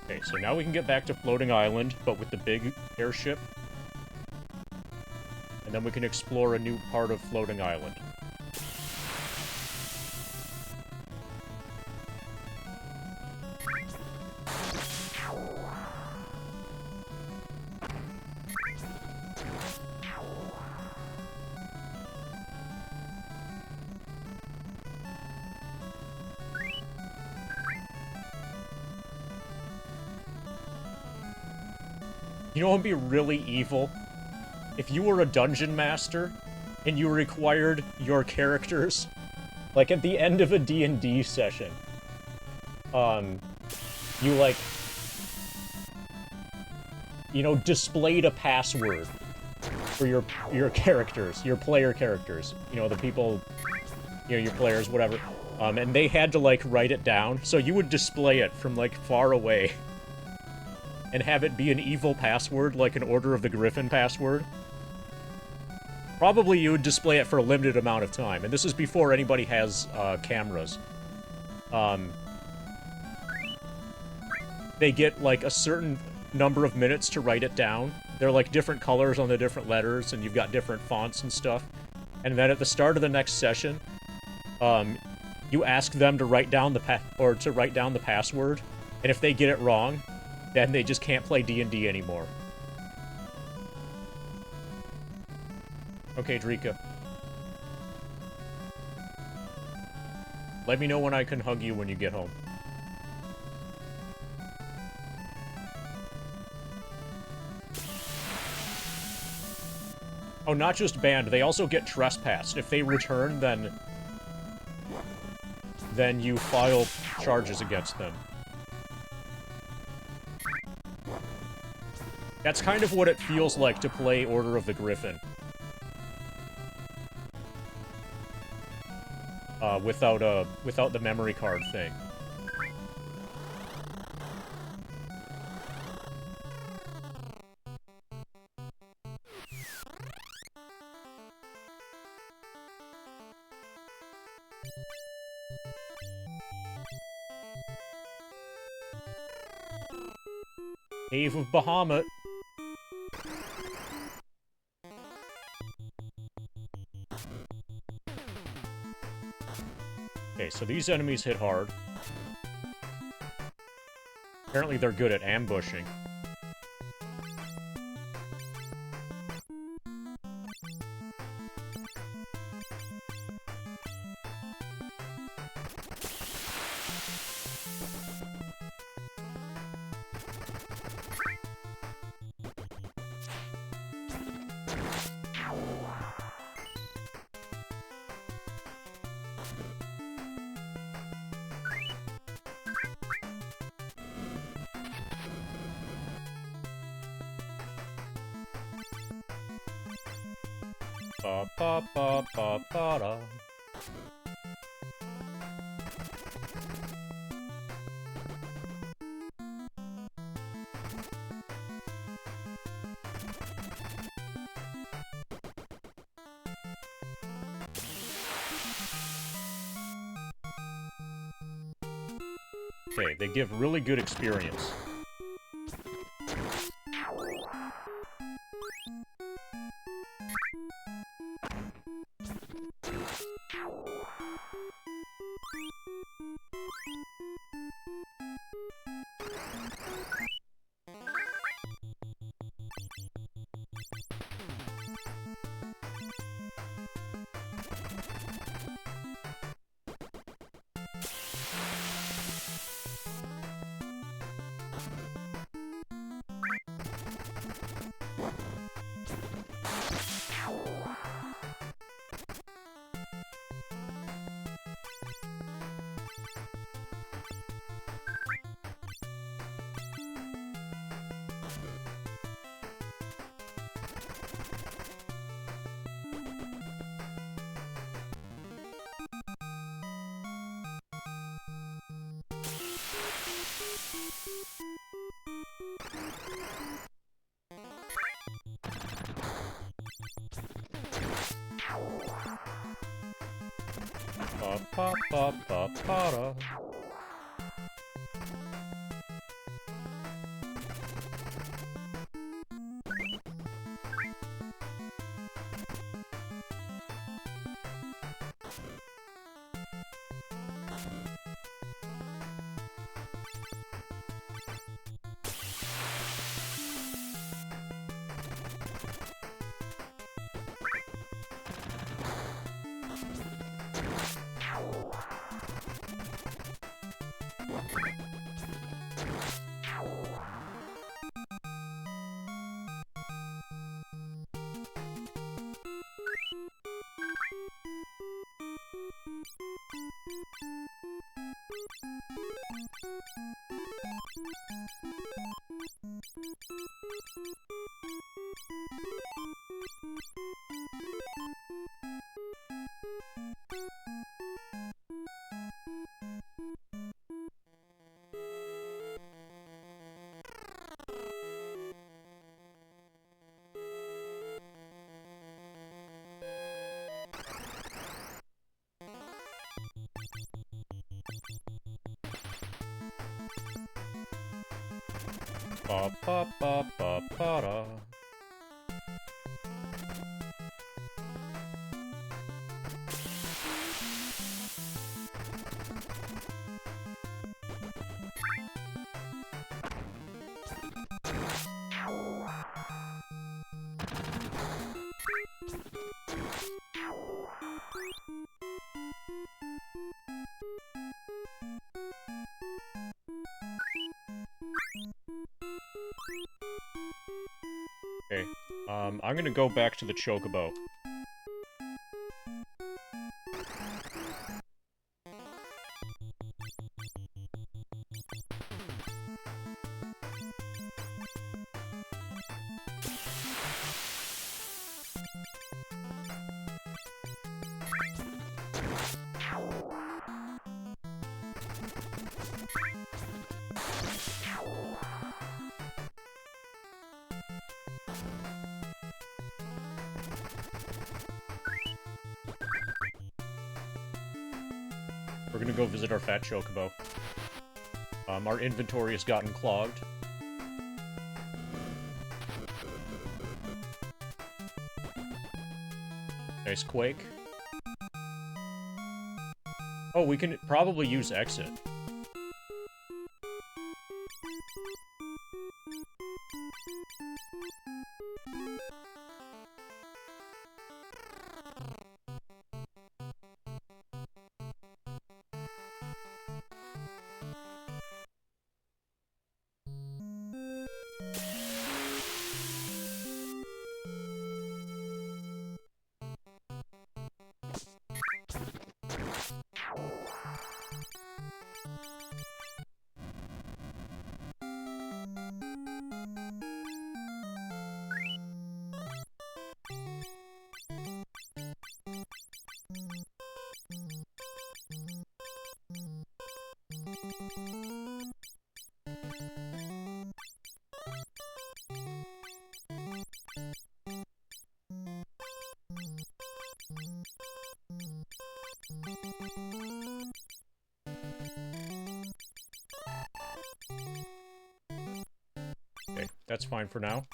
Okay, so now we can get back to Floating Island, but with the big airship. And then we can explore a new part of Floating Island. You know what would be really evil? If you were a dungeon master, and you required your characters, like at the end of a D&D session, you like, you know, displayed a password for your characters, your player characters, you know, the people, you know, your players, whatever, and they had to like write it down, so you would display it from like far away. And have it be an evil password, like an Order of the Griffin password. Probably you would display it for a limited amount of time, and this is before anybody has, cameras. They get, like, a certain number of minutes to write it down. They're, like, different colors on the different letters, and you've got different fonts and stuff. And then at the start of the next session, you ask them to write down the password, and if they get it wrong, then they just can't play D&D anymore. Okay, Drika. Let me know when I can hug you when you get home. Oh, not just banned, they also get trespassed. If they return, then you file charges against them. That's kind of what it feels like to play Order of the Griffin. Without the memory card thing. Cave of Bahamut. Okay, so these enemies hit hard. Apparently they're good at ambushing. Ba ba ba ba ba da. Okay, they give really good experience. Ba ba ba ba ba da. Ba ba ba ba ba da. Okay, I'm gonna go back to the Chocobo. We're gonna go visit our fat Chocobo. Our inventory has gotten clogged. Nice Quake. Oh, we can probably use Exit. Okay, that's fine for now.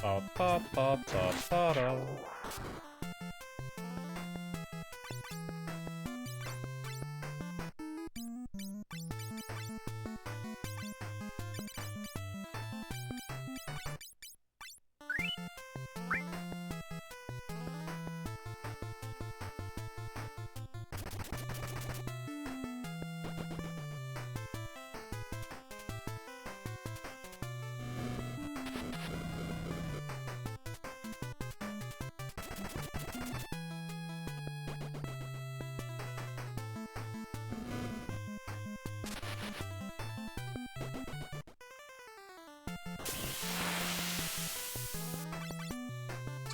Ba ba ba ba ba da.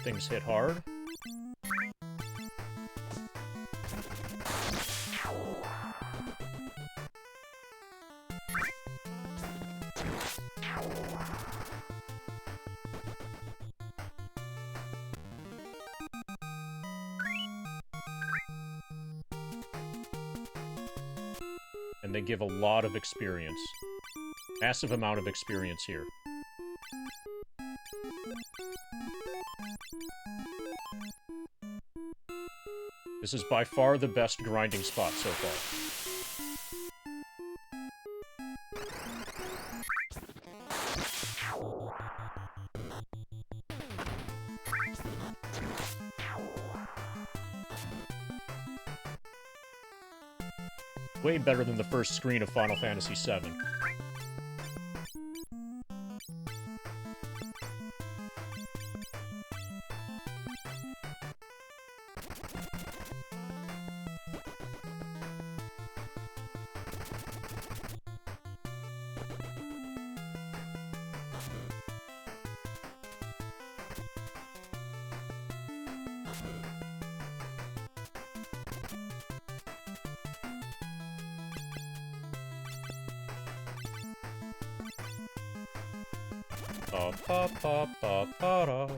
Things hit hard. And they give a lot of experience. Massive amount of experience here. This is by far the best grinding spot so far. Way better than the first screen of Final Fantasy VII. Ba ba ba ba ba da.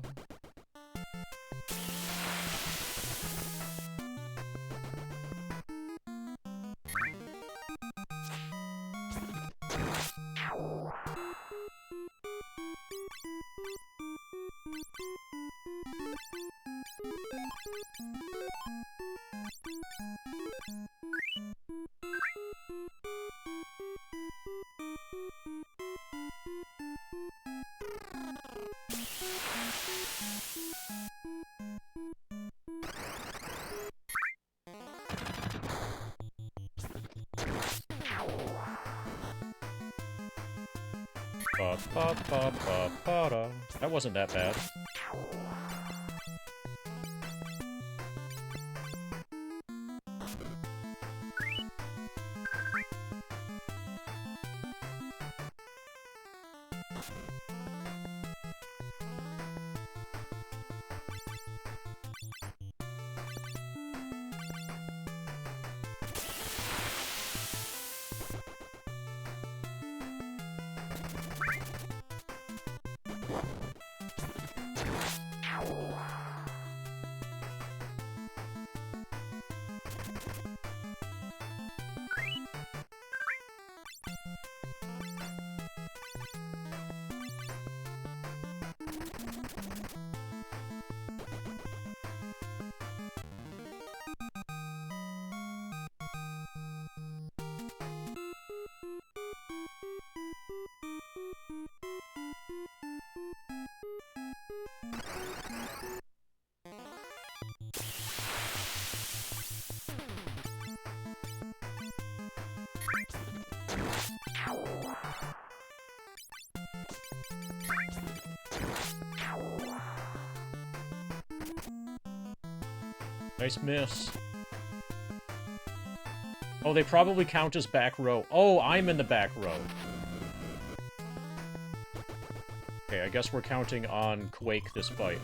Ba ba ba ba ba da. That wasn't that bad. Nice miss. Oh, they probably count as back row. Oh, I'm in the back row. Okay, I guess we're counting on Quake this fight.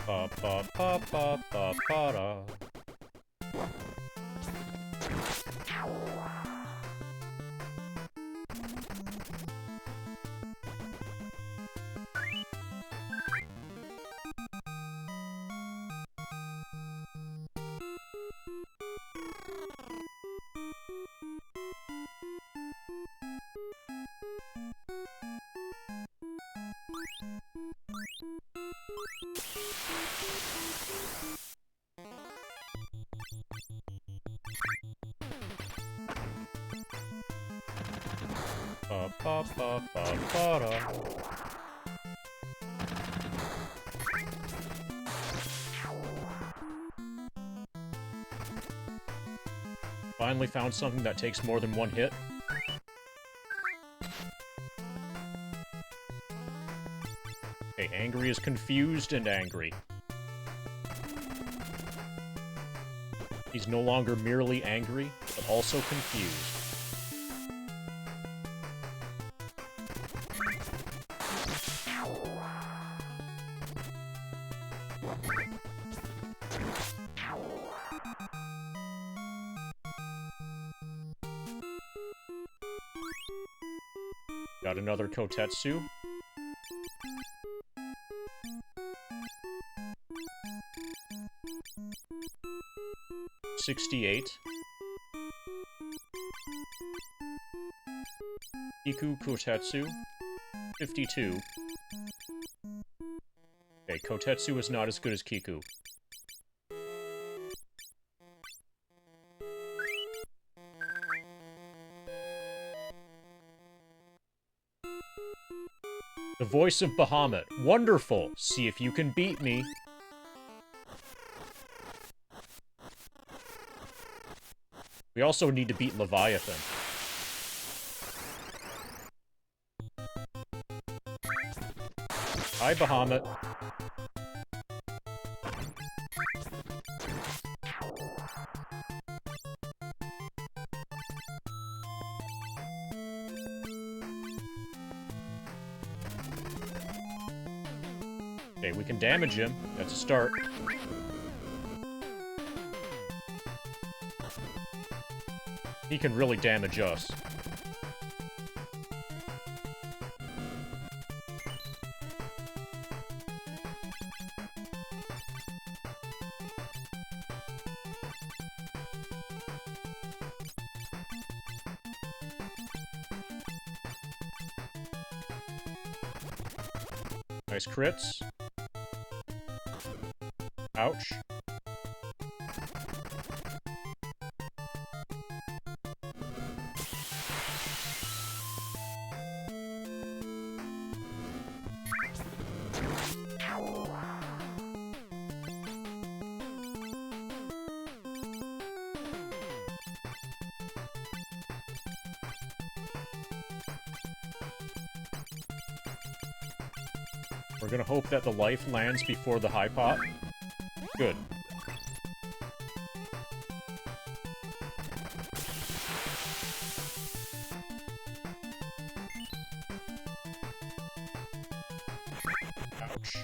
Ba ba ba ba ba ba da. Ba ba ba ba ba da. Finally found something that takes more than one hit. Okay, angry is confused and angry. He's no longer merely angry, but also confused. Got another Kotetsu. $68. Kiku Kotetsu. 52. Okay, Kotetsu is not as good as Kiku. The voice of Bahamut. Wonderful! See if you can beat me. We also need to beat Leviathan. Hi, Bahamut. Okay, we can damage him. That's a start. He can really damage us. Nice crits. Ouch. We're gonna hope that the life lands before the high pot. Good. Ouch.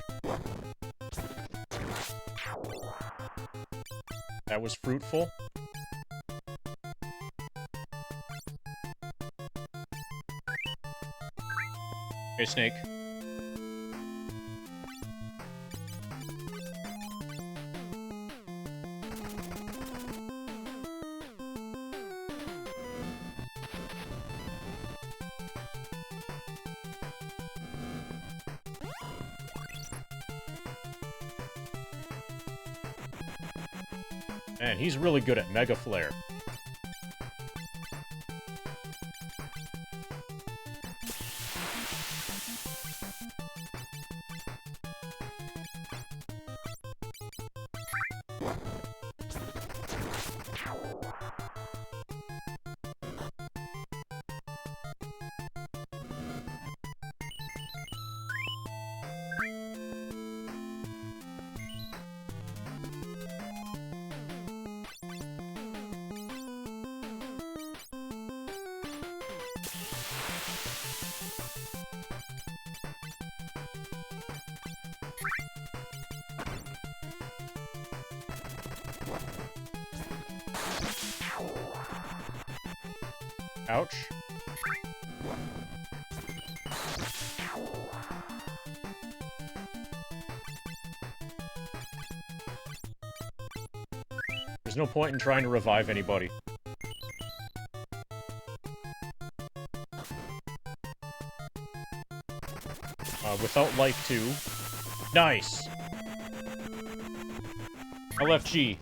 That was fruitful. Hey, Snake. Man, he's really good at Mega Flare. Ouch. There's no point in trying to revive anybody. Without like 2. Nice! LFG.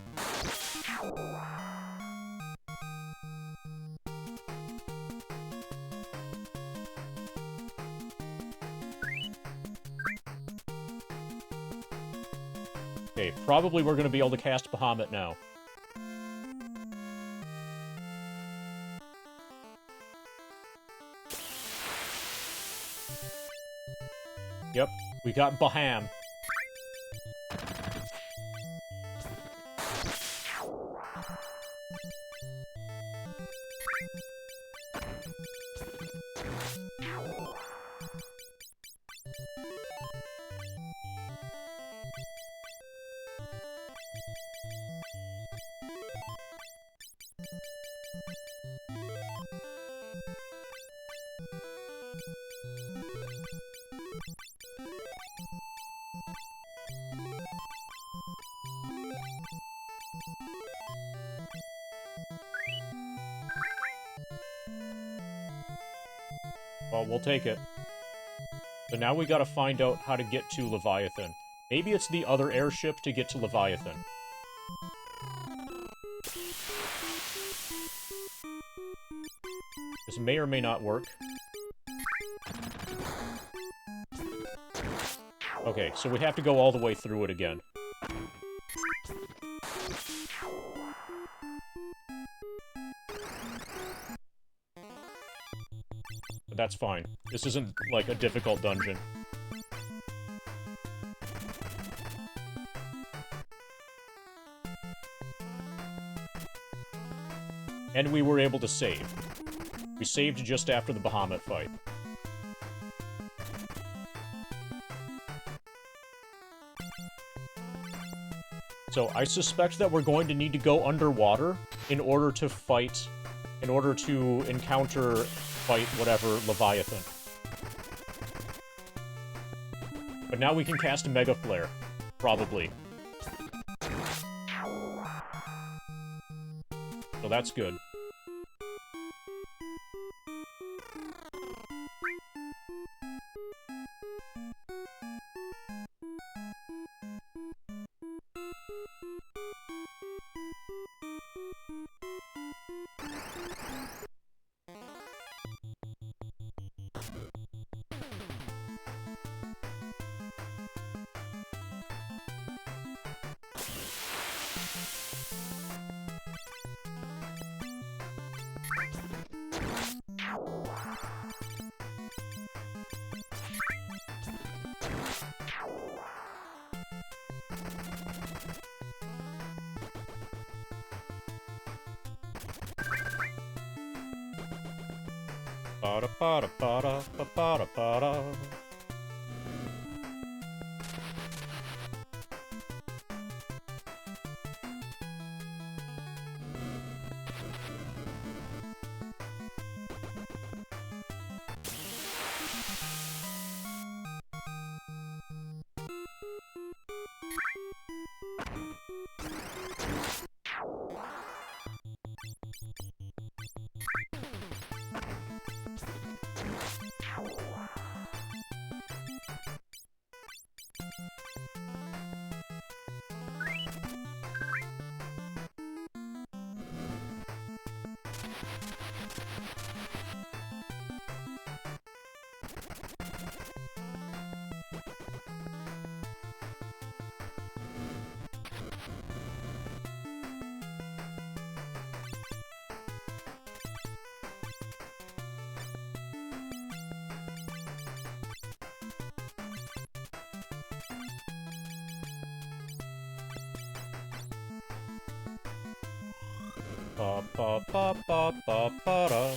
Okay, probably we're gonna be able to cast Bahamut now. Yep, we got Baham. Well, we'll take it. So now we gotta find out how to get to Leviathan. Maybe it's the other airship to get to Leviathan. This may or may not work. Okay, so we have to go all the way through it again. But that's fine. This isn't, like, a difficult dungeon. And we were able to save. We saved just after the Bahamut fight. So I suspect that we're going to need to go underwater in order to fight, in order to encounter, fight, whatever, Leviathan. But now we can cast a Mega Flare. Probably. So that's good. Ba-da-ba-da-ba-da-ba-da-ba-da. Ba ba ba ba ba ba da.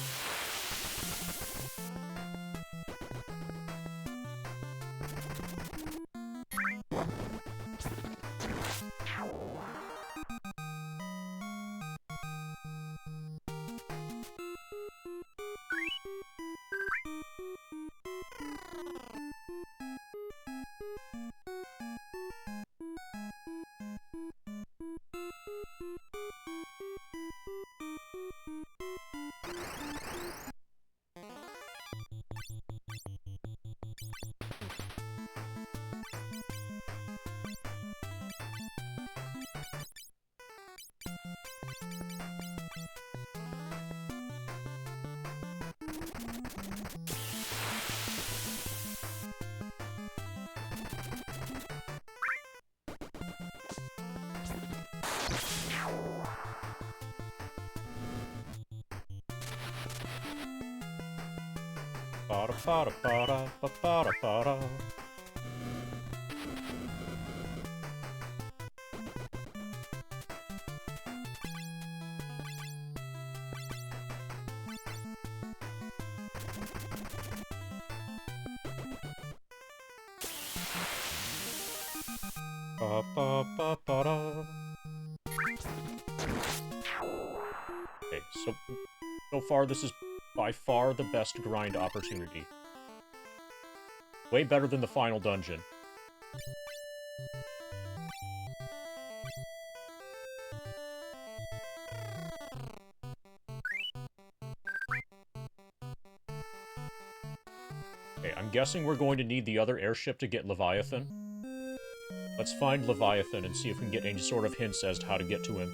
Ba da ba da ba da ba ba da ba da. Ba ba ba ba da. Okay, so far this is by far the best grind opportunity. Way better than the final dungeon. Okay, I'm guessing we're going to need the other airship to get Leviathan. Let's find Leviathan and see if we can get any sort of hints as to how to get to him.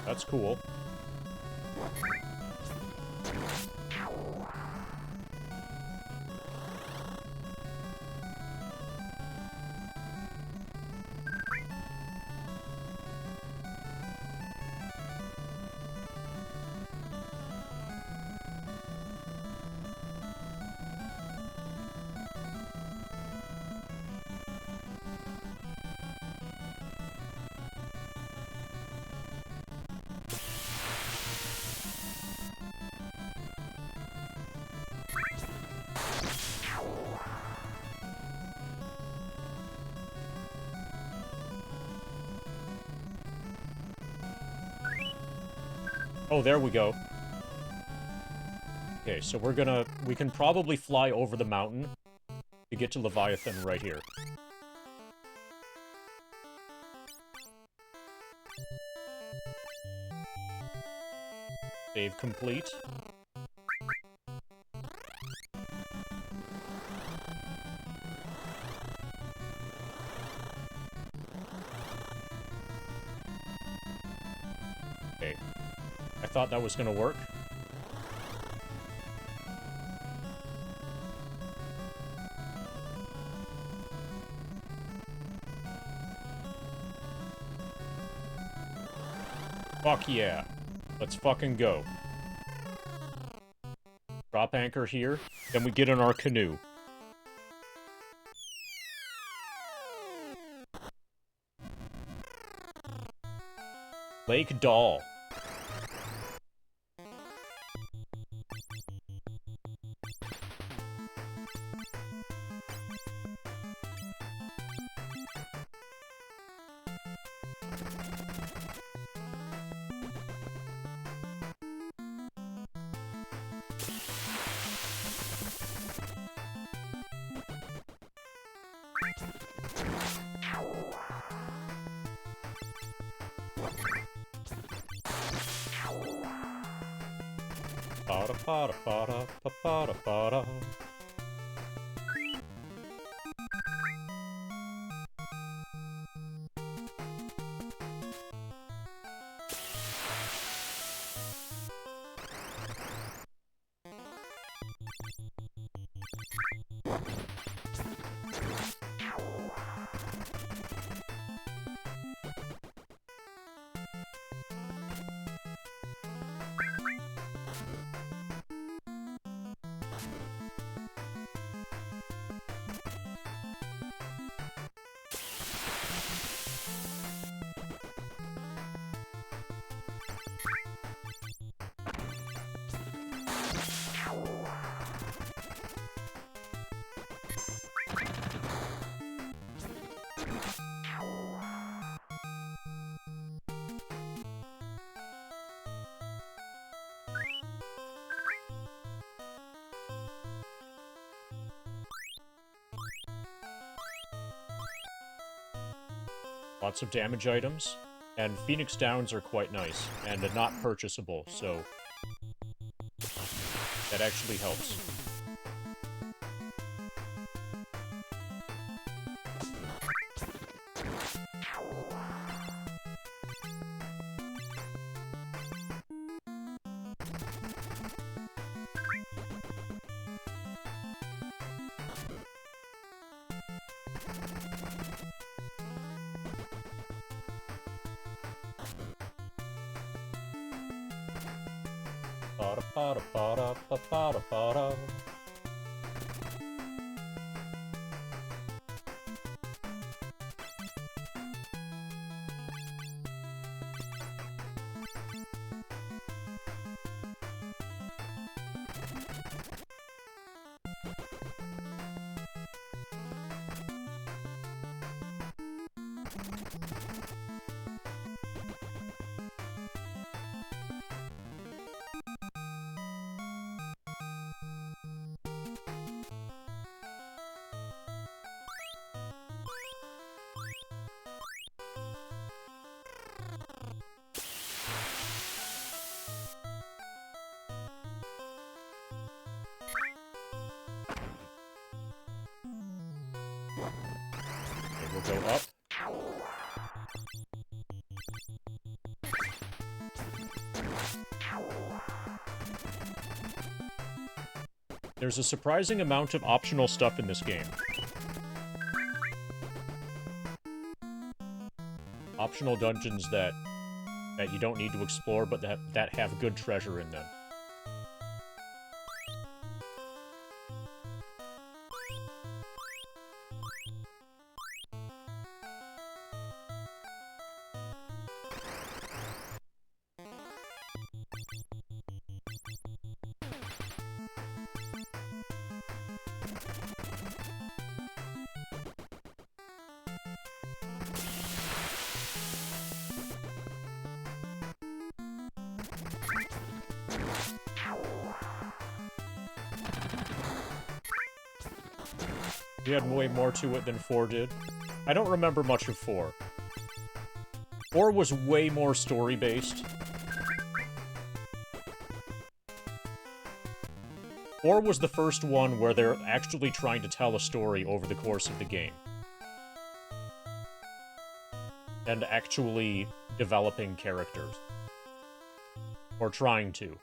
That's cool. Oh, there we go. Okay, so we can probably fly over the mountain to get to Leviathan right here. Save complete. Okay. I thought that was gonna work. Fuck yeah. Let's fucking go. Drop anchor here, then we get in our canoe. Lake Doll. Ba-da, ba-da, ba-da, ba-da, ba-da. Lots of damage items. And Phoenix Downs are quite nice, and not purchasable, so that actually helps. Ba-da-ba-da-ba-da-ba-da-ba-da. Okay, we'll go up. There's a surprising amount of optional stuff in this game. Optional dungeons that you don't need to explore, but that have good treasure in them. We had way more to it than 4 did. I don't remember much of 4. 4 was way more story-based. 4 was the first one where they're actually trying to tell a story over the course of the game. And actually developing characters. Or trying to.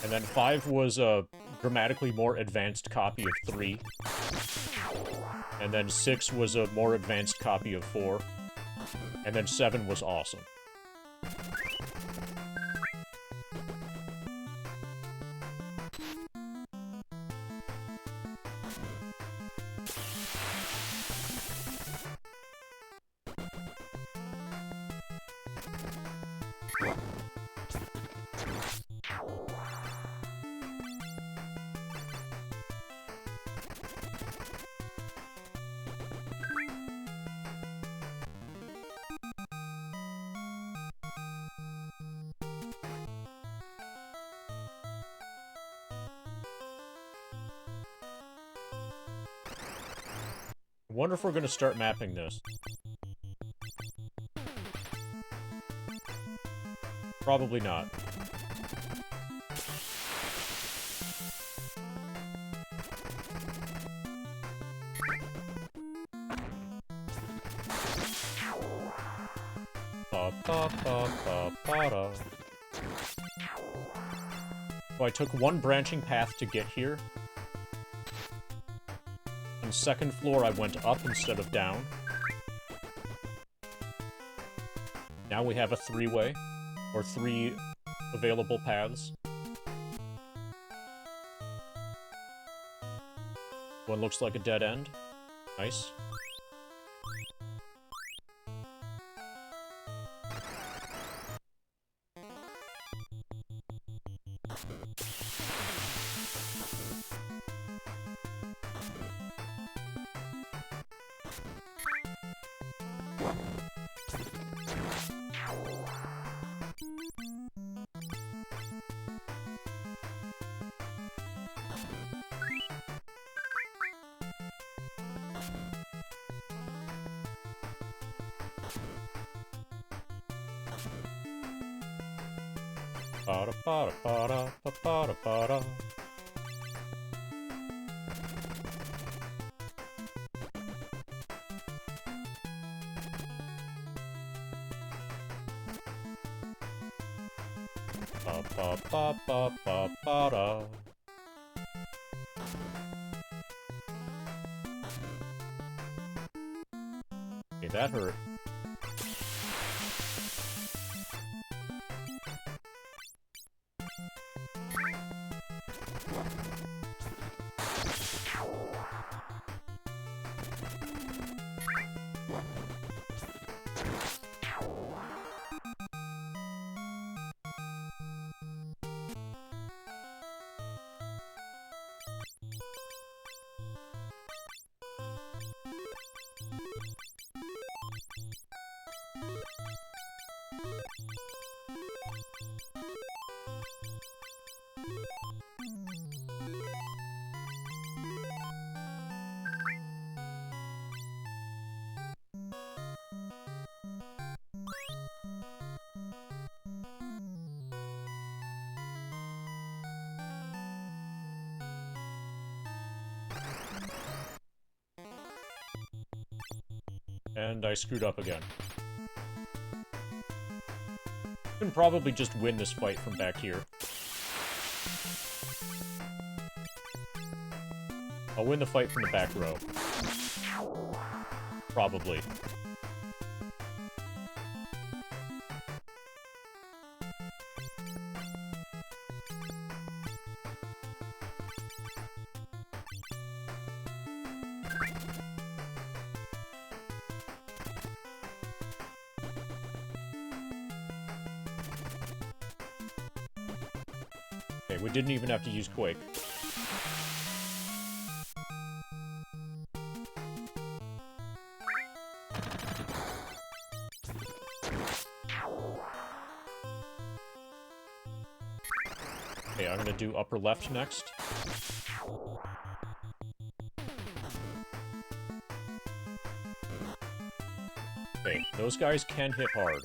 And then 5 was a dramatically more advanced copy of 3. And then 6 was a more advanced copy of 4. And then 7 was awesome. I wonder if we're going to start mapping this. Probably not. Ba-ba-ba-ba-ba-da. So I took one branching path to get here. On second floor, I went up instead of down. Now we have a 3-way, or 3 available paths. One looks like a dead end. Nice. Ba-da, ba-da, ba-da, ba-da, ba-da. Ba-ba-ba-ba-ba-ba-da. Okay, that hurt. And I screwed up again. I can probably just win this fight from back here. I'll win the fight from the back row. Probably. Okay, we didn't even have to use Quake. Okay, I'm gonna do upper left next. Okay, those guys can hit hard.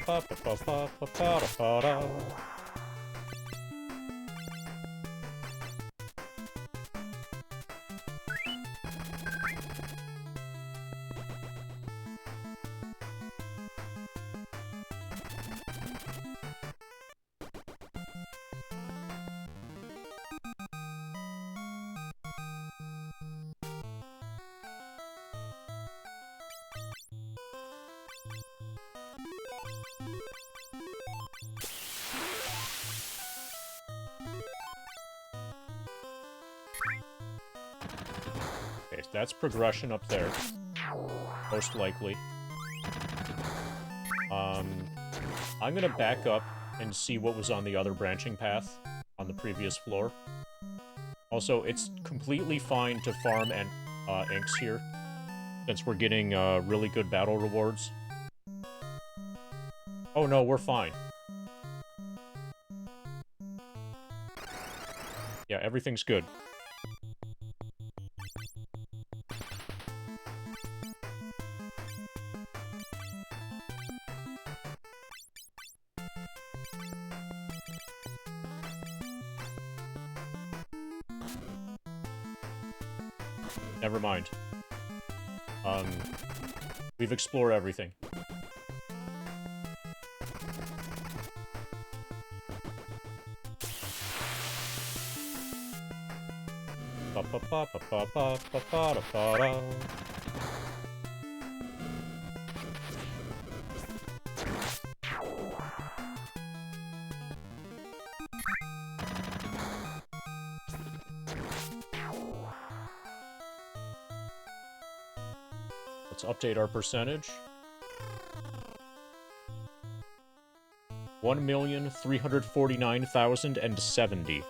Ba-ba-ba-ba-ba-ba-ba-da-ba-da. Okay, so that's progression up there. Most likely. I'm gonna back up and see what was on the other branching path on the previous floor. Also, it's completely fine to farm and inks here, since we're getting really good battle rewards. Oh no, we're fine. Yeah, everything's good. Never mind. We've explored everything. Ba-ba-ba-ba-ba-ba-ba-da-ba-da. Let's update our percentage. 1,349,070.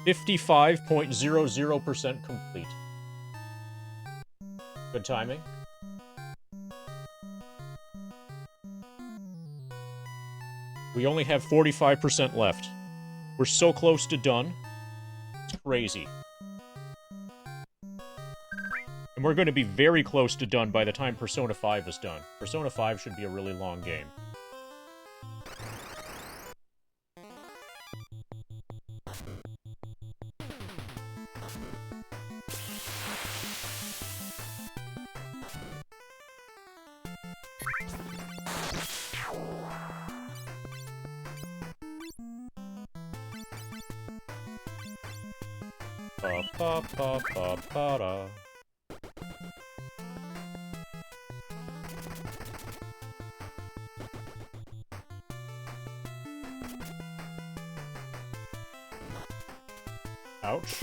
55.00% complete. Good timing. We only have 45% left. We're so close to done. It's crazy. And we're going to be very close to done by the time Persona 5 is done. Persona 5 should be a really long game. Ba-ba-ba-ba-ba-da. Ouch.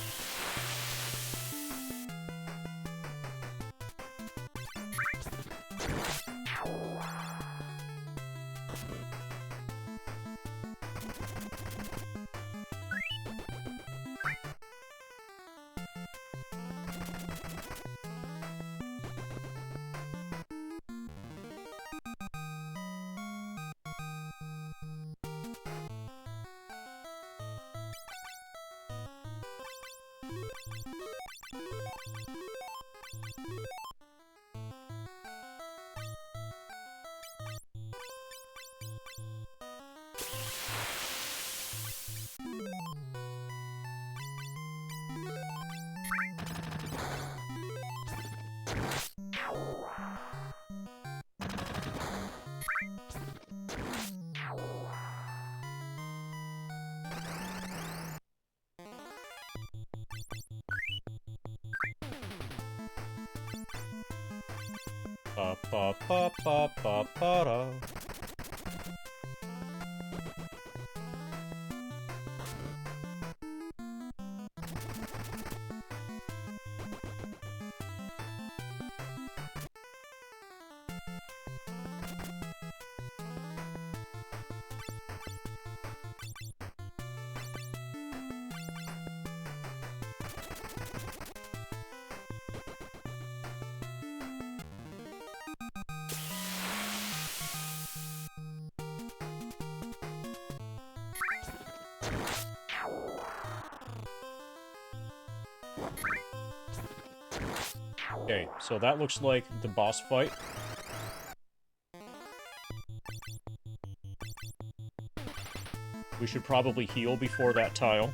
Ba-ba-ba-ba-ba-ba-da. Okay, so that looks like the boss fight. We should probably heal before that tile.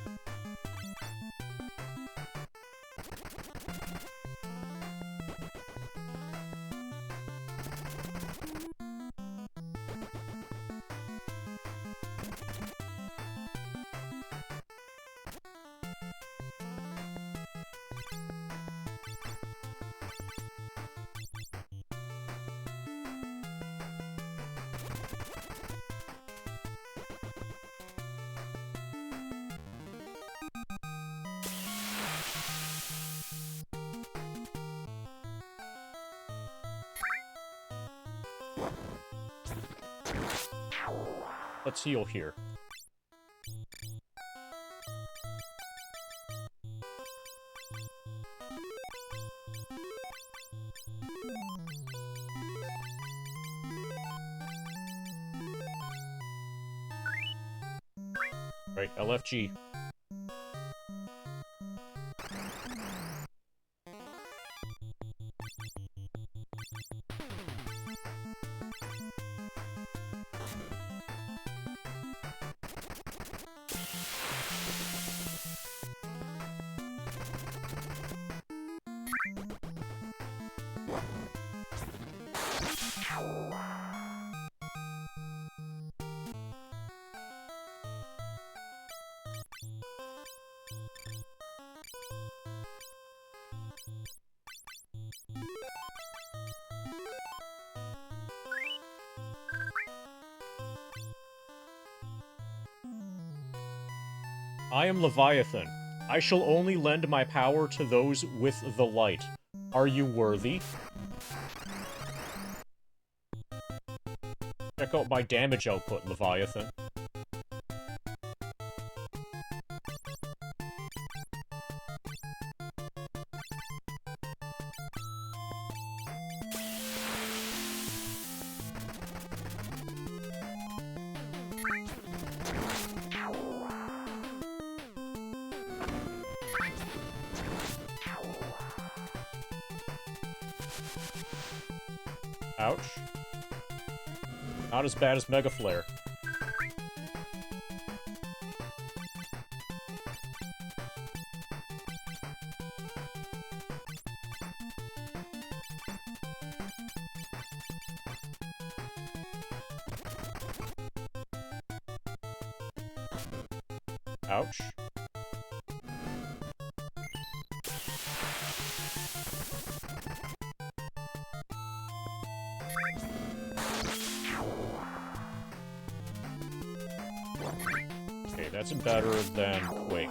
Let's heal here. Right, LFG. I am Leviathan. I shall only lend my power to those with the light. Are you worthy? Check out my damage output, Leviathan. Ouch. Not as bad as Mega Flare. Ouch. Okay, that's better than Quake.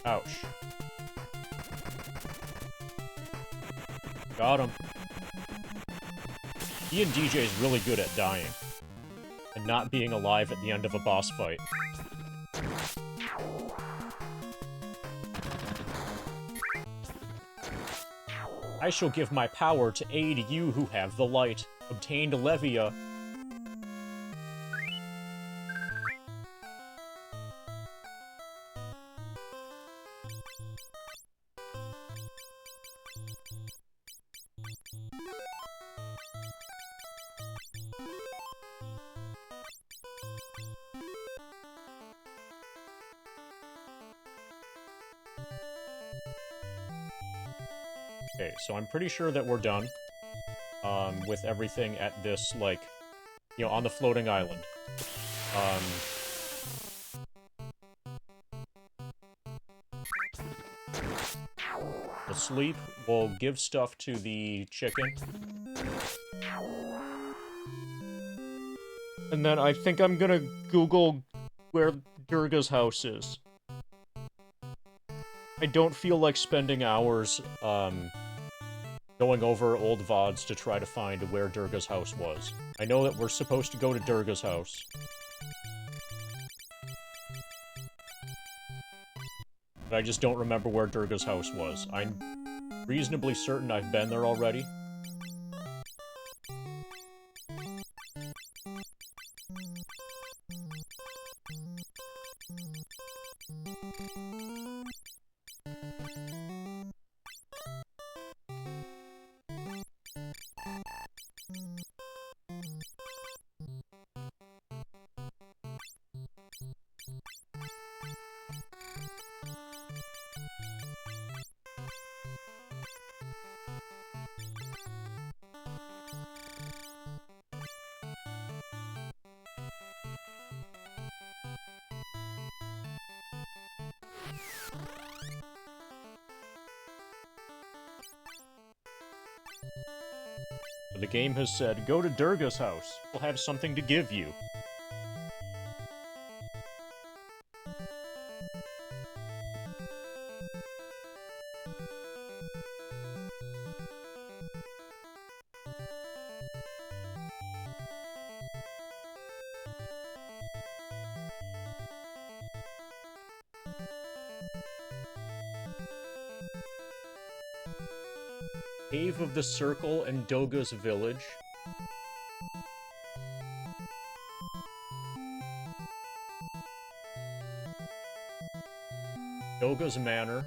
Ouch. Got him. He and DJ is really good at dying. And not being alive at the end of a boss fight. I shall give my power to aid you who have the light. Obtained Levia. Okay, so I'm pretty sure that we're done with everything at this, like, you know, on the floating island. We'll sleep, we'll give stuff to the chicken. And then I think I'm gonna Google where Durga's house is. I don't feel like spending hours, going over old VODs to try to find where Durga's house was. I know that we're supposed to go to Durga's house. But I just don't remember where Durga's house was. I'm reasonably certain I've been there already. The game has said, go to Durga's house. We'll have something to give you. Cave of the Circle and Doga's Village. Doga's Manor.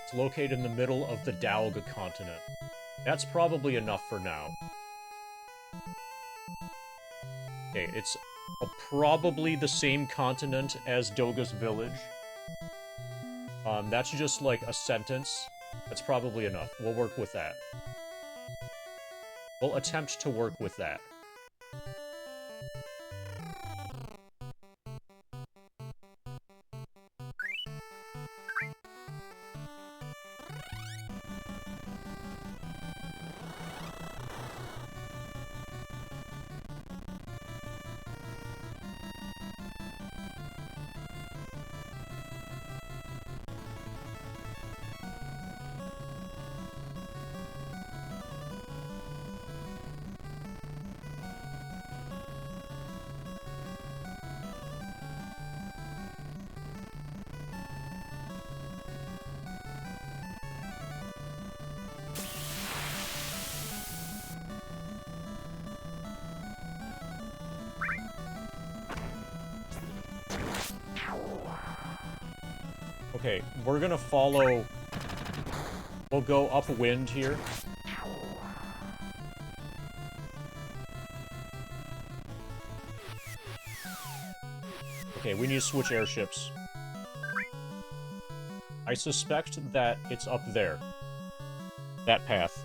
It's located in the middle of the Dalga continent. That's probably enough for now. Okay, it's probably the same continent as Doga's Village. That's just like a sentence. That's probably enough. We'll work with that. We'll attempt to work with that. we're gonna follow... We'll go upwind here. Okay, we need to switch airships. I suspect that it's up there. That path.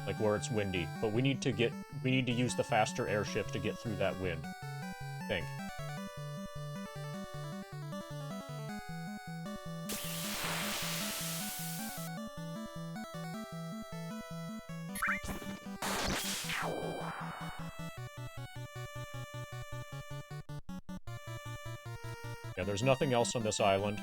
Like where it's windy. But we need to use the faster airship to get through that wind. I think. Yeah, there's nothing else on this island.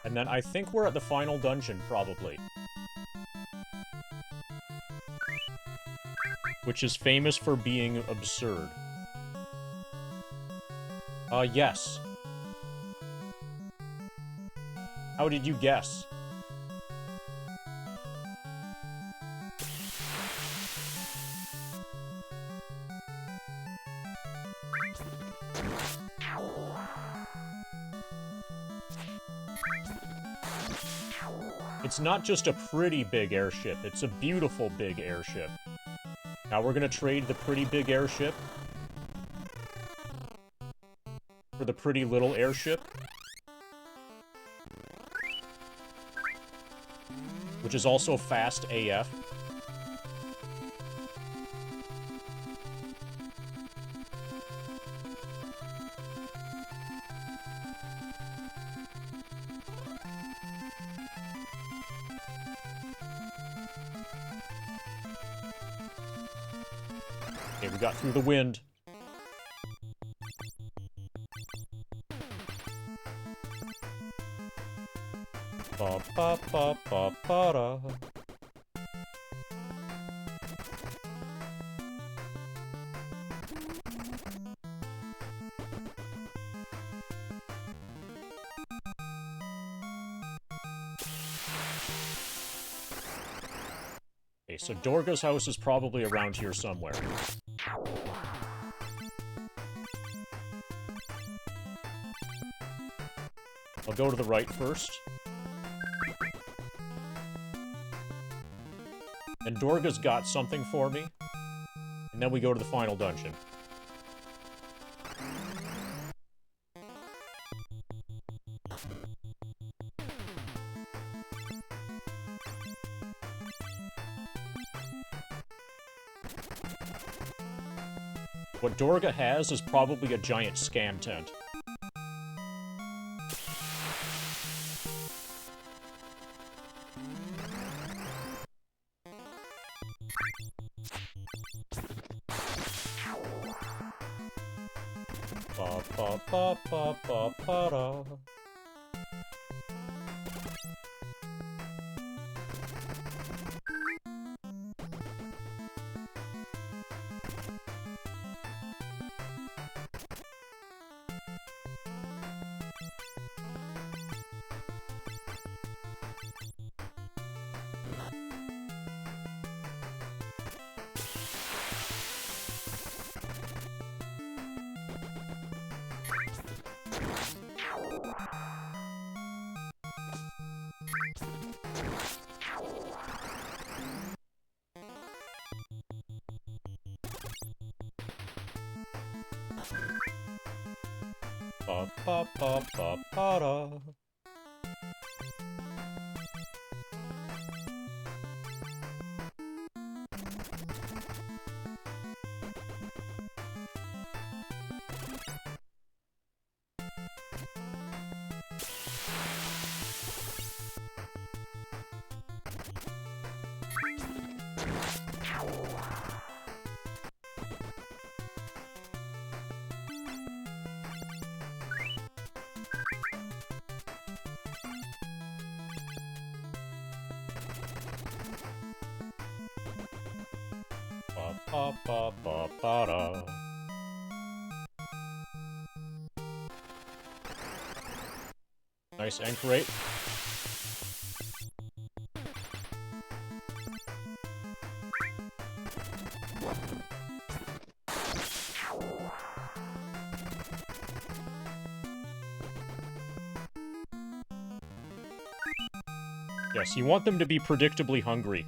And then I think we're at the final dungeon, probably. Which is famous for being absurd. Yes. How did you guess? It's not just a pretty big airship, it's a beautiful big airship. Now we're gonna trade the pretty big airship for the pretty little airship, which is also fast AF. Okay, we got through the wind. Ba ba ba ba ba da. Okay, so Dorga's house is probably around here somewhere. I'll go to the right first. And Dorga's got something for me. And then we go to the final dungeon. What Dorga has is probably a giant scam tent. Ba ba ba ba ba ba da. Ba ba ba ba ba da. ba ba ba ba da. Nice anchor rate. Yes, you want them to be predictably hungry.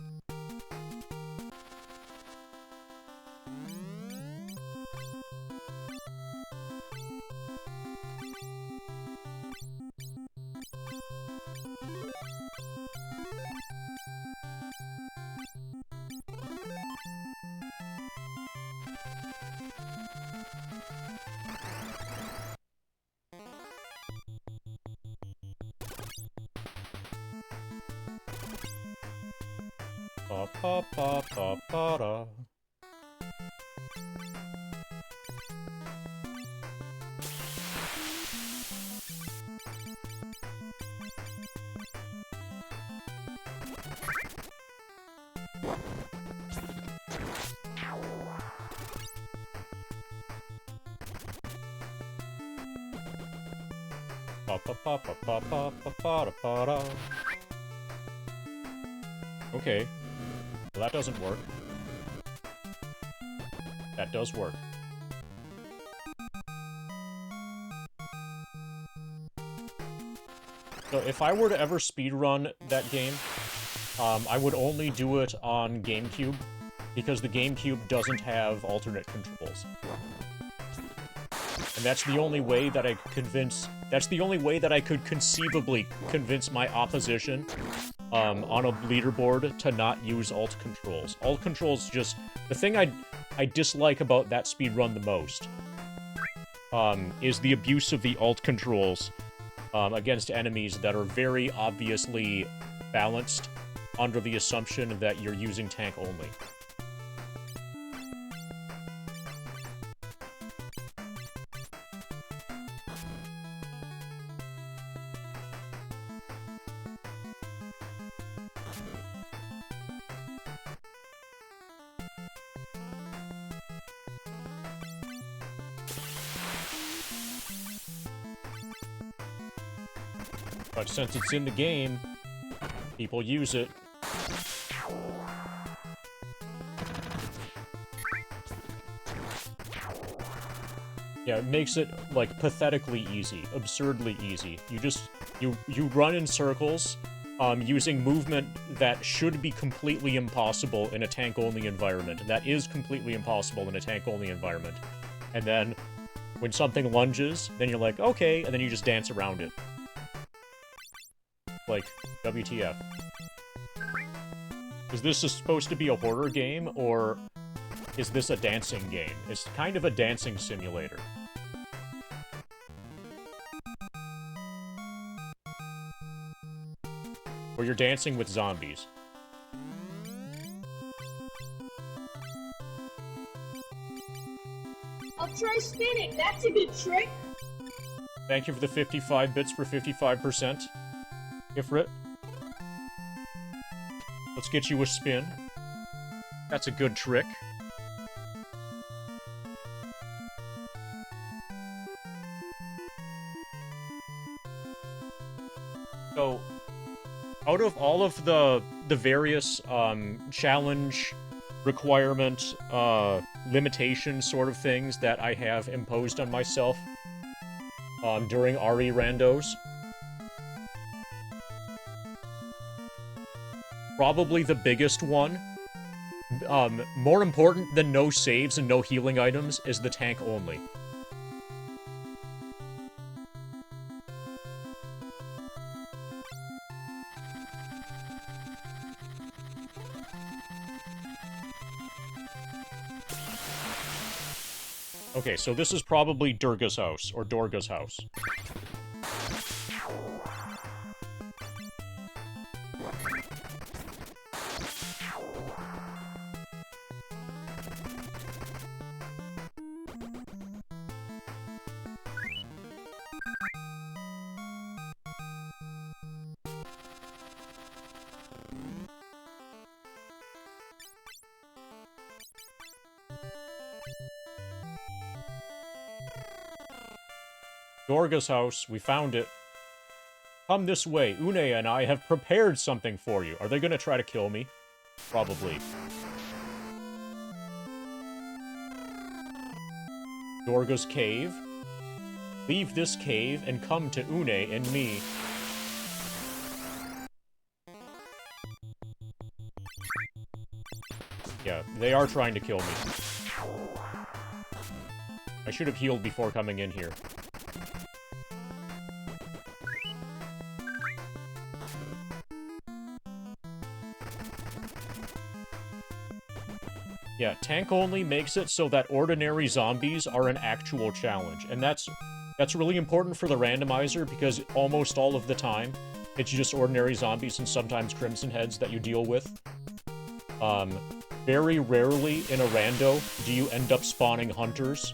Ba ba ba ba ba da. Ba ba ba ba ba ba ba ba da ba da. Okay. Well, that doesn't work. That does work. So if I were to ever speedrun that game, I would only do it on GameCube, because the GameCube doesn't have alternate controls. And that's the only way that I could convince... That's the only way that I could conceivably convince my opposition on a leaderboard to not use alt controls. Alt controls just... The thing I dislike about that speedrun the most is the abuse of the alt controls against enemies that are very obviously balanced under the assumption that you're using tank only. But since it's in the game, people use it. Yeah, it makes it, like, pathetically easy. Absurdly easy. You run in circles, using movement that should be completely impossible in a tank-only environment. That is completely impossible in a tank-only environment. And then, when something lunges, then you're like, okay, and then you just dance around it. Like, WTF. Is this supposed to be a horror game, or is this a dancing game? It's kind of a dancing simulator. Where you're dancing with zombies. I'll try spinning. That's a good trick. Thank you for the 55 bits for 55%. Ifrit. Let's get you a spin. That's a good trick. So, out of all of the various challenge, requirement, limitation sort of things that I have imposed on myself during RE randos, probably the biggest one, more important than no saves and no healing items, is the tank only. Okay, so this is probably Durga's house, or Dorga's house. Dorga's house. We found it. Come this way. Une and I have prepared something for you. Are they gonna try to kill me? Probably. Dorga's cave. Leave this cave and come to Une and me. Yeah, they are trying to kill me. I should have healed before coming in here. Yeah, tank only makes it so that ordinary zombies are an actual challenge, and that's really important for the randomizer because almost all of the time, it's just ordinary zombies and sometimes Crimson Heads that you deal with. Very rarely in a rando do you end up spawning hunters.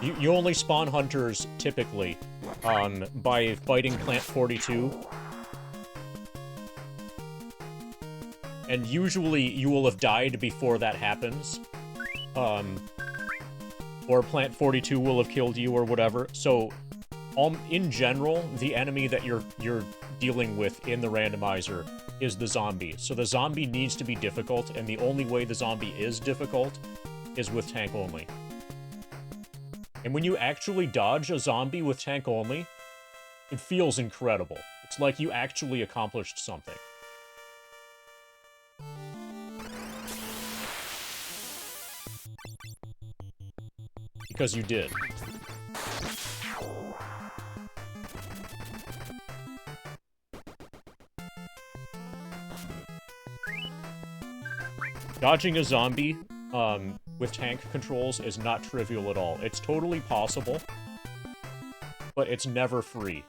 You only spawn hunters, typically, by fighting Plant 42. And usually you will have died before that happens. Or Plant 42 will have killed you or whatever. So, in general, the enemy that you're dealing with in the randomizer is the zombie. So the zombie needs to be difficult, and the only way the zombie is difficult is with tank only. And when you actually dodge a zombie with tank only, it feels incredible. It's like you actually accomplished something. Because you did. Dodging a zombie, with tank controls is not trivial at all. It's totally possible, but it's never free.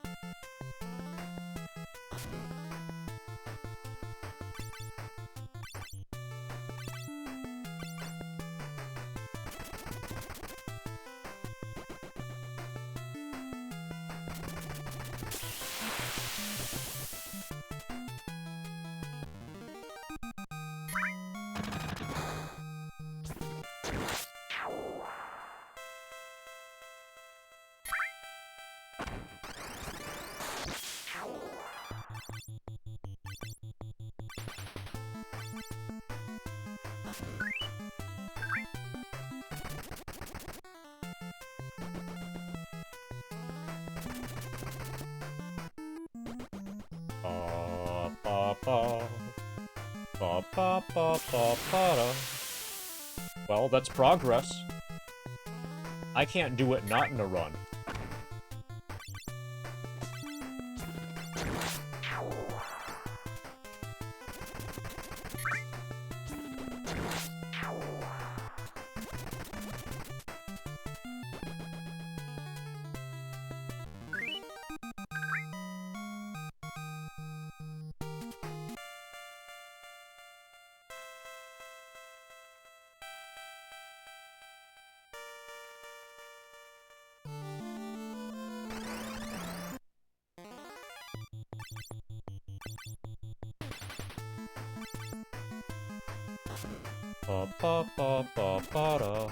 Well, that's progress. I can't do it not in a run. Ba-ba-ba-ba-ba-da.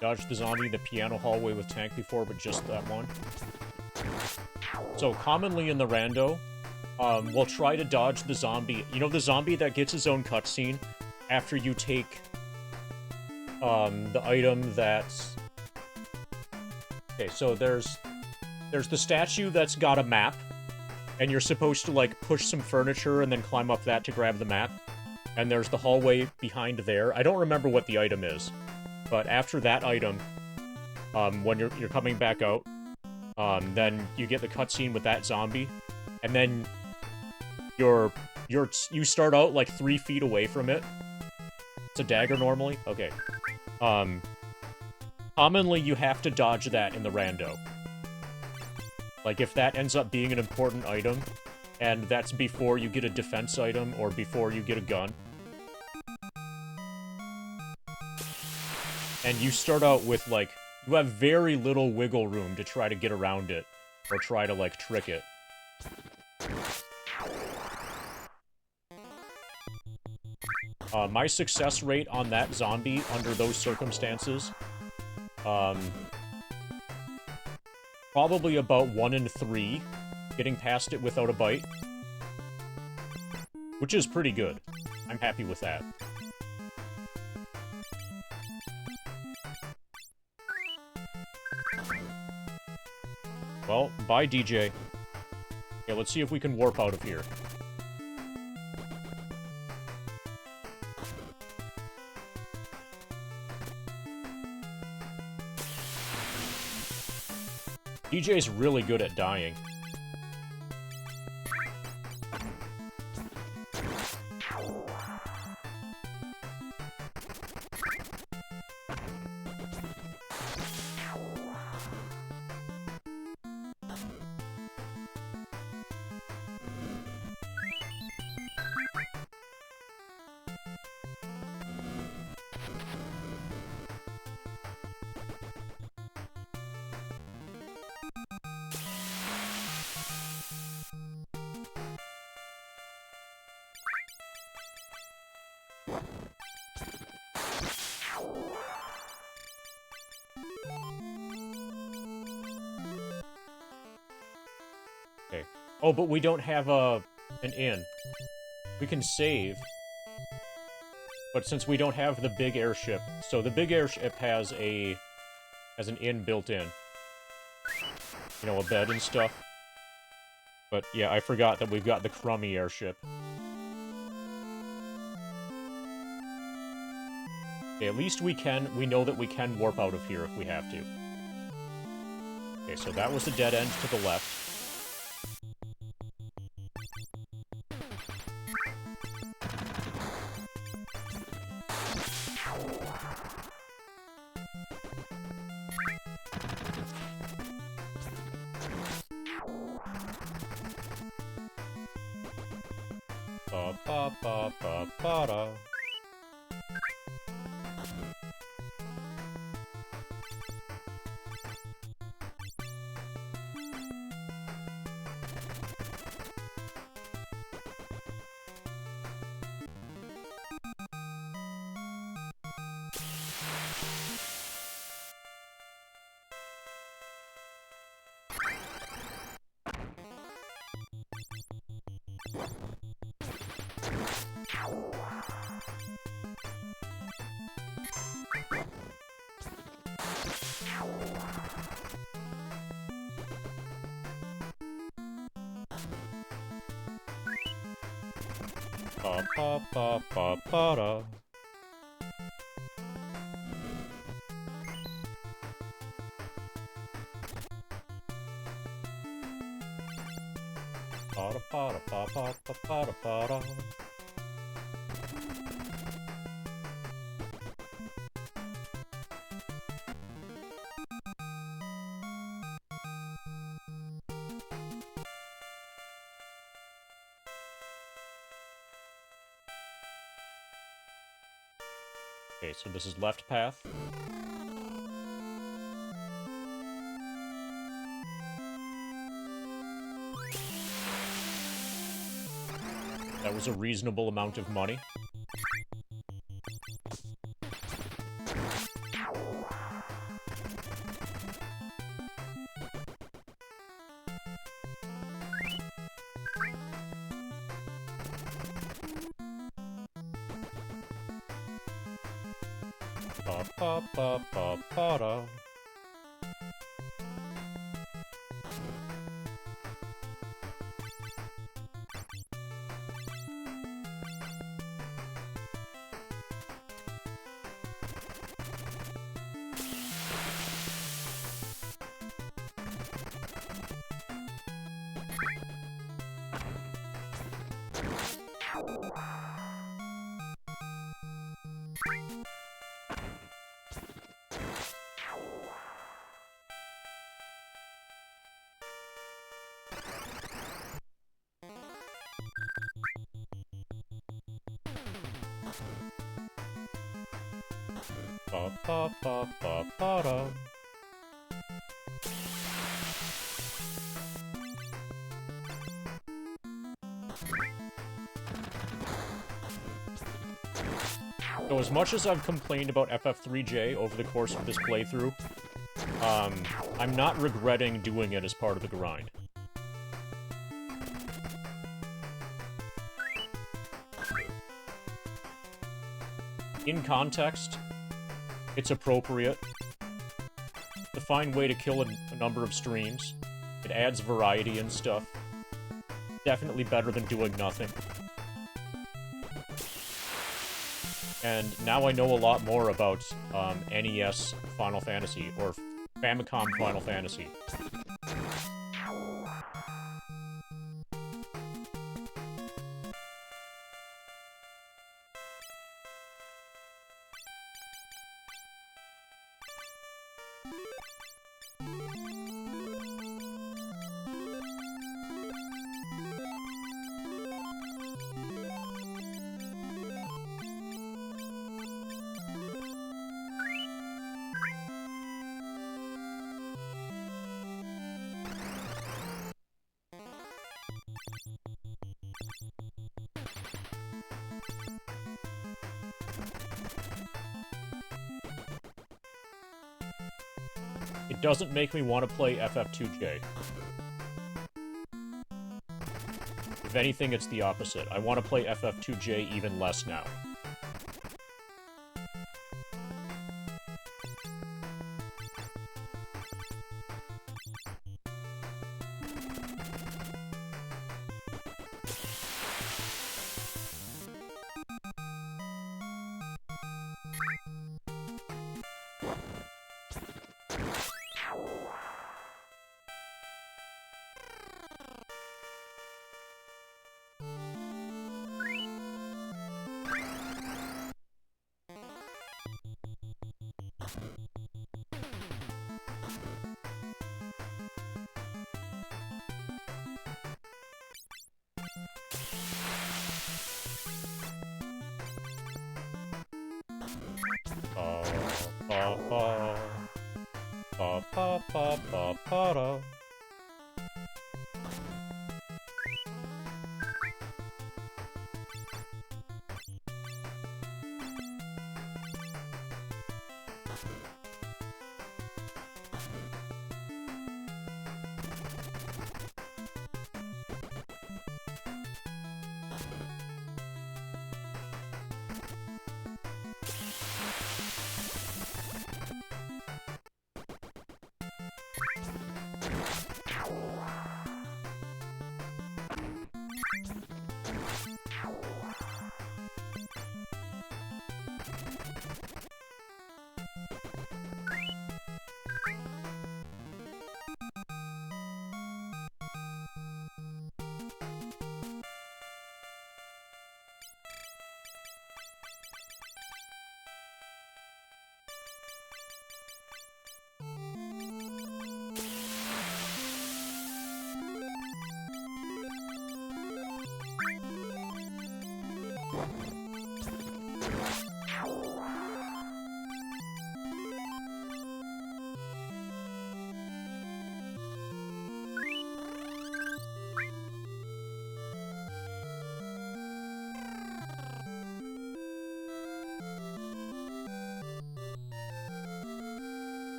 Dodged the zombie in the piano hallway with tank before, but just that one. So, commonly in the rando, we'll try to dodge the zombie. You know the zombie that gets his own cutscene after you take the item that's... Okay, so there's the statue that's got a map, and you're supposed to, like, push some furniture and then climb up that to grab the map. And there's the hallway behind there. I don't remember what the item is, but after that item, when you're coming back out, then you get the cutscene with that zombie, and then you start out, like, 3 feet away from it. It's a dagger normally? Okay. Commonly you have to dodge that in the rando. Like, if that ends up being an important item, and that's before you get a defense item, or before you get a gun, and you start out with, like, You have very little wiggle room to try to get around it, or try to, like, trick it. My success rate on that zombie under those circumstances, probably about 1 in 3, getting past it without a bite. Which is pretty good. I'm happy with that. Well, bye, DJ. Okay, let's see if we can warp out of here. DJ's really good at dying. Okay. Oh, but we don't have an inn. We can save. But since we don't have the big airship, so the big airship has an inn built in. You know, a bed and stuff. But yeah, I forgot that we've got the crummy airship. Okay, at least we know that we can warp out of here if we have to. Okay, so that was the dead end to the left. Ba ba ba ba ba da. Ba ba ba ba ba da. Ba da ba da ba ba ba ba da ba da. Okay, so this is left path. That was a reasonable amount of money. Ba ba ba ba ba da. Ba ba ba ba ba da. So as much as I've complained about FF3J over the course of this playthrough, I'm not regretting doing it as part of the grind. In context, it's appropriate. It's a fine way to kill a number of streams. It adds variety and stuff. Definitely better than doing nothing. And now I know a lot more about NES Final Fantasy, or Famicom Final Fantasy. It doesn't make me want to play FF2J. If anything, it's the opposite. I want to play FF2J even less now.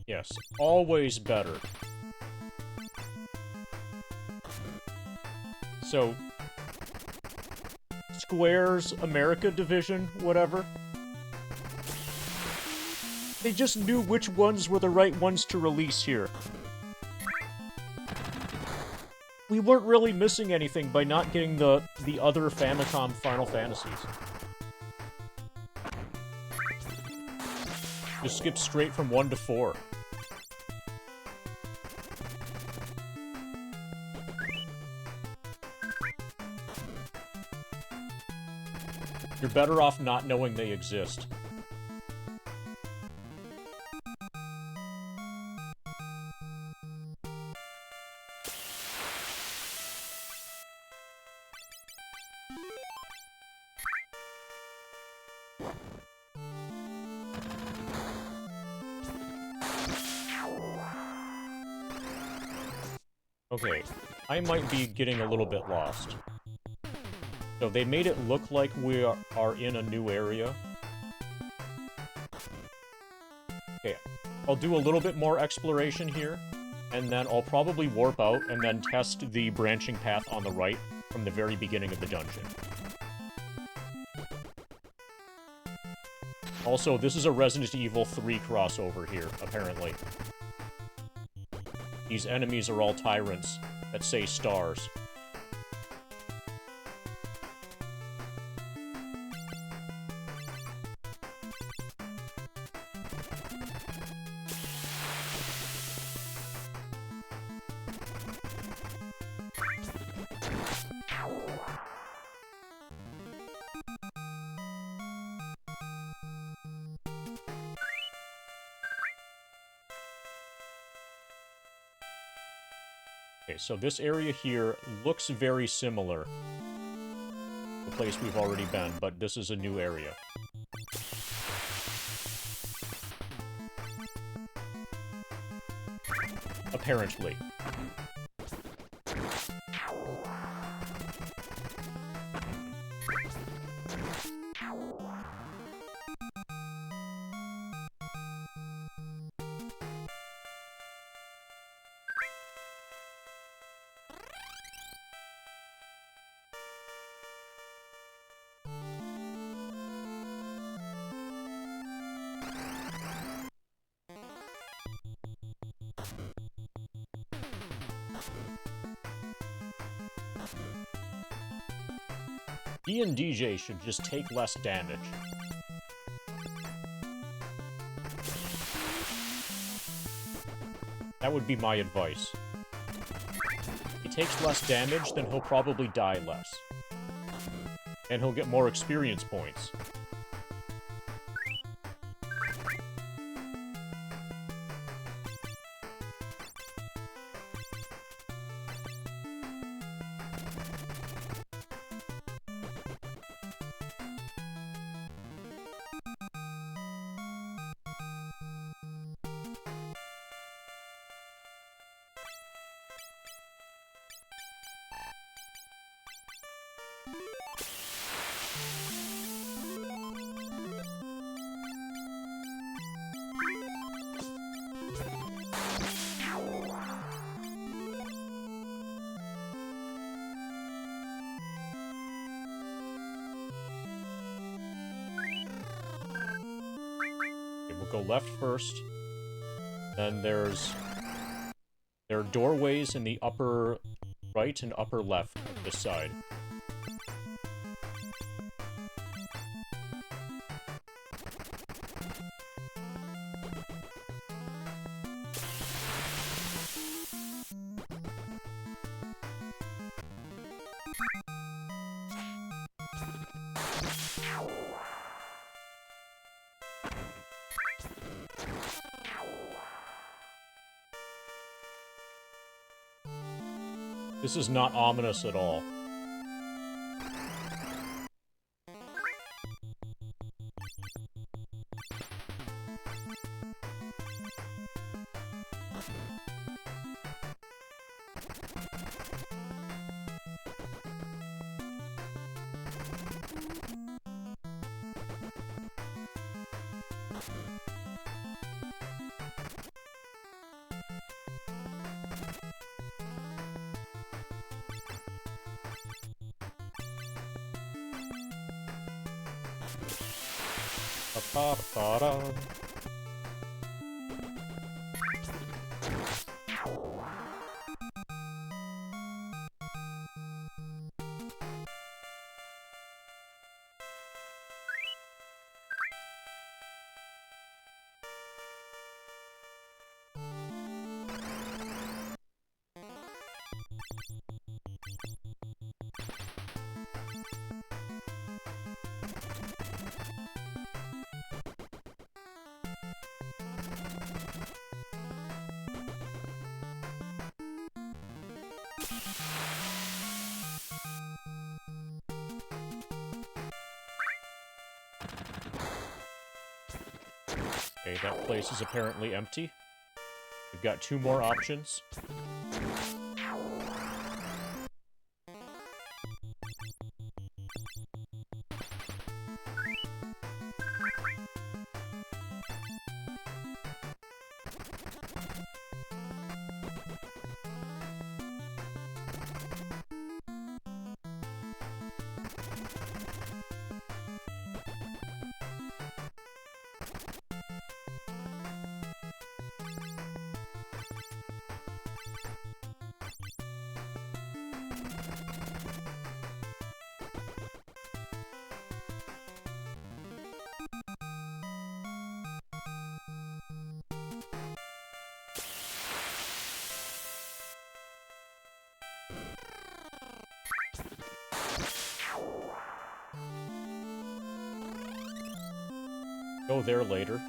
Yes, always better. So, Square's America division, whatever. They just knew which ones were the right ones to release here. We weren't really missing anything by not getting the other Famicom Final Fantasies. Just skip straight from 1 to 4. You're better off not knowing they exist. Okay, I might be getting a little bit lost. So they made it look like we are in a new area. Okay, I'll do a little bit more exploration here, and then I'll probably warp out and then test the branching path on the right from the very beginning of the dungeon. Also, this is a Resident Evil 3 crossover here, apparently. These enemies are all tyrants that say stars. Okay, so this area here looks very similar to the place we've already been, but this is a new area. Apparently. D and DJ should just take less damage. That would be my advice. If he takes less damage, then he'll probably die less. And he'll get more experience points. Go left first. Then there are doorways in the upper right and upper left of this side. This is not ominous at all. Ba-ba-ba-da. Okay, that place is apparently empty. We've got 2 more options. Go there later.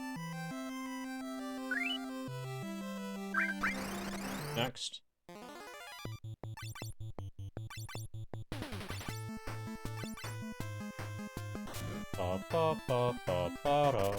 Next. Ba ba ba ba ba da.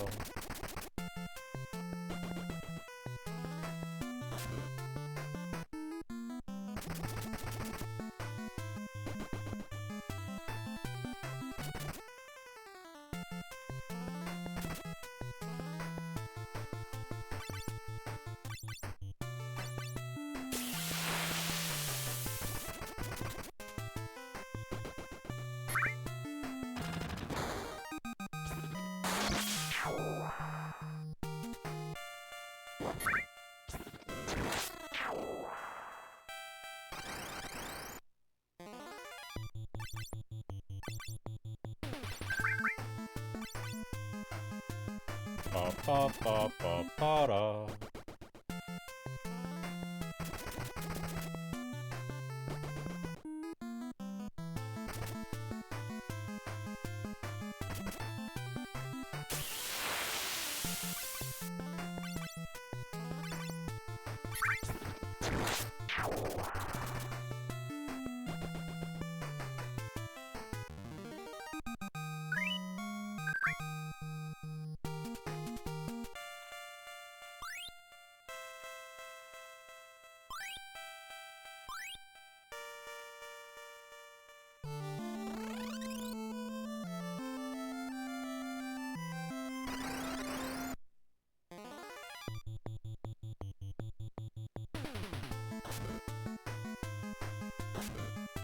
Ba ba ba ba ba da.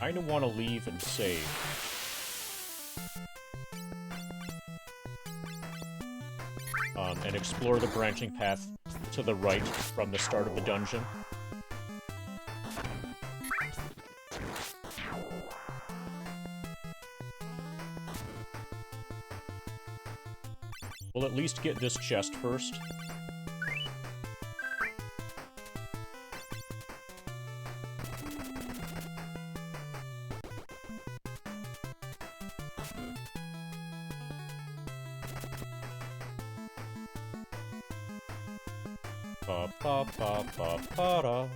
I don't want to leave and save. And explore the branching path to the right from the start of the dungeon. We'll at least get this chest first. Ba ba ba ba ba da.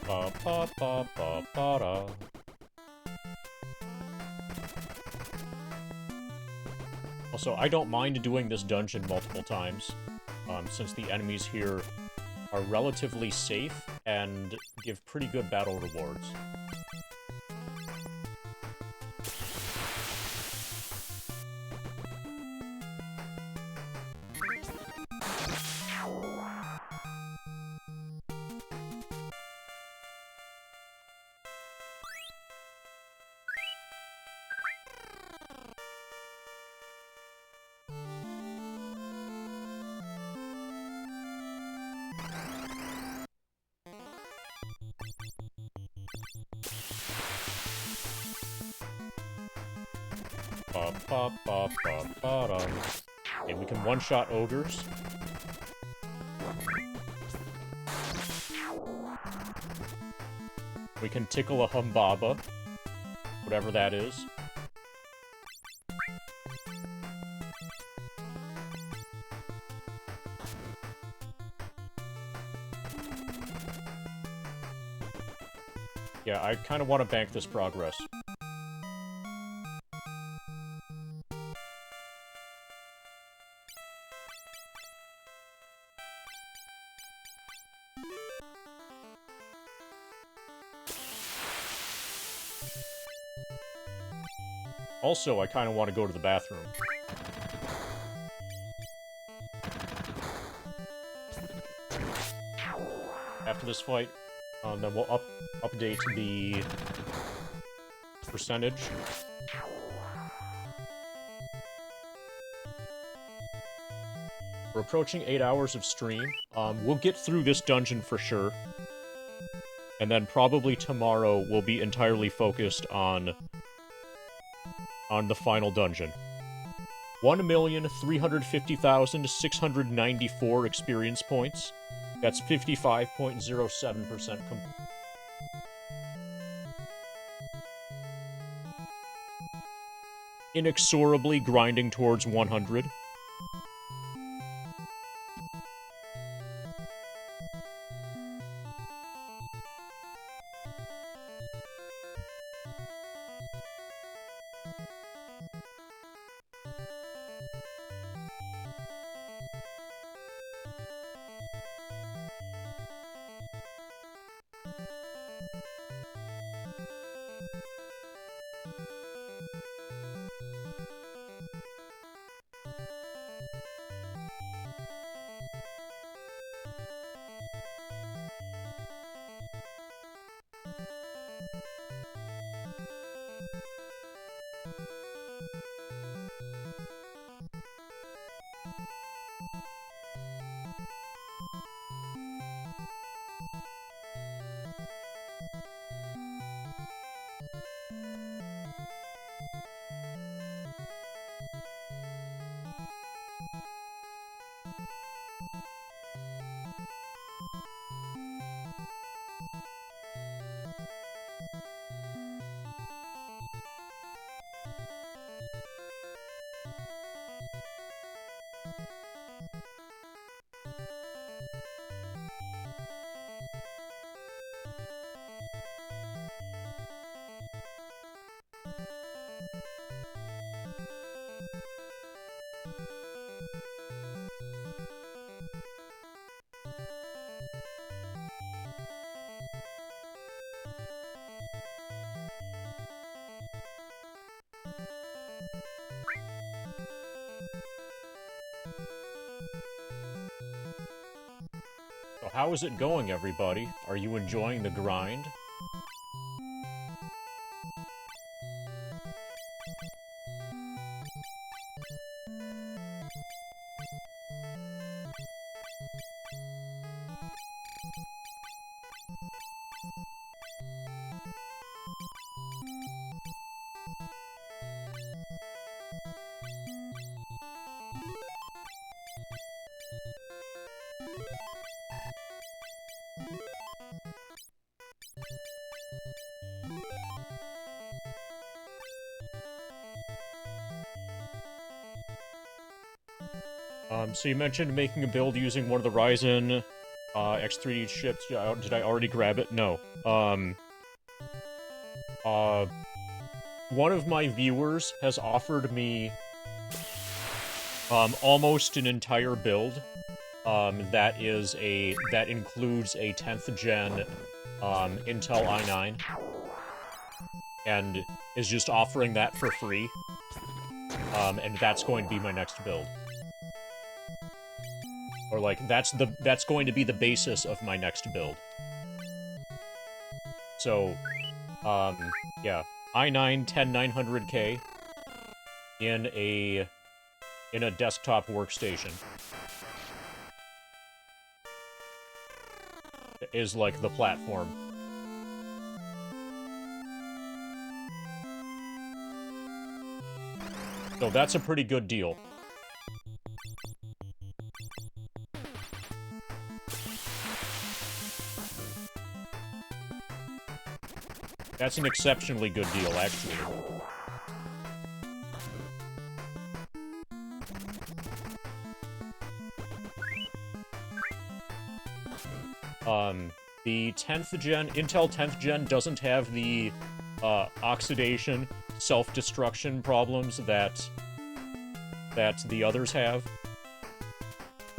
Ba ba ba ba ba da. Also, I don't mind doing this dungeon multiple times, since the enemies here are relatively safe and give pretty good battle rewards. Ba ba ba ba ba da. Okay, we can one-shot ogres. We can tickle a humbaba, whatever that is. Yeah, I kind of want to bank this progress. Also, I kind of want to go to the bathroom. After this fight, then we'll update the percentage. We're approaching 8 hours of stream. We'll get through this dungeon for sure. And then probably tomorrow we'll be entirely focused on the final dungeon. 1,350,694 experience points. That's 55.07% inexorably grinding towards 100. So how is it going, everybody? Are you enjoying the grind? So you mentioned making a build using one of the Ryzen X3D chips. Did I already grab it? No. One of my viewers has offered me almost an entire build that includes a 10th gen Intel i9 and is just offering that for free. And that's going to be my next build. Or like that's going to be the basis of my next build. So, yeah, i9 10900K in a desktop workstation is like the platform. So that's a pretty good deal. That's an exceptionally good deal, actually. The 10th gen, Intel 10th gen doesn't have the, oxidation, self-destruction problems that the others have.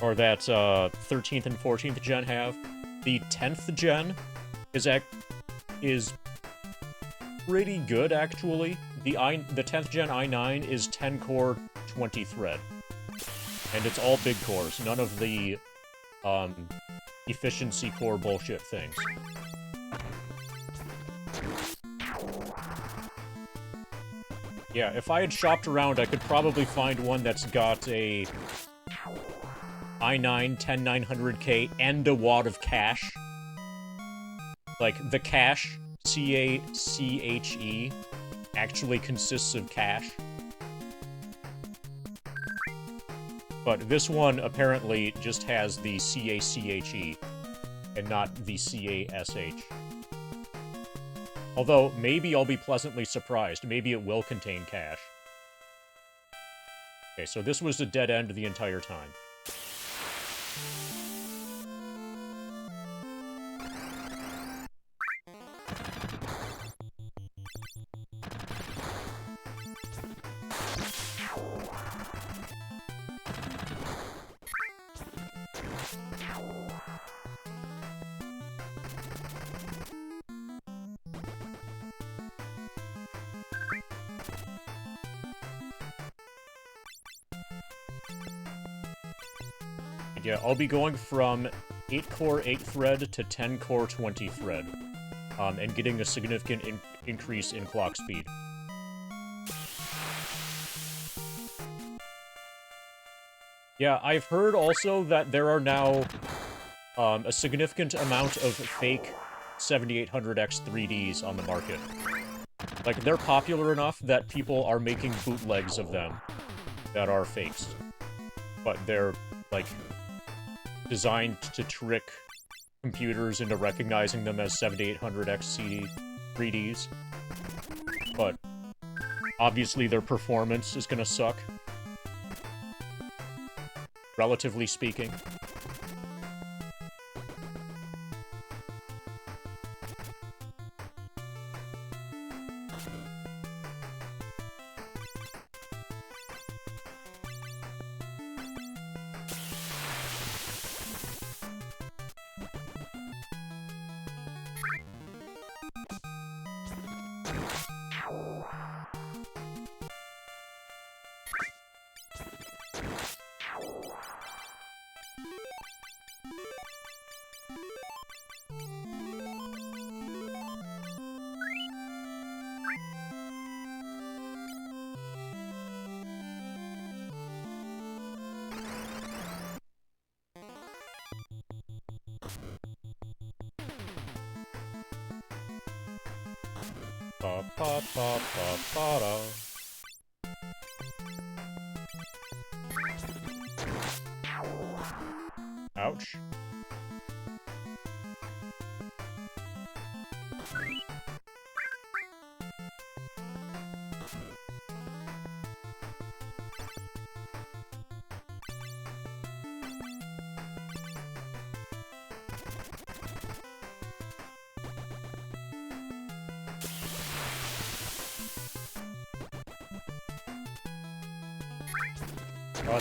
Or that, 13th and 14th gen have. The 10th gen is pretty good, actually. the 10th gen i9 is 10 core, 20 thread. And it's all big cores, none of the, efficiency core bullshit things. Yeah, if I had shopped around, I could probably find one that's got a i9 10900K and a wad of cache. Like, the cache, C-A-C-H-E, actually consists of cache. But this one apparently just has the C-A-C-H-E, and not the C-A-S-H. Although, maybe I'll be pleasantly surprised. Maybe it will contain cache. Okay, so this was a dead end the entire time. Yeah, I'll be going from 8-core 8-thread to 10-core 20-thread, and getting a significant increase in clock speed. Yeah, I've heard also that there are now a significant amount of fake 7800X 3Ds on the market. Like, they're popular enough that people are making bootlegs of them that are fakes. But they're, like, designed to trick computers into recognizing them as 7800X 3Ds. But obviously their performance is gonna suck. Relatively speaking. Ba-ba-ba-ba-ba-da. Ouch.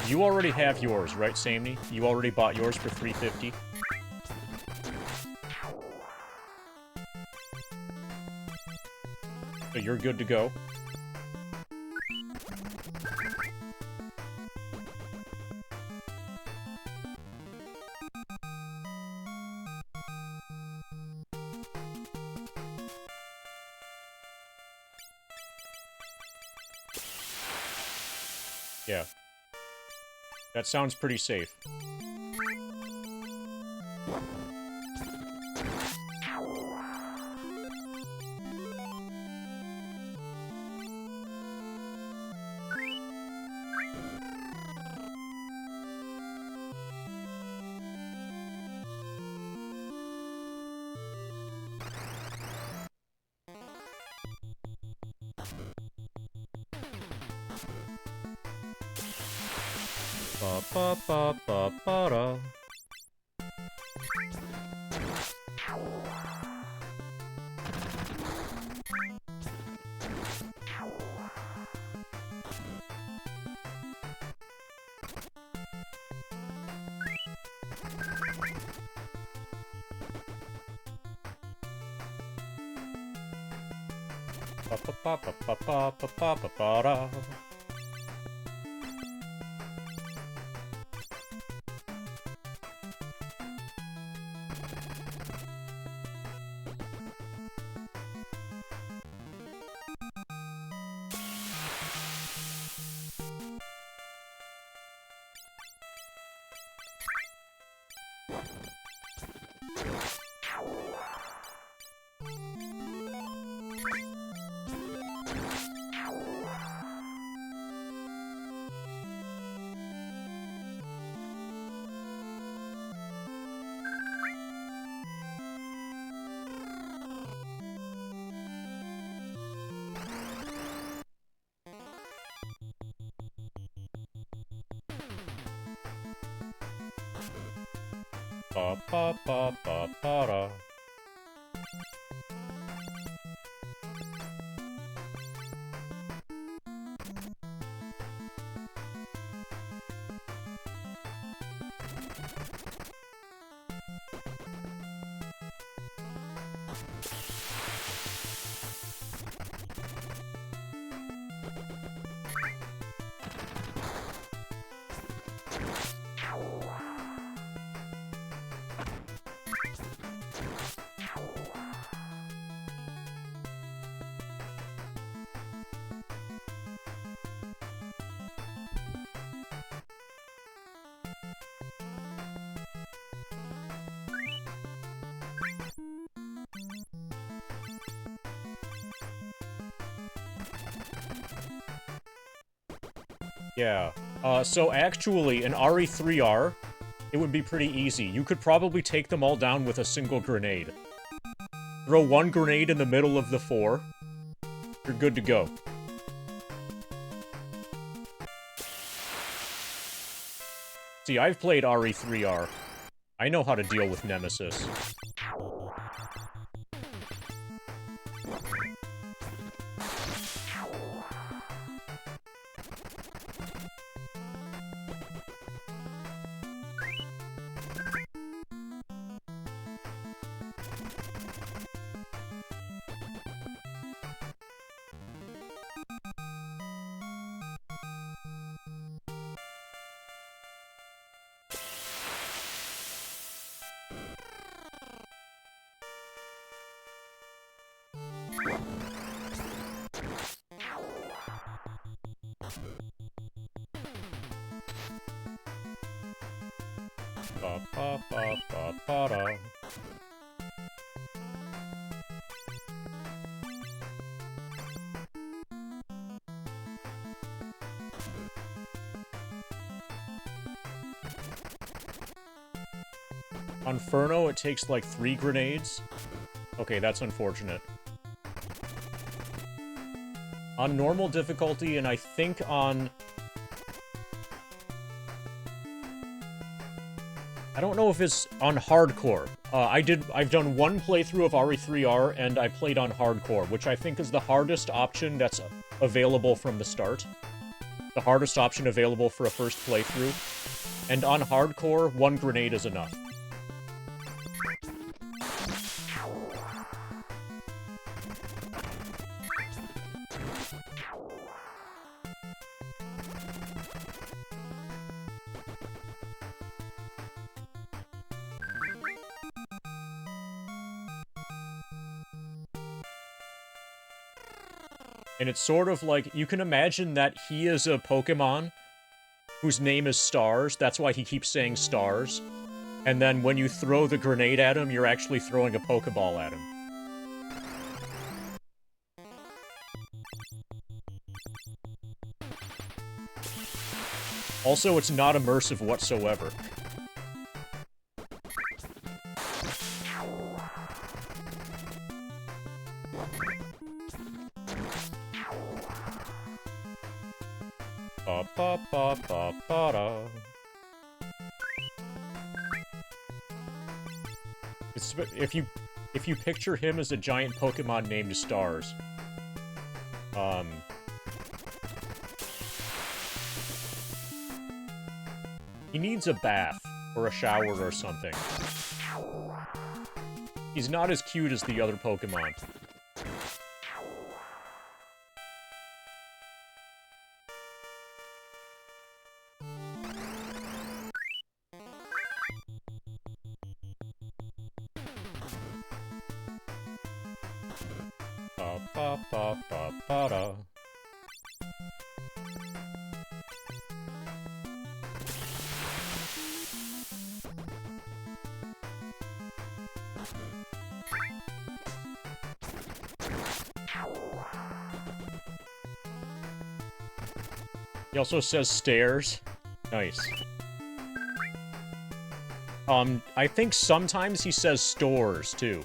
You already have yours, right, Samney? You already bought yours for $350? So you're good to go? Yeah. That sounds pretty safe. Ba-ba-ba-ba-ba-da. Ba-ba-ba-ba-ba-ba-ba-ba-ba-da. Ba-ba-ba-ba-ba-da. Yeah. So actually, in RE3R, it would be pretty easy. You could probably take them all down with a single grenade. Throw one grenade in the middle of the 4. You're good to go. See, I've played RE3R. I know how to deal with Nemesis. Ba-ba-ba-ba-ba-da. On Inferno, it takes like 3 grenades. Okay, that's unfortunate. On normal difficulty, and I think on... I don't know if it's on hardcore. I've done one playthrough of RE3R, and I played on hardcore, which I think is the hardest option that's available from the start. The hardest option available for a first playthrough. And on hardcore, 1 grenade is enough. And it's sort of like, you can imagine that he is a Pokemon whose name is Stars. That's why he keeps saying Stars. And then when you throw the grenade at him, you're actually throwing a Pokeball at him. Also, it's not immersive whatsoever. Ba-ba-ba-ba-ba-da. If you picture him as a giant Pokemon named Stars, he needs a bath or a shower or something. He's not as cute as the other Pokemon. ba ba ba ba da. He also says stairs. Nice. I think sometimes he says stores, too.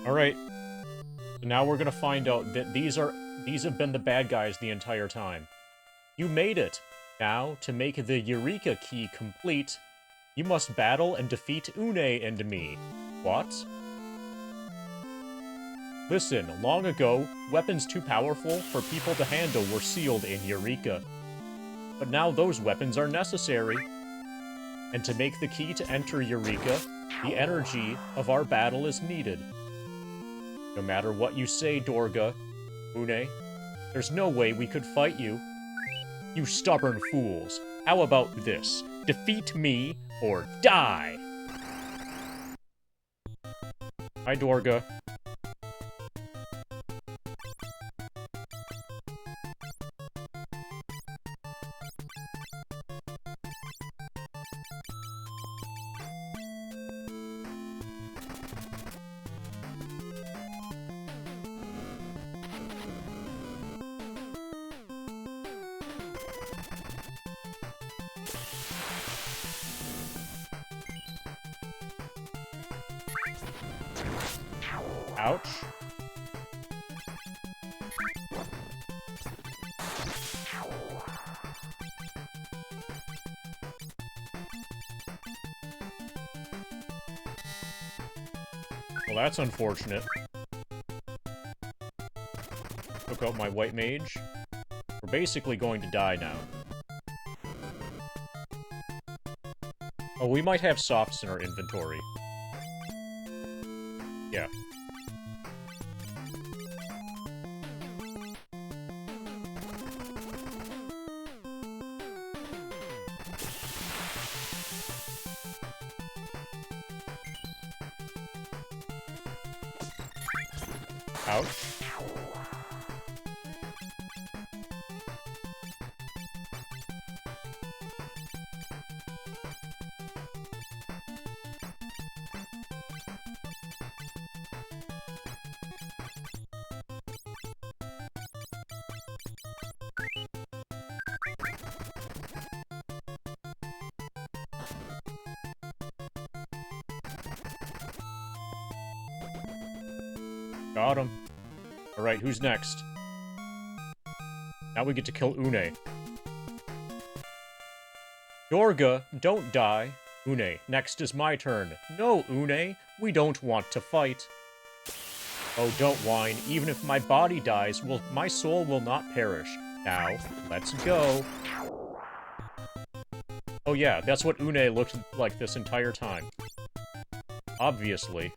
Alright. So now we're gonna find out that these have been the bad guys the entire time. You made it! Now, to make the Eureka key complete, you must battle and defeat Une and me. What? Listen, long ago, weapons too powerful for people to handle were sealed in Eureka. But now those weapons are necessary. And to make the key to enter Eureka, the energy of our battle is needed. No matter what you say, Dorga, Une, there's no way we could fight you. You stubborn fools. How about this? Defeat me or die! Hi, Dorga. Ouch. Well, that's unfortunate. Took out my white mage. We're basically going to die now. Oh, we might have softs in our inventory. Yeah. Ouch. Got him. Alright, who's next? Now we get to kill Une. Dorga, don't die. Une, next is my turn. No, Une, we don't want to fight. Oh, don't whine. Even if my body dies, my soul will not perish. Now, let's go. Oh yeah, that's what Une looked like this entire time. Obviously.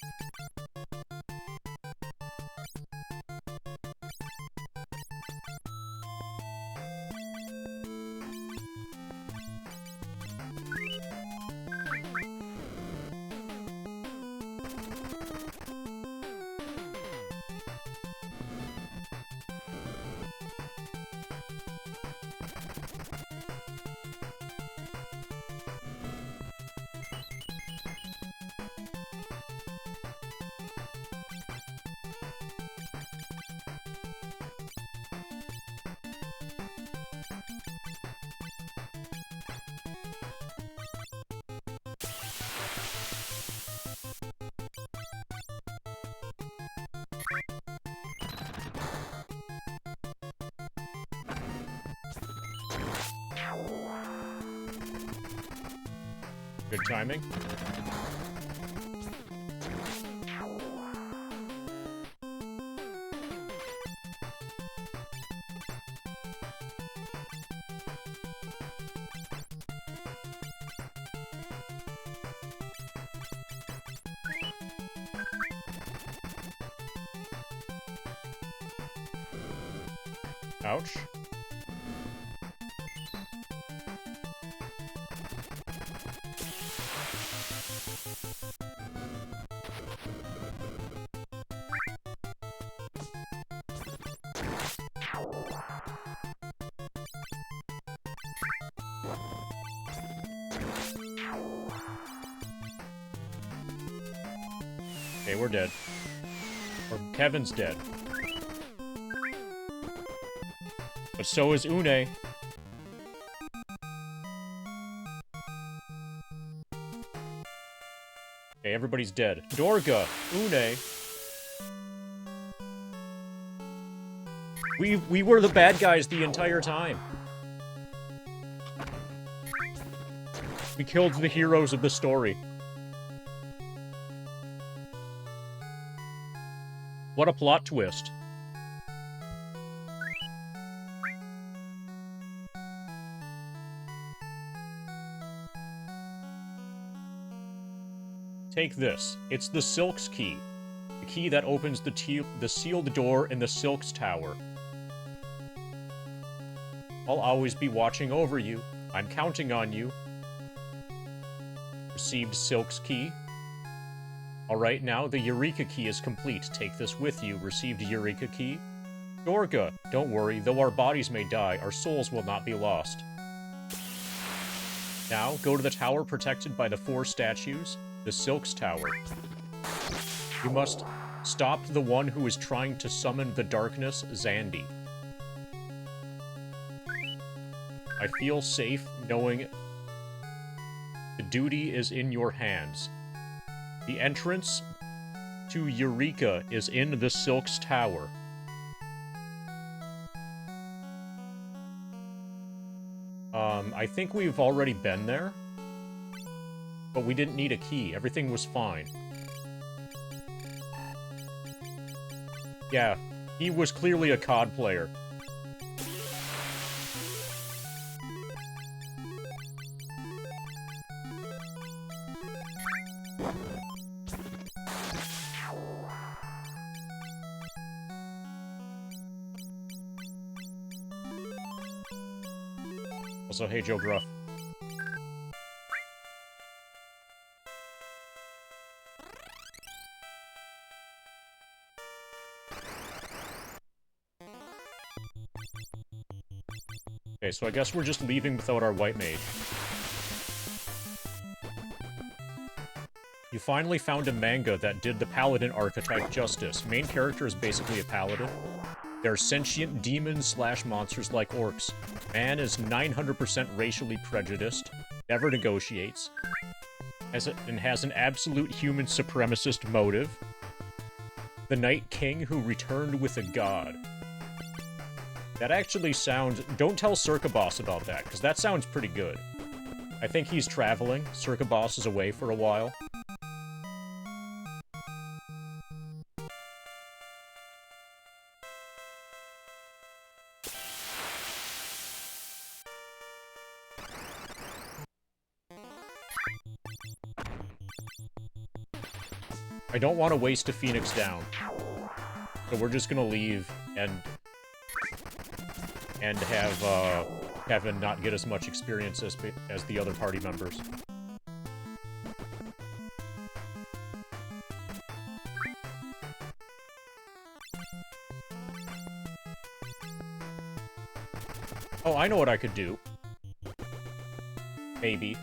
Good timing. Ouch. Okay, we're dead. Or Kevin's dead. But so is Une. Okay, everybody's dead. Dorga, Une. We were the bad guys the entire time. We killed the heroes of the story. What a plot twist. Take this. It's the Silk's key. The key that opens the sealed door in the Silk's tower. I'll always be watching over you. I'm counting on you. Received Silk's key. Alright, now the Eureka key is complete. Take this with you. Received Eureka key. Dorga, don't worry. Though our bodies may die, our souls will not be lost. Now, go to the tower protected by the 4 statues. The Silk's tower. You must stop the one who is trying to summon the darkness, Zandy. I feel safe knowing the duty is in your hands. The entrance to Eureka is in the Silk's tower. I think we've already been there. But we didn't need a key. Everything was fine. Yeah, he was clearly a COD player. Also, hey, Joe Gruff. Okay, so I guess we're just leaving without our white mage. You finally found a manga that did the paladin archetype justice. Main character is basically a paladin. They're sentient demons/monsters like orcs. Man is 900% racially prejudiced, never negotiates, and has an absolute human supremacist motive. The Night King who returned with a god. That actually sounds... Don't tell Circa Boss about that, because that sounds pretty good. I think he's traveling. Circa Boss is away for a while. I don't want to waste a Phoenix down. So we're just gonna leave and have Kevin not get as much experience as the other party members. Oh, I know what I could do. Maybe.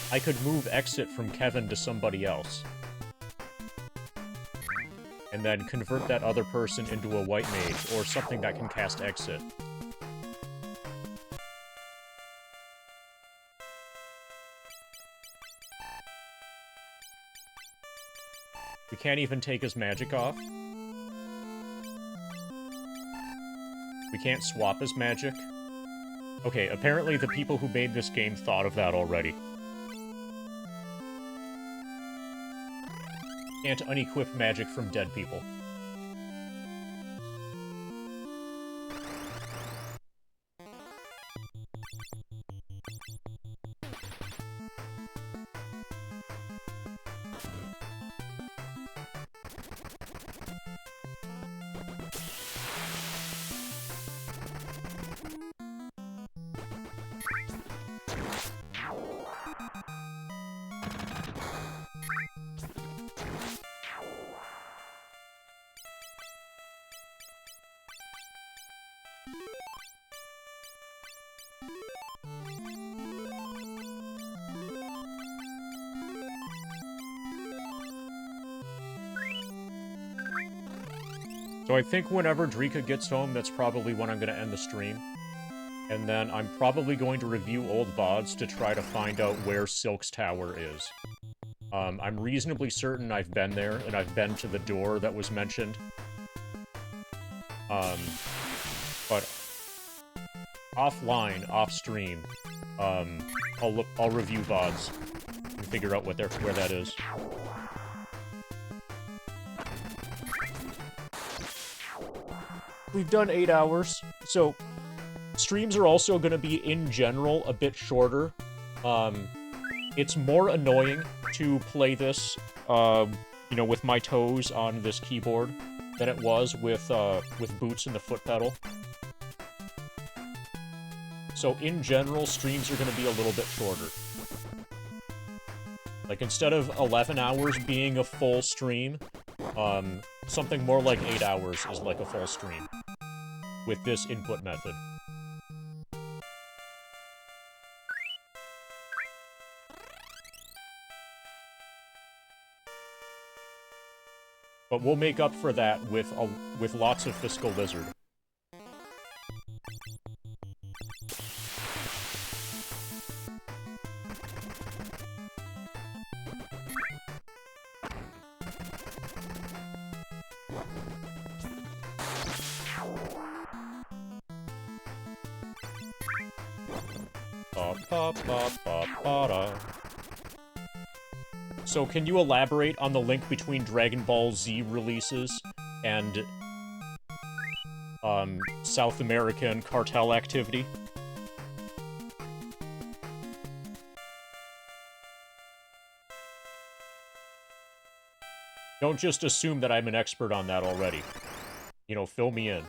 I could move exit from Kevin to somebody else. And then convert that other person into a white mage, or something that can cast exit. We can't even take his magic off. We can't swap his magic. Okay, apparently the people who made this game thought of that already. Can't unequip magic from dead people. So I think whenever Drika gets home, that's probably when I'm going to end the stream. And then I'm probably going to review old VODs to try to find out where Silk's Tower is. I'm reasonably certain I've been there, and I've been to the door that was mentioned. But offline, off-stream, I'll review VODs and figure out where that is. We've done 8 hours, so streams are also going to be, in general, a bit shorter. It's more annoying to play this, you know, with my toes on this keyboard than it was with boots and the foot pedal. So, in general, streams are going to be a little bit shorter. Like, instead of 11 hours being a full stream, something more like 8 hours is like a full stream with this input method. But we'll make up for that with lots of Fiscal Lizard. So can you elaborate on the link between Dragon Ball Z releases and South American cartel activity? Don't just assume that I'm an expert on that already. You know, fill me in.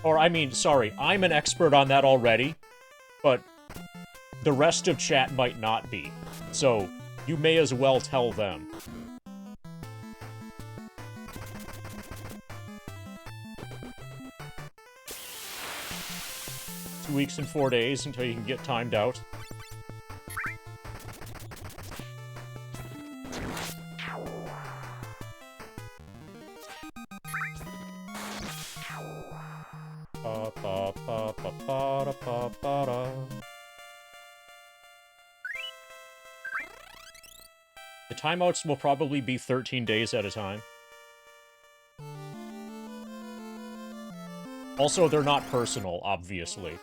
Or, I mean, sorry, I'm an expert on that already, but the rest of chat might not be. So, you may as well tell them. Two weeks and 4 days until you can get timed out. The timeouts will probably be 13 days at a time. Also, they're not personal, obviously.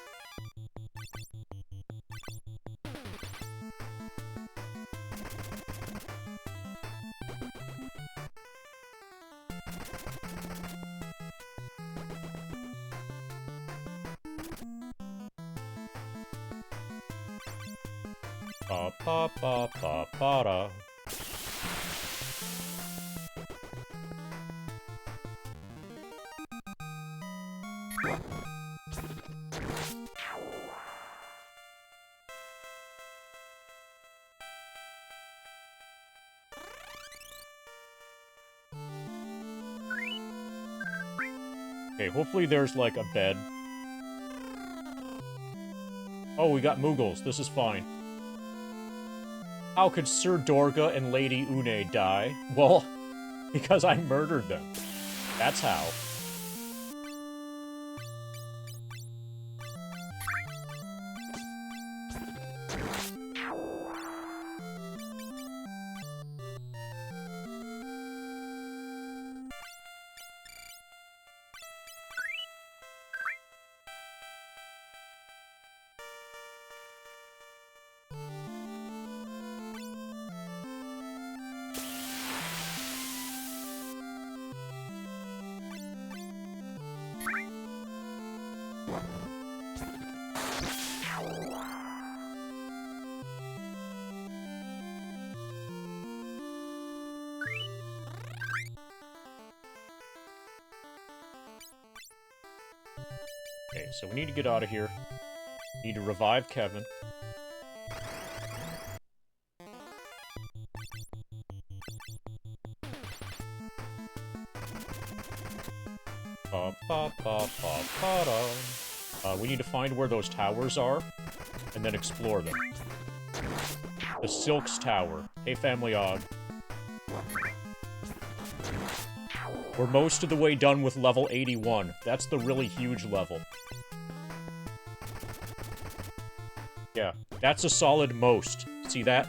Pa-pa-pa-pa-pa-da. Okay, hopefully there's, like, a bed. Oh, we got Mughals. This is fine. How could Sir Dorga and Lady Une die? Well, because I murdered them. That's how. Okay, so we need to get out of here. Need to revive Kevin. We need to find where those towers are, and then explore them. The Silks Tower. Hey, Family Og. We're most of the way done with level 81. That's the really huge level. Yeah, that's a solid most. See that?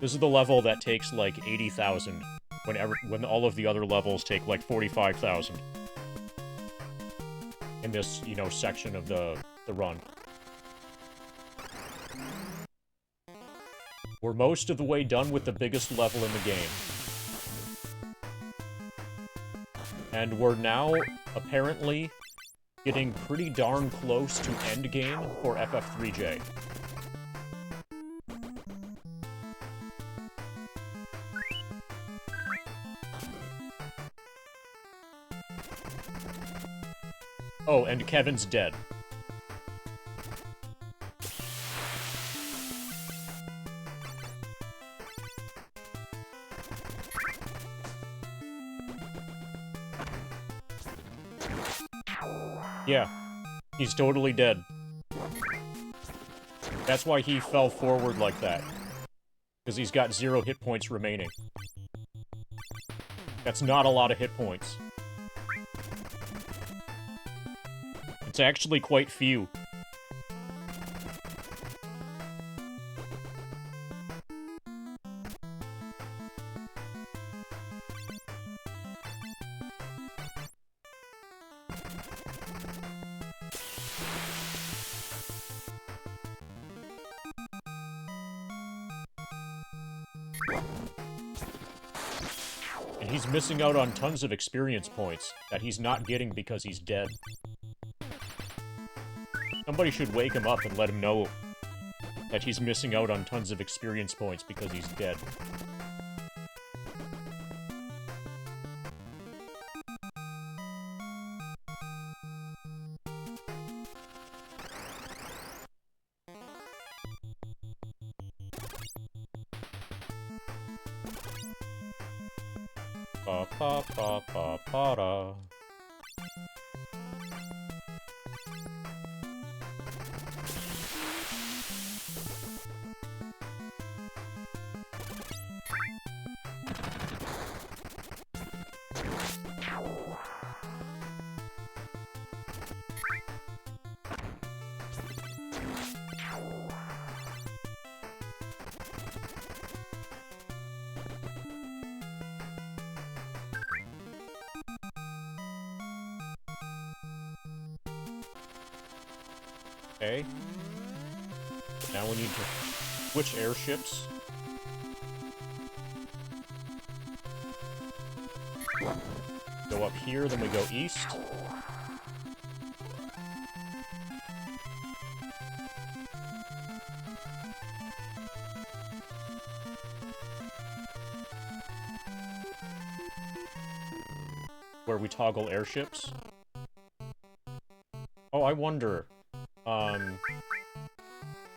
This is the level that takes, like, 80,000, when all of the other levels take, like, 45,000. In this, you know, section of the run. We're most of the way done with the biggest level in the game. And we're now, apparently, getting pretty darn close to endgame for FF3J. Oh, and Kevin's dead. Yeah, he's totally dead. That's why he fell forward like that. Because he's got 0 hit points remaining. That's not a lot of hit points. It's actually quite few. And he's missing out on tons of experience points that he's not getting because he's dead. Somebody should wake him up and let him know that he's missing out on tons of experience points because he's dead. Ba ba ba ba ba da. Okay. Now we need to switch airships. Go up here, then we go east. Where we toggle airships. Oh, I wonder.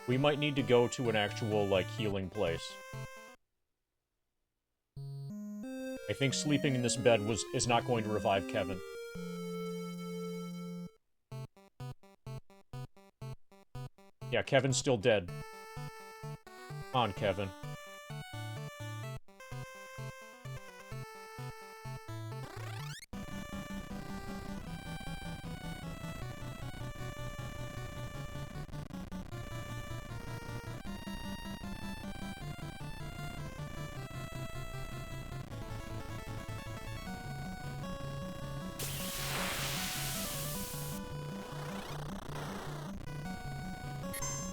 We might need to go to an actual, like, healing place. I think sleeping in this bed is not going to revive Kevin. Yeah, Kevin's still dead. Come on, Kevin.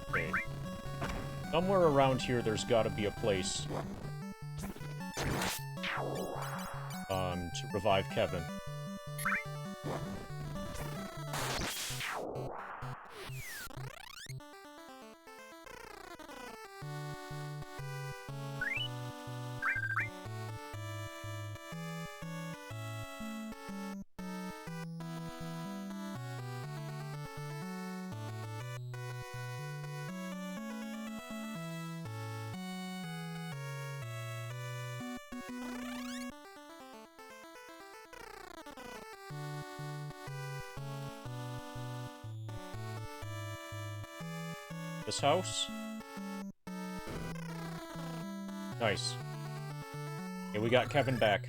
Okay. Somewhere around here, there's gotta be a place to revive Kevin. This house? Nice. Okay, we got Kevin back.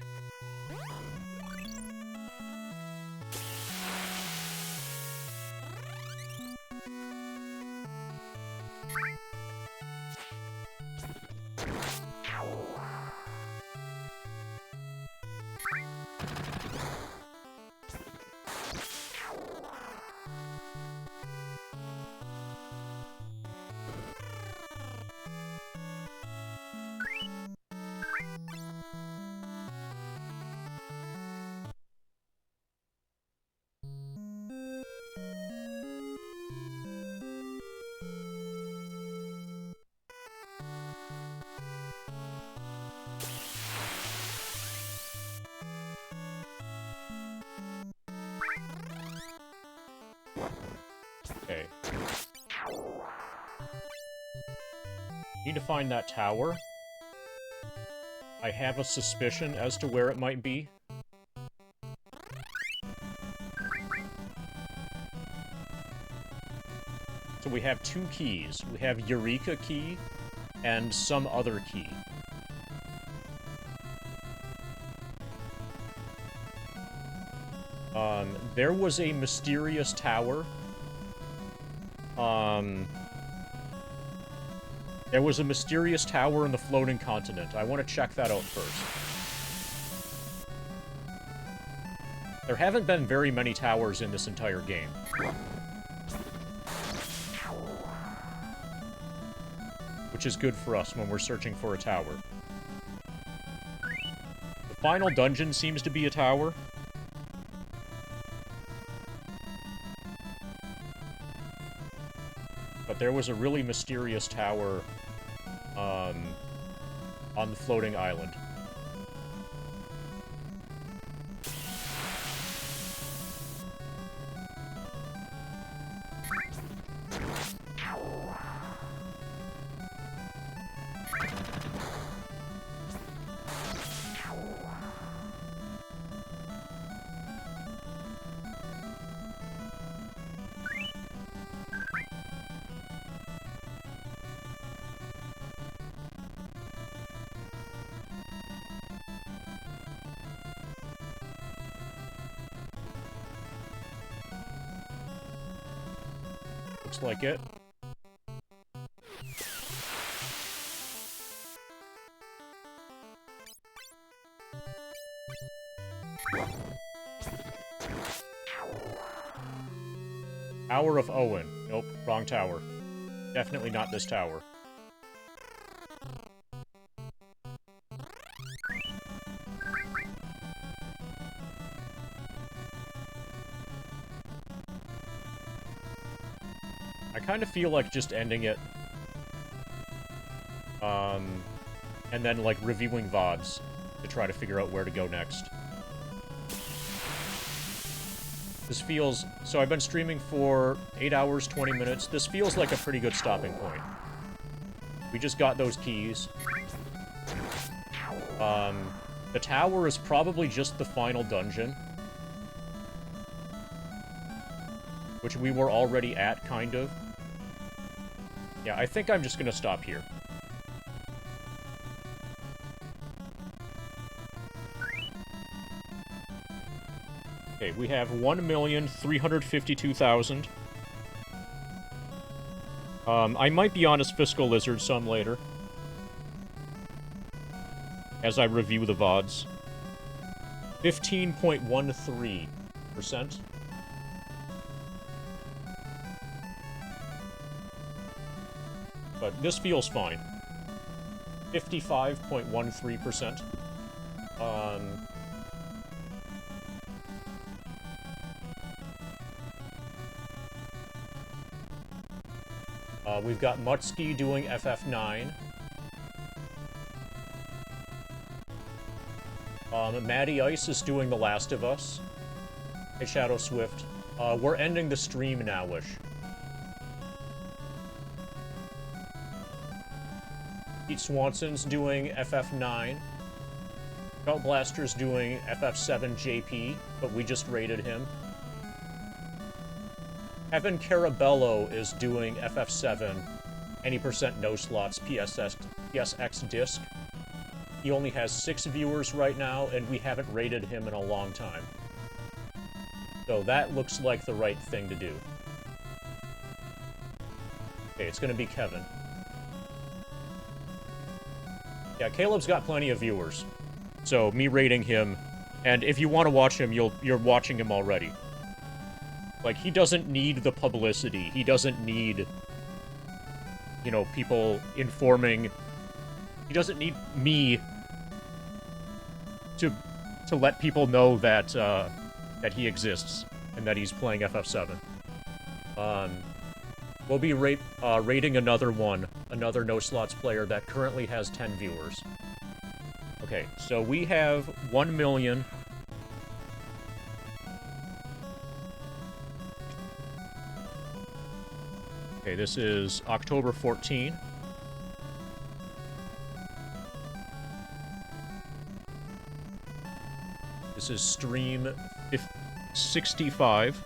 Okay. Need to find that tower. I have a suspicion as to where it might be. So we have two keys. We have Eureka key and some other key. There was a mysterious tower. There was a mysterious tower in the floating continent. I want to check that out first. There haven't been very many towers in this entire game. Which is good for us when we're searching for a tower. The final dungeon seems to be a tower. But there was a really mysterious tower on the floating island. Looks like it. Tower of Owen. Nope, wrong tower. Definitely not this tower. I kind of feel like just ending it. And then, like, reviewing VODs to try to figure out where to go next. This feels... So I've been streaming for 8 hours, 20 minutes. This feels like a pretty good stopping point. We just got those keys. The tower is probably just the final dungeon. Which we were already at, kind of. Yeah, I think I'm just gonna stop here. Okay, we have 1,352,000. I might be on as Fiscal Lizard some later. As I review the VODs. 15.13%. But this feels fine. 55.13%. We've got Mutski doing FF9. Matty Ice is doing The Last of Us. Hey, Shadow Swift. We're ending the stream now-ish. Pete Swanson's doing FF9. Scout Blaster's doing FF7 JP, but we just rated him. Evan Carabello is doing FF7, any percent no slots, PSX disc. He only has 6 viewers right now, and we haven't rated him in a long time. So that looks like the right thing to do. Okay, it's gonna be Kevin. Yeah, Caleb's got plenty of viewers. So, me rating him, and if you want to watch him, you're watching him already. Like, he doesn't need the publicity. He doesn't need, you know, people informing. He doesn't need me to let people know that, that he exists and that he's playing FF7. We'll be rating another no slots player that currently has 10 viewers. Okay, so we have 1 million. Okay, this is October 14. This is stream 65.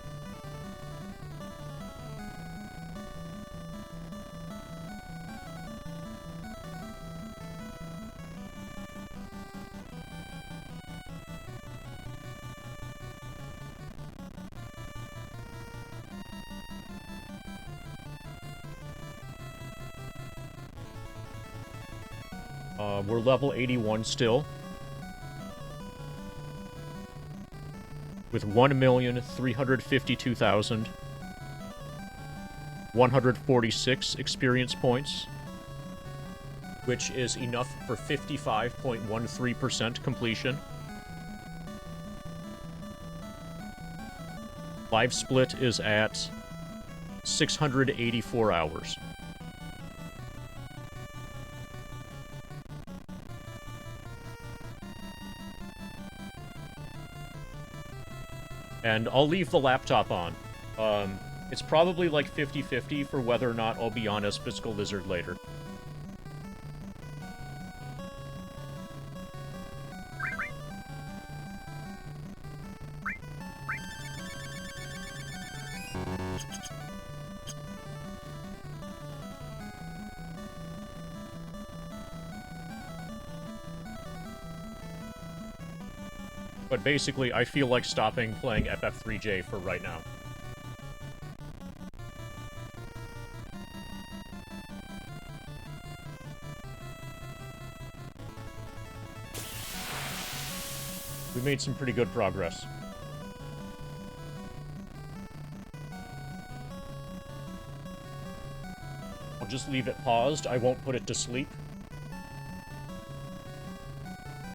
We're level 81 still. With 1,352,146 experience points. Which is enough for 55.13% completion. Live split is at 684 hours. And I'll leave the laptop on. It's probably like 50-50 for whether or not I'll be on as Fiscal Lizard later. But basically, I feel like stopping playing FF3J for right now. We made some pretty good progress. I'll just leave it paused. I won't put it to sleep.